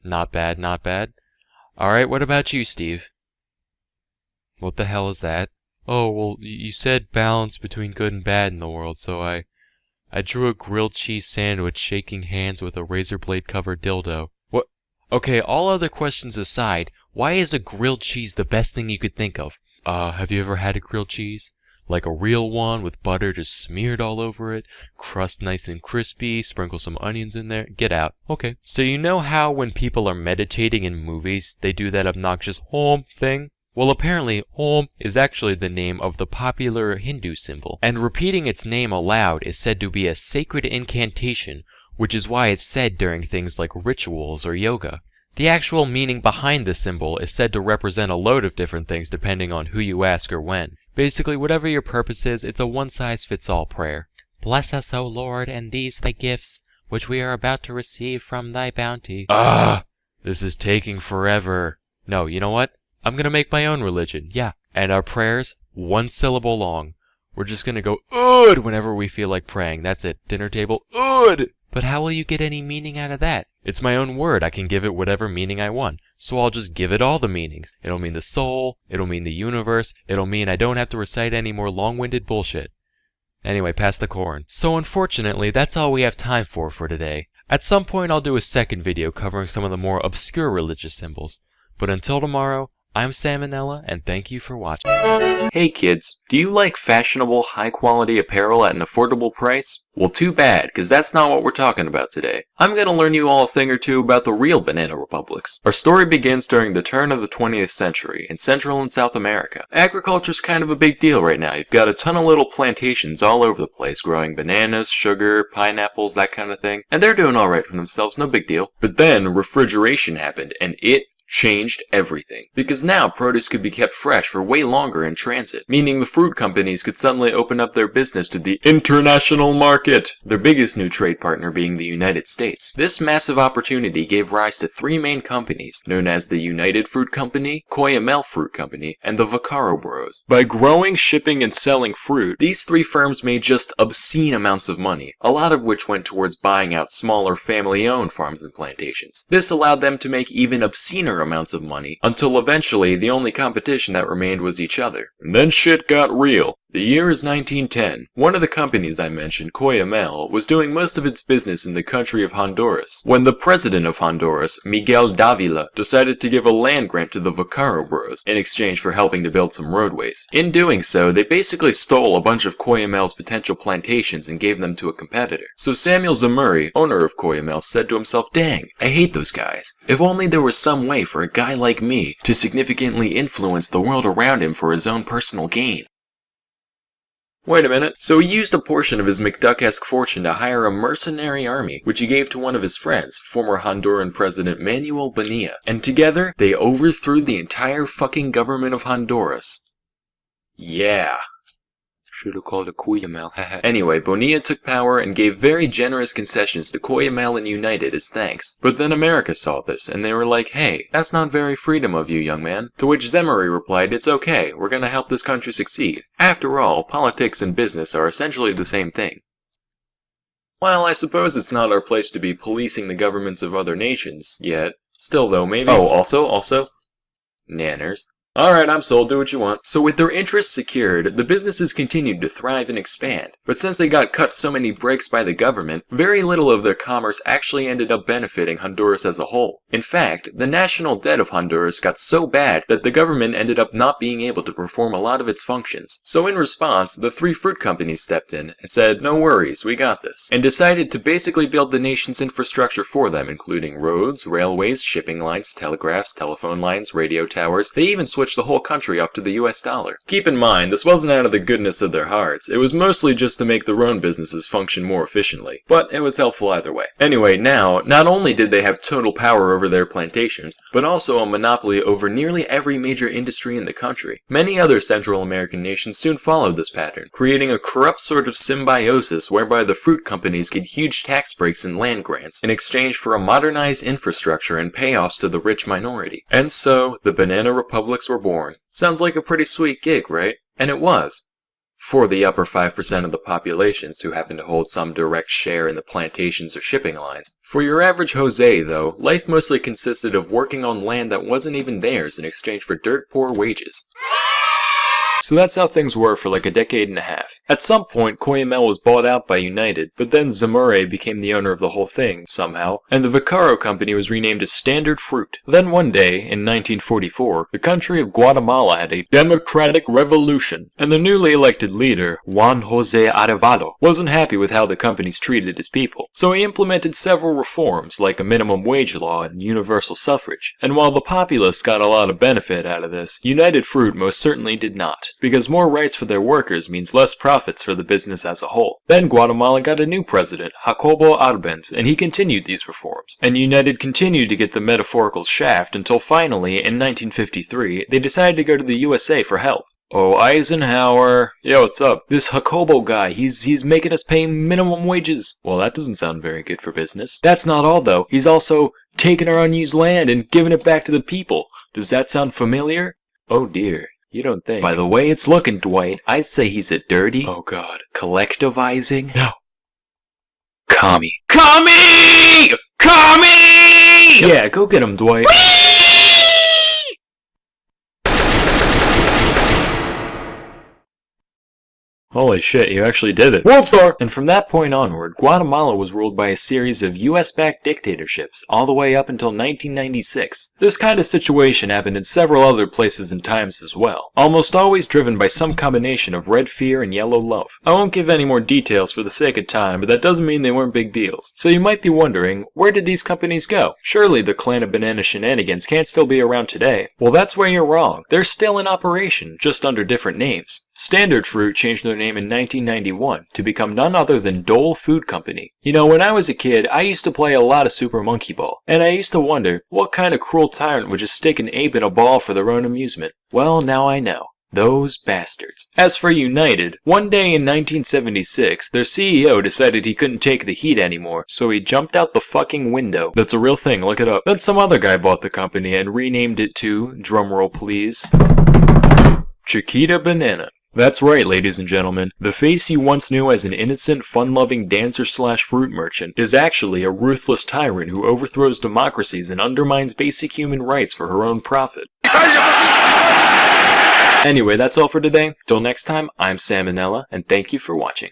Not bad, not bad. Alright, what about you, Steve? What the hell is that? Oh, well, you said balance between good and bad in the world, so I drew a grilled cheese sandwich shaking hands with a razor blade covered dildo. What? Okay, all other questions aside, why is a grilled cheese the best thing you could think of? Have you ever had a grilled cheese? Like a real one with butter just smeared all over it, crust nice and crispy, sprinkle some onions in there, get out. Okay. So you know how when people are meditating in movies, they do that obnoxious Om thing? Well, apparently, Om is actually the name of the popular Hindu symbol, and repeating its name aloud is said to be a sacred incantation, which is why it's said during things like rituals or yoga. The actual meaning behind the symbol is said to represent a load of different things depending on who you ask or when. Basically, whatever your purpose is, it's a one-size-fits-all prayer. Bless us, O Lord, and these thy gifts, which we are about to receive from thy bounty. This is taking forever. No, you know what? I'm gonna make my own religion, yeah. And our prayers, one syllable long. We're just gonna go ood whenever we feel like praying. That's it. Dinner table, ood! But how will you get any meaning out of that? It's my own word. I can give it whatever meaning I want. So I'll just give it all the meanings. It'll mean the soul, it'll mean the universe, it'll mean I don't have to recite any more long-winded bullshit. Anyway, pass the corn. So unfortunately, that's all we have time for today. At some point I'll do a second video covering some of the more obscure religious symbols. But until tomorrow, I'm Salmonella, and thank you for watching. Hey kids, do you like fashionable, high-quality apparel at an affordable price? Well, too bad, because that's not what we're talking about today. I'm going to learn you all a thing or two about the real banana republics. Our story begins during the turn of the 20th century in Central and South America. Agriculture's kind of a big deal right now. You've got a ton of little plantations all over the place growing bananas, sugar, pineapples, that kind of thing. And they're doing alright for themselves, no big deal. But then refrigeration happened, and it changed everything. Because now produce could be kept fresh for way longer in transit, meaning the fruit companies could suddenly open up their business to the international market, their biggest new trade partner being the United States. This massive opportunity gave rise to three main companies, known as the United Fruit Company, Coyamel Fruit Company, and the Vaccaro Bros. By growing, shipping, and selling fruit, these three firms made just obscene amounts of money, a lot of which went towards buying out smaller family-owned farms and plantations. This allowed them to make even obscener amounts of money, until eventually the only competition that remained was each other. And then shit got real. The year is 1910. One of the companies I mentioned, Coyamel, was doing most of its business in the country of Honduras, when the president of Honduras, Miguel Davila, decided to give a land grant to the Vaccaro Bros in exchange for helping to build some roadways. In doing so, they basically stole a bunch of Coyamel's potential plantations and gave them to a competitor. So Samuel Zamuri, owner of Coyamel, said to himself, "Dang, I hate those guys. If only there was some way for a guy like me to significantly influence the world around him for his own personal gain." Wait a minute. So he used a portion of his McDuck-esque fortune to hire a mercenary army, which he gave to one of his friends, former Honduran President Manuel Bonilla. And together, they overthrew the entire fucking government of Honduras. Yeah. Should've called it Coyamel, haha. Anyway, Bonilla took power and gave very generous concessions to Coyamel and United as thanks. But then America saw this, and they were like, "Hey, that's not very freedom of you, young man." To which Zemery replied, "It's okay, we're gonna help this country succeed. After all, politics and business are essentially the same thing." Well, I suppose it's not our place to be policing the governments of other nations, yet. Still though, maybe— Oh, also, nanners. Alright, I'm sold, do what you want. So with their interests secured, the businesses continued to thrive and expand. But since they got cut so many breaks by the government, very little of their commerce actually ended up benefiting Honduras as a whole. In fact, the national debt of Honduras got so bad that the government ended up not being able to perform a lot of its functions. So in response, the three fruit companies stepped in and said, "No worries, we got this," and decided to basically build the nation's infrastructure for them, including roads, railways, shipping lines, telegraphs, telephone lines, radio towers. They even switched the whole country off to the US dollar. Keep in mind, this wasn't out of the goodness of their hearts. It was mostly just to make their own businesses function more efficiently. But it was helpful either way. Anyway, now, not only did they have total power over their plantations, but also a monopoly over nearly every major industry in the country. Many other Central American nations soon followed this pattern, creating a corrupt sort of symbiosis whereby the fruit companies get huge tax breaks and land grants in exchange for a modernized infrastructure and payoffs to the rich minority. And so, the banana republics were born. Sounds like a pretty sweet gig, right? And it was. for the upper 5% of the populations who happen to hold some direct share in the plantations or shipping lines. For your average Jose, though, life mostly consisted of working on land that wasn't even theirs in exchange for dirt-poor wages. So that's how things were for like a decade and a half. At some point, Coyamel was bought out by United, but then Zamore became the owner of the whole thing, somehow, and the Vaccaro company was renamed as Standard Fruit. Then one day, in 1944, the country of Guatemala had a democratic revolution, and the newly elected leader, Juan Jose Arevalo, wasn't happy with how the companies treated his people. So he implemented several reforms, like a minimum wage law and universal suffrage. And while the populace got a lot of benefit out of this, United Fruit most certainly did not, because more rights for their workers means less profits for the business as a whole. Then Guatemala got a new president, Jacobo Arbenz, and he continued these reforms. And United continued to get the metaphorical shaft until finally, in 1953, they decided to go to the USA for help. Oh, Eisenhower. Yo, what's up? This Jacobo guy, he's making us pay minimum wages. Well, that doesn't sound very good for business. That's not all, though. He's also taking our unused land and giving it back to the people. Does that sound familiar? Oh dear. You don't think. By the way it's looking, Dwight, I'd say he's a dirty, oh god, collectivizing, no, commie. Commie! Commie! Yeah, go get him, Dwight. Holy shit, you actually did it. World Star! And from that point onward, Guatemala was ruled by a series of US-backed dictatorships, all the way up until 1996. This kind of situation happened in several other places and times as well, almost always driven by some combination of red fear and yellow love. I won't give any more details for the sake of time, but that doesn't mean they weren't big deals. So you might be wondering, where did these companies go? Surely the Clan of Banana Shenanigans can't still be around today. Well, that's where you're wrong. They're still in operation, just under different names. Standard Fruit changed their name in 1991 to become none other than Dole Food Company. You know, when I was a kid, I used to play a lot of Super Monkey Ball, and I used to wonder, what kind of cruel tyrant would just stick an ape in a ball for their own amusement? Well, now I know. Those bastards. As for United, one day in 1976, their CEO decided he couldn't take the heat anymore, so he jumped out the fucking window. That's a real thing, look it up. Then some other guy bought the company and renamed it to, drumroll please, Chiquita Banana. That's right, ladies and gentlemen. The face you once knew as an innocent, fun-loving dancer/fruit merchant is actually a ruthless tyrant who overthrows democracies and undermines basic human rights for her own profit. Anyway, that's all for today. Till next time, I'm Salmonella, and thank you for watching.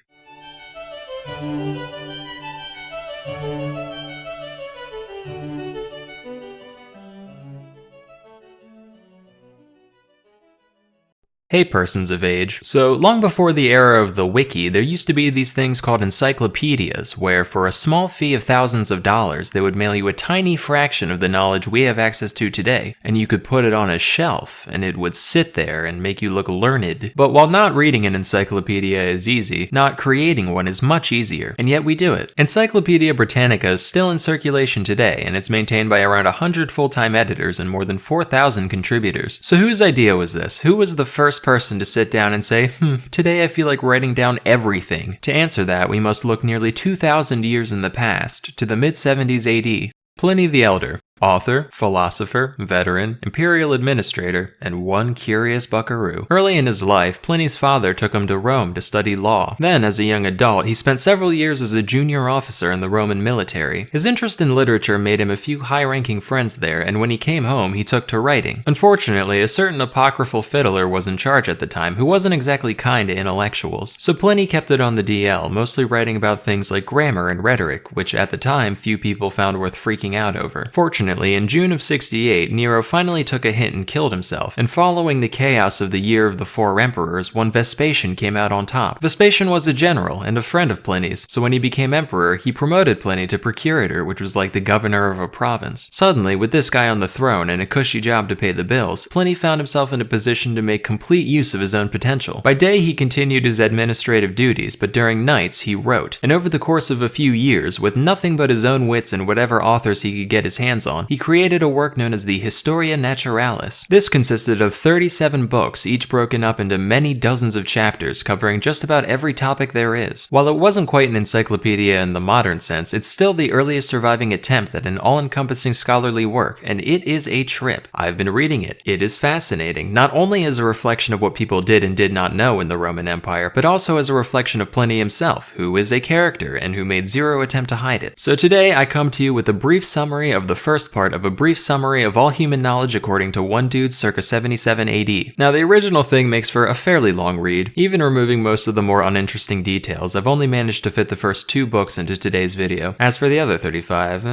Hey persons of age. So, long before the era of the wiki, there used to be these things called encyclopedias, where for a small fee of thousands of dollars, they would mail you a tiny fraction of the knowledge we have access to today, and you could put it on a shelf, and it would sit there and make you look learned. But while not reading an encyclopedia is easy, not creating one is much easier, and yet we do it. Encyclopedia Britannica is still in circulation today, and it's maintained by around 100 full-time editors and more than 4,000 contributors. So whose idea was this? Who was the first person to sit down and say, today I feel like writing down everything? To answer that, we must look nearly 2,000 years in the past, to the mid-70s AD. Pliny the Elder. Author, philosopher, veteran, imperial administrator, and one curious buckaroo. Early in his life, Pliny's father took him to Rome to study law. Then, as a young adult, he spent several years as a junior officer in the Roman military. His interest in literature made him a few high-ranking friends there, and when he came home, he took to writing. Unfortunately, a certain apocryphal fiddler was in charge at the time who wasn't exactly kind to intellectuals. So Pliny kept it on the DL, mostly writing about things like grammar and rhetoric, which at the time few people found worth freaking out over. Fortunately, in June of 68, Nero finally took a hint and killed himself, and following the chaos of the Year of the Four Emperors, one Vespasian came out on top. Vespasian was a general and a friend of Pliny's, so when he became emperor, he promoted Pliny to procurator, which was like the governor of a province. Suddenly, with this guy on the throne and a cushy job to pay the bills, Pliny found himself in a position to make complete use of his own potential. By day, he continued his administrative duties, but during nights, he wrote. And over the course of a few years, with nothing but his own wits and whatever authors he could get his hands on, on, he created a work known as the Historia Naturalis. This consisted of 37 books, each broken up into many dozens of chapters covering just about every topic there is. While it wasn't quite an encyclopedia in the modern sense, it's still the earliest surviving attempt at an all-encompassing scholarly work, and it is a trip. I've been reading it. It is fascinating, not only as a reflection of what people did and did not know in the Roman Empire, but also as a reflection of Pliny himself, who is a character and who made zero attempt to hide it. So today I come to you with a brief summary of the first part of a brief summary of all human knowledge according to one dude circa 77 AD. Now the original thing makes for a fairly long read, even removing most of the more uninteresting details. I've only managed to fit the first 2 books into today's video. As for the other 35,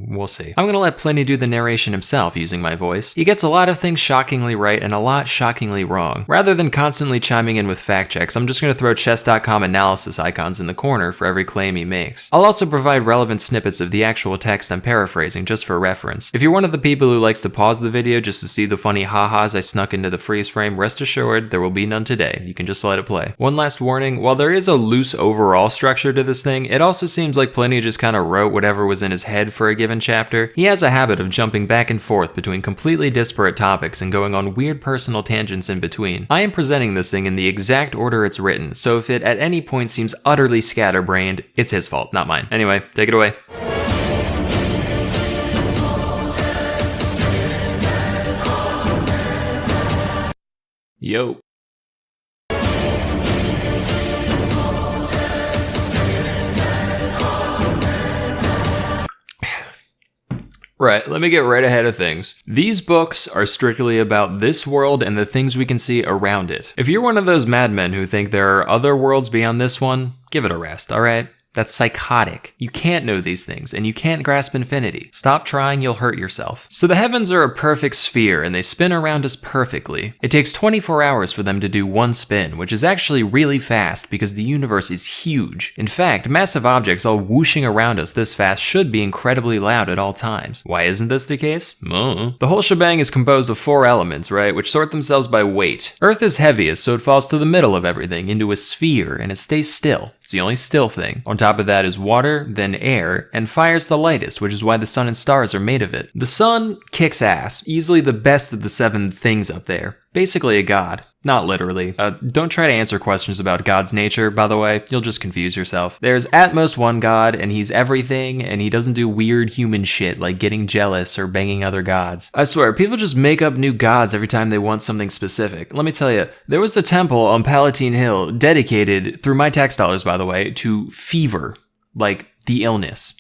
we'll see. I'm gonna let Pliny do the narration himself using my voice. He gets a lot of things shockingly right and a lot shockingly wrong. Rather than constantly chiming in with fact checks, I'm just gonna throw chess.com analysis icons in the corner for every claim he makes. I'll also provide relevant snippets of the actual text I'm paraphrasing just for reference. If you're one of the people who likes to pause the video just to see the funny ha-has I snuck into the freeze frame, rest assured there will be none today. You can just let it play. One last warning, while there is a loose overall structure to this thing, it also seems like Pliny just kind of wrote whatever was in his head for a given chapter. He has a habit of jumping back and forth between completely disparate topics and going on weird personal tangents in between. I am presenting this thing in the exact order it's written, so if it at any point seems utterly scatterbrained, it's his fault, not mine. Anyway, take it away. Yo. Right, let me get right ahead of things. These books are strictly about this world and the things we can see around it. If you're one of those madmen who think there are other worlds beyond this one, give it a rest, alright? That's psychotic. You can't know these things, and you can't grasp infinity. Stop trying, you'll hurt yourself. So the heavens are a perfect sphere, and they spin around us perfectly. It takes 24 hours for them to do one spin, which is actually really fast because the universe is huge. In fact, massive objects all whooshing around us this fast should be incredibly loud at all times. Why isn't this the case? The whole shebang is composed of 4 elements, right, which sort themselves by weight. Earth is heaviest, so it falls to the middle of everything, into a sphere, and it stays still. It's the only still thing. On top of that is water, then air, and fire's the lightest, which is why the sun and stars are made of it. The sun kicks ass, easily the best of the 7 things up there. Basically a god. Not literally. Don't try to answer questions about God's nature, by the way. You'll just confuse yourself. There's at most one God, and he's everything, and he doesn't do weird human shit like getting jealous or banging other gods. I swear, people just make up new gods every time they want something specific. Let me tell you, there was a temple on Palatine Hill dedicated, through my tax dollars by the way, to fever. Like, the illness.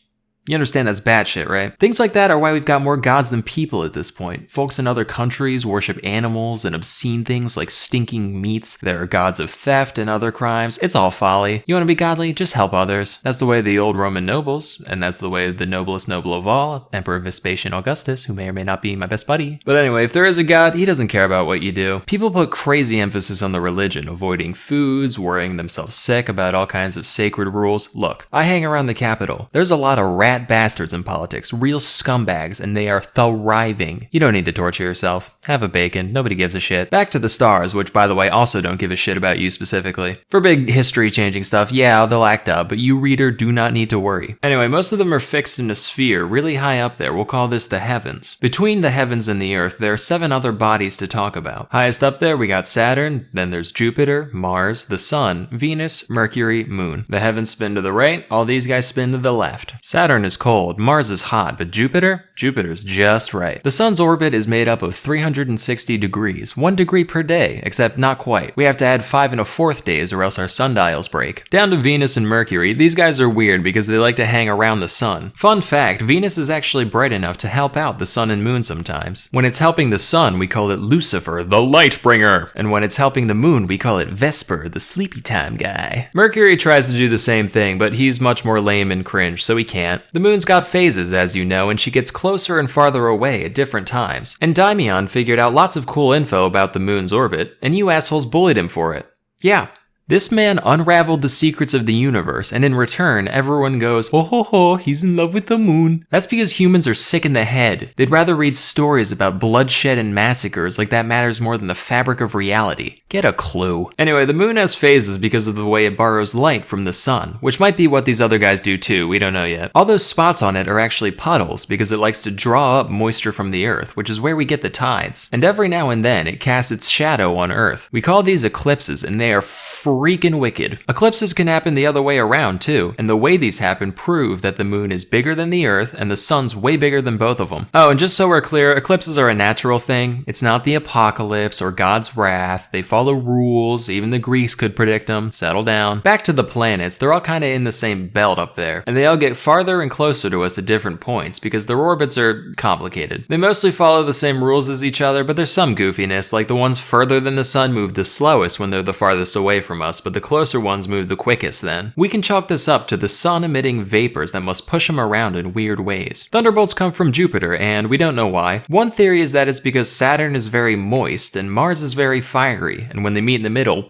You understand that's bad shit, right? Things like that are why we've got more gods than people at this point. Folks in other countries worship animals and obscene things like stinking meats. There are gods of theft and other crimes. It's all folly. You want to be godly? Just help others. That's the way of the old Roman nobles, and that's the way of the noblest noble of all, Emperor Vespasian Augustus, who may or may not be my best buddy. But anyway, if there is a god, he doesn't care about what you do. People put crazy emphasis on the religion, avoiding foods, worrying themselves sick about all kinds of sacred rules. Look, I hang around the Capitol. There's a lot of rat bastards in politics, real scumbags, and they are thriving. You don't need to torture yourself. Have a bacon, nobody gives a shit. Back to the stars, which by the way also don't give a shit about you specifically. For big history-changing stuff, yeah, they'll act up, but you reader do not need to worry. Anyway, most of them are fixed in a sphere really high up there. We'll call this the heavens. Between the heavens and the earth, there are 7 other bodies to talk about. Highest up there, we got Saturn, then there's Jupiter, Mars, the Sun, Venus, Mercury, Moon. The heavens spin to the right, all these guys spin to the left. Saturn is cold, Mars is hot, but Jupiter's just right. The sun's orbit is made up of 360 degrees, 1 degree per day, except not quite. We have to add 5 1/4 days or else our sundials break. Down to Venus and Mercury, these guys are weird because they like to hang around the sun. Fun fact, Venus is actually bright enough to help out the sun and moon sometimes. When it's helping the sun, we call it Lucifer, the light bringer. And when it's helping the moon, we call it Vesper, the sleepy time guy. Mercury tries to do the same thing, but he's much more lame and cringe, so he can't. The moon's got phases, as you know, and she gets closer and farther away at different times. And Daimion figured out lots of cool info about the moon's orbit, and you assholes bullied him for it. Yeah, This man unraveled the secrets of the universe, and in return, everyone goes, "Oh ho ho, he's in love with the moon." That's because humans are sick in the head. They'd rather read stories about bloodshed and massacres like that matters more than the fabric of reality. Get a clue. Anyway, the moon has phases because of the way it borrows light from the sun, which might be what these other guys do too, we don't know yet. All those spots on it are actually puddles because it likes to draw up moisture from the earth, which is where we get the tides. And every now and then, it casts its shadow on earth. We call these eclipses, and they are freaking wicked. Eclipses can happen the other way around too, and the way these happen prove that the moon is bigger than the earth and the sun's way bigger than both of them. Oh, and just so we're clear, eclipses are a natural thing. It's not the apocalypse or God's wrath. They follow rules. Even the Greeks could predict them. Settle down. Back to the planets, they're all kind of in the same belt up there, and they all get farther and closer to us at different points because their orbits are complicated. They mostly follow the same rules as each other, but there's some goofiness, like the ones further than the sun move the slowest when they're the farthest away from us, but the closer ones move the quickest then. We can chalk this up to the sun emitting vapors that must push them around in weird ways. Thunderbolts come from Jupiter, and we don't know why. One theory is that it's because Saturn is very moist and Mars is very fiery, and when they meet in the middle,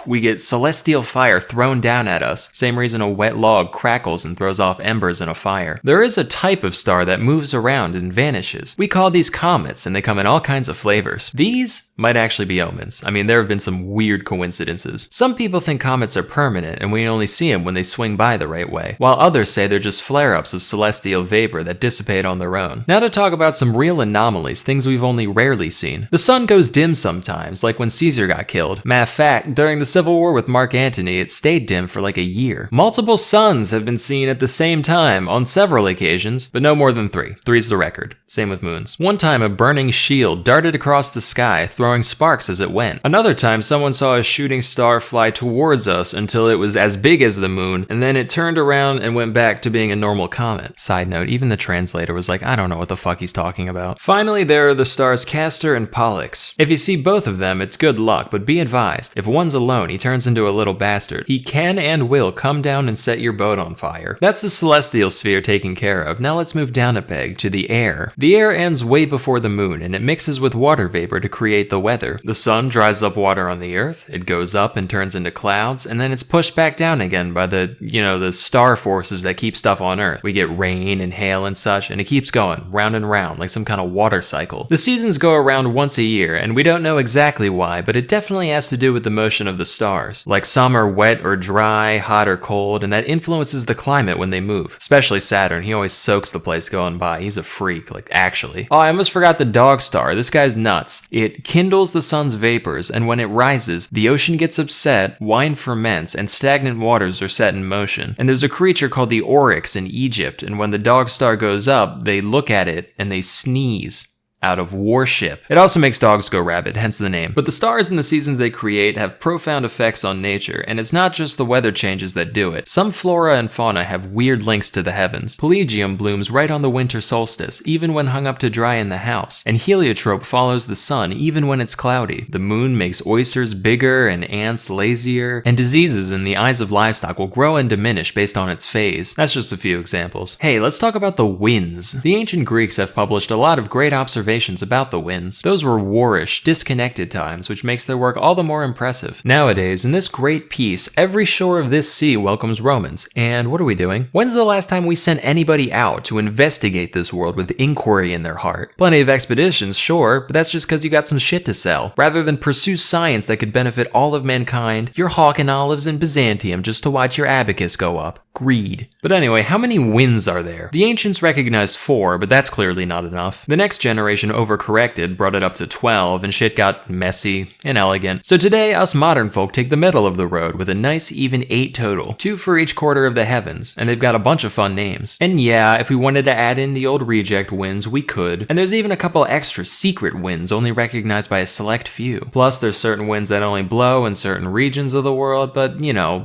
we get celestial fire thrown down at us. Same reason a wet log crackles and throws off embers in a fire. There is a type of star that moves around and vanishes. We call these comets, and they come in all kinds of flavors. These might actually be omens. I mean, there have been some weird coincidences. Some people think comets are permanent and we only see them when they swing by the right way, while others say they're just flare-ups of celestial vapor that dissipate on their own. Now to talk about some real anomalies, things we've only rarely seen. The sun goes dim sometimes, like when Caesar got killed. Matter of fact, during the Civil War with Mark Antony, it stayed dim for like a year. Multiple suns have been seen at the same time on several occasions, but no more than 3. 3's the record. Same with moons. One time a burning shield darted across the sky, throwing sparks as it went. Another time someone saw a shooting star fly towards us until it was as big as the moon, and then it turned around and went back to being a normal comet. Side note, even the translator was like, I don't know what the fuck he's talking about. Finally, there are the stars Castor and Pollux. If you see both of them, it's good luck, but be advised, if one's alone, he turns into a little bastard. He can and will come down and set your boat on fire. That's the celestial sphere taken care of. Now let's move down a peg to the air. The air ends way before the moon, and it mixes with water vapor to create the weather. The sun dries up water on the earth, it goes up and turns into clouds, and then it's pushed back down again by the star forces that keep stuff on earth. We get rain and hail and such, and it keeps going round and round like some kind of water cycle. The seasons go around once a year, and we don't know exactly why, but it definitely has to do with the motion of the stars. Like some are wet or dry, hot or cold, and that influences the climate when they move. Especially Saturn, he always soaks the place going by. He's a freak, like actually. Oh, I almost forgot the dog star. This guy's nuts. It kindles the sun's vapors, and when it rises, the ocean gets upset, wine ferments, and stagnant waters are set in motion. And there's a creature called the oryx in Egypt, and when the dog star goes up, they look at it and they sneeze out of worship. It also makes dogs go rabid, hence the name. But the stars and the seasons they create have profound effects on nature, and it's not just the weather changes that do it. Some flora and fauna have weird links to the heavens. Pelagium blooms right on the winter solstice, even when hung up to dry in the house, and heliotrope follows the sun even when it's cloudy. The moon makes oysters bigger and ants lazier, and diseases in the eyes of livestock will grow and diminish based on its phase. That's just a few examples. Hey, let's talk about the winds. The ancient Greeks have published a lot of great observations about the winds. Those were warish, disconnected times, which makes their work all the more impressive. Nowadays, in this great peace, every shore of this sea welcomes Romans. And what are we doing? When's the last time we sent anybody out to investigate this world with inquiry in their heart? Plenty of expeditions, sure, but that's just because you got some shit to sell. Rather than pursue science that could benefit all of mankind, you're hawking olives in Byzantium just to watch your abacus go up. Greed. But anyway, how many winds are there? The ancients recognized 4, but that's clearly not enough. The next generation overcorrected, brought it up to 12, and shit got messy, inelegant. So today, us modern folk take the middle of the road with a nice even 8 total, 2 for each quarter of the heavens, and they've got a bunch of fun names. And yeah, if we wanted to add in the old reject winds, we could, and there's even a couple extra secret winds only recognized by a select few. Plus, there's certain winds that only blow in certain regions of the world, but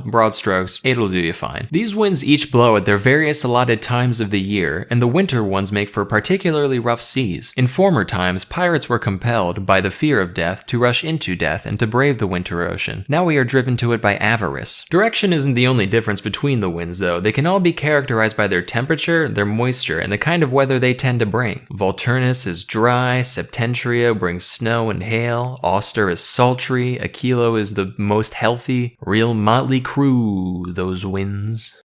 broad strokes, it'll do you fine. These winds each blow at their various allotted times of the year, and the winter ones make for particularly rough seas. In former times, pirates were compelled by the fear of death to rush into death and to brave the winter ocean. Now we are driven to it by avarice. Direction isn't the only difference between the winds though. They can all be characterized by their temperature, their moisture, and the kind of weather they tend to bring. Volturnus is dry, Septentria brings snow and hail, Auster is sultry, Aquilo is the most healthy. Real motley crew, those winds.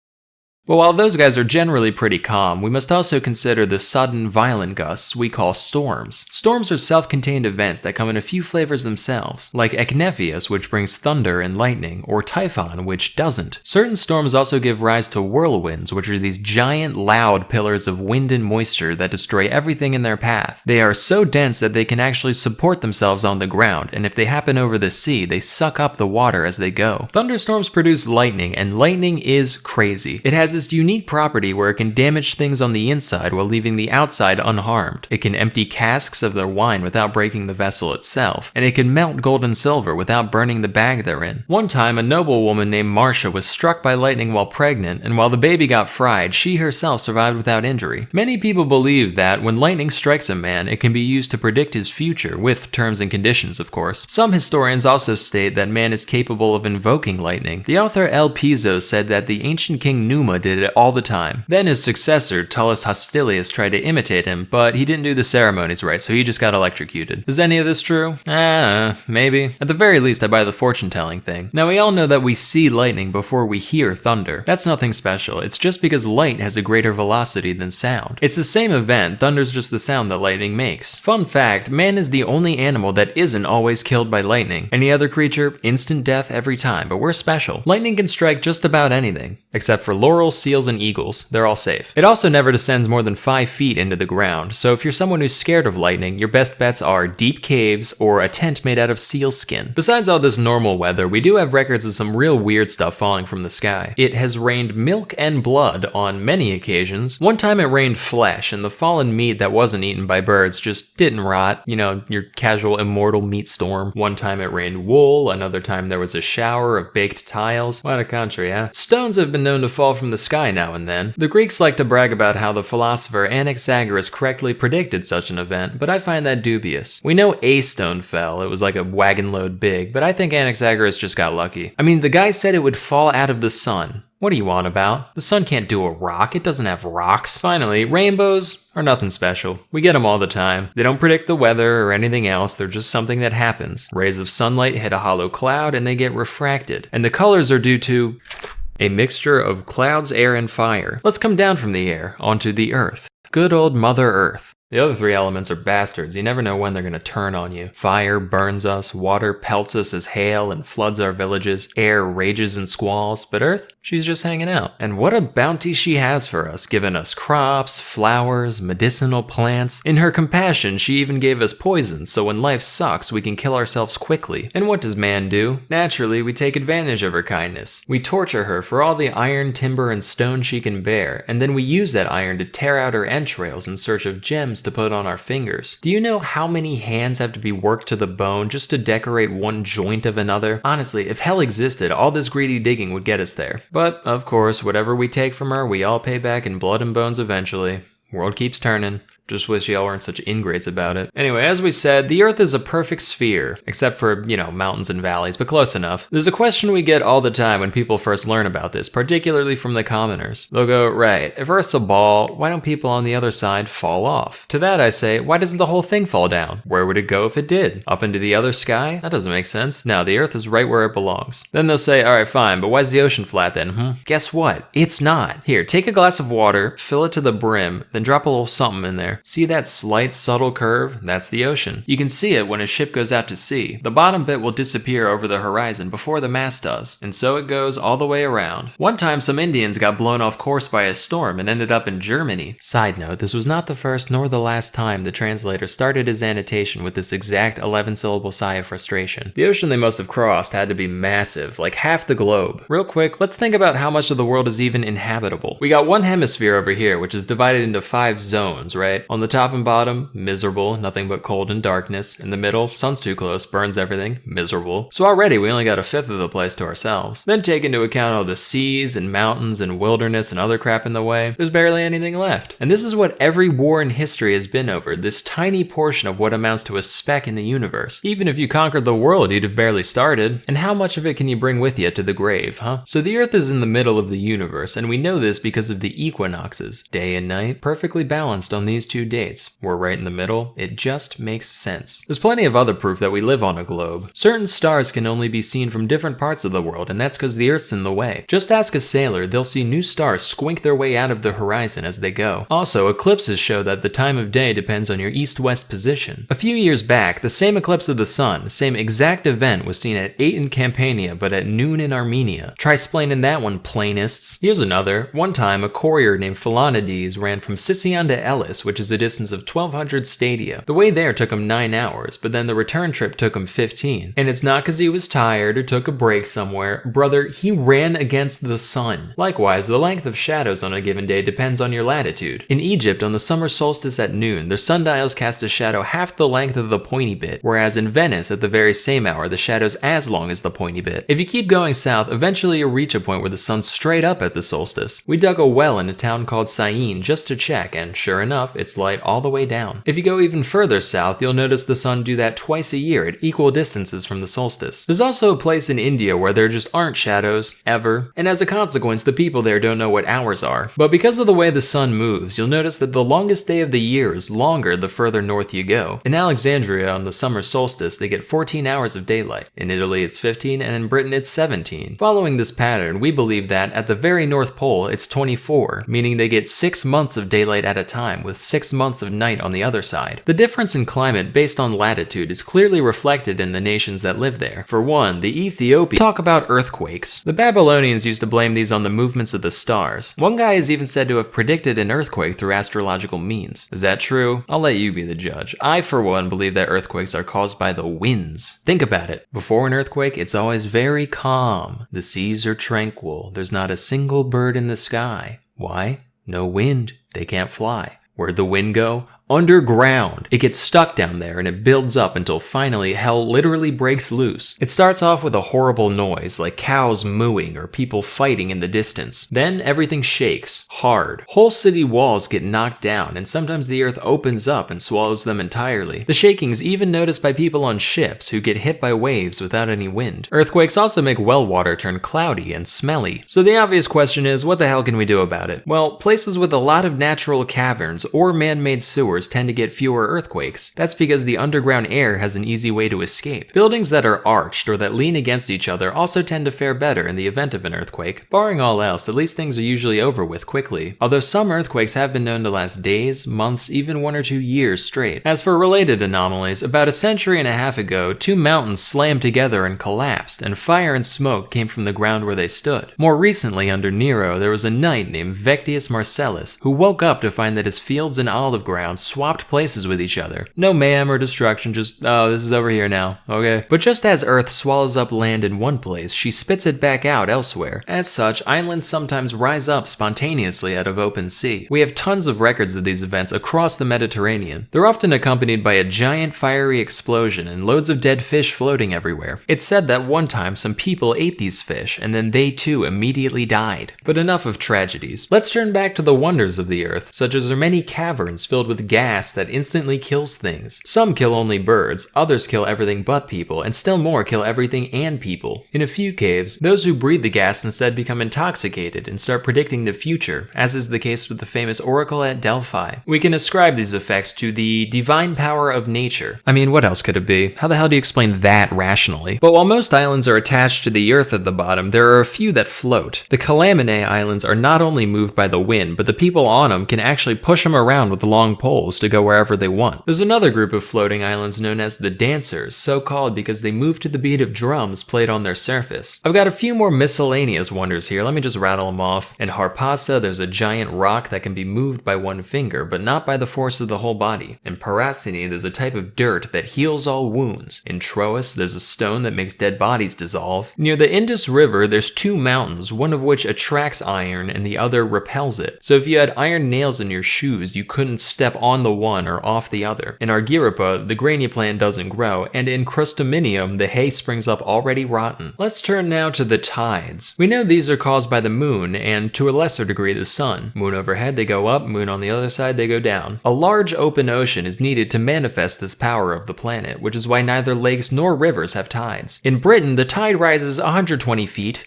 But while those guys are generally pretty calm, we must also consider the sudden, violent gusts we call storms. Storms are self-contained events that come in a few flavors themselves, like Eknephius, which brings thunder and lightning, or Typhon, which doesn't. Certain storms also give rise to whirlwinds, which are these giant, loud pillars of wind and moisture that destroy everything in their path. They are so dense that they can actually support themselves on the ground, and if they happen over the sea, they suck up the water as they go. Thunderstorms produce lightning, and lightning is crazy. It has this unique property where it can damage things on the inside while leaving the outside unharmed. It can empty casks of their wine without breaking the vessel itself, and it can melt gold and silver without burning the bag they're in. One time, a noblewoman named Marcia was struck by lightning while pregnant, and while the baby got fried, she herself survived without injury. Many people believe that when lightning strikes a man, it can be used to predict his future, with terms and conditions, of course. Some historians also state that man is capable of invoking lightning. The author L. Piso said that the ancient king Numa did it all the time. Then his successor, Tullus Hostilius, tried to imitate him, but he didn't do the ceremonies right, so he just got electrocuted. Is any of this true? Maybe. At the very least, I buy the fortune-telling thing. Now, we all know that we see lightning before we hear thunder. That's nothing special. It's just because light has a greater velocity than sound. It's the same event, thunder's just the sound that lightning makes. Fun fact, man is the only animal that isn't always killed by lightning. Any other creature, instant death every time, but we're special. Lightning can strike just about anything, except for laurels, seals, and eagles. They're all safe. It also never descends more than 5 feet into the ground, so if you're someone who's scared of lightning, your best bets are deep caves or a tent made out of seal skin. Besides all this normal weather, we do have records of some real weird stuff falling from the sky. It has rained milk and blood on many occasions. One time it rained flesh, and the fallen meat that wasn't eaten by birds just didn't rot. You know, your casual immortal meat storm. One time it rained wool, another time there was a shower of baked tiles. What a country, huh? Stones have been known to fall from the sky now and then. The Greeks like to brag about how the philosopher Anaxagoras correctly predicted such an event, but I find that dubious. We know a stone fell, it was like a wagon load big, but I think Anaxagoras just got lucky. I mean, the guy said it would fall out of the sun. What are you on about? The sun can't do a rock, it doesn't have rocks. Finally, rainbows are nothing special. We get them all the time. They don't predict the weather or anything else, they're just something that happens. Rays of sunlight hit a hollow cloud and they get refracted. And the colors are due to a mixture of clouds, air, and fire. Let's come down from the air onto the earth. Good old Mother Earth. The other 3 elements are bastards. You never know when they're going to turn on you. Fire burns us, water pelts us as hail and floods our villages, air rages and squalls, but Earth, she's just hanging out. And what a bounty she has for us, giving us crops, flowers, medicinal plants. In her compassion, she even gave us poison, so when life sucks, we can kill ourselves quickly. And what does man do? Naturally, we take advantage of her kindness. We torture her for all the iron, timber, and stone she can bear, and then we use that iron to tear out her entrails in search of gems to put on our fingers. Do you know how many hands have to be worked to the bone just to decorate one joint of another? Honestly, if hell existed, all this greedy digging would get us there. But, of course, whatever we take from her, we all pay back in blood and bones eventually. World keeps turning. Just wish y'all weren't such ingrates about it. Anyway, as we said, the Earth is a perfect sphere, except for, mountains and valleys, but close enough. There's a question we get all the time when people first learn about this, particularly from the commoners. They'll go, right, if Earth's a ball, why don't people on the other side fall off? To that I say, why doesn't the whole thing fall down? Where would it go if it did? Up into the other sky? That doesn't make sense. No, the Earth is right where it belongs. Then they'll say, alright, fine, but why's the ocean flat then, Guess what? It's not. Here, take a glass of water, fill it to the brim, then drop a little something in there. See that slight, subtle curve? That's the ocean. You can see it when a ship goes out to sea. The bottom bit will disappear over the horizon before the mast does, and so it goes all the way around. One time, some Indians got blown off course by a storm and ended up in Germany. Side note, this was not the first nor the last time the translator started his annotation with this exact 11-syllable sigh of frustration. The ocean they must have crossed had to be massive, like half the globe. Real quick, let's think about how much of the world is even inhabitable. We got one hemisphere over here, which is divided into 5 zones, right? On the top and bottom, miserable, nothing but cold and darkness. In the middle, sun's too close, burns everything, miserable. So already we only got a fifth of the place to ourselves. Then take into account all the seas and mountains and wilderness and other crap in the way, there's barely anything left. And this is what every war in history has been over, this tiny portion of what amounts to a speck in the universe. Even if you conquered the world, you'd have barely started. And how much of it can you bring with you to the grave, huh? So the Earth is in the middle of the universe, and we know this because of the equinoxes. Day and night, perfectly balanced on these two dates. We're right in the middle, it just makes sense. There's plenty of other proof that we live on a globe. Certain stars can only be seen from different parts of the world, and that's because the Earth's in the way. Just ask a sailor, they'll see new stars squink their way out of the horizon as they go. Also, eclipses show that the time of day depends on your east-west position. A few years back, the same eclipse of the sun, same exact event, was seen at 8 in Campania but at noon in Armenia. Try splaining that one, planists. Here's another. One time, a courier named Philonides ran from Sicyon to Elis, which is a distance of 1,200 stadia. The way there took him 9 hours, but then the return trip took him 15. And it's not because he was tired or took a break somewhere. Brother, he ran against the sun. Likewise, the length of shadows on a given day depends on your latitude. In Egypt, on the summer solstice at noon, their sundials cast a shadow half the length of the pointy bit, whereas in Venice, at the very same hour, the shadow's as long as the pointy bit. If you keep going south, eventually you'll reach a point where the sun's straight up at the solstice. We dug a well in a town called Syene just to check, and sure enough, it's light all the way down. If you go even further south, you'll notice the sun do that twice a year at equal distances from the solstice. There's also a place in India where there just aren't shadows, ever, and as a consequence, the people there don't know what hours are. But because of the way the sun moves, you'll notice that the longest day of the year is longer the further north you go. In Alexandria, on the summer solstice, they get 14 hours of daylight. In Italy, it's 15, and in Britain, it's 17. Following this pattern, we believe that at the very North Pole, it's 24, meaning they get 6 months of daylight at a time, with 6 months of night on the other side. The difference in climate based on latitude is clearly reflected in the nations that live there. For one, the Ethiopians talk about earthquakes. The Babylonians used to blame these on the movements of the stars. One guy is even said to have predicted an earthquake through astrological means. Is that true? I'll let you be the judge. I, for one, believe that earthquakes are caused by the winds. Think about it. Before an earthquake, it's always very calm. The seas are tranquil. There's not a single bird in the sky. Why? No wind. They can't fly. Where'd the wind go? Underground. It gets stuck down there and it builds up until finally hell literally breaks loose. It starts off with a horrible noise like cows mooing or people fighting in the distance. Then everything shakes, hard. Whole city walls get knocked down and sometimes the earth opens up and swallows them entirely. The shaking is even noticed by people on ships who get hit by waves without any wind. Earthquakes also make well water turn cloudy and smelly. So the obvious question is, what the hell can we do about it? Well, places with a lot of natural caverns or man-made sewers tend to get fewer earthquakes. That's because the underground air has an easy way to escape. Buildings that are arched or that lean against each other also tend to fare better in the event of an earthquake. Barring all else, at least things are usually over with quickly. Although some earthquakes have been known to last days, months, even 1 or 2 years straight. As for related anomalies, about a century and a half ago, 2 mountains slammed together and collapsed, and fire and smoke came from the ground where they stood. More recently, under Nero, there was a knight named Vectius Marcellus who woke up to find that his fields and olive grounds swapped places with each other. No mayhem or destruction, just, oh, this is over here now, okay? But just as Earth swallows up land in one place, she spits it back out elsewhere. As such, islands sometimes rise up spontaneously out of open sea. We have tons of records of these events across the Mediterranean. They're often accompanied by a giant fiery explosion and loads of dead fish floating everywhere. It's said that one time some people ate these fish, and then they too immediately died. But enough of tragedies. Let's turn back to the wonders of the Earth, such as there are many caverns filled with gas that instantly kills things. Some kill only birds, others kill everything but people, and still more kill everything and people. In a few caves, those who breathe the gas instead become intoxicated and start predicting the future, as is the case with the famous oracle at Delphi. We can ascribe these effects to the divine power of nature. I mean, what else could it be? How the hell do you explain that rationally? But while most islands are attached to the earth at the bottom, there are a few that float. The Calaminae Islands are not only moved by the wind, but the people on them can actually push them around with long poles to go wherever they want. There's another group of floating islands known as the Dancers, so called because they move to the beat of drums played on their surface. I've got a few more miscellaneous wonders here, let me just rattle them off. In Harpassa, there's a giant rock that can be moved by one finger, but not by the force of the whole body. In Paracini, there's a type of dirt that heals all wounds. In Troas, there's a stone that makes dead bodies dissolve. Near the Indus River, there's 2 mountains, one of which attracts iron and the other repels it. So if you had iron nails in your shoes, you couldn't step on on the one or off the other. In Argyropa, the grainy plant doesn't grow, and in Crustaminium, the hay springs up already rotten. Let's turn now to the tides. We know these are caused by the moon, and to a lesser degree the sun. Moon overhead, they go up, moon on the other side, they go down. A large open ocean is needed to manifest this power of the planet, which is why neither lakes nor rivers have tides. In Britain, the tide rises 120 feet.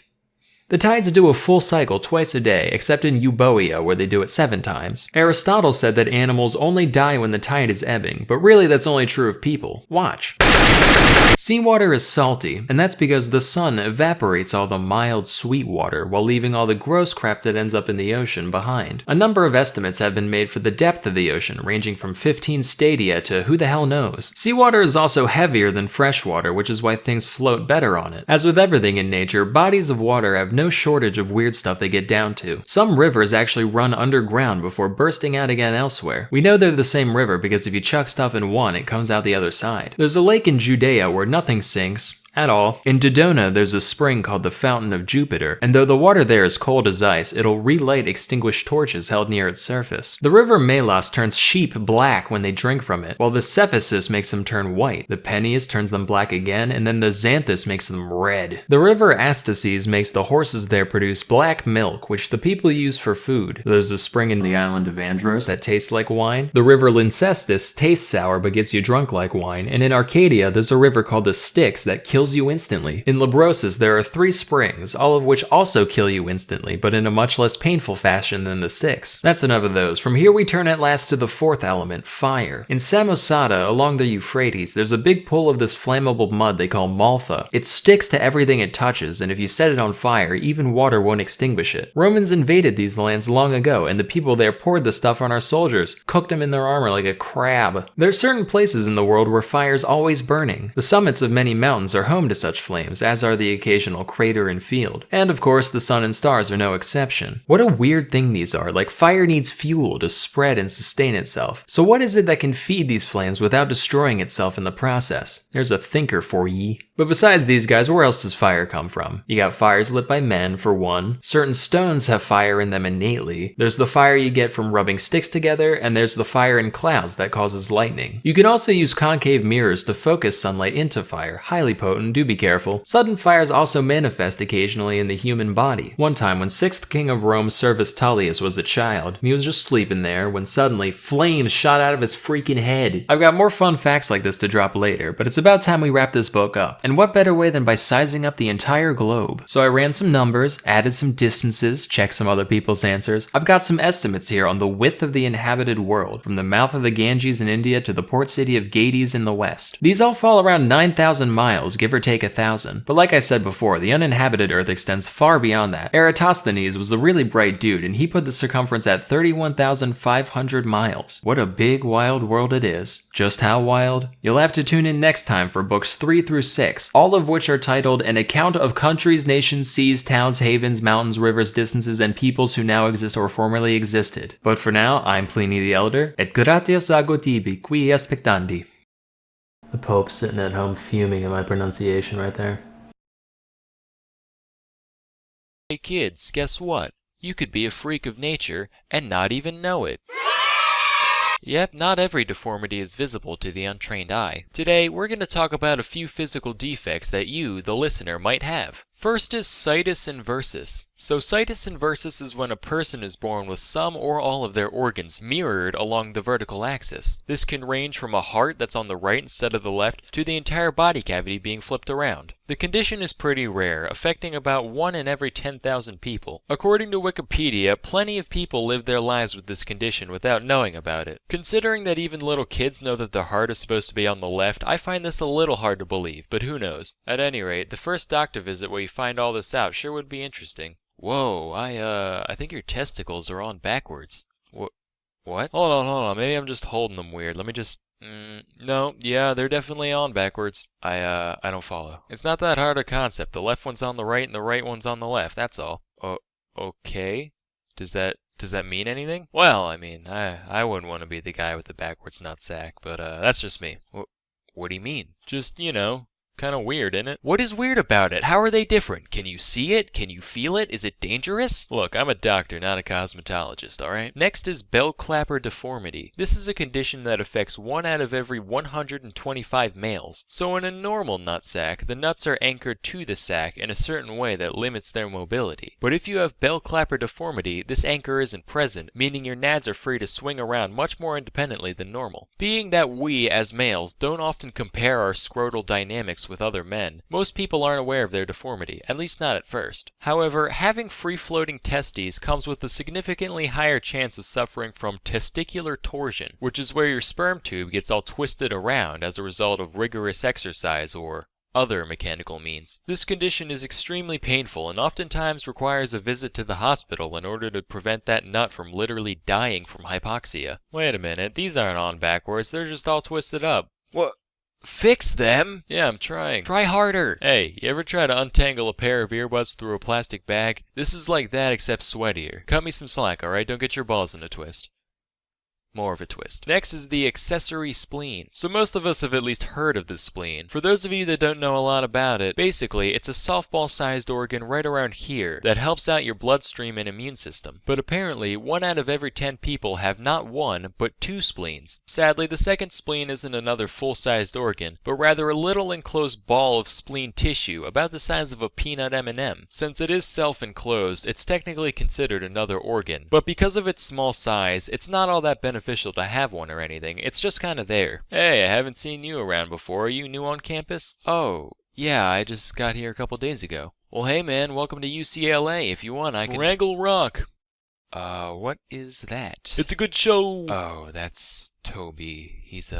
The tides do a full cycle twice a day, except in Euboea, where they do it 7 times. Aristotle said that animals only die when the tide is ebbing, but really that's only true of people. Watch. Seawater is salty, and that's because the sun evaporates all the mild, sweet water while leaving all the gross crap that ends up in the ocean behind. A number of estimates have been made for the depth of the ocean, ranging from 15 stadia to who the hell knows. Seawater is also heavier than fresh water, which is why things float better on it. As with everything in nature, bodies of water have no shortage of weird stuff they get down to. Some rivers actually run underground before bursting out again elsewhere. We know they're the same river because if you chuck stuff in one, it comes out the other side. There's a lake in Judea where nothing sinks at all. In Dodona, there's a spring called the Fountain of Jupiter, and though the water there is cold as ice, it'll relight extinguished torches held near its surface. The river Melas turns sheep black when they drink from it, while the Cephasus makes them turn white, the Peneus turns them black again, and then the Xanthus makes them red. The river Astaces makes the horses there produce black milk, which the people use for food. There's a spring in the island of Andros that tastes like wine. The river Lyncestis tastes sour but gets you drunk like wine, and in Arcadia, there's a river called the Styx that kills you instantly. In Labrosis, there are 3 springs, all of which also kill you instantly, but in a much less painful fashion than the Styx. That's enough of those. From here we turn at last to the 4th element, fire. In Samosata, along the Euphrates, there's a big pool of this flammable mud they call maltha. It sticks to everything it touches, and if you set it on fire, even water won't extinguish it. Romans invaded these lands long ago, and the people there poured the stuff on our soldiers, cooked them in their armor like a crab. There are certain places in the world where fire's always burning. The summits of many mountains are home to such flames, as are the occasional crater and field. And of course, the sun and stars are no exception. What a weird thing these are, like fire needs fuel to spread and sustain itself. So what is it that can feed these flames without destroying itself in the process? There's a thinker for ye. But besides these guys, where else does fire come from? You got fires lit by men, for one. Certain stones have fire in them innately. There's the fire you get from rubbing sticks together, and there's the fire in clouds that causes lightning. You can also use concave mirrors to focus sunlight into fire, highly potent, do be careful. Sudden fires also manifest occasionally in the human body. One time when 6th king of Rome Servius Tullius was a child, he was just sleeping there when suddenly flames shot out of his freaking head. I've got more fun facts like this to drop later, but it's about time we wrap this book up. And what better way than by sizing up the entire globe? So I ran some numbers, added some distances, checked some other people's answers. I've got some estimates here on the width of the inhabited world, from the mouth of the Ganges in India to the port city of Gades in the west. These all fall around 9,000 miles, give or take 1,000. But like I said before, the uninhabited Earth extends far beyond that. Eratosthenes was a really bright dude, and he put the circumference at 31,500 miles. What a big, wild world it is. Just how wild? You'll have to tune in next time for books 3 through 6, all of which are titled An Account of Countries, Nations, Seas, Towns, Havens, Mountains, Rivers, Distances, and Peoples who now exist or formerly existed. But for now, I'm Pliny the Elder, et gratias ago tibi, qui aspectandi. The Pope's sitting at home fuming at my pronunciation right there. Hey kids, guess what? You could be a freak of nature and not even know it. Yep, not every deformity is visible to the untrained eye. Today, we're going to talk about a few physical defects that you, the listener, might have. First is situs inversus. So situs inversus is when a person is born with some or all of their organs mirrored along the vertical axis. This can range from a heart that's on the right instead of the left to the entire body cavity being flipped around. The condition is pretty rare, affecting about 1 in every 10,000 people. According to Wikipedia, plenty of people live their lives with this condition without knowing about it. Considering that even little kids know that their heart is supposed to be on the left, I find this a little hard to believe, but who knows. At any rate, the first doctor visit where you find all this out sure would be interesting. Whoa, I think your testicles are on backwards. What? Hold on, maybe I'm just holding them weird. Let me just... no, yeah, they're definitely on backwards. I don't follow. It's not that hard a concept. The left one's on the right and the right one's on the left, that's all. Okay? Does that mean anything? Well, I mean, I wouldn't want to be the guy with the backwards nutsack, but that's just me. What do you mean? Just, Kind of weird, isn't it? What is weird about it? How are they different? Can you see it? Can you feel it? Is it dangerous? Look, I'm a doctor, not a cosmetologist, alright? Next is bell clapper deformity. This is a condition that affects 1 out of every 125 males. So in a normal nutsack, the nuts are anchored to the sack in a certain way that limits their mobility. But if you have bell clapper deformity, this anchor isn't present, meaning your nads are free to swing around much more independently than normal. Being that we, as males, don't often compare our scrotal dynamics with other men, most people aren't aware of their deformity, at least not at first. However, having free-floating testes comes with a significantly higher chance of suffering from testicular torsion, which is where your sperm tube gets all twisted around as a result of rigorous exercise or other mechanical means. This condition is extremely painful and oftentimes requires a visit to the hospital in order to prevent that nut from literally dying from hypoxia. Wait a minute, these aren't on backwards, they're just all twisted up. What? Fix them? Yeah, I'm trying. Try harder. Hey, you ever try to untangle a pair of earbuds through a plastic bag? This is like that except sweatier. Cut me some slack, alright? Don't get your balls in a twist. More of a twist. Next is the accessory spleen. So most of us have at least heard of the spleen. For those of you that don't know a lot about it, basically it's a softball-sized organ right around here that helps out your bloodstream and immune system. But apparently 1 out of every 10 people have not 1, but 2 spleens. Sadly, the second spleen isn't another full-sized organ, but rather a little enclosed ball of spleen tissue about the size of a peanut M&M. Since it is self-enclosed, it's technically considered another organ. But because of its small size, it's not all that beneficial to have one or anything, it's just kinda there. Hey, I haven't seen you around before, are you new on campus? Oh, yeah, I just got here a couple days ago. Well, hey man, welcome to UCLA, if you want I can— Wrangle Rock! What is that? It's a good show! Oh, that's Toby. He's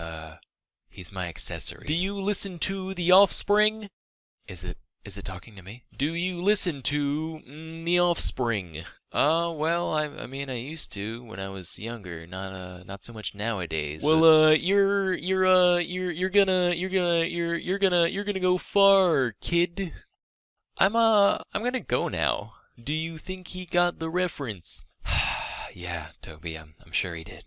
my accessory. Do you listen to The Offspring? Is it talking to me? Do you listen to The Offspring? Well, I mean, I used to when I was younger, not so much nowadays. Well, you're gonna go far, kid. I'm gonna go now. Do you think he got the reference? Yeah, Toby, I'm sure he did.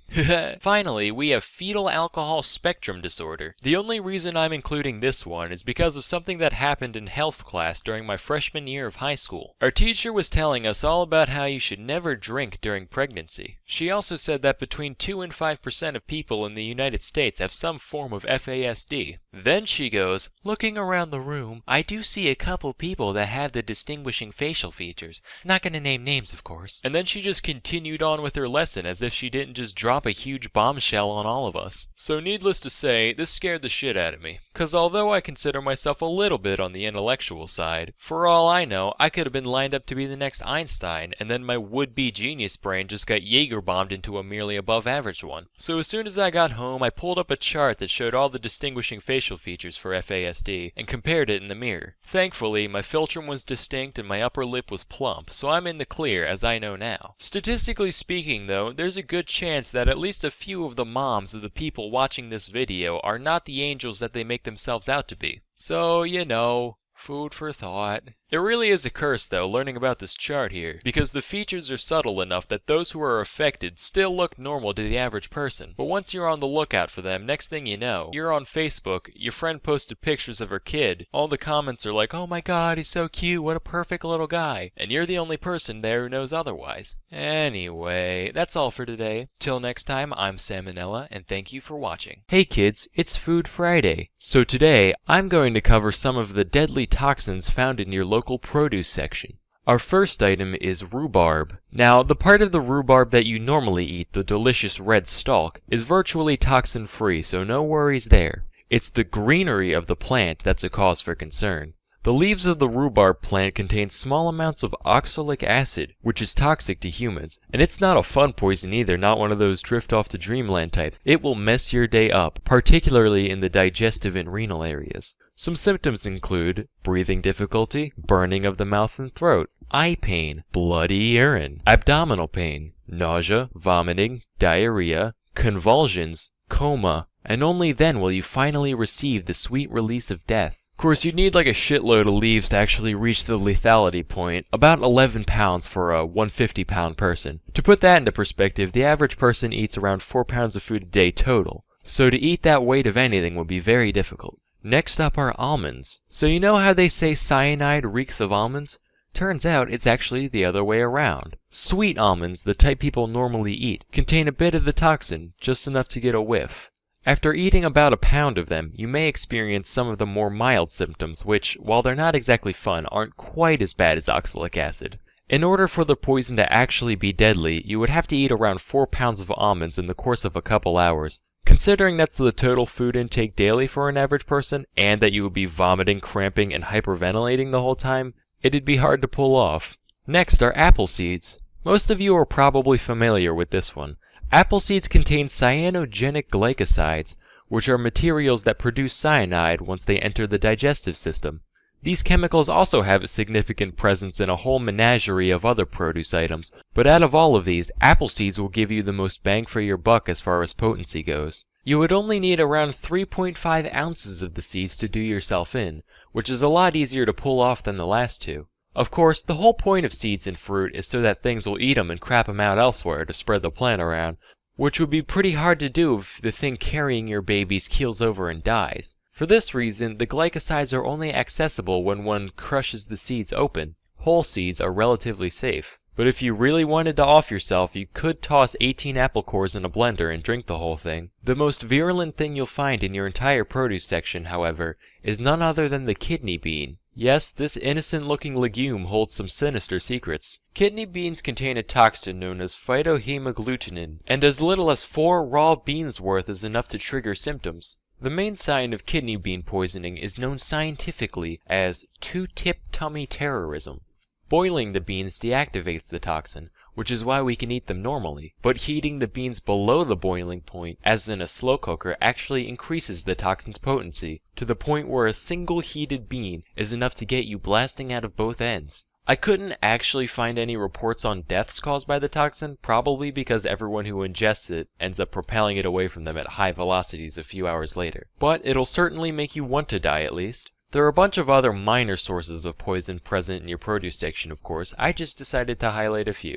Finally, we have fetal alcohol spectrum disorder. The only reason I'm including this one is because of something that happened in health class during my freshman year of high school. Our teacher was telling us all about how you should never drink during pregnancy. She also said that between 2 and 5% of people in the United States have some form of FASD. Then she goes, looking around the room, I do see a couple people that have the distinguishing facial features. Not gonna name names, of course. And then she just continued on with her lesson as if she didn't just drop a huge bombshell on all of us. So needless to say, this scared the shit out of me. Cause although I consider myself a little bit on the intellectual side, for all I know, I could have been lined up to be the next Einstein, and then my would-be genius brain just got Jaeger bombed into a merely above average one. So as soon as I got home, I pulled up a chart that showed all the distinguishing facial features for FASD, and compared it in the mirror. Thankfully, my philtrum was distinct and my upper lip was plump, so I'm in the clear as I know now. Statistically speaking though, there's a good chance that at least a few of the moms of the people watching this video are not the angels that they make themselves out to be. So, you know, food for thought. It really is a curse though, learning about this chart here, because the features are subtle enough that those who are affected still look normal to the average person. But once you're on the lookout for them, next thing you know, you're on Facebook, your friend posted pictures of her kid, all the comments are like, oh my god, he's so cute, what a perfect little guy, and you're the only person there who knows otherwise. Anyway, that's all for today. Till next time, I'm Salmonella, and thank you for watching. Hey kids, it's Food Friday. So today, I'm going to cover some of the deadly toxins found in your local produce section. Our first item is rhubarb. Now, the part of the rhubarb that you normally eat, the delicious red stalk, is virtually toxin-free, so no worries there. It's the greenery of the plant that's a cause for concern. The leaves of the rhubarb plant contain small amounts of oxalic acid, which is toxic to humans. And it's not a fun poison either, not one of those drift off to dreamland types. It will mess your day up, particularly in the digestive and renal areas. Some symptoms include breathing difficulty, burning of the mouth and throat, eye pain, bloody urine, abdominal pain, nausea, vomiting, diarrhea, convulsions, coma, and only then will you finally receive the sweet release of death. Of course, you'd need like a shitload of leaves to actually reach the lethality point, about 11 pounds for a 150-pound person. To put that into perspective, the average person eats around 4 pounds of food a day total, so to eat that weight of anything would be very difficult. Next up are almonds. So you know how they say cyanide reeks of almonds? Turns out it's actually the other way around. Sweet almonds, the type people normally eat, contain a bit of the toxin, just enough to get a whiff. After eating about a pound of them, you may experience some of the more mild symptoms which, while they're not exactly fun, aren't quite as bad as oxalic acid. In order for the poison to actually be deadly, you would have to eat around 4 pounds of almonds in the course of a couple hours. Considering that's the total food intake daily for an average person, and that you would be vomiting, cramping, and hyperventilating the whole time, it'd be hard to pull off. Next are apple seeds. Most of you are probably familiar with this one. Apple seeds contain cyanogenic glycosides, which are materials that produce cyanide once they enter the digestive system. These chemicals also have a significant presence in a whole menagerie of other produce items, but out of all of these, apple seeds will give you the most bang for your buck as far as potency goes. You would only need around 3.5 ounces of the seeds to do yourself in, which is a lot easier to pull off than the last two. Of course, the whole point of seeds in fruit is so that things will eat them and crap them out elsewhere to spread the plant around, which would be pretty hard to do if the thing carrying your babies keels over and dies. For this reason, the glycosides are only accessible when one crushes the seeds open. Whole seeds are relatively safe. But if you really wanted to off yourself, you could toss 18 apple cores in a blender and drink the whole thing. The most virulent thing you'll find in your entire produce section, however, is none other than the kidney bean. Yes, this innocent-looking legume holds some sinister secrets. Kidney beans contain a toxin known as phytohemagglutinin, and as little as 4 raw beans worth is enough to trigger symptoms. The main sign of kidney bean poisoning is known scientifically as two-tip tummy terrorism. Boiling the beans deactivates the toxin, which is why we can eat them normally, but heating the beans below the boiling point, as in a slow cooker, actually increases the toxin's potency, to the point where a single heated bean is enough to get you blasting out of both ends. I couldn't actually find any reports on deaths caused by the toxin, probably because everyone who ingests it ends up propelling it away from them at high velocities a few hours later. But it'll certainly make you want to die at least. There are a bunch of other minor sources of poison present in your produce section, of course. I just decided to highlight a few.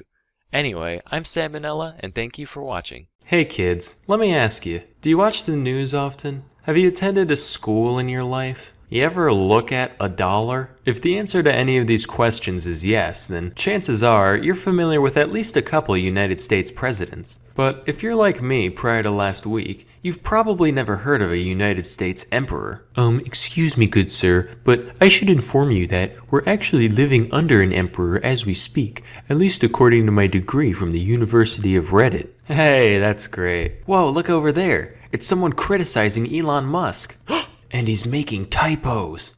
Anyway, I'm Sleeponella, and thank you for watching. Hey kids, let me ask you, do you watch the news often? Have you attended a school in your life? You ever look at a dollar? If the answer to any of these questions is yes, then chances are you're familiar with at least a couple United States presidents. But if you're like me prior to last week, you've probably never heard of a United States emperor. Excuse me, good sir, but I should inform you that we're actually living under an emperor as we speak, at least according to my degree from the University of Reddit. Hey, that's great. Whoa, look over there. It's someone criticizing Elon Musk. And he's making typos.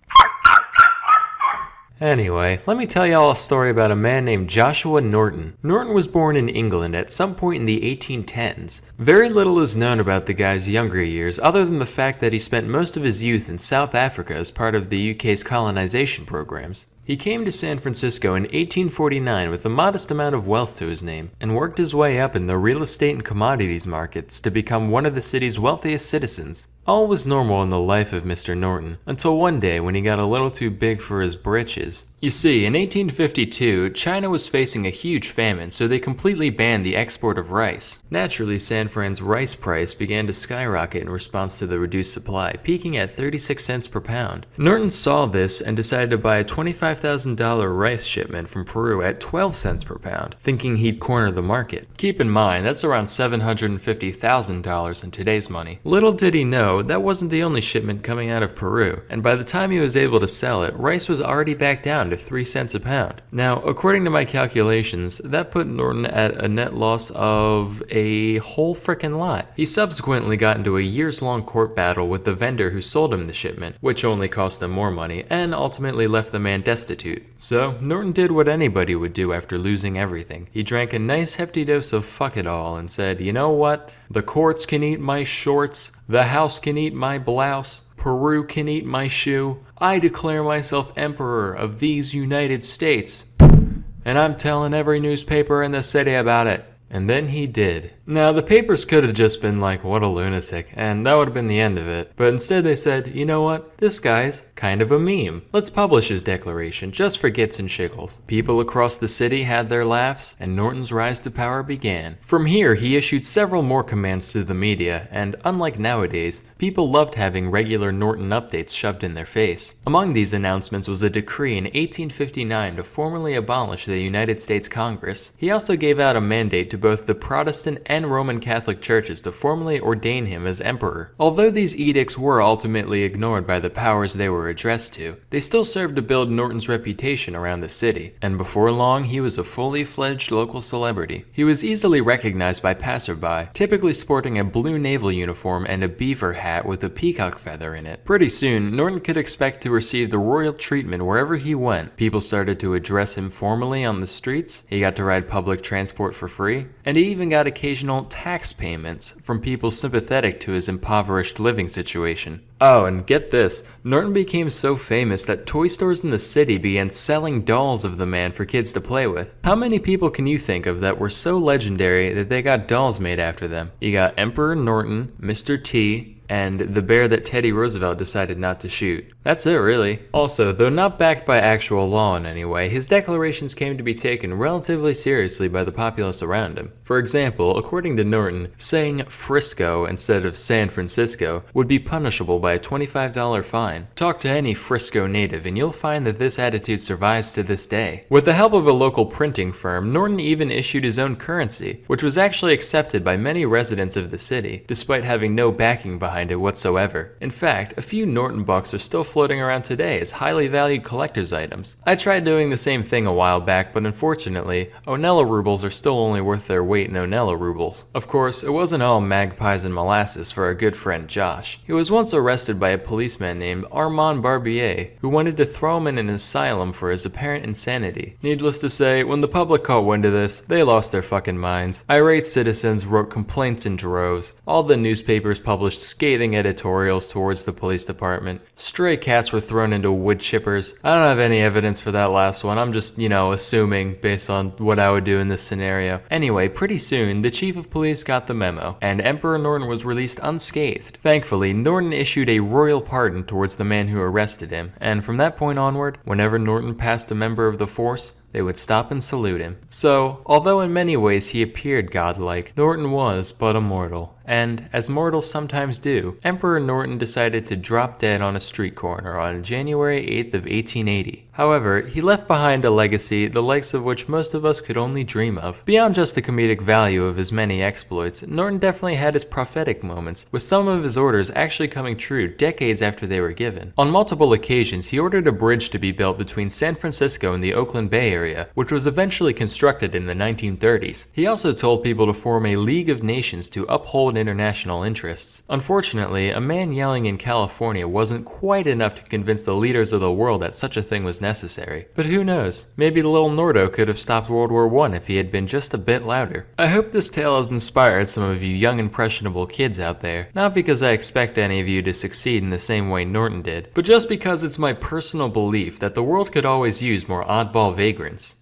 Anyway, let me tell y'all a story about a man named Joshua Norton. Norton was born in England at some point in the 1810s. Very little is known about the guy's younger years other than the fact that he spent most of his youth in South Africa as part of the UK's colonization programs. He came to San Francisco in 1849 with a modest amount of wealth to his name, and worked his way up in the real estate and commodities markets to become one of the city's wealthiest citizens. All was normal in the life of Mr. Norton, until one day when he got a little too big for his britches. You see, in 1852, China was facing a huge famine, so they completely banned the export of rice. Naturally, San Fran's rice price began to skyrocket in response to the reduced supply, peaking at 36 cents per pound. Norton saw this and decided to buy a $25,000 rice shipment from Peru at 12 cents per pound, thinking he'd corner the market. Keep in mind, that's around $750,000 in today's money. Little did he know, that wasn't the only shipment coming out of Peru, and by the time he was able to sell it, rice was already back down to 3 cents a pound. Now, according to my calculations, that put Norton at a net loss of a whole frickin' lot. He subsequently got into a years-long court battle with the vendor who sold him the shipment, which only cost him more money, and ultimately left the man destitute. So, Norton did what anybody would do after losing everything. He drank a nice hefty dose of fuck it all and said, you know what? The courts can eat my shorts, the house can eat my blouse, Peru can eat my shoe. I declare myself emperor of these United States. And I'm telling every newspaper in the city about it. And then he did. Now, the papers could have just been like, what a lunatic, and that would have been the end of it. But instead they said, you know what? This guy's kind of a meme. Let's publish his declaration, just for gits and shiggles. People across the city had their laughs, and Norton's rise to power began. From here, he issued several more commands to the media, and unlike nowadays, people loved having regular Norton updates shoved in their face. Among these announcements was a decree in 1859 to formally abolish the United States Congress. He also gave out a mandate to both the Protestant and Roman Catholic churches to formally ordain him as emperor. Although these edicts were ultimately ignored by the powers they were addressed to, they still served to build Norton's reputation around the city, and before long he was a fully fledged local celebrity. He was easily recognized by passerby, typically sporting a blue naval uniform and a beaver hat with a peacock feather in it. Pretty soon, Norton could expect to receive the royal treatment wherever he went. People started to address him formally on the streets, he got to ride public transport for free, and he even got occasional tax payments from people sympathetic to his impoverished living situation. Oh, and get this, Norton became so famous that toy stores in the city began selling dolls of the man for kids to play with. How many people can you think of that were so legendary that they got dolls made after them? You got Emperor Norton, Mr. T, and the bear that Teddy Roosevelt decided not to shoot. That's it, really. Also, though not backed by actual law in any way, his declarations came to be taken relatively seriously by the populace around him. For example, according to Norton, saying Frisco instead of San Francisco would be punishable by a $25 fine. Talk to any Frisco native and you'll find that this attitude survives to this day. With the help of a local printing firm, Norton even issued his own currency, which was actually accepted by many residents of the city, despite having no backing behind it whatsoever. In fact, a few Norton bucks are still floating around today as highly valued collector's items. I tried doing the same thing a while back, but unfortunately, Onella rubles are still only worth their weight in Onella rubles. Of course, it wasn't all magpies and molasses for our good friend Josh. He was once arrested by a policeman named Armand Barbier, who wanted to throw him in an asylum for his apparent insanity. Needless to say, when the public caught wind of this, they lost their fucking minds. Irate citizens wrote complaints in droves. All the newspapers published scathing editorials towards the police department. Stray cats were thrown into wood chippers. I don't have any evidence for that last one. I'm just, assuming based on what I would do in this scenario. Anyway, pretty soon, the chief of police got the memo, and Emperor Norton was released unscathed. Thankfully, Norton issued a royal pardon towards the man who arrested him, and from that point onward, whenever Norton passed a member of the force, they would stop and salute him. So, although in many ways he appeared godlike, Norton was but a mortal. And, as mortals sometimes do, Emperor Norton decided to drop dead on a street corner on January 8th of 1880. However, he left behind a legacy the likes of which most of us could only dream of. Beyond just the comedic value of his many exploits, Norton definitely had his prophetic moments, with some of his orders actually coming true decades after they were given. On multiple occasions, he ordered a bridge to be built between San Francisco and the Oakland Bay Area, which was eventually constructed in the 1930s. He also told people to form a League of Nations to uphold international interests. Unfortunately, a man yelling in California wasn't quite enough to convince the leaders of the world that such a thing was necessary. But who knows? Maybe the little Nordo could have stopped World War I if he had been just a bit louder. I hope this tale has inspired some of you young impressionable kids out there, not because I expect any of you to succeed in the same way Norton did, but just because it's my personal belief that the world could always use more oddball vagrants.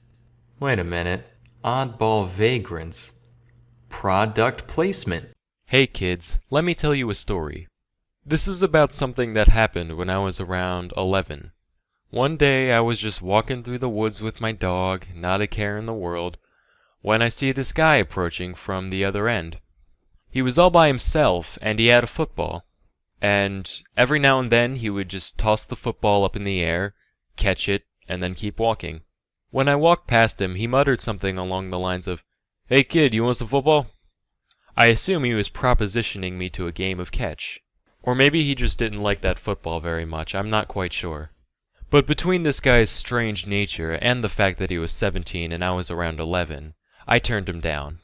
Wait a minute. Oddball vagrants. Product placement. Hey kids, let me tell you a story. This is about something that happened when I was around 11. One day I was just walking through the woods with my dog, not a care in the world, when I see this guy approaching from the other end. He was all by himself and he had a football. And every now and then he would just toss the football up in the air, catch it, and then keep walking. When I walked past him, he muttered something along the lines of, "Hey kid, you want some football?" I assume he was propositioning me to a game of catch. Or maybe he just didn't like that football very much, I'm not quite sure. But between this guy's strange nature and the fact that he was 17 and I was around 11, I turned him down.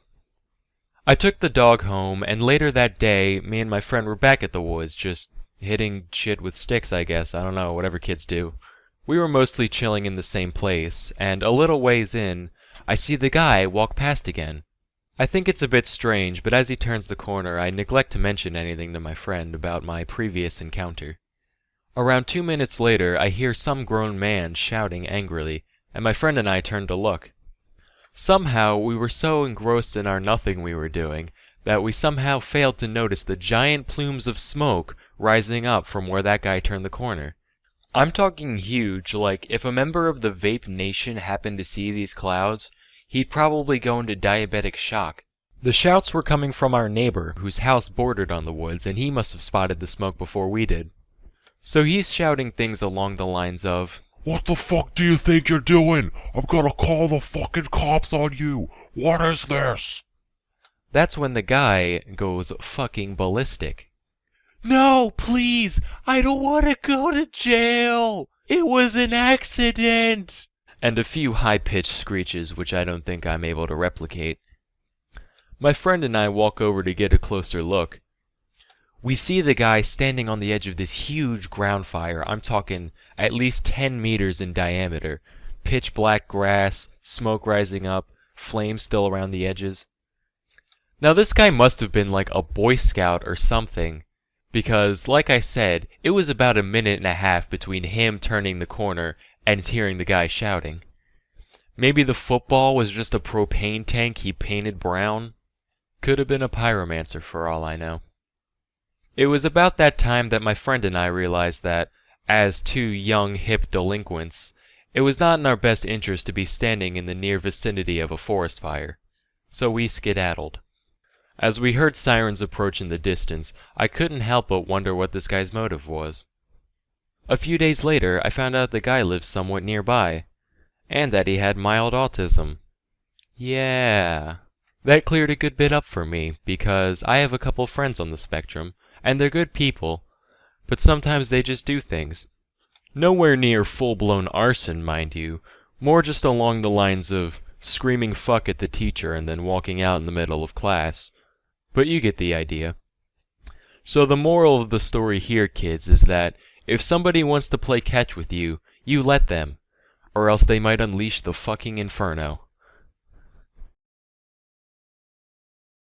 I took the dog home, and later that day, me and my friend were back at the woods, just hitting shit with sticks, I guess. I don't know, whatever kids do. We were mostly chilling in the same place, and a little ways in, I see the guy walk past again. I think it's a bit strange, but as he turns the corner, I neglect to mention anything to my friend about my previous encounter. Around 2 minutes later, I hear some grown man shouting angrily, and my friend and I turn to look. Somehow, we were so engrossed in our nothing we were doing that we somehow failed to notice the giant plumes of smoke rising up from where that guy turned the corner. I'm talking huge, like if a member of the Vape Nation happened to see these clouds, he'd probably go into diabetic shock. The shouts were coming from our neighbor, whose house bordered on the woods, and he must have spotted the smoke before we did. So he's shouting things along the lines of, "What the fuck do you think you're doing? I'm gonna call the fucking cops on you. What is this?" That's when the guy goes fucking ballistic. "No, please, I don't want to go to jail. It was an accident." And a few high-pitched screeches which I don't think I'm able to replicate. My friend and I walk over to get a closer look. We see the guy standing on the edge of this huge ground fire. I'm talking at least 10 meters in diameter. Pitch black grass, smoke rising up, flames still around the edges. Now this guy must have been like a Boy Scout or something, because, like I said, it was about a minute and a half between him turning the corner and hearing the guy shouting. Maybe the football was just a propane tank he painted brown. Could have been a pyromancer for all I know. It was about that time that my friend and I realized that, as two young hip delinquents, it was not in our best interest to be standing in the near vicinity of a forest fire. So we skedaddled. As we heard sirens approach in the distance, I couldn't help but wonder what this guy's motive was. A few days later, I found out the guy lived somewhat nearby, and that he had mild autism. Yeah. That cleared a good bit up for me, because I have a couple friends on the spectrum, and they're good people, but sometimes they just do things. Nowhere near full-blown arson, mind you, more just along the lines of screaming fuck at the teacher and then walking out in the middle of class. But you get the idea. So the moral of the story here, kids, is that if somebody wants to play catch with you, you let them, or else they might unleash the fucking inferno.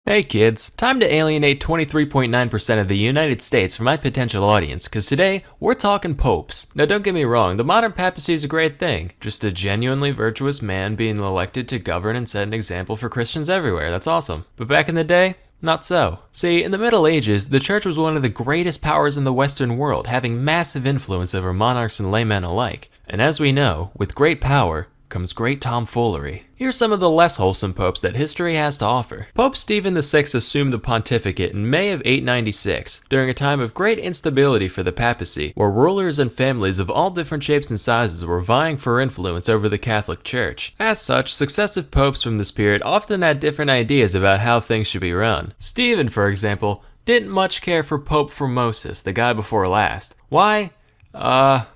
Hey kids, time to alienate 23.9% of the United States from my potential audience, cause today, we're talking popes. Now don't get me wrong, the modern papacy is a great thing. Just a genuinely virtuous man being elected to govern and set an example for Christians everywhere, that's awesome. But back in the day, not so. See, in the Middle Ages, the church was one of the greatest powers in the Western world, having massive influence over monarchs and laymen alike. And as we know, with great power comes great tomfoolery. Here's some of the less wholesome popes that history has to offer. Pope Stephen VI assumed the pontificate in May of 896, during a time of great instability for the papacy, where rulers and families of all different shapes and sizes were vying for influence over the Catholic Church. As such, successive popes from this period often had different ideas about how things should be run. Stephen, for example, didn't much care for Pope Formosus, the guy before last. Why?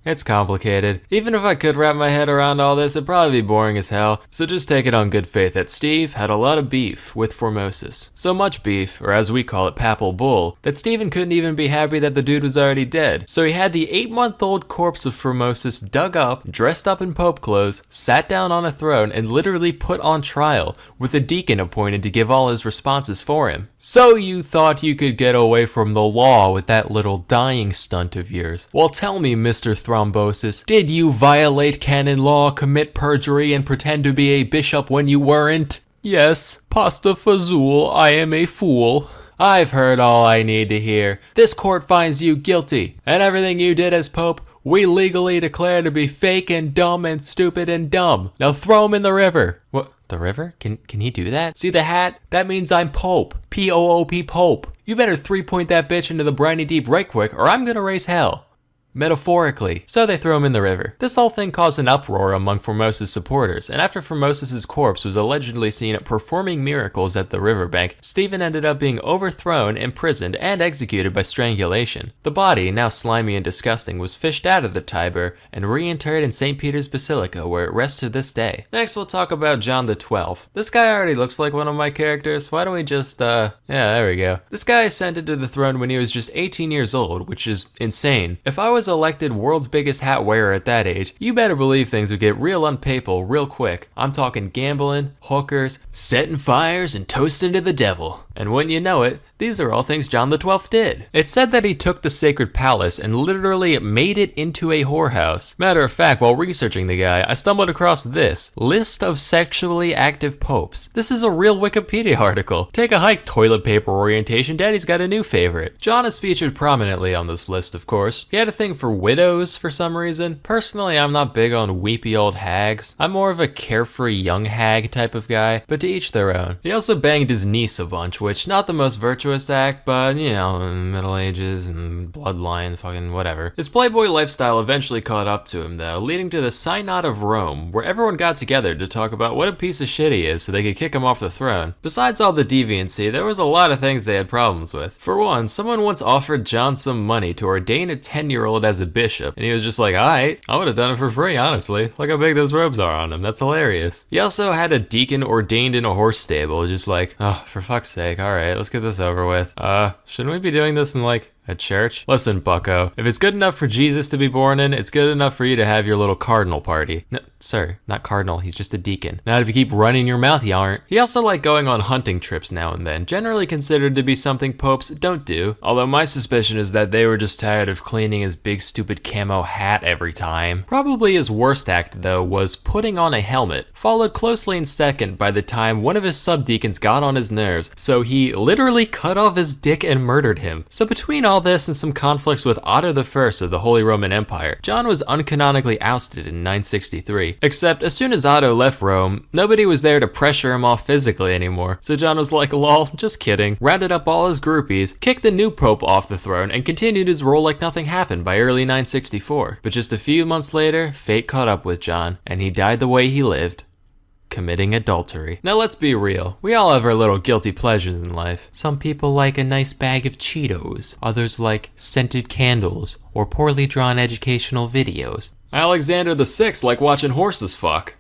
It's complicated. Even if I could wrap my head around all this, it'd probably be boring as hell, so just take it on good faith that Steve had a lot of beef with Formosus. So much beef, or as we call it, papal bull, that Stephen couldn't even be happy that the dude was already dead. So he had the 8-month-old corpse of Formosus dug up, dressed up in pope clothes, sat down on a throne, and literally put on trial, with a deacon appointed to give all his responses for him. So you thought you could get away from the law with that little dying stunt of yours? Well, tell me, Mr. Thrombosis, did you violate canon law, commit perjury, and pretend to be a bishop when you weren't? Yes, pasta fazool, I am a fool. I've heard all I need to hear. This court finds you guilty, and everything you did as pope, we legally declare to be fake and dumb and stupid and dumb. Now throw him in the river. What? The river? Can he do that? See the hat? That means I'm Pope. P-O-O-P Pope. You better 3-point that bitch into the briny deep right quick, or I'm gonna raise hell. Metaphorically. So they throw him in the river. This whole thing caused an uproar among Formosus supporters, and after Formosus's corpse was allegedly seen performing miracles at the riverbank, Stephen ended up being overthrown, imprisoned, and executed by strangulation. The body, now slimy and disgusting, was fished out of the Tiber and reinterred in St. Peter's Basilica, where it rests to this day. Next we'll talk about John the 12th. This guy already looks like one of my characters. Why don't we just, yeah, there we go. This guy ascended to the throne when he was just 18 years old, which is insane. If I was elected world's biggest hat wearer at that age, you better believe things would get real unpapal real quick. I'm talking gambling, hookers, setting fires, and toasting to the devil. And wouldn't you know it, these are all things John the 12th did. It's said that he took the sacred palace and literally made it into a whorehouse. Matter of fact, while researching the guy, I stumbled across this list of sexually active popes. This is a real Wikipedia article. Take a hike, toilet paper orientation, daddy's got a new favorite. John is featured prominently on this list, of course. He had a thing for widows for some reason. Personally, I'm not big on weepy old hags. I'm more of a carefree young hag type of guy, but to each their own. He also banged his niece a bunch, which not the most virtuous act, but you know, Middle Ages and bloodline, fucking whatever. His playboy lifestyle eventually caught up to him though, leading to the Synod of Rome, where everyone got together to talk about what a piece of shit he is so they could kick him off the throne. Besides all the deviancy, there was a lot of things they had problems with. For one, someone once offered John some money to ordain a 10-year-old as a bishop, and he was just like, alright, I would have done it for free, honestly. Look how big those robes are on him, that's hilarious. He also had a deacon ordained in a horse stable, just like, oh, for fuck's sake, alright, let's get this over with. Shouldn't we be doing this in like a church? Listen, bucko, if it's good enough for Jesus to be born in, it's good enough for you to have your little cardinal party. No, sir, not cardinal, he's just a deacon. Not if you keep running your mouth, you aren't. He also liked going on hunting trips now and then, generally considered to be something popes don't do, although my suspicion is that they were just tired of cleaning his big stupid camo hat every time. Probably his worst act, though, was putting on a helmet, followed closely in second by the time one of his subdeacons got on his nerves, so he literally cut off his dick and murdered him. So between all this and some conflicts with Otto I of the Holy Roman Empire, John was uncanonically ousted in 963. Except as soon as Otto left Rome, nobody was there to pressure him off physically anymore, so John was like, lol, just kidding, rounded up all his groupies, kicked the new pope off the throne, and continued his role like nothing happened by early 964. But just a few months later, fate caught up with John, and he died the way he lived. Committing adultery. Now let's be real, we all have our little guilty pleasures in life. Some people like a nice bag of Cheetos, others like scented candles, or poorly drawn educational videos. Alexander VI liked watching horses fuck.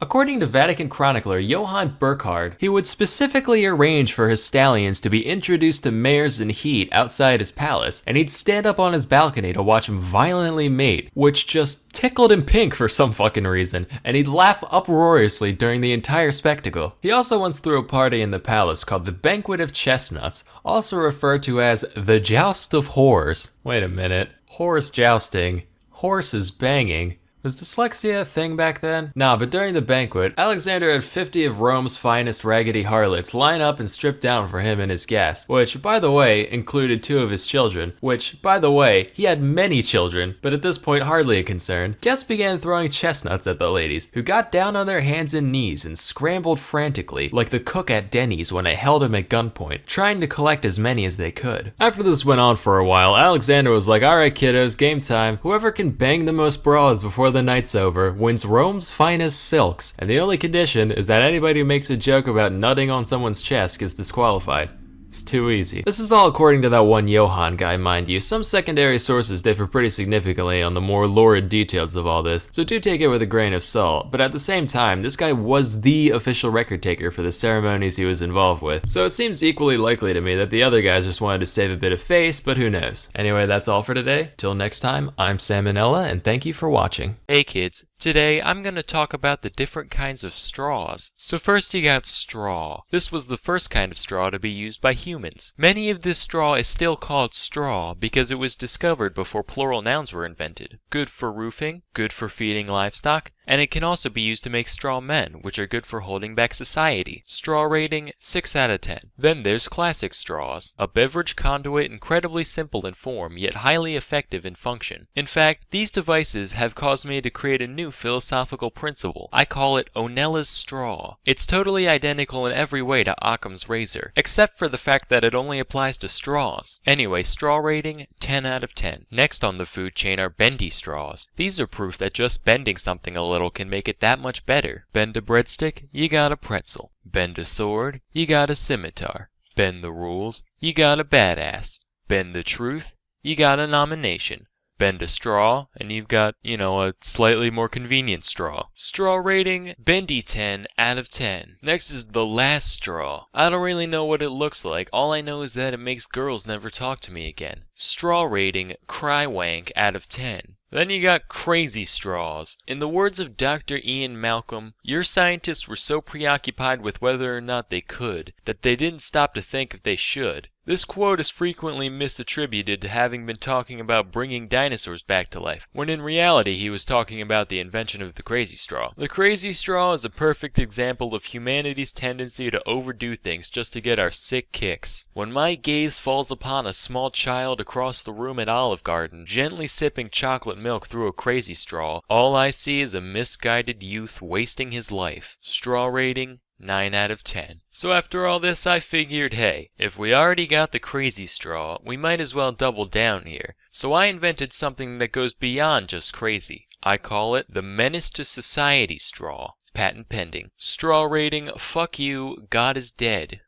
According to Vatican chronicler Johann Burckhardt, he would specifically arrange for his stallions to be introduced to mares in heat outside his palace, and he'd stand up on his balcony to watch them violently mate, which just tickled him pink for some fucking reason, and he'd laugh uproariously during the entire spectacle. He also once threw a party in the palace called the Banquet of Chestnuts, also referred to as the Joust of Whores. Wait a minute, horse jousting, horses banging. Was dyslexia a thing back then? Nah, but during the banquet, Alexander had 50 of Rome's finest raggedy harlots line up and strip down for him and his guests, which, by the way, included 2 of his children, which, by the way, he had many children, but at this point hardly a concern. Guests began throwing chestnuts at the ladies, who got down on their hands and knees and scrambled frantically, like the cook at Denny's when I held him at gunpoint, trying to collect as many as they could. After this went on for a while, Alexander was like, alright kiddos, game time. Whoever can bang the most broads before the night's over wins Rome's finest silks, and the only condition is that anybody who makes a joke about nutting on someone's chest gets disqualified. It's too easy. This is all according to that one Johann guy, mind you. Some secondary sources differ pretty significantly on the more lurid details of all this, so do take it with a grain of salt. But at the same time, this guy was the official record taker for the ceremonies he was involved with, so it seems equally likely to me that the other guys just wanted to save a bit of face, but who knows. Anyway, that's all for today. Till next time, I'm Salmonella, and thank you for watching. Hey kids, today I'm going to talk about the different kinds of straws. So first you got straw. This was the first kind of straw to be used by humans. Many of this straw is still called straw because it was discovered before plural nouns were invented. Good for roofing, good for feeding livestock, and it can also be used to make straw men, which are good for holding back society. Straw rating, 6 out of 10. Then there's classic straws, a beverage conduit incredibly simple in form, yet highly effective in function. In fact, these devices have caused me to create a new philosophical principle. I call it Onella's straw. It's totally identical in every way to Occam's razor, except for the fact that it only applies to straws. Anyway, straw rating, 10 out of 10. Next on the food chain are bendy straws. These are proof that just bending something a little can make it that much better. Bend a breadstick, you got a pretzel. Bend a sword, you got a scimitar. Bend the rules, you got a badass. Bend the truth, you got a nomination. bend a straw, and you've got, a slightly more convenient straw. Straw rating, bendy 10 out of 10. Next is the last straw. I don't really know what it looks like. All I know is that it makes girls never talk to me again. Straw rating, cry wank out of 10. Then you got crazy straws. In the words of Dr. Ian Malcolm, your scientists were so preoccupied with whether or not they could, that they didn't stop to think if they should. This quote is frequently misattributed to having been talking about bringing dinosaurs back to life, when in reality he was talking about the invention of the crazy straw. The crazy straw is a perfect example of humanity's tendency to overdo things just to get our sick kicks. When my gaze falls upon a small child across the room at Olive Garden, gently sipping chocolate milk through a crazy straw, all I see is a misguided youth wasting his life. Straw rating, 9 out of 10. So after all this, I figured, hey, if we already got the crazy straw, we might as well double down here. So I invented something that goes beyond just crazy. I call it the Menace to Society straw. Patent pending. Straw rating, fuck you, God is dead.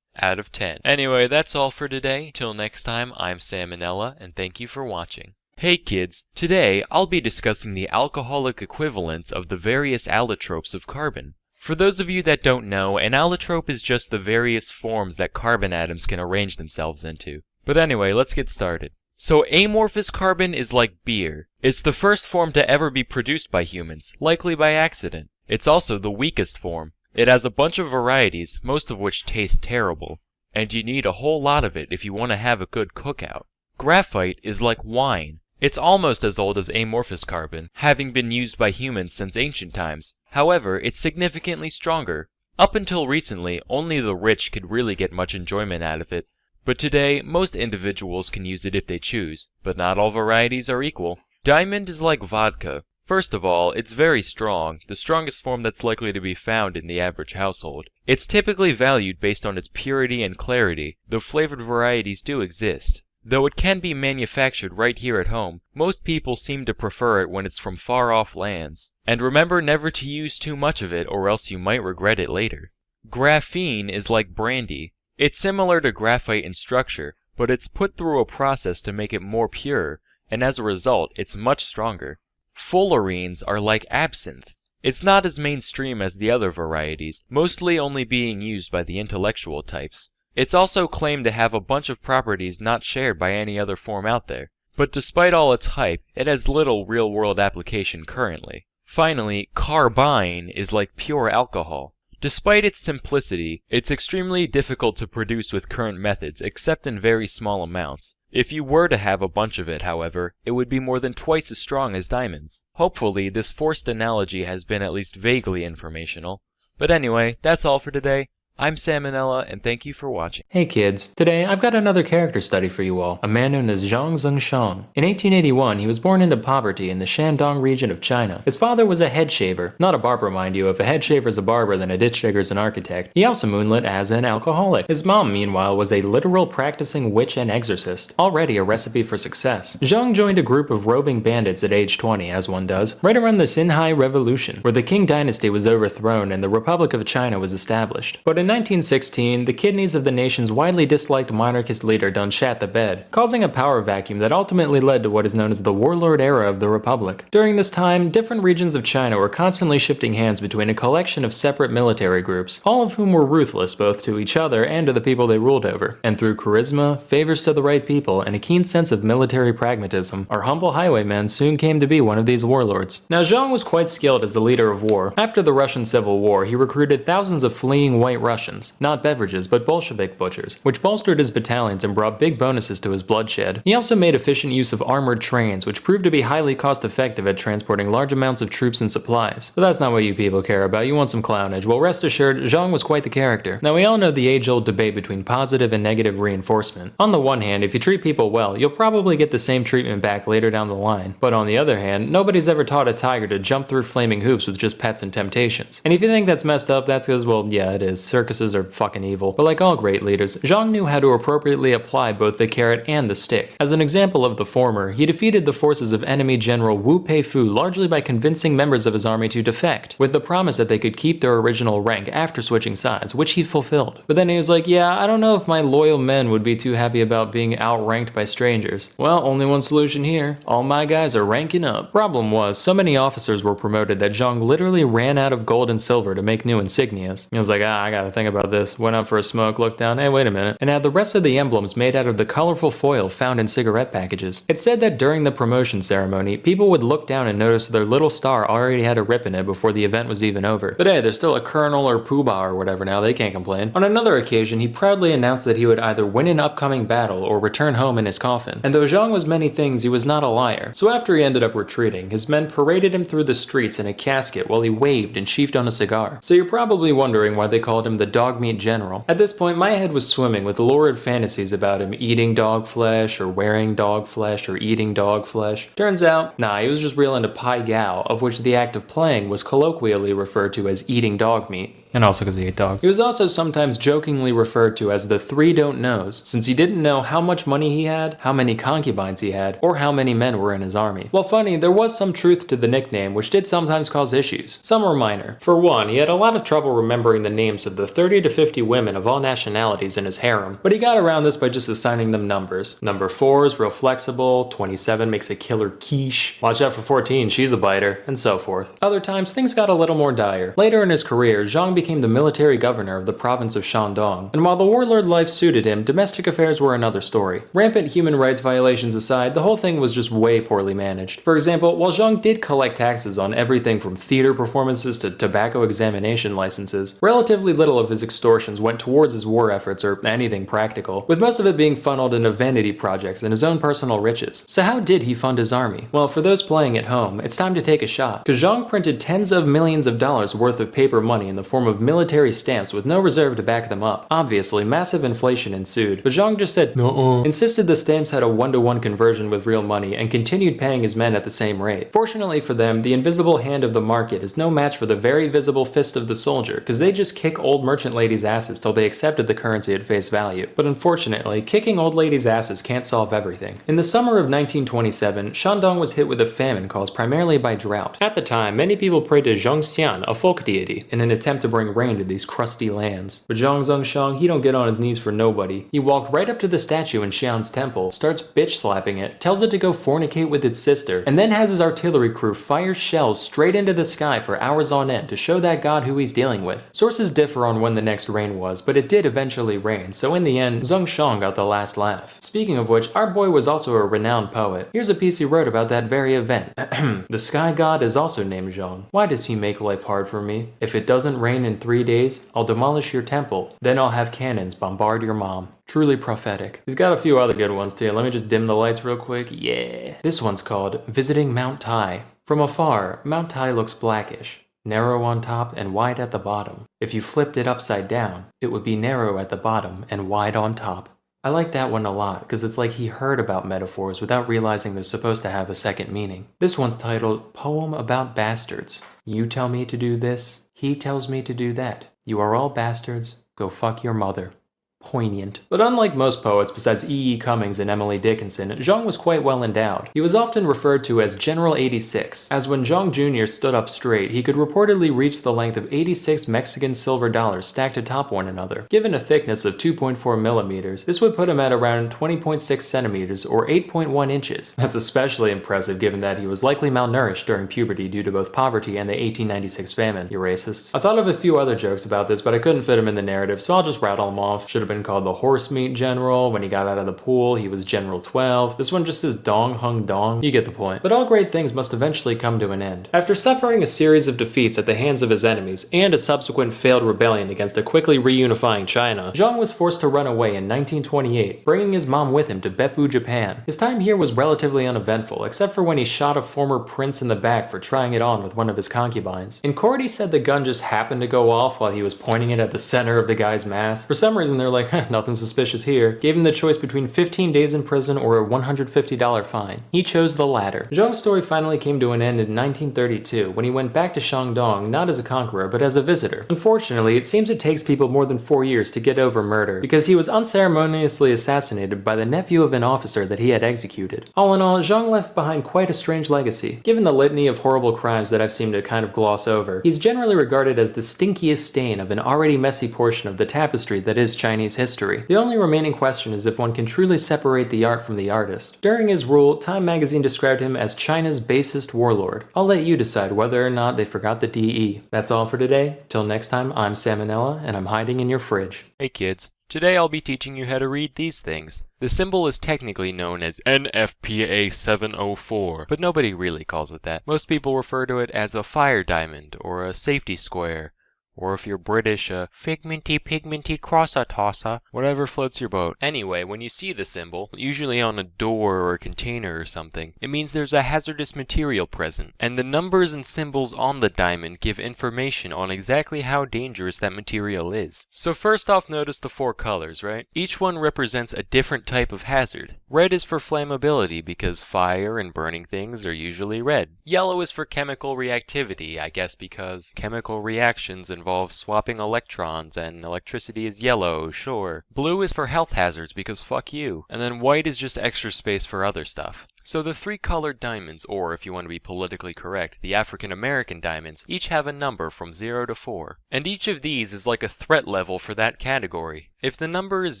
Out of 10. Anyway, that's all for today. Till next time, I'm Salmonella, and thank you for watching. Hey kids, today I'll be discussing the alcoholic equivalents of the various allotropes of carbon. For those of you that don't know, an allotrope is just the various forms that carbon atoms can arrange themselves into. But anyway, let's get started. So amorphous carbon is like beer. It's the first form to ever be produced by humans, likely by accident. It's also the weakest form. It has a bunch of varieties, most of which taste terrible, and you need a whole lot of it if you want to have a good cookout. Graphite is like wine. It's almost as old as amorphous carbon, having been used by humans since ancient times. However, it's significantly stronger. Up until recently, only the rich could really get much enjoyment out of it. But today, most individuals can use it if they choose, but not all varieties are equal. Diamond is like vodka. First of all, it's very strong, the strongest form that's likely to be found in the average household. It's typically valued based on its purity and clarity, though flavored varieties do exist. Though it can be manufactured right here at home, most people seem to prefer it when it's from far-off lands. And remember never to use too much of it or else you might regret it later. Graphene is like brandy. It's similar to graphite in structure, but it's put through a process to make it more pure, and as a result, it's much stronger. Fullerenes are like absinthe. It's not as mainstream as the other varieties, mostly only being used by the intellectual types. It's also claimed to have a bunch of properties not shared by any other form out there. But despite all its hype, it has little real-world application currently. Finally, carbine is like pure alcohol. Despite its simplicity, it's extremely difficult to produce with current methods, except in very small amounts. If you were to have a bunch of it, however, it would be more than twice as strong as diamonds. Hopefully, this forced analogy has been at least vaguely informational. But anyway, that's all for today. I'm Salmonella, and thank you for watching. Hey kids, today I've got another character study for you all, a man known as Zhang Zhengshang. In 1881, he was born into poverty in the Shandong region of China. His father was a head shaver, not a barber mind you. If a head shaver's a barber, then a ditch digger's an architect. He also moonlit as an alcoholic. His mom, meanwhile, was a literal practicing witch and exorcist, already a recipe for success. Zhang joined a group of roving bandits at age 20, as one does, right around the Xinhai Revolution, where the Qing dynasty was overthrown and the Republic of China was established. But in 1916, the kidneys of the nation's widely disliked monarchist leader done shat the bed, causing a power vacuum that ultimately led to what is known as the warlord era of the Republic. During this time, different regions of China were constantly shifting hands between a collection of separate military groups, all of whom were ruthless both to each other and to the people they ruled over. And through charisma, favors to the right people, and a keen sense of military pragmatism, our humble highwayman soon came to be one of these warlords. Now Zhang was quite skilled as a leader of war. After the Russian Civil War, he recruited thousands of fleeing white Russians, not beverages, but Bolshevik butchers, which bolstered his battalions and brought big bonuses to his bloodshed. He also made efficient use of armored trains, which proved to be highly cost-effective at transporting large amounts of troops and supplies. But that's not what you people care about, you want some clownage. Well, rest assured, Zhang was quite the character. Now, we all know the age-old debate between positive and negative reinforcement. On the one hand, if you treat people well, you'll probably get the same treatment back later down the line. But on the other hand, nobody's ever taught a tiger to jump through flaming hoops with just pets and temptations. And if you think that's messed up, that's because, well, yeah, it is. Circus circuses are fucking evil. But like all great leaders, Zhang knew how to appropriately apply both the carrot and the stick. As an example of the former, he defeated the forces of enemy General Wu Peifu largely by convincing members of his army to defect, with the promise that they could keep their original rank after switching sides, which he fulfilled. But then he was like, yeah, I don't know if my loyal men would be too happy about being outranked by strangers. Well, only one solution here. All my guys are ranking up. Problem was, so many officers were promoted that Zhang literally ran out of gold and silver to make new insignias. He was like, I gotta think about this. Went out for a smoke, looked down, hey, wait a minute, and had the rest of the emblems made out of the colorful foil found in cigarette packages. It's said that during the promotion ceremony, people would look down and notice their little star already had a rip in it before the event was even over. But hey, there's still a colonel or poobah or whatever now, they can't complain. On another occasion, he proudly announced that he would either win an upcoming battle or return home in his coffin. And though Zhang was many things, he was not a liar. So after he ended up retreating, his men paraded him through the streets in a casket while he waved and sheafed on a cigar. So you're probably wondering why they called him the dog meat general. At this point, my head was swimming with lurid fantasies about him eating dog flesh or wearing dog flesh or eating dog flesh. Turns out, nah, he was just real into pai gao, of which the act of playing was colloquially referred to as eating dog meat. And also because he ate dogs. He was also sometimes jokingly referred to as the three don't knows, since he didn't know how much money he had, how many concubines he had, or how many men were in his army. While funny, there was some truth to the nickname, which did sometimes cause issues. Some were minor. For one, he had a lot of trouble remembering the names of the 30 to 50 women of all nationalities in his harem, but he got around this by just assigning them numbers. Number 4 is real flexible, 27 makes a killer quiche, watch out for 14, she's a biter, and so forth. Other times, things got a little more dire. Later in his career, Zhang became the military governor of the province of Shandong, and while the warlord life suited him, domestic affairs were another story. Rampant human rights violations aside, the whole thing was just way poorly managed. For example, while Zhang did collect taxes on everything from theater performances to tobacco examination licenses, relatively little of his extortions went towards his war efforts or anything practical, with most of it being funneled into vanity projects and his own personal riches. So how did he fund his army? Well, for those playing at home, it's time to take a shot, because Zhang printed tens of millions of dollars worth of paper money in the form of military stamps with no reserve to back them up. Obviously, massive inflation ensued, but Zhang just said no, insisted the stamps had a 1-to-1 conversion with real money, and continued paying his men at the same rate. Fortunately for them, the invisible hand of the market is no match for the very visible fist of the soldier, because they just kick old merchant ladies' asses till they accepted the currency at face value. But unfortunately, kicking old ladies' asses can't solve everything. In the summer of 1927, Shandong was hit with a famine caused primarily by drought. At the time, many people prayed to Zhongxian, a folk deity, in an attempt to bring rain to these crusty lands. But Zhang Zhengshang, he don't get on his knees for nobody. He walked right up to the statue in Xian's temple, starts bitch slapping it, tells it to go fornicate with its sister, and then has his artillery crew fire shells straight into the sky for hours on end to show that god who he's dealing with. Sources differ on when the next rain was, but it did eventually rain, so in the end, Zhengshang got the last laugh. Speaking of which, our boy was also a renowned poet. Here's a piece he wrote about that very event. The sky god is also named Zhang. Why does he make life hard for me? If it doesn't rain in 3 days, I'll demolish your temple. Then I'll have cannons bombard your mom. Truly prophetic. He's got a few other good ones too. Let me just dim the lights real quick. Yeah. This one's called Visiting Mount Tai. From afar, Mount Tai looks blackish, narrow on top and wide at the bottom. If you flipped it upside down, it would be narrow at the bottom and wide on top. I like that one a lot because it's like he heard about metaphors without realizing they're supposed to have a second meaning. This one's titled Poem About Bastards. You tell me to do this, he tells me to do that. You are all bastards, go fuck your mother. Poignant. But unlike most poets besides E.E. Cummings and Emily Dickinson, Zhang was quite well endowed. He was often referred to as General 86, as when Zhang Jr. stood up straight, he could reportedly reach the length of 86 Mexican silver dollars stacked atop one another. Given a thickness of 2.4 millimeters, this would put him at around 20.6 centimeters or 8.1 inches. That's especially impressive given that he was likely malnourished during puberty due to both poverty and the 1896 famine. You racists. I thought of a few other jokes about this, but I couldn't fit them in the narrative, so I'll just rattle them off. Should have been called the horse meat general. When he got out of the pool, he was General 12. This one just says Dong Hung Dong. You get the point. But all great things must eventually come to an end. After suffering a series of defeats at the hands of his enemies and a subsequent failed rebellion against a quickly reunifying China, Zhang was forced to run away in 1928, bringing his mom with him to Beppu, Japan. His time here was relatively uneventful, except for when he shot a former prince in the back for trying it on with one of his concubines. In court, he said the gun just happened to go off while he was pointing it at the center of the guy's mass. For some reason, they're like, nothing suspicious here, gave him the choice between 15 days in prison or a $150 fine. He chose the latter. Zhong's story finally came to an end in 1932 when he went back to Shandong not as a conqueror but as a visitor. Unfortunately, it seems it takes people more than 4 years to get over murder, because he was unceremoniously assassinated by the nephew of an officer that he had executed. All in all, Zhong left behind quite a strange legacy. Given the litany of horrible crimes that I've seemed to kind of gloss over, he's generally regarded as the stinkiest stain of an already messy portion of the tapestry that is Chinese history. The only remaining question is if one can truly separate the art from the artist. During his rule, Time magazine described him as China's basest warlord. I'll let you decide whether or not they forgot the DE. That's all for today. Till next time, I'm Salmonella, and I'm hiding in your fridge. Hey kids, today I'll be teaching you how to read these things. The symbol is technically known as NFPA 704, but nobody really calls it that. Most people refer to it as a fire diamond or a safety square, or if you're British, a figmenty pigmenty crossa tossa, whatever floats your boat. Anyway, when you see the symbol, usually on a door or a container or something, it means there's a hazardous material present, and the numbers and symbols on the diamond give information on exactly how dangerous that material is. So first off, notice the 4 colors, right? Each one represents a different type of hazard. Red is for flammability because fire and burning things are usually red. Yellow is for chemical reactivity, I guess because chemical reactions involve swapping electrons and electricity is yellow, sure. Blue is for health hazards because fuck you. And then white is just extra space for other stuff. So the 3 colored diamonds, or if you want to be politically correct, the African American diamonds, each have a number from 0 to 4. And each of these is like a threat level for that category. If the number is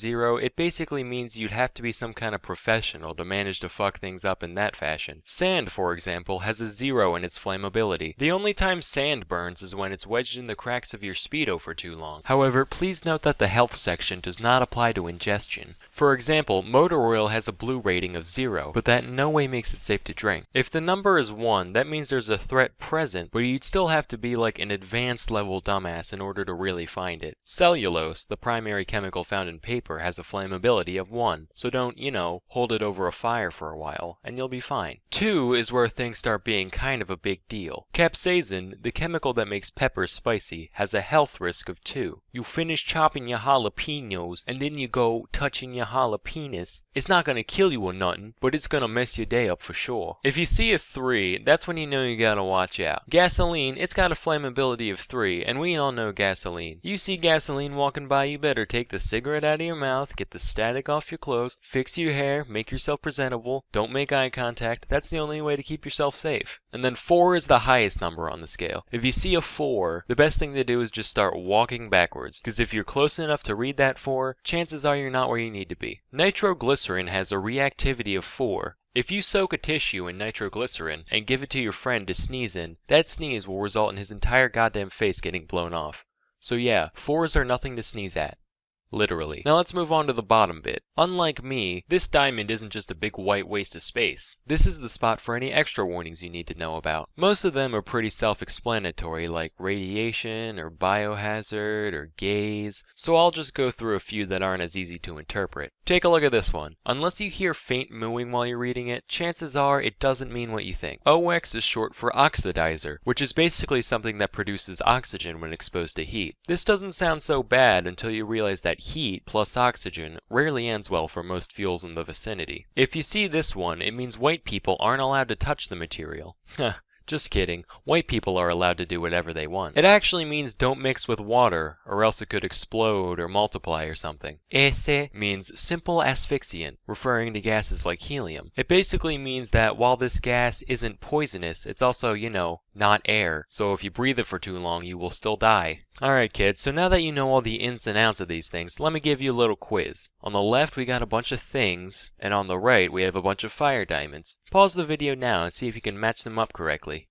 0, it basically means you'd have to be some kind of professional to manage to fuck things up in that fashion. Sand, for example, has a 0 in its flammability. The only time sand burns is when it's wedged in the cracks of your Speedo for too long. However, please note that the health section does not apply to ingestion. For example, motor oil has a blue rating of 0, but that in no way makes it safe to drink. If the number is 1, that means there's a threat present, but you'd still have to be like an advanced level dumbass in order to really find it. Cellulose, the primary chemical found in paper, has a flammability of 1, so don't, hold it over a fire for a while, and you'll be fine. 2 is where things start being kind of a big deal. Capsaicin, the chemical that makes peppers spicy, has a health risk of 2. You finish chopping your jalapenos, and then you go touching your jalapenos. It's not gonna kill you or nothing, but it's gonna mess your day up for sure. If you see a 3, that's when you know you gotta watch out. Gasoline, it's got a flammability of 3, and we all know gasoline. You see gasoline walking by, you better take the cigarette out of your mouth, get the static off your clothes, fix your hair, make yourself presentable, don't make eye contact. That's the only way to keep yourself safe. And then 4 is the highest number on the scale. If you see a 4, the best thing to do is just start walking backwards, because if you're close enough to read that 4, chances are you're not where you need to be. Nitroglycerin has a reactivity of 4. If you soak a tissue in nitroglycerin and give it to your friend to sneeze in, that sneeze will result in his entire goddamn face getting blown off. So yeah, 4s are nothing to sneeze at. Literally. Now let's move on to the bottom bit. Unlike me, this diamond isn't just a big white waste of space. This is the spot for any extra warnings you need to know about. Most of them are pretty self-explanatory, like radiation, or biohazard, or gaze, so I'll just go through a few that aren't as easy to interpret. Take a look at this one. Unless you hear faint mooing while you're reading it, chances are it doesn't mean what you think. OX is short for oxidizer, which is basically something that produces oxygen when exposed to heat. This doesn't sound so bad until you realize that heat plus oxygen rarely ends well for most fuels in the vicinity. If you see this one, it means white people aren't allowed to touch the material. Just kidding. White people are allowed to do whatever they want. It actually means don't mix with water, or else it could explode or multiply or something. Ese means simple asphyxiant, referring to gases like helium. It basically means that while this gas isn't poisonous, it's also, not air. So if you breathe it for too long, you will still die. Alright kids, so now that you know all the ins and outs of these things, let me give you a little quiz. On the left we got a bunch of things, and on the right we have a bunch of fire diamonds. Pause the video now and see if you can match them up correctly.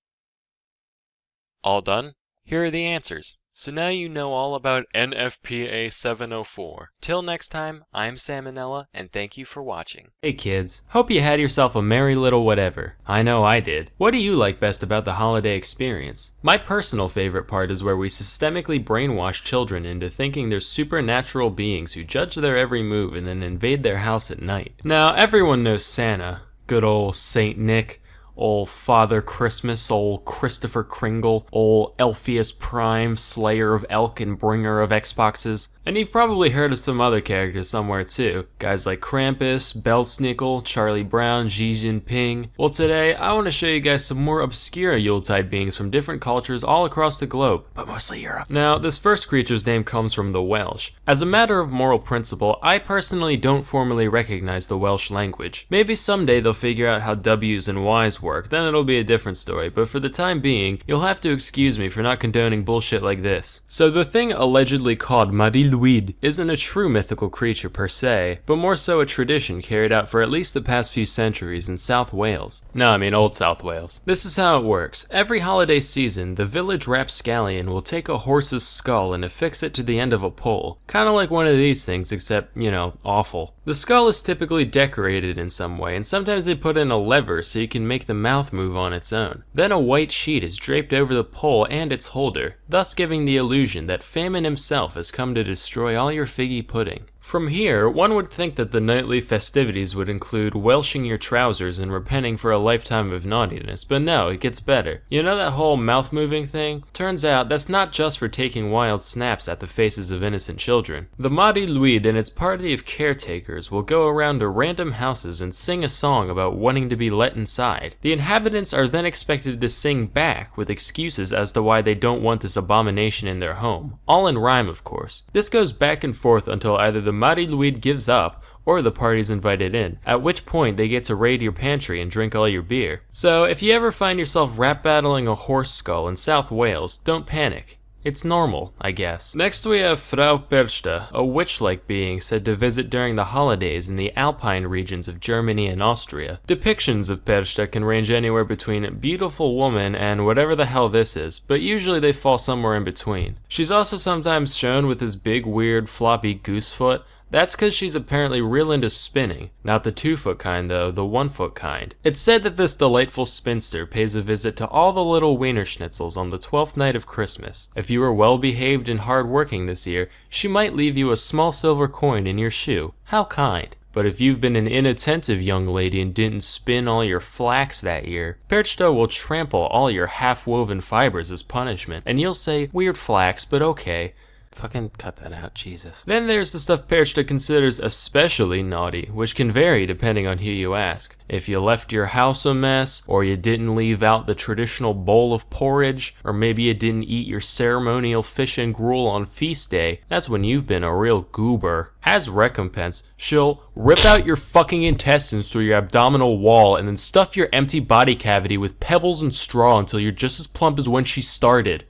All done? Here are the answers. So now you know all about NFPA 704. Till next time, I'm Salmonella, and thank you for watching. Hey kids, hope you had yourself a merry little whatever. I know I did. What do you like best about the holiday experience? My personal favorite part is where we systemically brainwash children into thinking they're supernatural beings who judge their every move and then invade their house at night. Now, everyone knows Santa, good old Saint Nick, ol' Father Christmas, ol' Christopher Kringle, ol' Elpheus Prime, Slayer of Elk and Bringer of Xboxes. And you've probably heard of some other characters somewhere too. Guys like Krampus, Belsnickel, Charlie Brown, Xi Jinping. Well, today I want to show you guys some more obscure Yuletide beings from different cultures all across the globe, but mostly Europe. Now, this first creature's name comes from the Welsh. As a matter of moral principle, I personally don't formally recognize the Welsh language. Maybe someday they'll figure out how W's and Y's work, then it'll be a different story, but for the time being, you'll have to excuse me for not condoning bullshit like this. So the thing allegedly called Mari Lwyd isn't a true mythical creature per se, but more so a tradition carried out for at least the past few centuries in South Wales. No, I mean Old South Wales. This is how it works. Every holiday season, the village rapscallion will take a horse's skull and affix it to the end of a pole. Kinda like one of these things, except, you know, awful. The skull is typically decorated in some way, and sometimes they put in a lever so you can make the mouth move on its own. Then a white sheet is draped over the pole and its holder, thus giving the illusion that Famine himself has come to destroy all your figgy pudding. From here, one would think that the nightly festivities would include welshing your trousers and repenting for a lifetime of naughtiness, but no, it gets better. You know that whole mouth moving thing? Turns out that's not just for taking wild snaps at the faces of innocent children. The Mari Lwyd and its party of caretakers will go around to random houses and sing a song about wanting to be let inside. The inhabitants are then expected to sing back with excuses as to why they don't want this abomination in their home. All in rhyme, of course. This goes back and forth until either the Mari Lwyd gives up, or the party's invited in, at which point they get to raid your pantry and drink all your beer. So if you ever find yourself rap battling a horse skull in South Wales, don't panic. It's normal, I guess. Next we have Frau Perchta, a witch-like being said to visit during the holidays in the Alpine regions of Germany and Austria. Depictions of Perchta can range anywhere between beautiful woman and whatever the hell this is, but usually they fall somewhere in between. She's also sometimes shown with this big weird floppy goose foot. That's because she's apparently real into spinning. Not the 2-foot kind though, the 1-foot kind. It's said that this delightful spinster pays a visit to all the little wiener schnitzels on the 12th night of Christmas. If you were well behaved and hard working this year, she might leave you a small silver coin in your shoe. How kind. But if you've been an inattentive young lady and didn't spin all your flax that year, Perchta will trample all your half-woven fibers as punishment, and you'll say, weird flax, but okay. Fucking cut that out, Jesus. Then there's the stuff Perchta considers especially naughty, which can vary depending on who you ask. If you left your house a mess, or you didn't leave out the traditional bowl of porridge, or maybe you didn't eat your ceremonial fish and gruel on feast day, that's when you've been a real goober. As recompense, she'll rip out your fucking intestines through your abdominal wall and then stuff your empty body cavity with pebbles and straw until you're just as plump as when she started.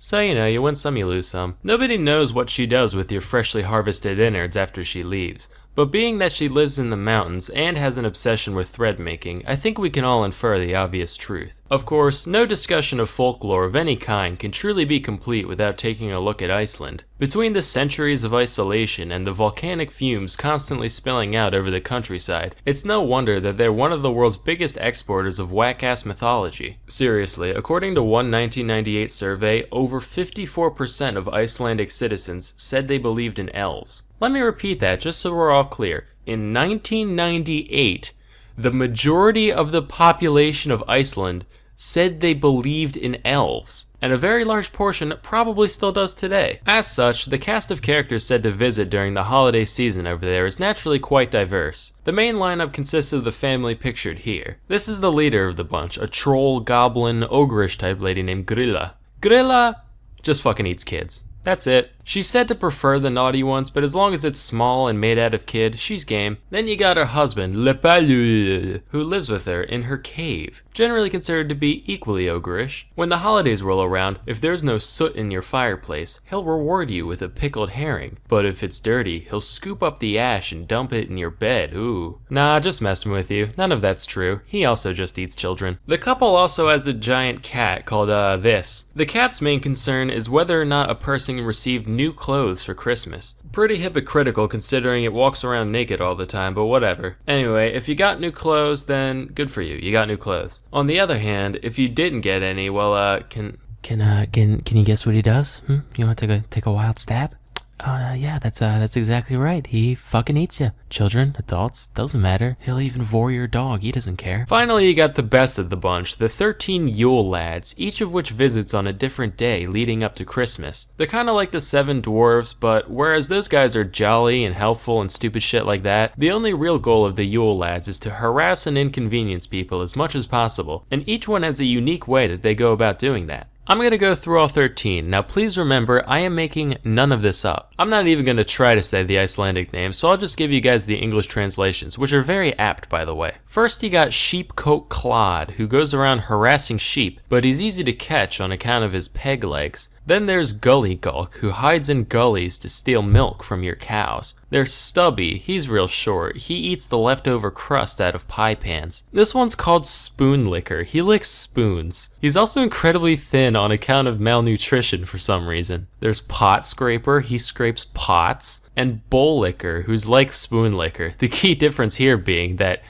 So, you know, you win some, you lose some. Nobody knows what she does with your freshly harvested innards after she leaves. But being that she lives in the mountains and has an obsession with thread making, I think we can all infer the obvious truth. Of course, no discussion of folklore of any kind can truly be complete without taking a look at Iceland. Between the centuries of isolation and the volcanic fumes constantly spilling out over the countryside, it's no wonder that they're one of the world's biggest exporters of whack-ass mythology. Seriously, according to one 1998 survey, over 54% of Icelandic citizens said they believed in elves. Let me repeat that just so we're all clear. In 1998, the majority of the population of Iceland said they believed in elves, and a very large portion probably still does today. As such, the cast of characters said to visit during the holiday season over there is naturally quite diverse. The main lineup consists of the family pictured here. This is the leader of the bunch, a troll, goblin, ogreish type lady named Grilla. Grilla just fucking eats kids. That's it. She's said to prefer the naughty ones, but as long as it's small and made out of kid, she's game. Then you got her husband, Le Palu, who lives with her in her cave, generally considered to be equally ogreish. When the holidays roll around, if there's no soot in your fireplace, he'll reward you with a pickled herring. But if it's dirty, he'll scoop up the ash and dump it in your bed, ooh. Nah, just messing with you. None of that's true. He also just eats children. The couple also has a giant cat called, this. The cat's main concern is whether or not a person received new clothes for Christmas. Pretty hypocritical considering it walks around naked all the time, but whatever. Anyway, if you got new clothes, then good for you, you got new clothes. On the other hand, if you didn't get any, well, can you guess what he does? You want to take a wild stab? Yeah, that's exactly right. He fucking eats you. Children, adults, doesn't matter. He'll even vor your dog. He doesn't care. Finally, you got the best of the bunch, the 13 Yule lads, each of which visits on a different day leading up to Christmas. They're kinda like the 7 dwarves, but whereas those guys are jolly and helpful and stupid shit like that, the only real goal of the Yule lads is to harass and inconvenience people as much as possible, and each one has a unique way that they go about doing that. I'm going to go through all 13. Now please remember, I am making none of this up. I'm not even going to try to say the Icelandic names, so I'll just give you guys the English translations, which are very apt by the way. First you got Sheepcoat Clod, who goes around harassing sheep, but he's easy to catch on account of his peg legs. Then there's Gully Gulk, who hides in gullies to steal milk from your cows. There's Stubby, he's real short. He eats the leftover crust out of pie pans. This one's called Spoon Licker, he licks spoons. He's also incredibly thin on account of malnutrition for some reason. There's Pot Scraper, he scrapes pots. And Bowl Licker, who's like Spoon Licker. The key difference here being that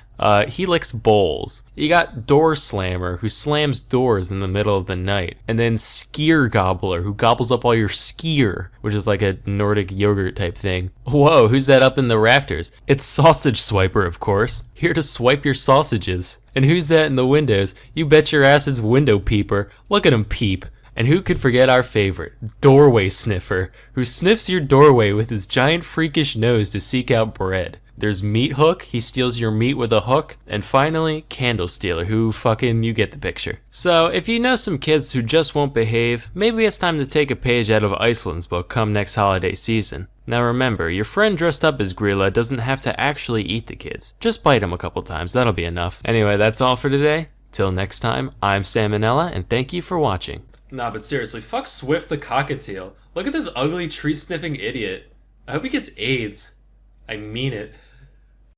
he licks bowls. You got Door Slammer, who slams doors in the middle of the night. And then Skyr Gobbler, who gobbles up all your skyr, which is like a Nordic yogurt type thing. Whoa, who's that up in the rafters? It's Sausage Swiper, of course. Here to swipe your sausages. And who's that in the windows? You bet your ass it's Window Peeper. Look at him peep. And who could forget our favorite, Doorway Sniffer, who sniffs your doorway with his giant freakish nose to seek out bread. There's Meat Hook, he steals your meat with a hook. And finally, Candle Stealer, who fucking, you get the picture. So, if you know some kids who just won't behave, maybe it's time to take a page out of Iceland's book come next holiday season. Now remember, your friend dressed up as Grilla doesn't have to actually eat the kids. Just bite him a couple times, that'll be enough. Anyway, that's all for today. Till next time, I'm Salmonella, and thank you for watching. Nah, but seriously, fuck Swift the cockatiel. Look at this ugly tree-sniffing idiot. I hope he gets AIDS. I mean it.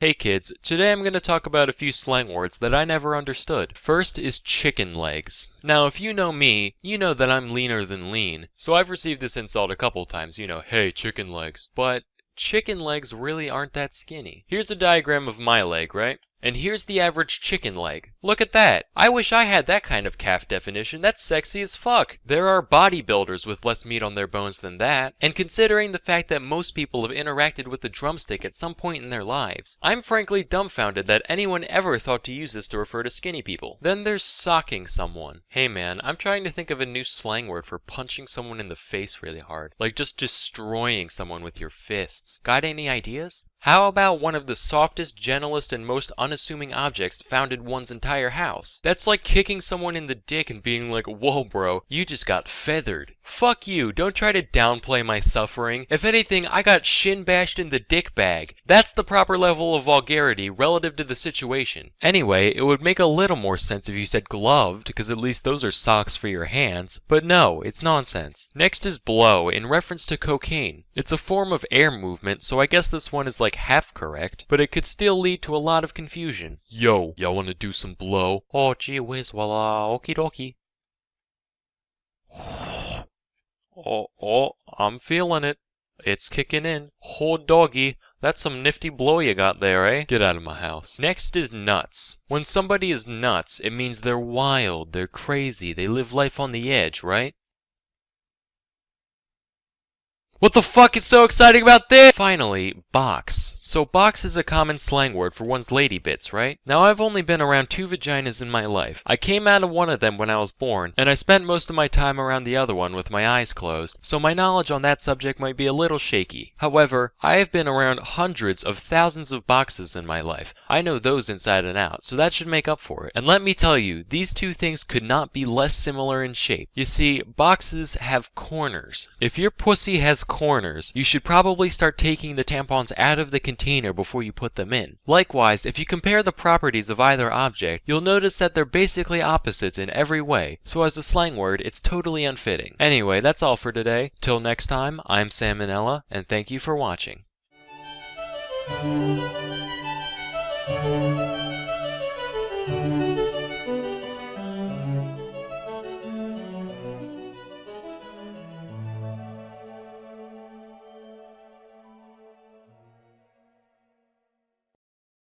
Hey kids, today I'm going to talk about a few slang words that I never understood. First is chicken legs. Now if you know me, you know that I'm leaner than lean. So I've received this insult a couple times, hey, chicken legs. But chicken legs really aren't that skinny. Here's a diagram of my leg, right? And here's the average chicken leg. Look at that. I wish I had that kind of calf definition. That's sexy as fuck. There are bodybuilders with less meat on their bones than that. And considering the fact that most people have interacted with the drumstick at some point in their lives, I'm frankly dumbfounded that anyone ever thought to use this to refer to skinny people. Then there's socking someone. Hey man, I'm trying to think of a new slang word for punching someone in the face really hard. Like just destroying someone with your fists. Got any ideas? How about one of the softest, gentlest, and most unassuming objects found in one's entire house? That's like kicking someone in the dick and being like, whoa bro, you just got feathered. Fuck you, don't try to downplay my suffering. If anything, I got shin bashed in the dick bag. That's the proper level of vulgarity relative to the situation. Anyway, it would make a little more sense if you said gloved, because at least those are socks for your hands. But no, it's nonsense. Next is blow, in reference to cocaine. It's a form of air movement, so I guess this one is like half correct, but it could still lead to a lot of confusion. Yo, y'all wanna do some blow? Oh, gee whiz, well, okie dokie. Oh, I'm feeling it. It's kicking in. Oh, doggy, that's some nifty blow you got there, eh? Get out of my house. Next is nuts. When somebody is nuts, it means they're wild, they're crazy, they live life on the edge, right? What the fuck is so exciting about this? Finally, box. So box is a common slang word for one's lady bits, right? Now I've only been around 2 vaginas in my life. I came out of one of them when I was born, and I spent most of my time around the other one with my eyes closed, so my knowledge on that subject might be a little shaky. However, I have been around hundreds of thousands of boxes in my life. I know those inside and out, so that should make up for it. And let me tell you, these two things could not be less similar in shape. You see, boxes have corners. If your pussy has corners, you should probably start taking the tampons out of the container before you put them in. Likewise, if you compare the properties of either object, you'll notice that they're basically opposites in every way, so as a slang word, it's totally unfitting. Anyway, that's all for today. Till next time, I'm Salmonella, and thank you for watching.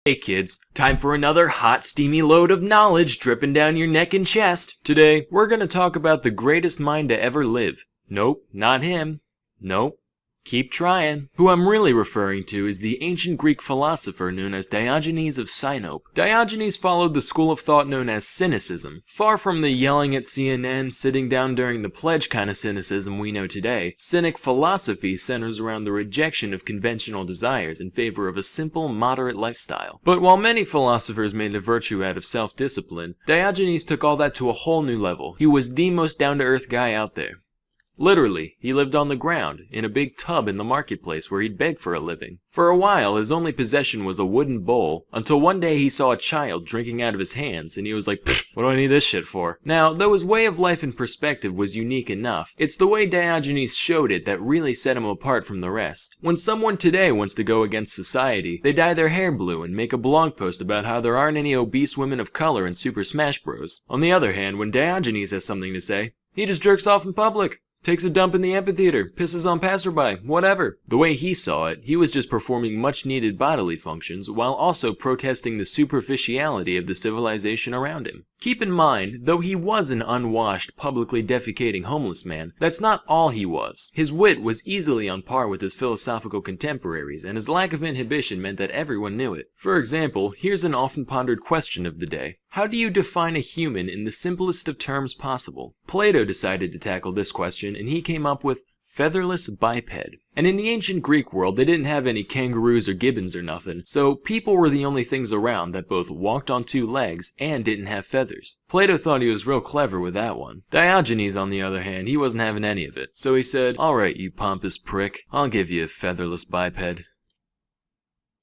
Hey kids, time for another hot steamy load of knowledge dripping down your neck and chest. Today, we're gonna talk about the greatest mind to ever live. Nope, not him. Nope. Keep trying. Who I'm really referring to is the ancient Greek philosopher known as Diogenes of Sinope. Diogenes followed the school of thought known as cynicism. Far from the yelling at CNN, sitting down during the pledge kind of cynicism we know today, cynic philosophy centers around the rejection of conventional desires in favor of a simple, moderate lifestyle. But while many philosophers made a virtue out of self-discipline, Diogenes took all that to a whole new level. He was the most down-to-earth guy out there. Literally, he lived on the ground, in a big tub in the marketplace where he'd beg for a living. For a while, his only possession was a wooden bowl, until one day he saw a child drinking out of his hands, and he was like, what do I need this shit for? Now, though his way of life and perspective was unique enough, it's the way Diogenes showed it that really set him apart from the rest. When someone today wants to go against society, they dye their hair blue and make a blog post about how there aren't any obese women of color in Super Smash Bros. On the other hand, when Diogenes has something to say, he just jerks off in public. Takes a dump in the amphitheater, pisses on passerby, whatever. The way he saw it, he was just performing much needed bodily functions while also protesting the superficiality of the civilization around him. Keep in mind, though he was an unwashed, publicly defecating homeless man, that's not all he was. His wit was easily on par with his philosophical contemporaries, and his lack of inhibition meant that everyone knew it. For example, here's an often pondered question of the day. How do you define a human in the simplest of terms possible? Plato decided to tackle this question, and he came up with featherless biped. And in the ancient Greek world, they didn't have any kangaroos or gibbons or nothing, so people were the only things around that both walked on two legs and didn't have feathers. Plato thought he was real clever with that one. Diogenes, on the other hand, he wasn't having any of it, so he said, alright, you pompous prick, I'll give you a featherless biped.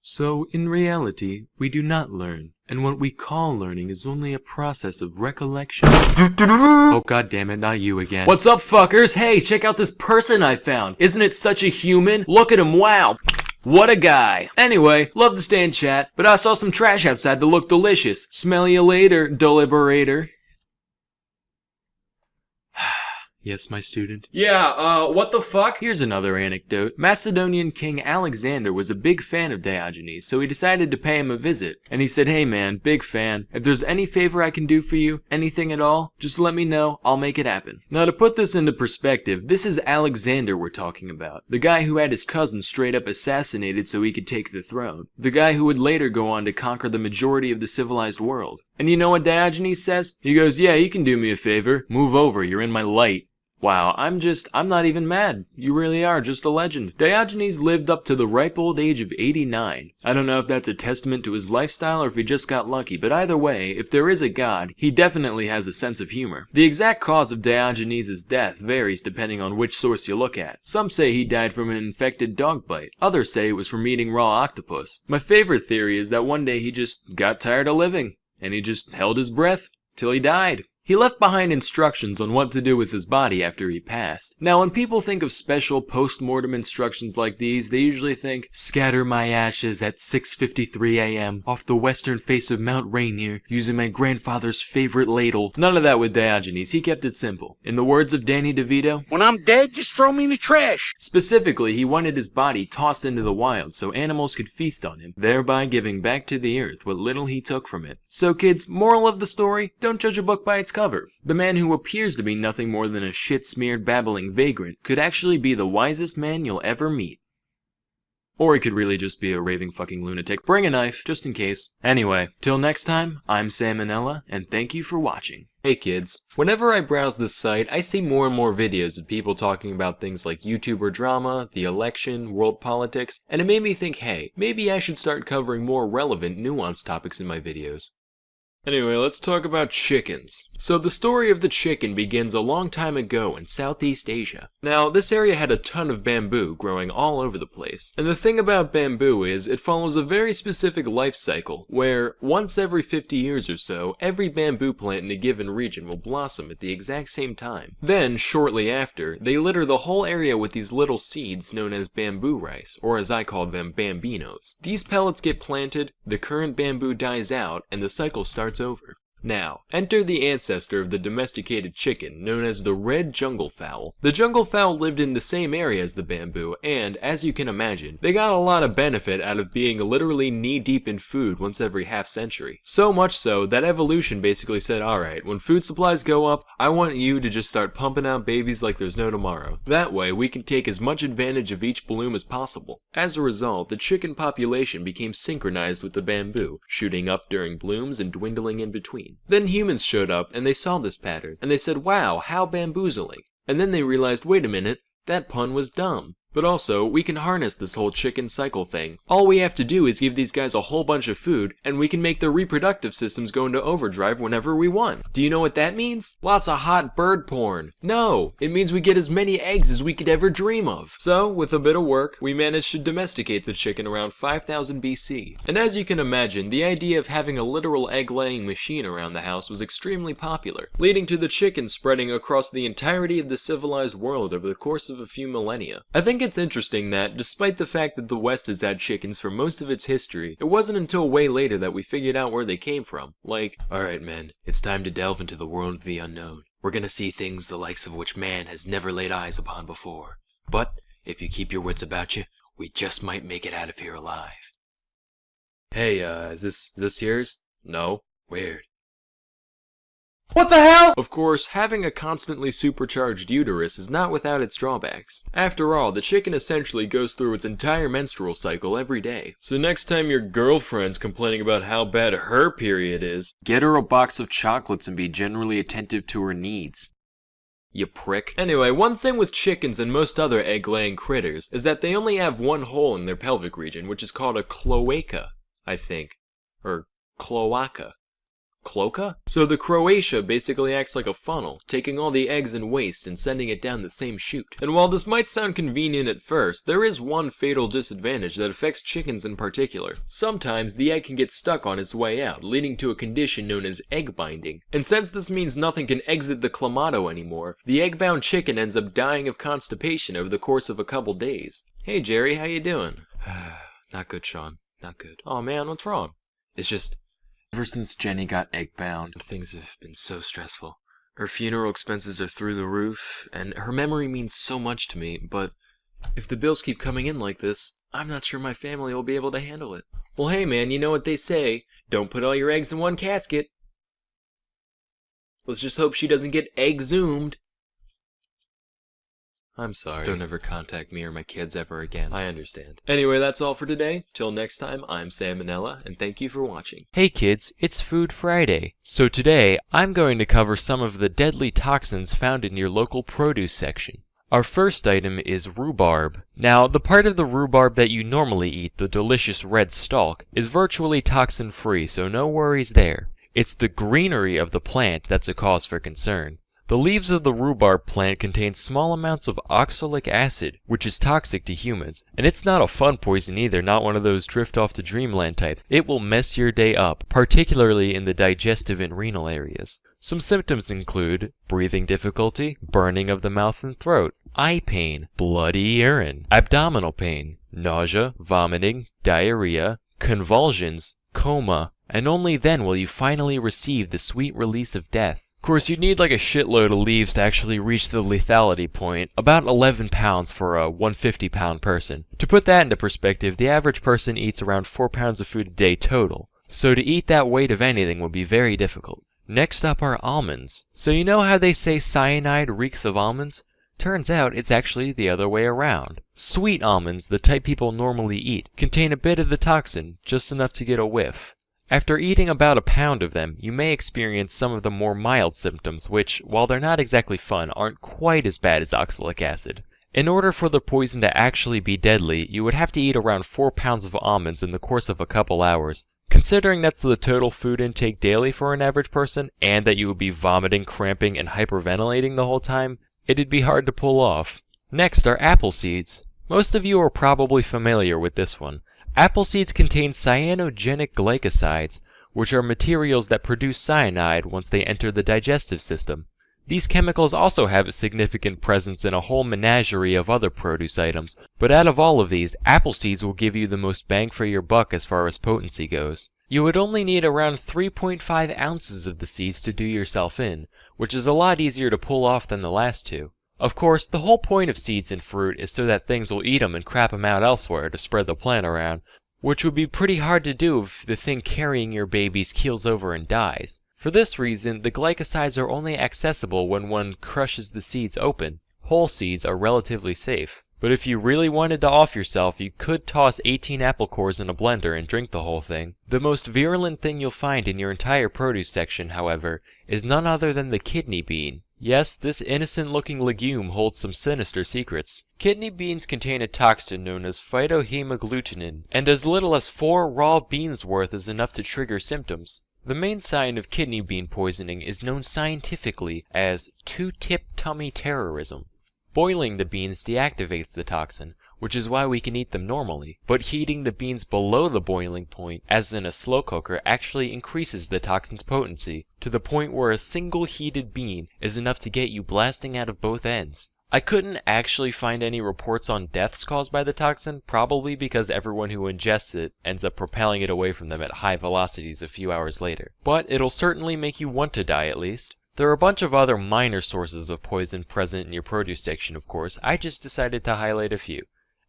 So, in reality, we do not learn, and what we call learning is only a process of recollection. Oh god damn it, not you again. What's up, fuckers? Hey, check out this person I found. Isn't it such a human? Look at him, wow. What a guy. Anyway, love to stay and chat, but I saw some trash outside that looked delicious. Smell you later, deliberator. Yes, my student. Yeah, what the fuck? Here's another anecdote. Macedonian King Alexander was a big fan of Diogenes, so he decided to pay him a visit. And he said, hey man, big fan. If there's any favor I can do for you, anything at all, just let me know, I'll make it happen. Now to put this into perspective, this is Alexander we're talking about. The guy who had his cousin straight up assassinated so he could take the throne. The guy who would later go on to conquer the majority of the civilized world. And you know what Diogenes says? He goes, yeah, you can do me a favor. Move over, you're in my light. Wow, I'm not even mad. You really are just a legend. Diogenes lived up to the ripe old age of 89. I don't know if that's a testament to his lifestyle or if he just got lucky, but either way, if there is a god, he definitely has a sense of humor. The exact cause of Diogenes' death varies depending on which source you look at. Some say he died from an infected dog bite. Others say it was from eating raw octopus. My favorite theory is that one day he just got tired of living, and he just held his breath till he died. He left behind instructions on what to do with his body after he passed. Now, when people think of special post-mortem instructions like these, they usually think, scatter my ashes at 6:53 a.m. off the western face of Mount Rainier using my grandfather's favorite ladle. None of that with Diogenes, he kept it simple. In the words of Danny DeVito, when I'm dead, just throw me in the trash. Specifically, he wanted his body tossed into the wild so animals could feast on him, thereby giving back to the earth what little he took from it. So kids, moral of the story, don't judge a book by its cover. The man who appears to be nothing more than a shit-smeared babbling vagrant could actually be the wisest man you'll ever meet. Or he could really just be a raving fucking lunatic. Bring a knife, just in case. Anyway, till next time, I'm Salmonella, and thank you for watching. Hey kids, whenever I browse this site, I see more and more videos of people talking about things like YouTuber drama, the election, world politics, and it made me think, hey, maybe I should start covering more relevant, nuanced topics in my videos. Anyway, let's talk about chickens. So the story of the chicken begins a long time ago in Southeast Asia. Now, this area had a ton of bamboo growing all over the place. And the thing about bamboo is it follows a very specific life cycle, where once every 50 years or so, every bamboo plant in a given region will blossom at the exact same time. Then, shortly after, they litter the whole area with these little seeds known as bamboo rice, or as I call them, bambinos. These pellets get planted, the current bamboo dies out, and the cycle starts over. Now, enter the ancestor of the domesticated chicken, known as the red jungle fowl. The jungle fowl lived in the same area as the bamboo, and, as you can imagine, they got a lot of benefit out of being literally knee-deep in food once every half century. So much so that evolution basically said, alright, when food supplies go up, I want you to just start pumping out babies like there's no tomorrow. That way, we can take as much advantage of each bloom as possible. As a result, the chicken population became synchronized with the bamboo, shooting up during blooms and dwindling in between. Then humans showed up and they saw this pattern, and they said, wow, how bamboozling. And then they realized, wait a minute, that pun was dumb. But also, we can harness this whole chicken cycle thing. All we have to do is give these guys a whole bunch of food, and we can make their reproductive systems go into overdrive whenever we want. Do you know what that means? Lots of hot bird porn. No, it means we get as many eggs as we could ever dream of. So, with a bit of work, we managed to domesticate the chicken around 5000 BC. And as you can imagine, the idea of having a literal egg-laying machine around the house was extremely popular, leading to the chicken spreading across the entirety of the civilized world over the course of a few millennia. I think it's interesting that, despite the fact that the West has had chickens for most of its history, it wasn't until way later that we figured out where they came from. Like, alright men, it's time to delve into the world of the unknown. We're gonna see things the likes of which man has never laid eyes upon before. But, if you keep your wits about you, we just might make it out of here alive. Hey, is this yours? No? Weird. What the hell? Of course, having a constantly supercharged uterus is not without its drawbacks. After all, the chicken essentially goes through its entire menstrual cycle every day. So next time your girlfriend's complaining about how bad her period is, get her a box of chocolates and be generally attentive to her needs. You prick. Anyway, one thing with chickens and most other egg-laying critters is that they only have one hole in their pelvic region, which is called a cloaca, I think. Or cloaca. Cloaca? So the Croatia basically acts like a funnel, taking all the eggs and waste and sending it down the same chute. And while this might sound convenient at first, there is one fatal disadvantage that affects chickens in particular. Sometimes the egg can get stuck on its way out, leading to a condition known as egg binding. And since this means nothing can exit the clamato anymore, the egg-bound chicken ends up dying of constipation over the course of a couple days. Hey Jerry, how you doing? Not good, Sean. Not good. Oh man, what's wrong? It's just, ever since Jenny got egg-bound, things have been so stressful. Her funeral expenses are through the roof, and her memory means so much to me, but if the bills keep coming in like this, I'm not sure my family will be able to handle it. Well, hey man, you know what they say, don't put all your eggs in one casket. Let's just hope she doesn't get egg-zoomed. I'm sorry. Don't ever contact me or my kids ever again. I understand. Anyway, that's all for today. Till next time, I'm Salmonella, and thank you for watching. Hey kids, it's Food Friday. So today, I'm going to cover some of the deadly toxins found in your local produce section. Our first item is rhubarb. Now, the part of the rhubarb that you normally eat, the delicious red stalk, is virtually toxin-free, so no worries there. It's the greenery of the plant that's a cause for concern. The leaves of the rhubarb plant contain small amounts of oxalic acid, which is toxic to humans. And it's not a fun poison either, not one of those drift off to dreamland types. It will mess your day up, particularly in the digestive and renal areas. Some symptoms include breathing difficulty, burning of the mouth and throat, eye pain, bloody urine, abdominal pain, nausea, vomiting, diarrhea, convulsions, coma, and only then will you finally receive the sweet release of death. Of course, you'd need like a shitload of leaves to actually reach the lethality point, about 11 pounds for a 150-pound person. To put that into perspective, the average person eats around 4 pounds of food a day total, so to eat that weight of anything would be very difficult. Next up are almonds. So you know how they say cyanide reeks of almonds? Turns out it's actually the other way around. Sweet almonds, the type people normally eat, contain a bit of the toxin, just enough to get a whiff. After eating about a pound of them, you may experience some of the more mild symptoms which, while they're not exactly fun, aren't quite as bad as oxalic acid. In order for the poison to actually be deadly, you would have to eat around 4 pounds of almonds in the course of a couple hours. Considering that's the total food intake daily for an average person, and that you would be vomiting, cramping, and hyperventilating the whole time, it'd be hard to pull off. Next are apple seeds. Most of you are probably familiar with this one. Apple seeds contain cyanogenic glycosides, which are materials that produce cyanide once they enter the digestive system. These chemicals also have a significant presence in a whole menagerie of other produce items, but out of all of these, apple seeds will give you the most bang for your buck as far as potency goes. You would only need around 3.5 ounces of the seeds to do yourself in, which is a lot easier to pull off than the last two. Of course, the whole point of seeds in fruit is so that things will eat them and crap them out elsewhere to spread the plant around, which would be pretty hard to do if the thing carrying your babies keels over and dies. For this reason, the glycosides are only accessible when one crushes the seeds open. Whole seeds are relatively safe. But if you really wanted to off yourself, you could toss 18 apple cores in a blender and drink the whole thing. The most virulent thing you'll find in your entire produce section, however, is none other than the kidney bean. Yes, this innocent-looking legume holds some sinister secrets. Kidney beans contain a toxin known as phytohemagglutinin, and as little as 4 raw beans worth is enough to trigger symptoms. The main sign of kidney bean poisoning is known scientifically as two-tip tummy terrorism. Boiling the beans deactivates the toxin, which is why we can eat them normally, but heating the beans below the boiling point, as in a slow cooker, actually increases the toxin's potency, to the point where a single heated bean is enough to get you blasting out of both ends. I couldn't actually find any reports on deaths caused by the toxin, probably because everyone who ingests it ends up propelling it away from them at high velocities a few hours later. But it'll certainly make you want to die at least. There are a bunch of other minor sources of poison present in your produce section, of course. I just decided to highlight a few.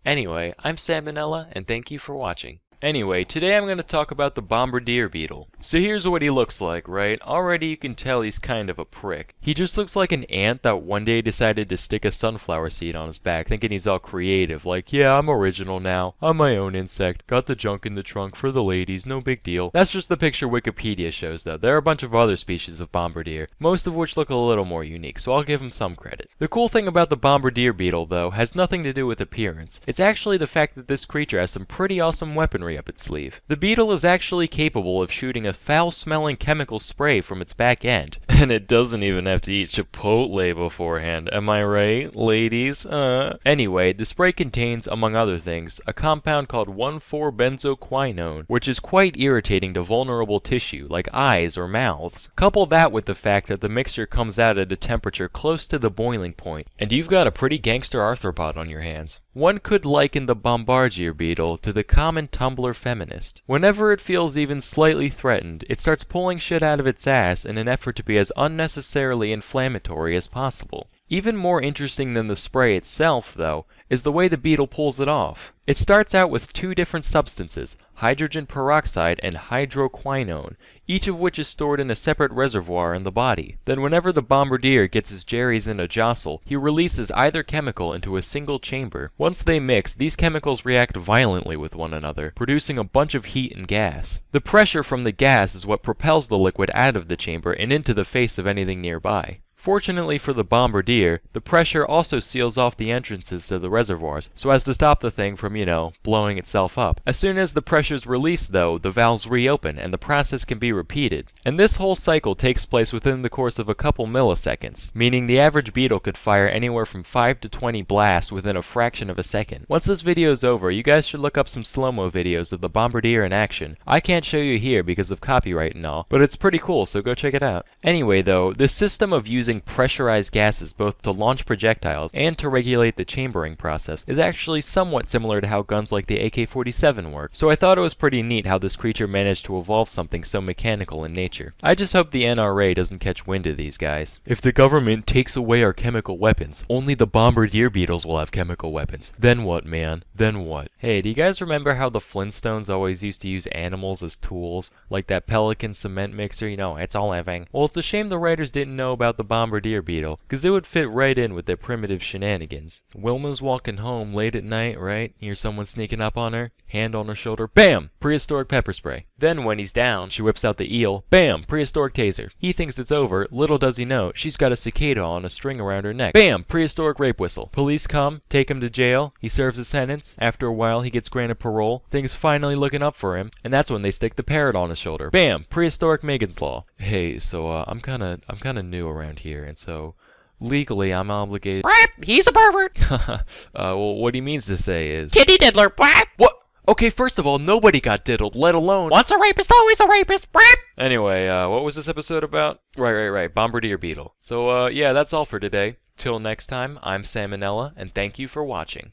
Anyway, I'm Salmonella, and thank you for watching. Anyway, today I'm going to talk about the bombardier beetle. So here's what he looks like, right? Already you can tell he's kind of a prick. He just looks like an ant that one day decided to stick a sunflower seed on his back, thinking he's all creative, like, yeah, I'm original now. I'm my own insect. Got the junk in the trunk for the ladies, no big deal. That's just the picture Wikipedia shows, though. There are a bunch of other species of bombardier, most of which look a little more unique, so I'll give him some credit. The cool thing about the bombardier beetle, though, has nothing to do with appearance. It's actually the fact that this creature has some pretty awesome weaponry up its sleeve. The beetle is actually capable of shooting a foul-smelling chemical spray from its back end. And it doesn't even have to eat Chipotle beforehand, am I right, ladies? Anyway, the spray contains, among other things, a compound called 1,4-benzoquinone, which is quite irritating to vulnerable tissue, like eyes or mouths. Couple that with the fact that the mixture comes out at a temperature close to the boiling point, and you've got a pretty gangster arthropod on your hands. One could liken the bombardier beetle to the common Tumblr feminist. Whenever it feels even slightly threatened, it starts pulling shit out of its ass in an effort to be as unnecessarily inflammatory as possible. Even more interesting than the spray itself, though, is the way the beetle pulls it off. It starts out with 2 different substances, hydrogen peroxide and hydroquinone, each of which is stored in a separate reservoir in the body. Then whenever the bombardier gets his jerrys in a jostle, he releases either chemical into a single chamber. Once they mix, these chemicals react violently with one another, producing a bunch of heat and gas. The pressure from the gas is what propels the liquid out of the chamber and into the face of anything nearby. Fortunately for the bombardier, the pressure also seals off the entrances to the reservoirs, so as to stop the thing from, blowing itself up. As soon as the pressure's released, though, the valves reopen, and the process can be repeated. And this whole cycle takes place within the course of a couple milliseconds, meaning the average beetle could fire anywhere from 5 to 20 blasts within a fraction of a second. Once this video's over, you guys should look up some slow-mo videos of the bombardier in action. I can't show you here because of copyright and all, but it's pretty cool, so go check it out. Anyway, though, this system of using pressurized gases both to launch projectiles and to regulate the chambering process is actually somewhat similar to how guns like the AK-47 work, so I thought it was pretty neat how this creature managed to evolve something so mechanical in nature. I just hope the NRA doesn't catch wind of these guys. If the government takes away our chemical weapons, only the bombardier beetles will have chemical weapons. Then what, man? Then what? Hey, do you guys remember how the Flintstones always used to use animals as tools? Like that Pelican cement mixer, it's all living. Well, it's a shame the writers didn't know about the bombardier beetle, because it would fit right in with their primitive shenanigans. Wilma's walking home late at night, right? Hear someone sneaking up on her, hand on her shoulder, bam! Prehistoric pepper spray. Then when he's down, she whips out the eel, bam! Prehistoric taser. He thinks it's over, little does he know, she's got a cicada on a string around her neck. Bam! Prehistoric rape whistle. Police come, take him to jail, he serves his sentence, after a while he gets granted parole, things finally looking up for him, and that's when they stick the parrot on his shoulder. Bam! Prehistoric Megan's Law. Hey, so I'm kinda new around here, and so legally I'm obligated. He's a pervert. Well, what he means to say is Kitty diddler. what? Okay, first of all, nobody got diddled, let alone Once a rapist, always a rapist. Anyway, what was this episode about? Right, bombardier beetle. So yeah, that's all for today. Till next time, I'm Salmonella, and thank you for watching.